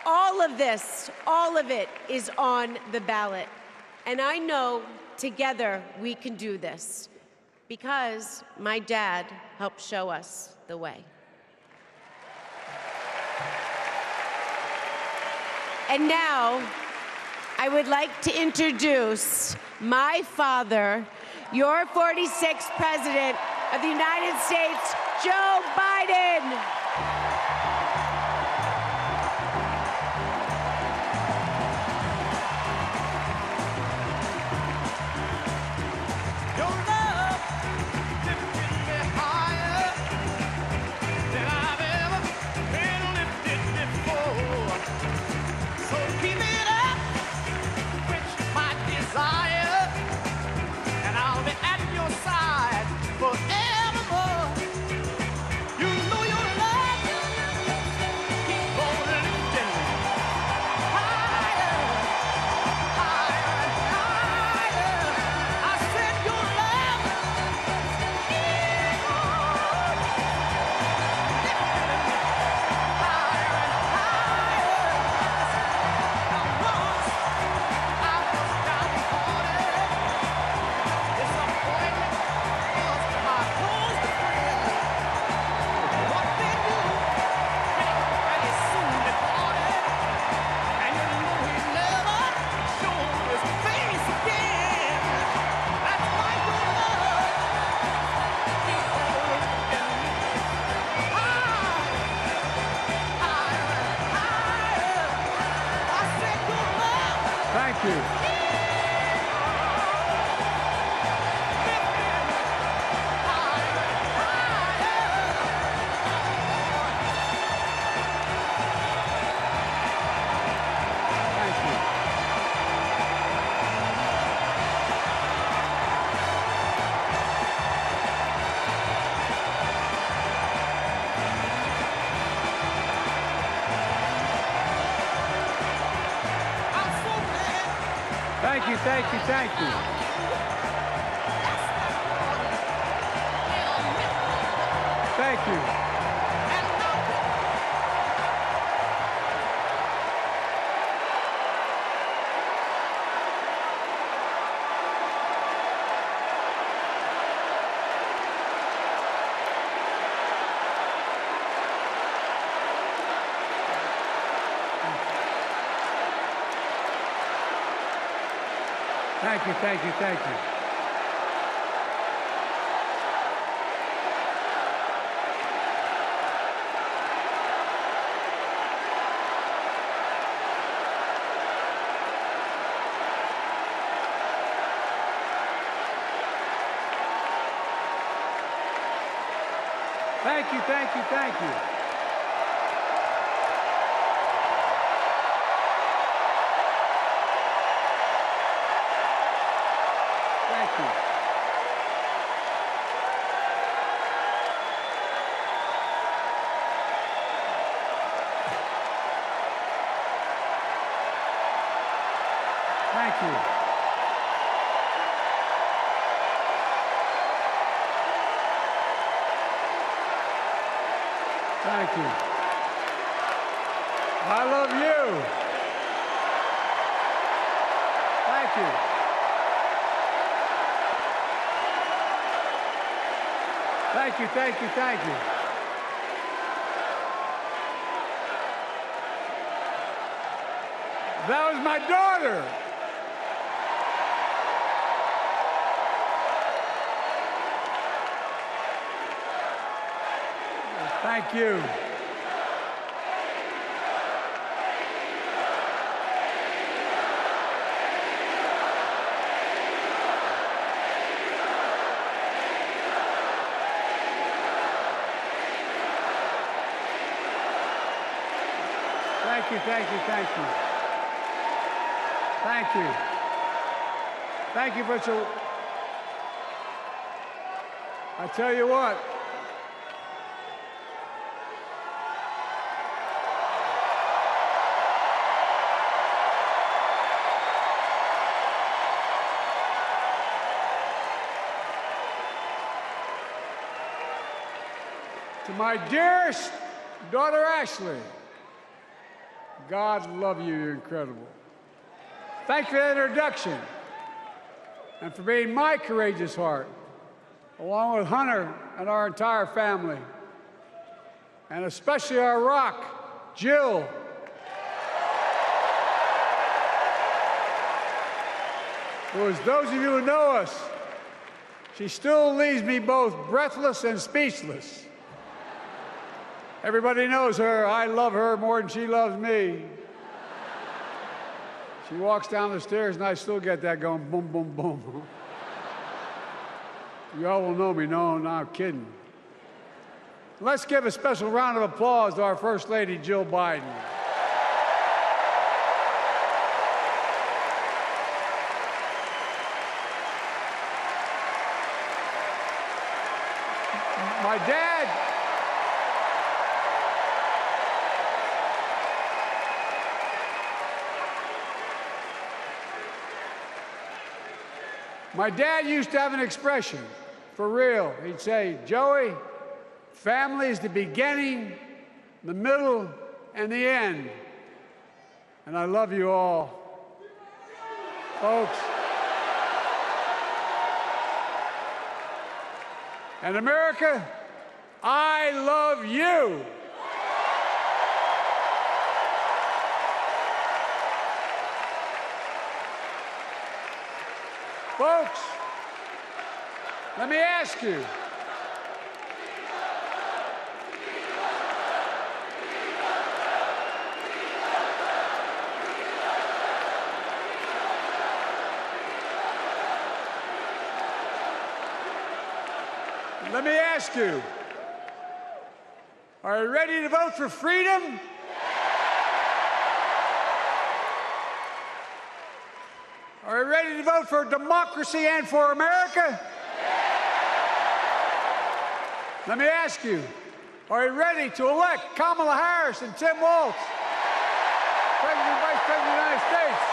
All of this, all of it is on the ballot. And I know together we can do this because my dad helped show us the way. And now, I would like to introduce my father, your 46th President of the United States, Joe Biden. Thank you, thank you, thank you. Thank you. Thank you, thank you, thank you. Thank you, thank you, thank you. Thank you. Thank you. I love you. Thank you. Thank you, thank you, thank you. That was my daughter. Thank you. Thank you, thank you, thank you. Thank you. Thank you for so. I tell you what. To my dearest daughter, Ashley, God love you, you're incredible. Thank you for that introduction and for being my courageous heart, along with Hunter and our entire family, and especially our rock, Jill. For as those of you who know us, she still leaves me both breathless and speechless. Everybody knows her. I love her more than she loves me. She walks down the stairs and I still get that going boom, boom, boom. Y'all will know me. No, I'm not kidding. Let's give a special round of applause to our First Lady, Jill Biden. My dad used to have an expression, for real. He'd say, Joey, family is the beginning, the middle, and the end. And I love you all. Folks. And America, I love you. Folks, let me ask you. Let me ask you, are you ready to vote for freedom? Are you ready to vote for democracy and for America? Let me ask you, are you ready to elect Kamala Harris and Tim Walz, President and Vice President of the United States?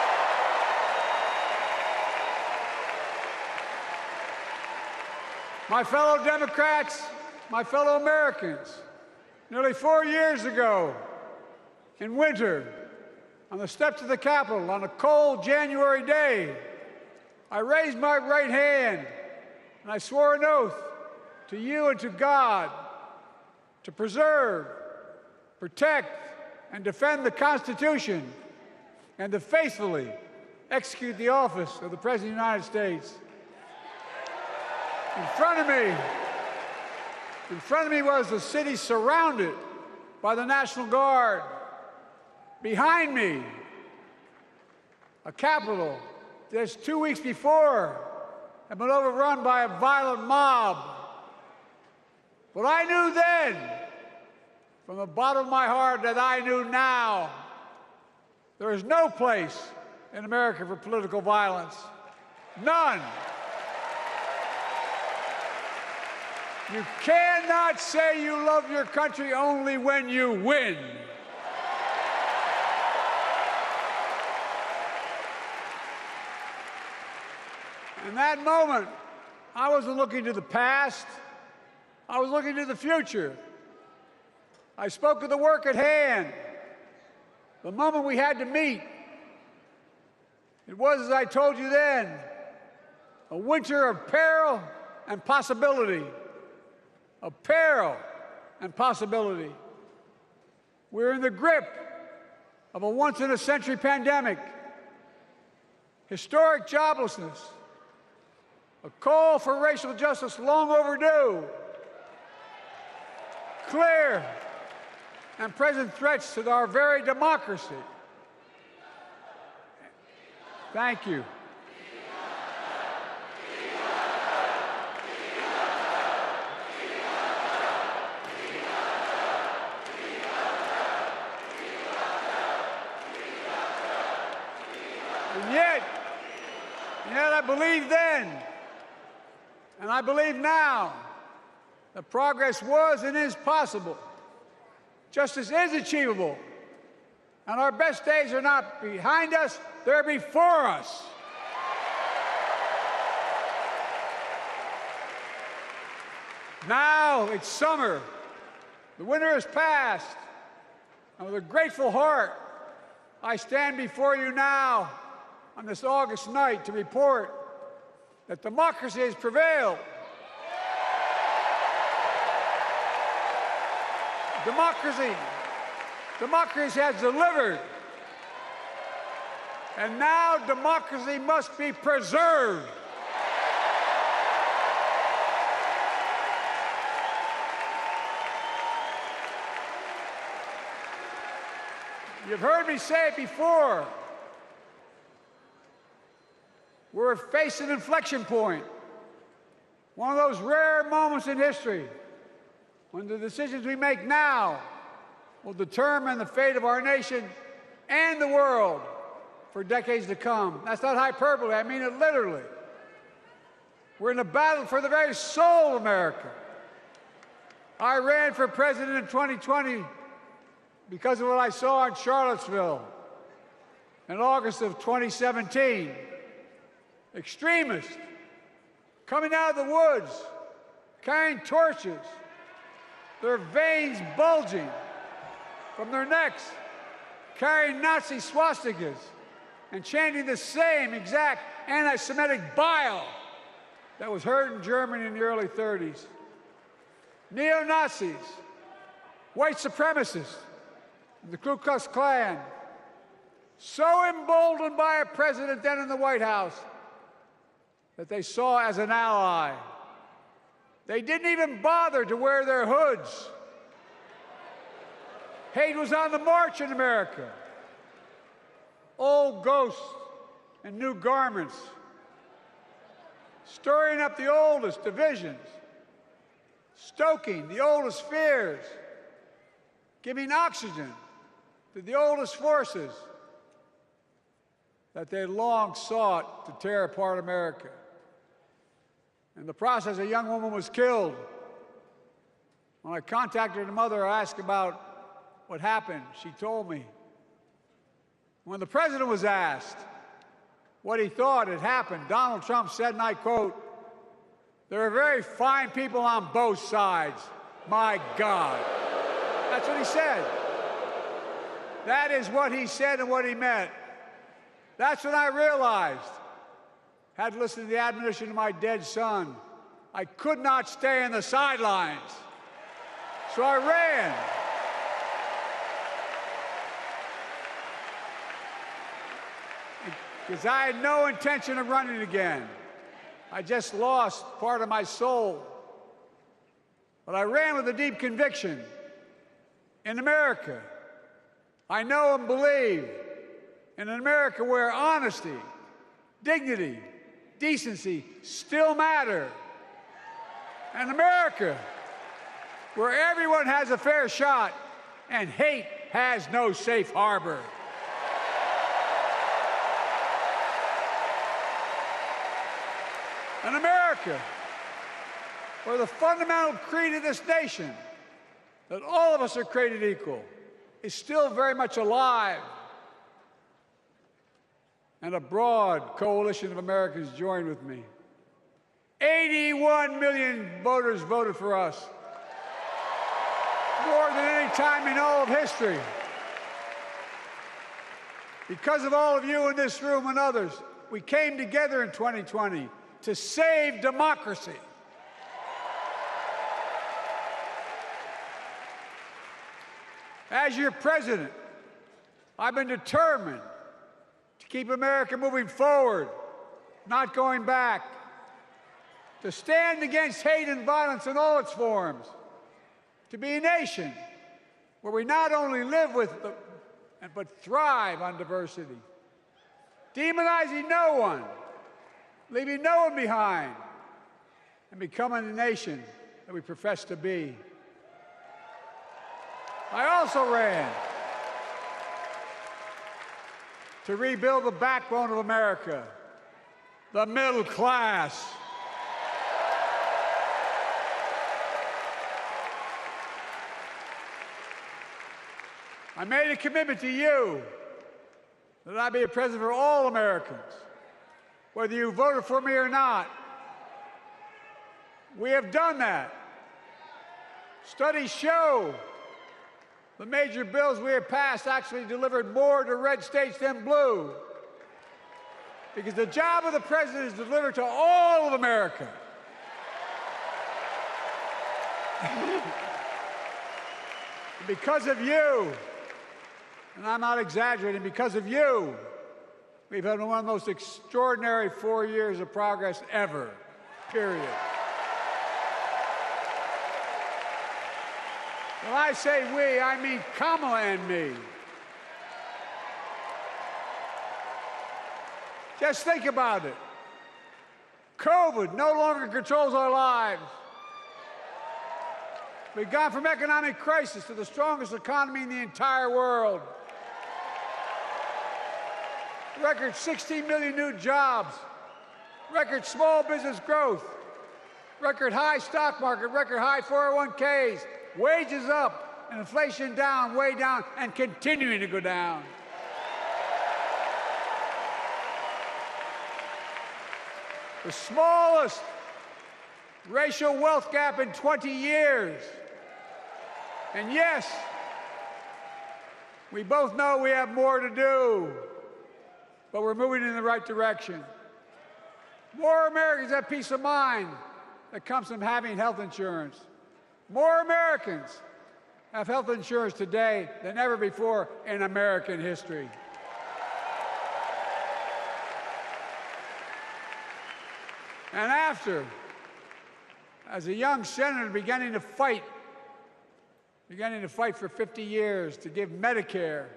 My fellow Democrats, my fellow Americans, nearly 4 years ago, in winter, on the steps of the Capitol, on a cold January day, I raised my right hand and I swore an oath to you and to God to preserve, protect, and defend the Constitution and to faithfully execute the office of the President of the United States. In front of me was the city surrounded by the National Guard. Behind me, a Capitol just 2 weeks before had been overrun by a violent mob. But I knew then, from the bottom of my heart, that I knew now, there is no place in America for political violence. None. You cannot say you love your country only when you win. In that moment, I wasn't looking to the past. I was looking to the future. I spoke of the work at hand, the moment we had to meet. It was, as I told you then, a winter of peril and possibility. Of peril and possibility. We're in the grip of a once-in-a-century pandemic, historic joblessness, a call for racial justice long overdue, clear and present threats to our very democracy. Thank you. And yet I believed then, and I believe now, that progress was and is possible. Justice is achievable. And our best days are not behind us, they're before us. Now it's summer. The winter has passed. And with a grateful heart, I stand before you now on this August night to report that democracy has prevailed. Democracy has delivered. And now democracy must be preserved. You've heard me say it before. We're facing an inflection point. One of those rare moments in history when the decisions we make now will determine the fate of our nation and the world for decades to come. That's not hyperbole, I mean it literally. We're in a battle for the very soul of America. I ran for president in 2020 because of what I saw in Charlottesville in August of 2017. Extremists coming out of the woods, carrying torches, their veins bulging from their necks, carrying Nazi swastikas, and chanting the same exact anti-Semitic bile that was heard in Germany in the early 30s. Neo-Nazis, white supremacists, the Ku Klux Klan, so emboldened by a president then in the White House that they saw as an ally. They didn't even bother to wear their hoods. Hate was on the march in America. Old ghosts and new garments, stirring up the oldest divisions, stoking the oldest fears, giving oxygen to the oldest forces that they long sought to tear apart America. In the process, a young woman was killed. When I contacted her mother, I asked about what happened. She told me. When the president was asked what he thought had happened, Donald Trump said, and I quote, "There are very fine people on both sides. My God." That's what he said. That is what he said and what he meant. That's when I realized, had to listen to the admonition of my dead son, I could not stay in the sidelines. So I ran. Because I had no intention of running again. I just lost part of my soul. But I ran with a deep conviction. In America, I know and believe in an America where honesty, dignity, decency still matter. An America where everyone has a fair shot and hate has no safe harbor. An America where the fundamental creed of this nation, that all of us are created equal, is still very much alive. And a broad coalition of Americans joined with me. 81 million voters voted for us, more than any time in all of history. Because of all of you in this room and others, we came together in 2020 to save democracy. As your president, I've been determined to keep America moving forward, not going back, to stand against hate and violence in all its forms, to be a nation where we not only live with but thrive on diversity, demonizing no one, leaving no one behind, and becoming the nation that we profess to be. I also ran to rebuild the backbone of America, the middle class. I made a commitment to you that I'd be a president for all Americans, whether you voted for me or not. We have done that. Studies show the major bills we have passed actually delivered more to red states than blue. Because the job of the president is to deliver to all of America. Because of you, and I'm not exaggerating, because of you, We've had one of the most extraordinary 4 years of progress ever, period. When I say we, I mean Kamala and me. Just think about it. COVID no longer controls our lives. We've gone from economic crisis to the strongest economy in the entire world. Record 16 million new jobs. Record small business growth. Record high stock market. Record high 401ks. Wages up and inflation down, way down, and continuing to go down. The smallest racial wealth gap in 20 years. And yes, we both know we have more to do, but we're moving in the right direction. More Americans have peace of mind that comes from having health insurance. More Americans have health insurance today than ever before in American history. And after, as a young senator beginning to fight for 50 years to give Medicare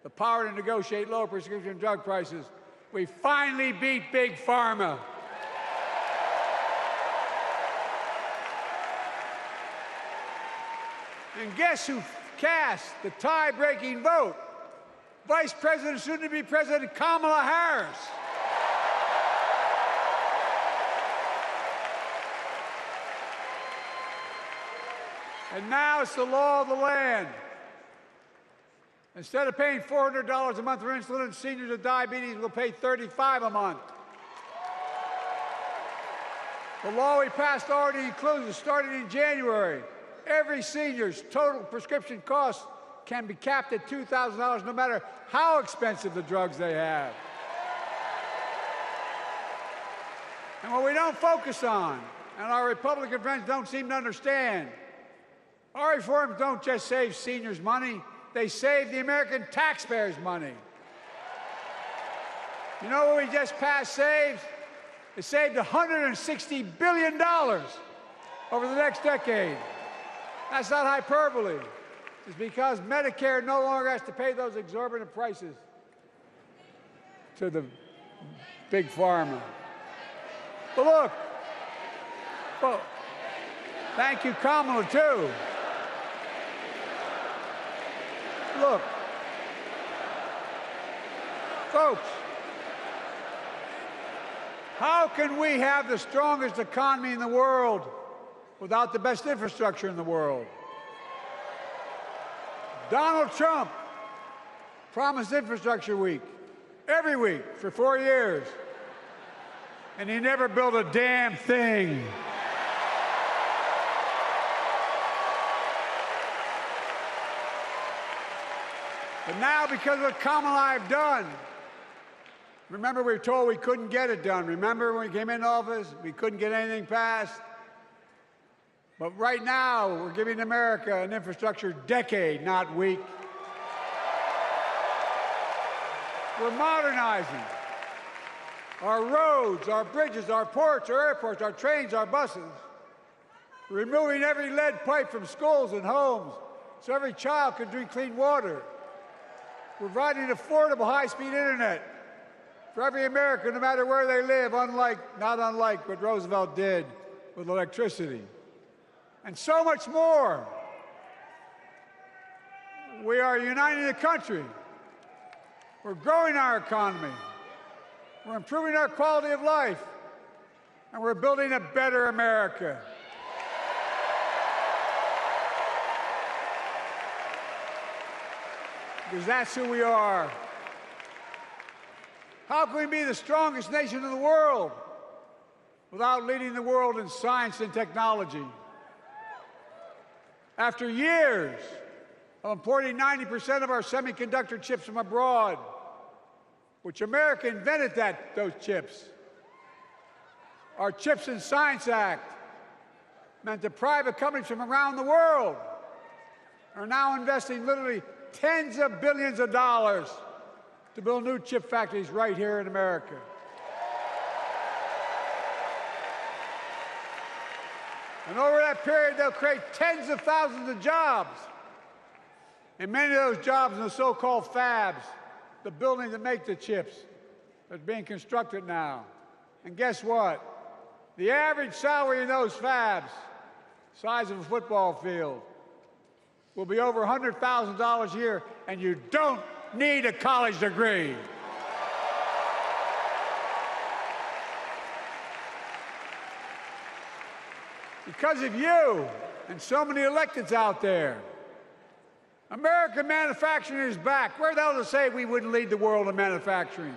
the power to negotiate lower prescription drug prices, we finally beat Big Pharma. And guess who cast the tie-breaking vote? Vice President, soon-to-be President Kamala Harris. And now it's the law of the land. Instead of paying $400 a month for insulin, seniors with diabetes will pay $35 a month. The law we passed already includes, starting in January, every senior's total prescription costs can be capped at $2,000 no matter how expensive the drugs they have. And what we don't focus on, and our Republican friends don't seem to understand, our reforms don't just save seniors money, they save the American taxpayers money. You know what we just passed saves? It saved $160 billion over the next decade. That's not hyperbole. It's because Medicare no longer has to pay those exorbitant prices to the Big Pharma. But look, well, thank you, Kamala, too. Look, folks, how can we have the strongest economy in the world without the best infrastructure in the world? Donald Trump promised Infrastructure Week, every week for 4 years, and he never built a damn thing. But now, because of what Kamala and I have done, remember we were told we couldn't get it done. Remember when we came into office, we couldn't get anything passed? But right now, we're giving America an infrastructure decade, not week. We're modernizing our roads, our bridges, our ports, our airports, our trains, our buses. We're removing every lead pipe from schools and homes so every child can drink clean water. We're providing affordable high-speed internet for every American, no matter where they live, not unlike what Roosevelt did with electricity. And so much more. We are uniting the country. We're growing our economy. We're improving our quality of life. And we're building a better America. Because that's who we are. How can we be the strongest nation in the world without leading the world in science and technology? After years of importing 90% of our semiconductor chips from abroad, which America invented those chips, our Chips and Science Act meant that private companies from around the world are now investing literally tens of billions of dollars to build new chip factories right here in America. And over that period, they'll create tens of thousands of jobs. And many of those jobs in the so-called fabs, the buildings that make the chips, that's being constructed now. And guess what? The average salary in those fabs, size of a football field, will be over $100,000 a year, and you don't need a college degree. Because of you and so many electeds out there, American manufacturing is back. Where the hell to say we wouldn't lead the world in manufacturing?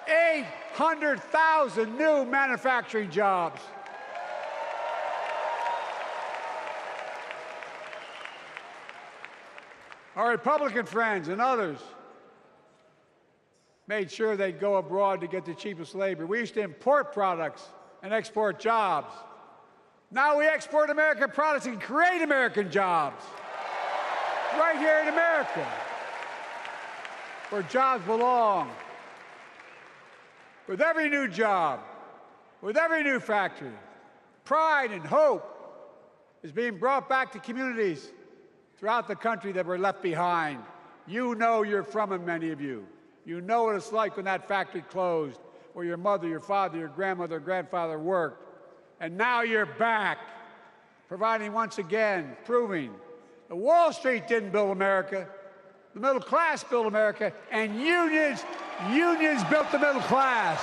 800,000 new manufacturing jobs. Our Republican friends and others made sure they'd go abroad to get the cheapest labor. We used to import products and export jobs. Now we export American products and create American jobs right here in America, where jobs belong. With every new job, with every new factory, pride and hope is being brought back to communities throughout the country that were left behind. You know you're from them, many of you. You know what it's like when that factory closed, where your mother, your father, your grandmother, grandfather worked. And now you're back, providing once again, proving that Wall Street didn't build America, the middle class built America, and unions built the middle class.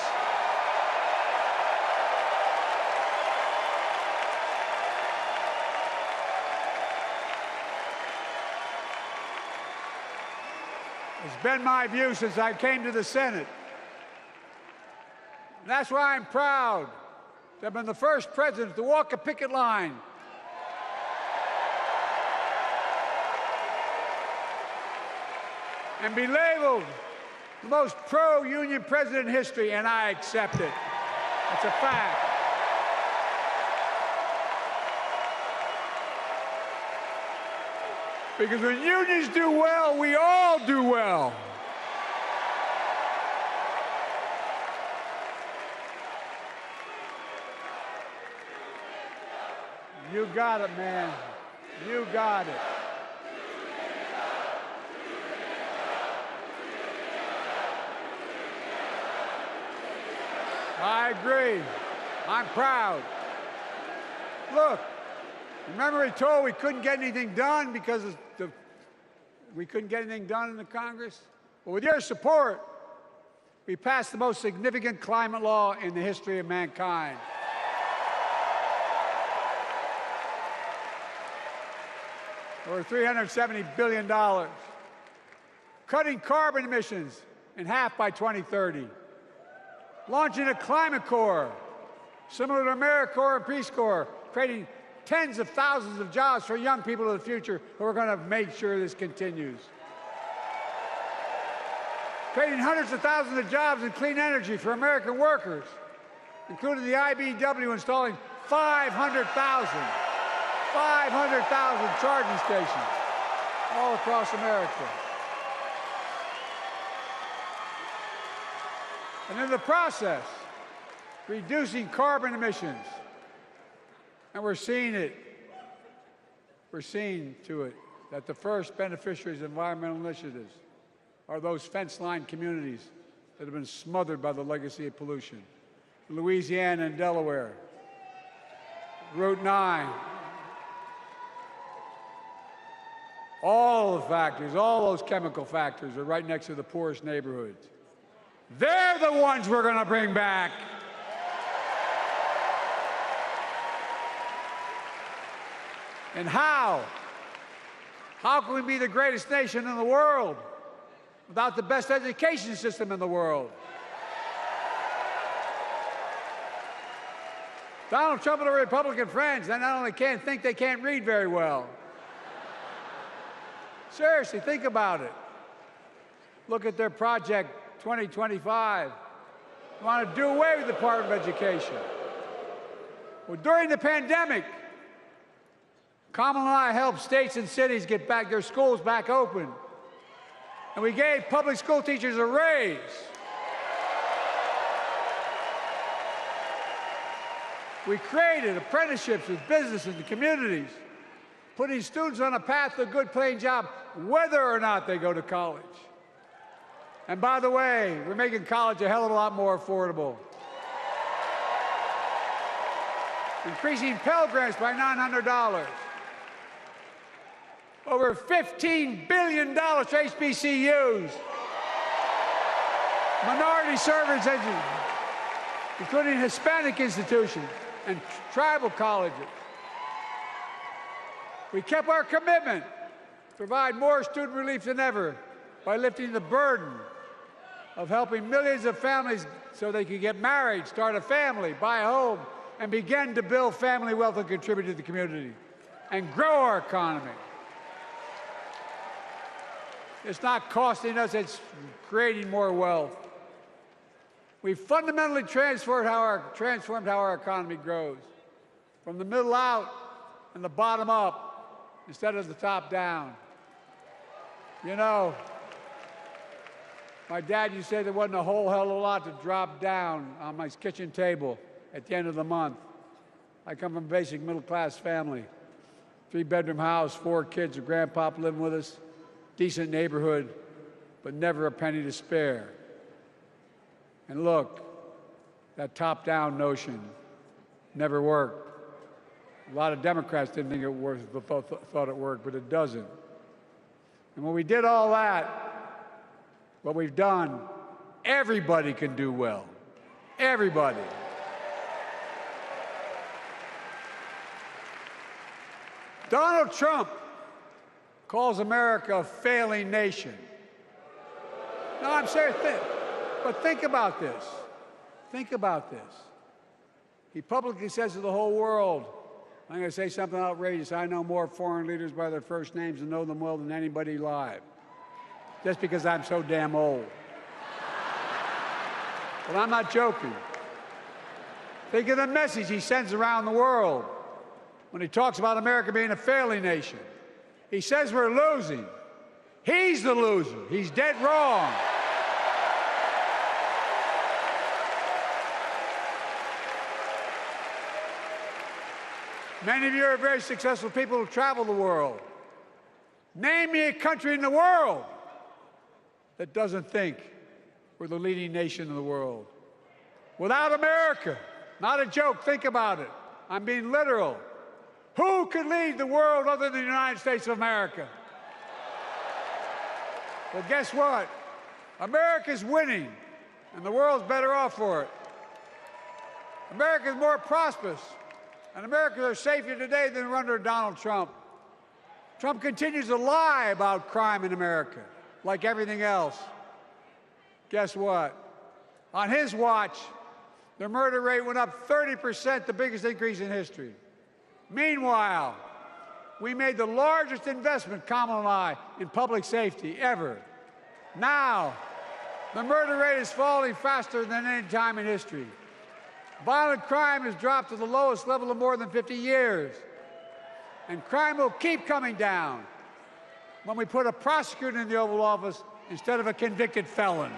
It's been my view since I came to the Senate. And that's why I'm proud to have been the first president to walk a picket line and be labeled the most pro-union president in history, and I accept it. It's a fact. Because when unions do well, we all do well. You got it, man. You got it. I agree. I'm proud. Look, remember he told we couldn't get anything done because we couldn't get anything done in the Congress? Well, with your support, we passed the most significant climate law in the history of mankind. Over $370 billion. Cutting carbon emissions in half by 2030. Launching a climate corps, similar to AmeriCorps and Peace Corps, creating tens of thousands of jobs for young people of the future who are going to make sure this continues. Creating hundreds of thousands of jobs in clean energy for American workers, including the IBEW installing 500,000 charging stations all across America. And in the process, reducing carbon emissions. And we're seeing it. We're seeing to it that the first beneficiaries of environmental initiatives are those fence-lined communities that have been smothered by the legacy of pollution. Louisiana and Delaware, Route 9, all the factories, all those chemical factories are right next to the poorest neighborhoods. They're the ones we're going to bring back. And how? How can we be the greatest nation in the world without the best education system in the world? Donald Trump and the Republican friends, they not only can't think, they can't read very well. Seriously, think about it. Look at their Project 2025. They want to do away with the Department of Education. Well, during the pandemic, Kamala and I helped states and cities get back their schools back open. And we gave public school teachers a raise. We created apprenticeships with business in the communities, putting students on a path to a good paying job, whether or not they go to college. And by the way, we're making college a hell of a lot more affordable. Increasing Pell Grants by $900. Over $15 billion to HBCUs. Minority service education, including Hispanic institutions and tribal colleges. We kept our commitment to provide more student relief than ever by lifting the burden of helping millions of families so they could get married, start a family, buy a home, and begin to build family wealth and contribute to the community and grow our economy. It's not costing us, it's creating more wealth. We fundamentally transformed how our economy grows, from the middle out and the bottom up instead of the top down. You know, my dad used to say there wasn't a whole hell of a lot to drop down on my kitchen table at the end of the month. I come from a basic middle-class family, 3-bedroom house, 4 kids, a grandpop living with us, decent neighborhood, but never a penny to spare. And look, that top-down notion never worked. A lot of Democrats didn't think it worked, thought it worked, but it doesn't. And when we did all that, what we've done, everybody can do well. Everybody. Donald Trump calls America a failing nation. No, I'm serious. But think about this. Think about this. He publicly says to the whole world, I'm going to say something outrageous. I know more foreign leaders by their first names and know them well than anybody alive. Just because I'm so damn old. But I'm not joking. Think of the message he sends around the world when he talks about America being a failing nation. He says we're losing. He's the loser. He's dead wrong. Many of you are very successful people who travel the world. Name me a country in the world that doesn't think we're the leading nation in the world. Without America, not a joke, think about it. I'm being literal. Who could lead the world other than the United States of America? Well, guess what? America's winning, and the world's better off for it. America's more prosperous, and Americans are safer today than we're under Donald Trump. Trump continues to lie about crime in America, like everything else. Guess what? On his watch, the murder rate went up 30%, the biggest increase in history. Meanwhile, we made the largest investment, Kamala and I, in public safety ever. Now, the murder rate is falling faster than any time in history. Violent crime has dropped to the lowest level of more than 50 years. And crime will keep coming down when we put a prosecutor in the Oval Office instead of a convicted felon.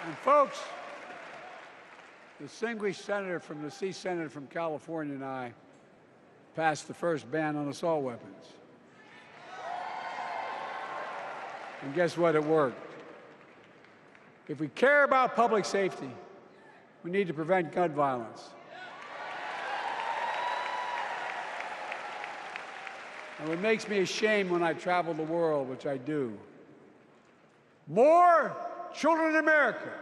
And folks, the distinguished senator from the C Senate from California and I passed the first ban on assault weapons. And guess what? It worked. If we care about public safety, we need to prevent gun violence. And what makes me ashamed when I travel the world, which I do, more children in America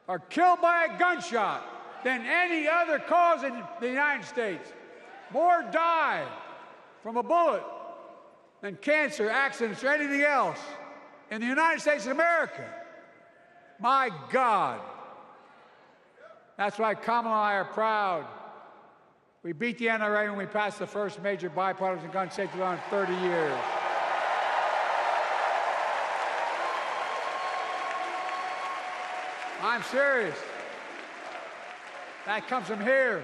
are killed by a gunshot than any other cause in the United States. More die from a bullet than cancer, accidents, or anything else in the United States of America. My God. That's why Kamala and I are proud. We beat the NRA when we passed the first major bipartisan gun safety law in 30 years. I'm serious. That comes from here.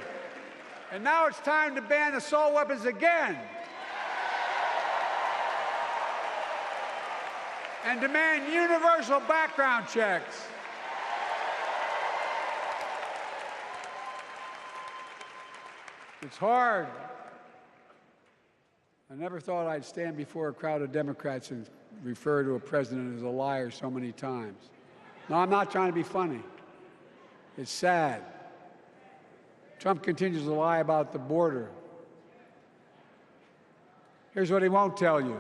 And now it's time to ban assault weapons again. And demand universal background checks. It's hard. I never thought I'd stand before a crowd of Democrats and refer to a president as a liar so many times. No, I'm not trying to be funny. It's sad. Trump continues to lie about the border. Here's what he won't tell you.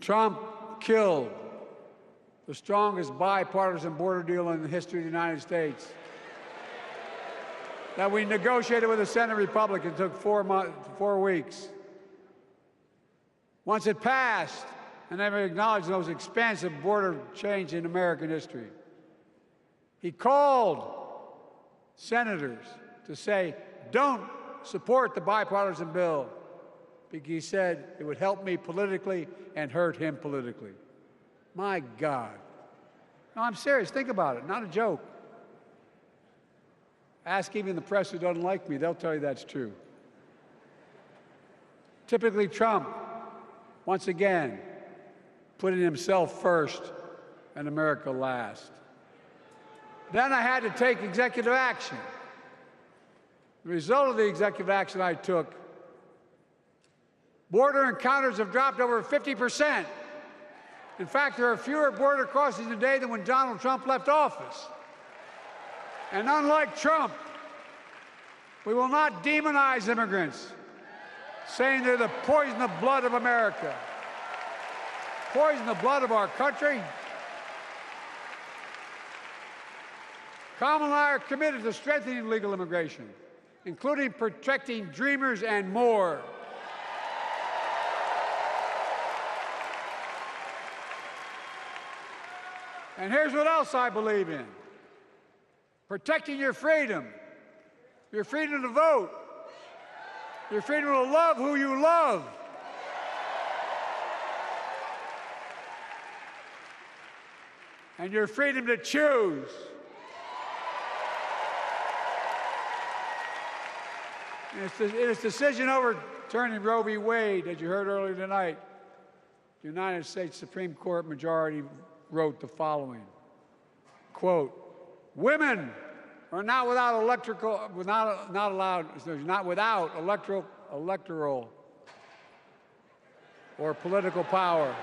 Trump killed the strongest bipartisan border deal in the history of the United States that we negotiated with the Senate Republicans. Took 4 weeks. Once it passed, and never acknowledged the most expansive border change in American history. He called senators to say, don't support the bipartisan bill, because he said it would help me politically and hurt him politically. My God. No, I'm serious. Think about it. Not a joke. Ask even the press who doesn't like me. They'll tell you that's true. Typically, Trump, once again, putting himself first and America last. Then I had to take executive action. The result of the executive action I took, border encounters have dropped over 50%. In fact, there are fewer border crossings today than when Donald Trump left office. And unlike Trump, we will not demonize immigrants, saying they're the poison of blood of America. Poison the blood of our country. Kamala and I are committed to strengthening legal immigration, including protecting dreamers and more. And here's what else I believe in. Protecting your freedom to vote, your freedom to love who you love. And your freedom to choose. In its decision overturning Roe v. Wade, as you heard earlier tonight, the United States Supreme Court majority wrote the following, quote, women are not without electoral or political power.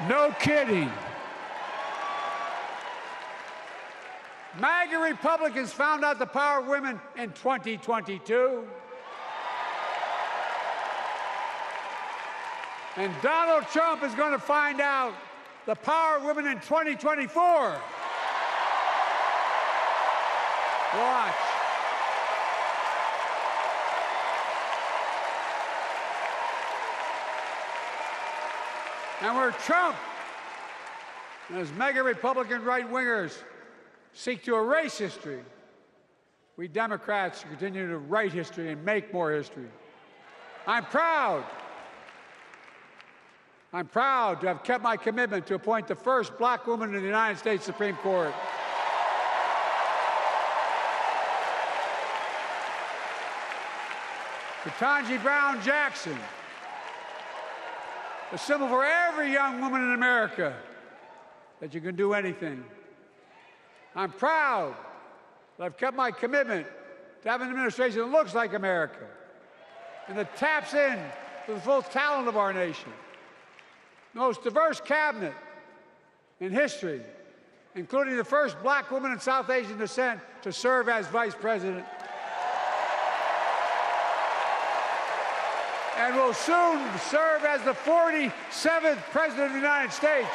No kidding. MAGA Republicans found out the power of women in 2022. And Donald Trump is going to find out the power of women in 2024. Watch. And where Trump and his mega Republican right-wingers seek to erase history, we Democrats continue to write history and make more history. I'm proud to have kept my commitment to appoint the first black woman in the United States Supreme Court. Ketanji Brown Jackson, a symbol for every young woman in America that you can do anything. I'm proud that I've kept my commitment to have an administration that looks like America and that taps in to the full talent of our nation. The most diverse cabinet in history, including the first black woman of South Asian descent to serve as vice president. And will soon serve as the 47th president of the United States.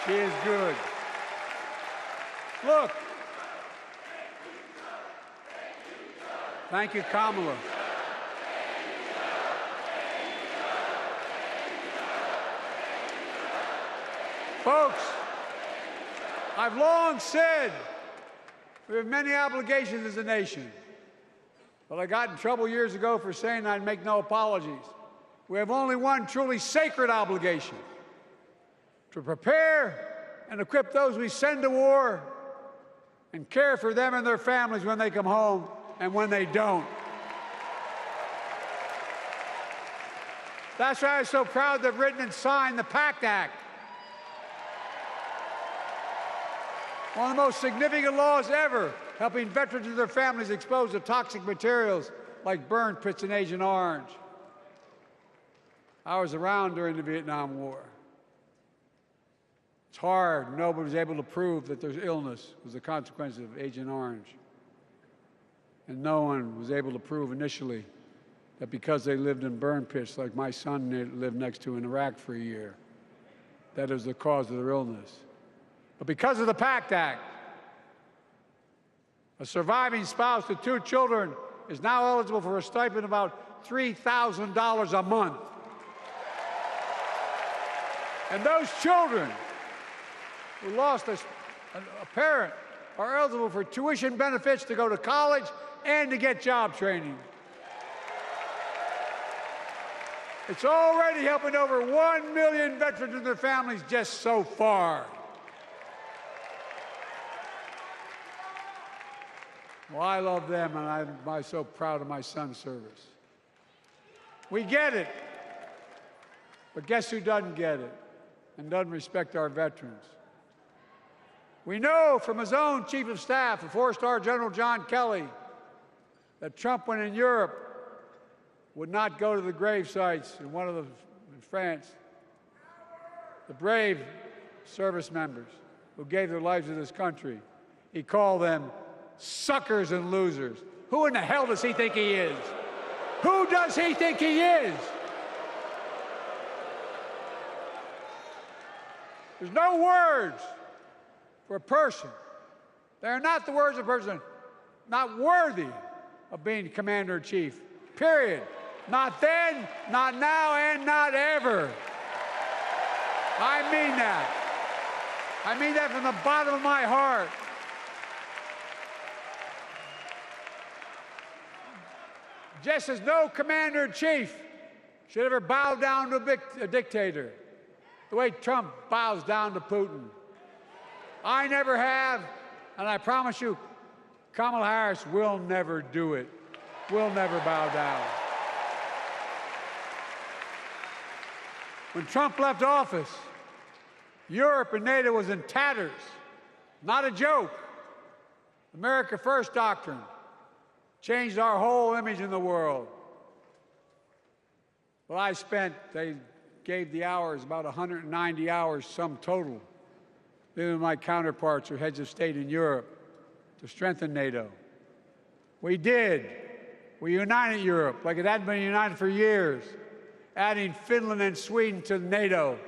She is good. Look. Thank you, Kamala. Folks, I've long said we have many obligations as a nation. But I got in trouble years ago for saying I'd make no apologies. We have only one truly sacred obligation: to prepare and equip those we send to war and care for them and their families when they come home and when they don't. That's why I'm so proud to have written and signed the PACT Act, one of the most significant laws ever, helping veterans and their families exposed to toxic materials like burn pits in Agent Orange. I was around during the Vietnam War. It's hard. Nobody was able to prove that there's illness was a consequence of Agent Orange. And no one was able to prove initially that because they lived in burn pits like my son lived next to in Iraq for a year, that it was the cause of their illness. But because of the PACT Act, a surviving spouse with 2 children is now eligible for a stipend of about $3,000 a month. And those children who lost a parent are eligible for tuition benefits to go to college and to get job training. It's already helping over 1 million veterans and their families just so far. Well, I love them, and I'm so proud of my son's service. We get it. But guess who doesn't get it and doesn't respect our veterans? We know from his own chief of staff, the 4-star General John Kelly, that Trump, when in Europe, would not go to the grave sites in France. The brave service members who gave their lives to this country. He called them suckers and losers. Who in the hell does he think he is? Who does he think he is? There's no words for a person. They are not the words of a person not worthy of being commander-in-chief, period. Not then, not now, and not ever. I mean that. I mean that from the bottom of my heart. Just as no commander-in-chief should ever bow down to a dictator, the way Trump bows down to Putin. I never have, and I promise you, Kamala Harris will never do it. Will never bow down. When Trump left office, Europe and NATO was in tatters. Not a joke. America First doctrine changed our whole image in the world. Well, they gave the hours, about 190 hours sum total. Even my counterparts or heads of state in Europe to strengthen NATO. We did. We united Europe like it hadn't been united for years, adding Finland and Sweden to NATO.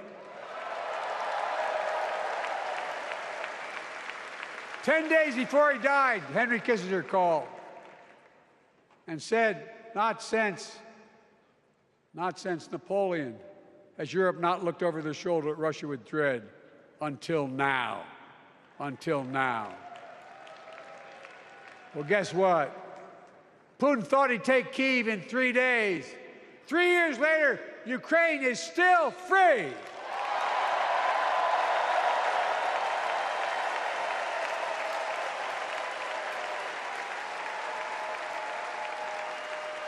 10 days before he died, Henry Kissinger called and said, not since Napoleon has Europe not looked over their shoulder at Russia with dread until now. Until now. Well, guess what? Putin thought he'd take Kyiv in 3 days. 3 years later, Ukraine is still free.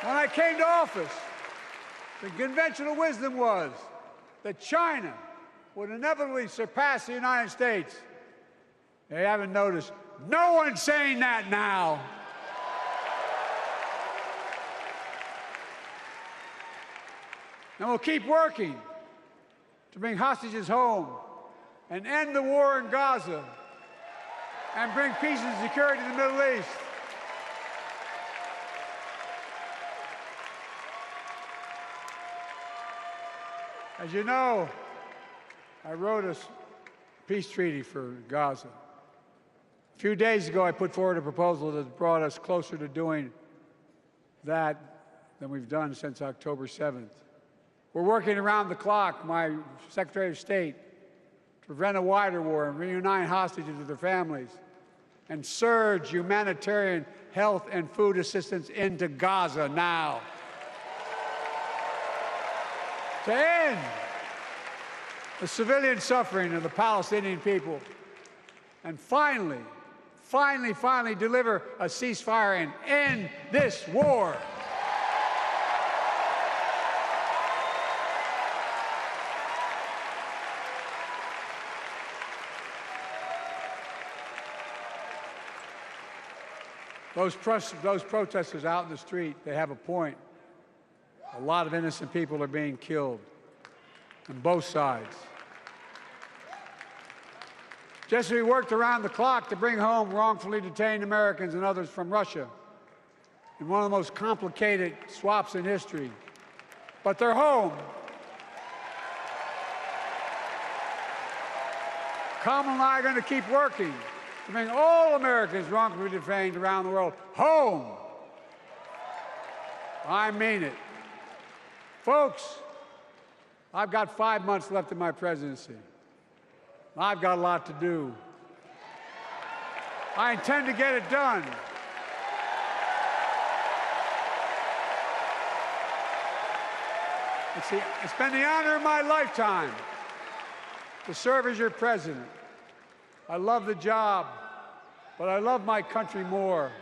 When I came to office, the conventional wisdom was that China would inevitably surpass the United States. They haven't noticed. No one's saying that now. And we'll keep working to bring hostages home and end the war in Gaza and bring peace and security to the Middle East. As you know, I wrote a peace treaty for Gaza. A few days ago, I put forward a proposal that brought us closer to doing that than we've done since October 7th. We're working around the clock, my Secretary of State, to prevent a wider war and reunite hostages with their families and surge humanitarian health and food assistance into Gaza now. To end the civilian suffering of the Palestinian people. And finally deliver a ceasefire and end this war. Those protesters out in the street, they have a point. A lot of innocent people are being killed on both sides. Just as we worked around the clock to bring home wrongfully detained Americans and others from Russia in one of the most complicated swaps in history, but they're home. Kamala and I are going to keep working to bring all Americans wrongfully detained around the world home. I mean it. Folks, I've got 5 months left in my presidency. I've got a lot to do. I intend to get it done. It's been the honor of my lifetime to serve as your president. I love the job, but I love my country more.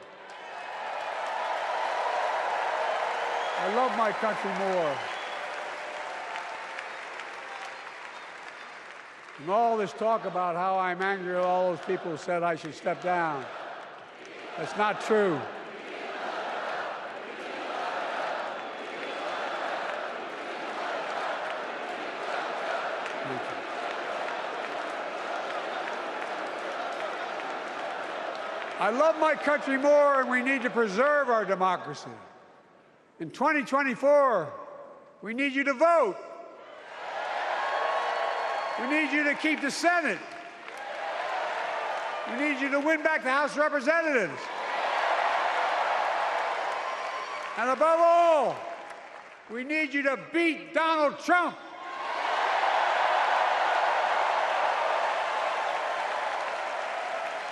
I love my country more. And all this talk about how I'm angry at all those people who said I should step down, that's not true. I love my country more, and we need to preserve our democracy. In 2024, we need you to vote. We need you to keep the Senate. We need you to win back the House of Representatives. And above all, we need you to beat Donald Trump.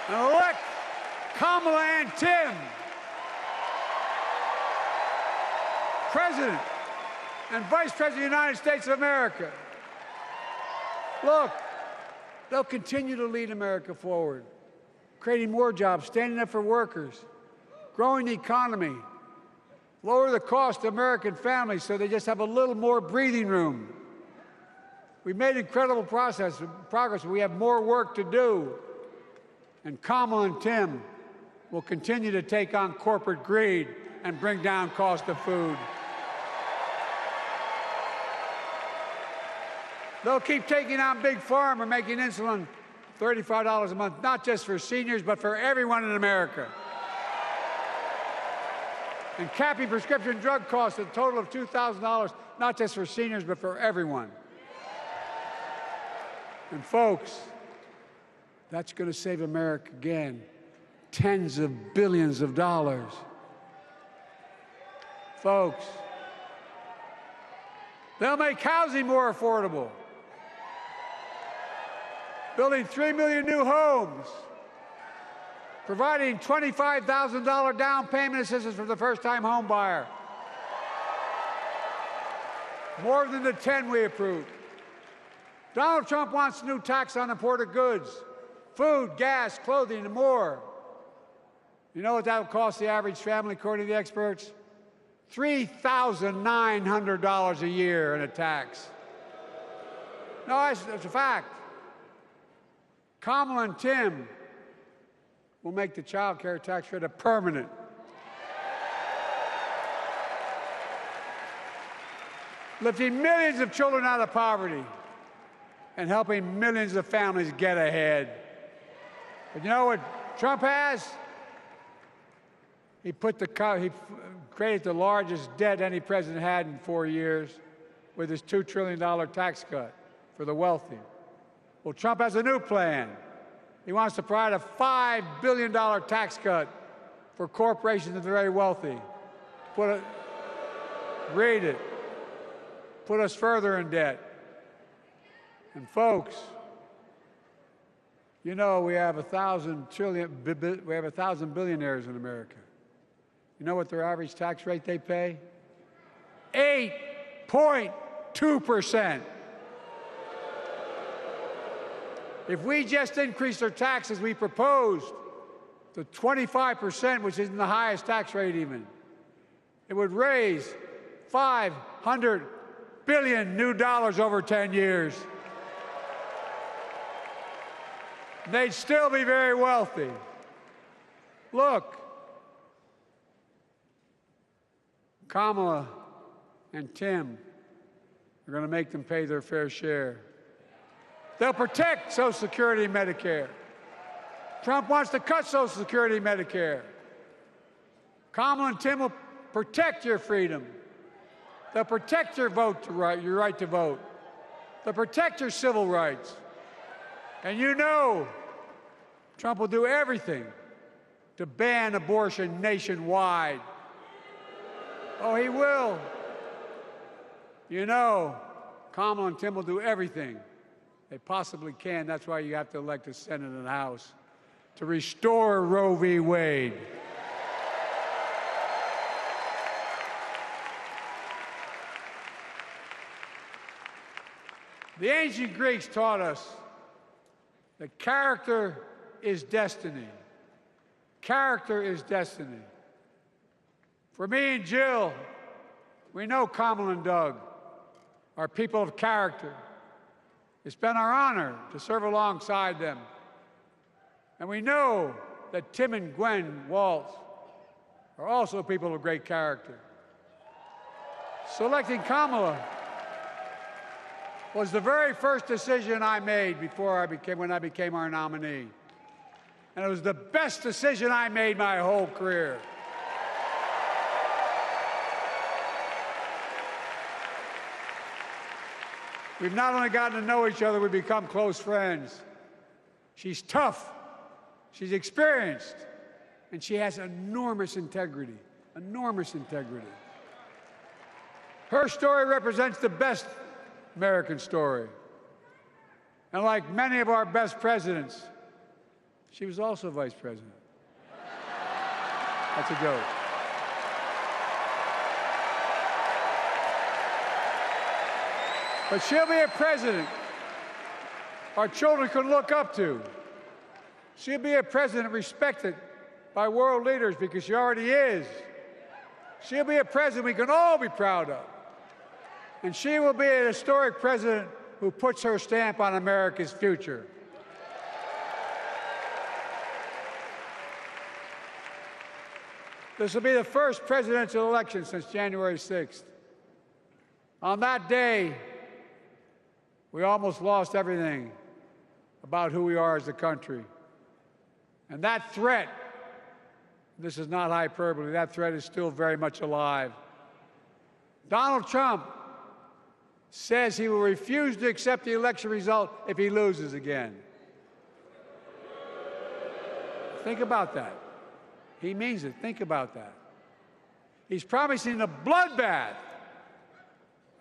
And elect Kamala and Tim President and Vice President of the United States of America. Look, they'll continue to lead America forward, creating more jobs, standing up for workers, growing the economy, lower the cost to American families so they just have a little more breathing room. We've made incredible progress, but we have more work to do. And Kamala and Tim will continue to take on corporate greed and bring down cost of food. They'll keep taking on Big Pharma, making insulin $35 a month, not just for seniors, but for everyone in America. And capping prescription drug costs at a total of $2,000, not just for seniors, but for everyone. And folks, that's going to save America again tens of billions of dollars. Folks, they'll make housing more affordable, building 3 million new homes, providing $25,000 down payment assistance for the first-time home buyer, more than the 10 we approved. Donald Trump wants a new tax on imported goods, food, gas, clothing, and more. You know what that will cost the average family, according to the experts? $3,900 a year in a tax. No, that's a fact. Kamala and Tim will make the child care tax credit permanent. Lifting millions of children out of poverty and helping millions of families get ahead. But you know what Trump has? He created the largest debt any president had in 4 years with his $2 trillion tax cut for the wealthy. Well, Trump has a new plan. He wants to provide a $5 billion tax cut for corporations and the very wealthy. Read it. Put us further in debt. And folks, You know, we have 1,000 billionaires in America. You know what their average tax rate they pay? 8.2%. If we just increased our taxes, we proposed to 25%, which isn't the highest tax rate even, it would raise $500 billion new dollars over 10 years. They'd still be very wealthy. Look, Kamala and Tim are going to make them pay their fair share. They'll protect Social Security and Medicare. Trump wants to cut Social Security and Medicare. Kamala and Tim will protect your freedom. They'll protect your your right to vote. They'll protect your civil rights. And you know, Trump will do everything to ban abortion nationwide. Oh, he will. You know, Kamala and Tim will do everything they possibly can. That's why you have to elect a Senate and House to restore Roe v. Wade. The ancient Greeks taught us that character is destiny. Character is destiny. For me and Jill, we know Kamala and Doug are people of character. It's been our honor to serve alongside them. And we know that Tim and Gwen Waltz are also people of great character. Selecting Kamala was the very first decision I made when I became our nominee. And it was the best decision I made my whole career. We've not only gotten to know each other, we've become close friends. She's tough, she's experienced, and she has enormous integrity, enormous integrity. Her story represents the best American story. And like many of our best presidents, she was also vice president. That's a joke. But she'll be a president our children can look up to. She'll be a president respected by world leaders because she already is. She'll be a president we can all be proud of. And she will be an historic president who puts her stamp on America's future. This will be the first presidential election since January 6th. On that day, we almost lost everything about who we are as a country. And that threat, this is not hyperbole, that threat is still very much alive. Donald Trump says he will refuse to accept the election result if he loses again. Think about that. He means it. Think about that. He's promising a bloodbath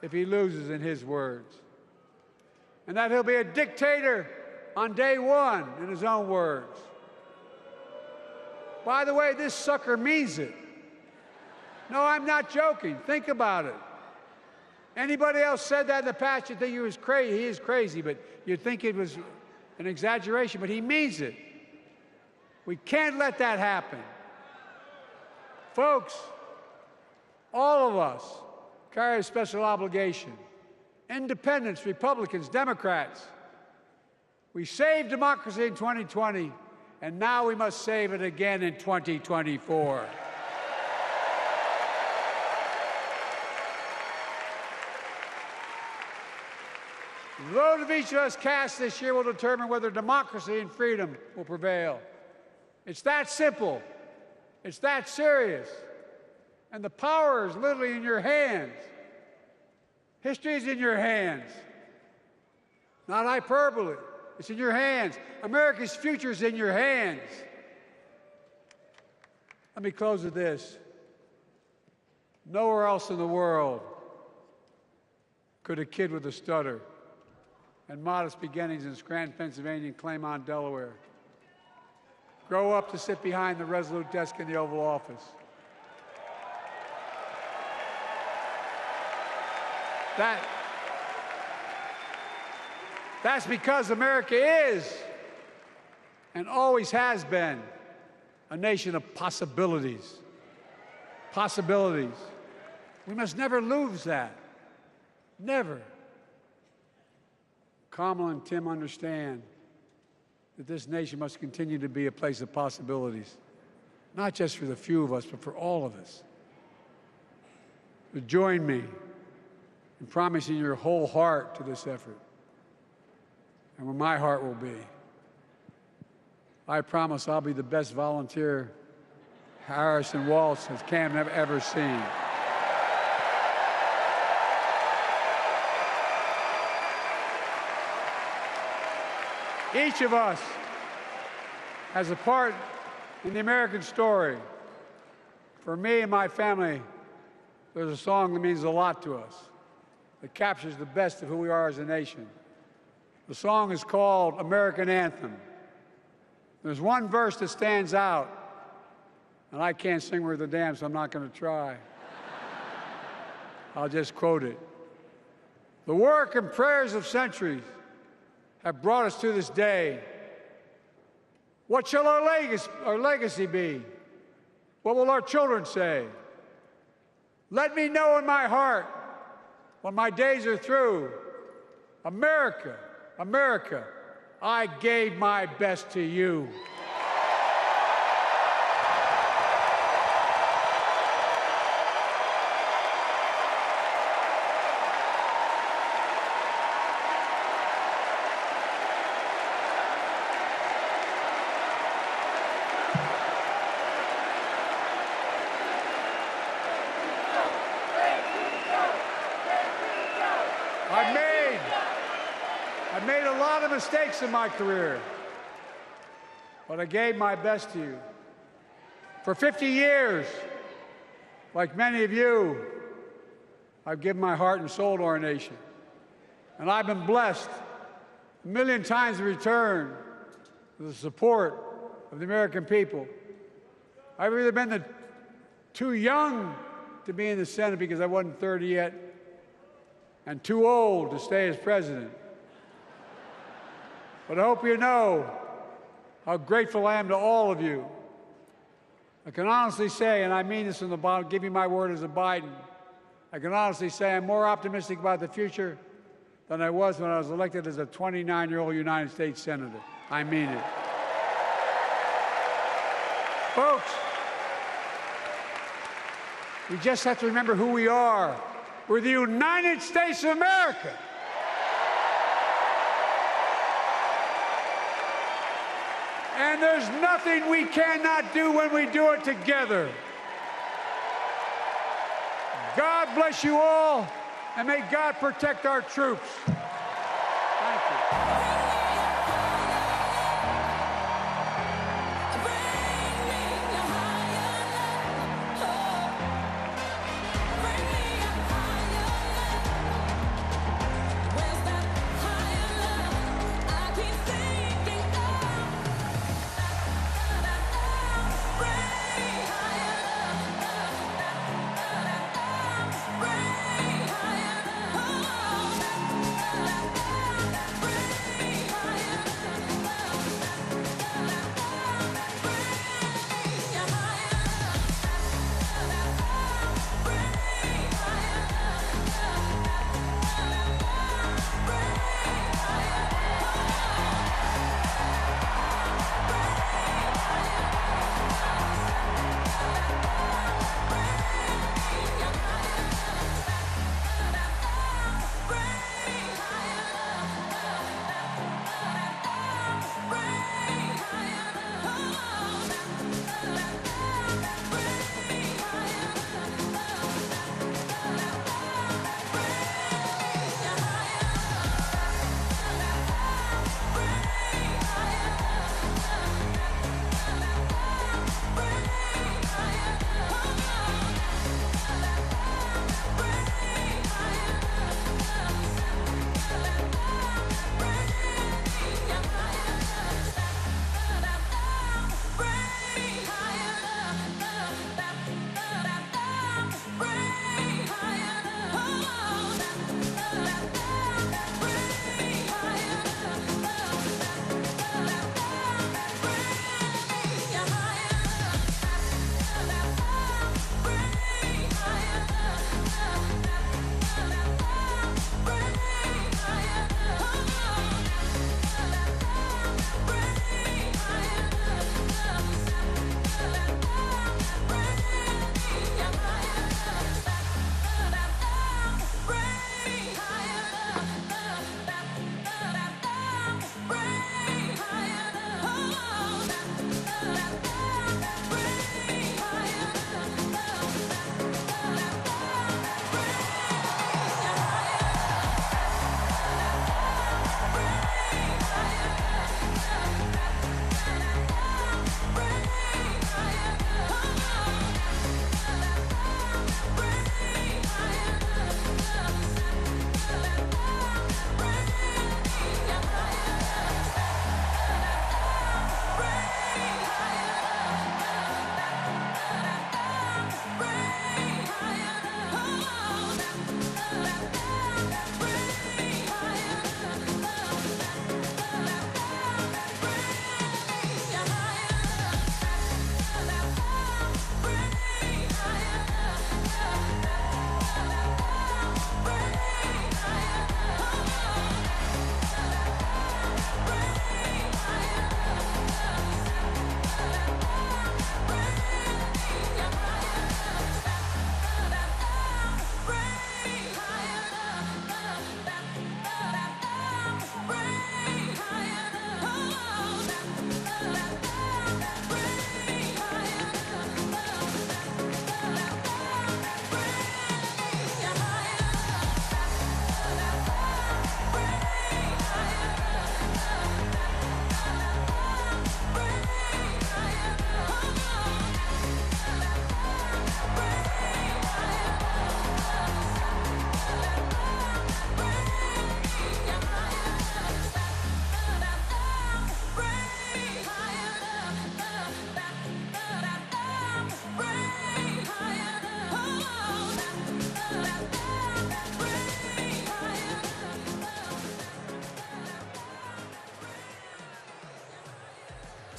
if he loses, in his words. And that he'll be a dictator on day one, in his own words. By the way, this sucker means it. No, I'm not joking. Think about it. Anybody else said that in the past, you'd think he was crazy. He is crazy, but you'd think it was an exaggeration, but he means it. We can't let that happen. Folks, all of us carry a special obligation. Independents, Republicans, Democrats. We saved democracy in 2020, and now we must save it again in 2024. The vote of each of us cast this year will determine whether democracy and freedom will prevail. It's that simple. It's that serious. And the power is literally in your hands. History is in your hands. Not hyperbole. It's in your hands. America's future is in your hands. Let me close with this. Nowhere else in the world could a kid with a stutter and modest beginnings in Scranton, Pennsylvania, and Claymont, Delaware. Grow up to sit behind the resolute desk in the Oval Office. That's because America is and always has been a nation of possibilities. Possibilities. We must never lose that. Never. Kamala and Tim understand that this nation must continue to be a place of possibilities, not just for the few of us, but for all of us. So join me in promising your whole heart to this effort, and where my heart will be. I promise I'll be the best volunteer Harrison Waltz has Cam ever seen. Each of us has a part in the American story. For me and my family, there's a song that means a lot to us, that captures the best of who we are as a nation. The song is called American Anthem. There's one verse that stands out, and I can't sing worth a damn, so I'm not going to try. I'll just quote it. The work and prayers of centuries have brought us to this day. What shall our legacy be? What will our children say? Let me know in my heart when my days are through. America, America, I gave my best to you. I've made a lot of mistakes in my career, but I gave my best to you. For 50 years, like many of you, I've given my heart and soul to our nation. And I've been blessed a million times in return with the support of the American people. I've either been too young to be in the Senate because I wasn't 30 yet, and too old to stay as president. But I hope you know how grateful I am to all of you. I can honestly say, and I mean this from the bottom, give you my word as a Biden, I can honestly say I'm more optimistic about the future than I was when I was elected as a 29-year-old United States Senator. I mean it. Folks, we just have to remember who we are. We're the United States of America. And there's nothing we cannot do when we do it together. God bless you all, and may God protect our troops. Thank you.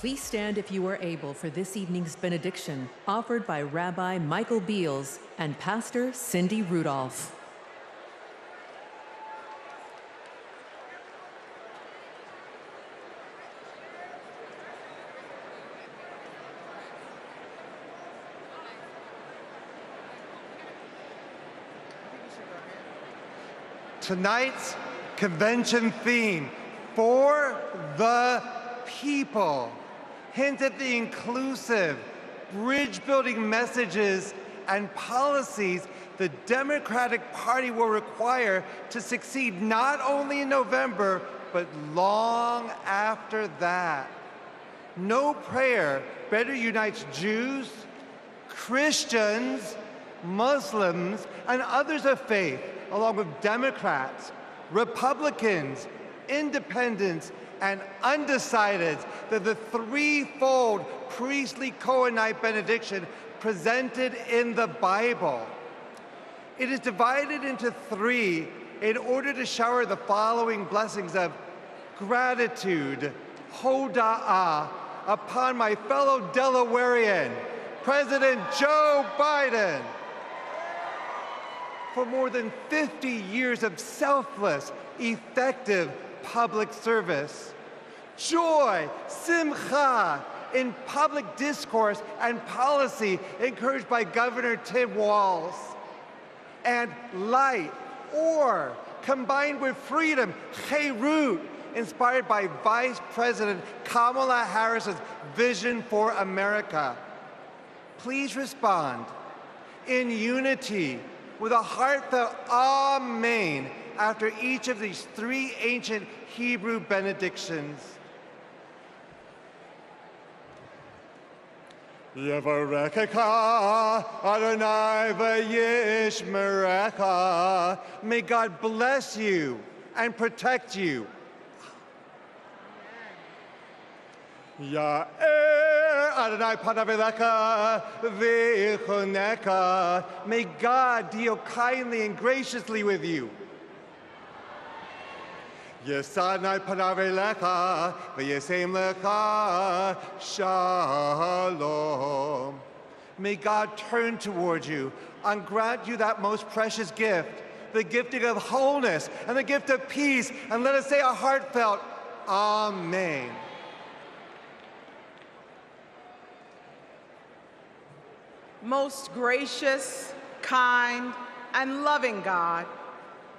Please stand if you are able for this evening's benediction, offered by Rabbi Michael Beals and Pastor Cindy Rudolph. Tonight's convention theme, For the People, hints at the inclusive, bridge-building messages and policies the Democratic Party will require to succeed not only in November, but long after that. No prayer better unites Jews, Christians, Muslims, and others of faith, along with Democrats, Republicans, Independents, and undecideds, that the threefold priestly Cohenite benediction presented in the Bible. It is divided into three in order to shower the following blessings of gratitude, hoda'ah, upon my fellow Delawarean, President Joe Biden, for more than 50 years of selfless, effective public service. Joy, simcha, in public discourse and policy encouraged by Governor Tim Walz. And light, or, combined with freedom, cherut, inspired by Vice President Kamala Harris's vision for America. Please respond in unity with a heartfelt Amen after each of these three ancient Hebrew benedictions. Yevarechecha Adonai v'yishmerecha. May God bless you and protect you. Ya'er Adonai panav elecha v'yichoneka. May God deal kindly and graciously with you. Yesadnai panav elecha v'yisem lecha shalom. May God turn towards you and grant you that most precious gift, the gifting of wholeness and the gift of peace. And let us say a heartfelt Amen. Most gracious, kind, and loving God,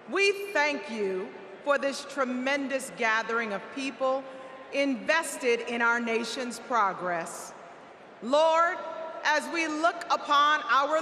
we thank you for this tremendous gathering of people invested in our nation's progress. Lord, as we look upon our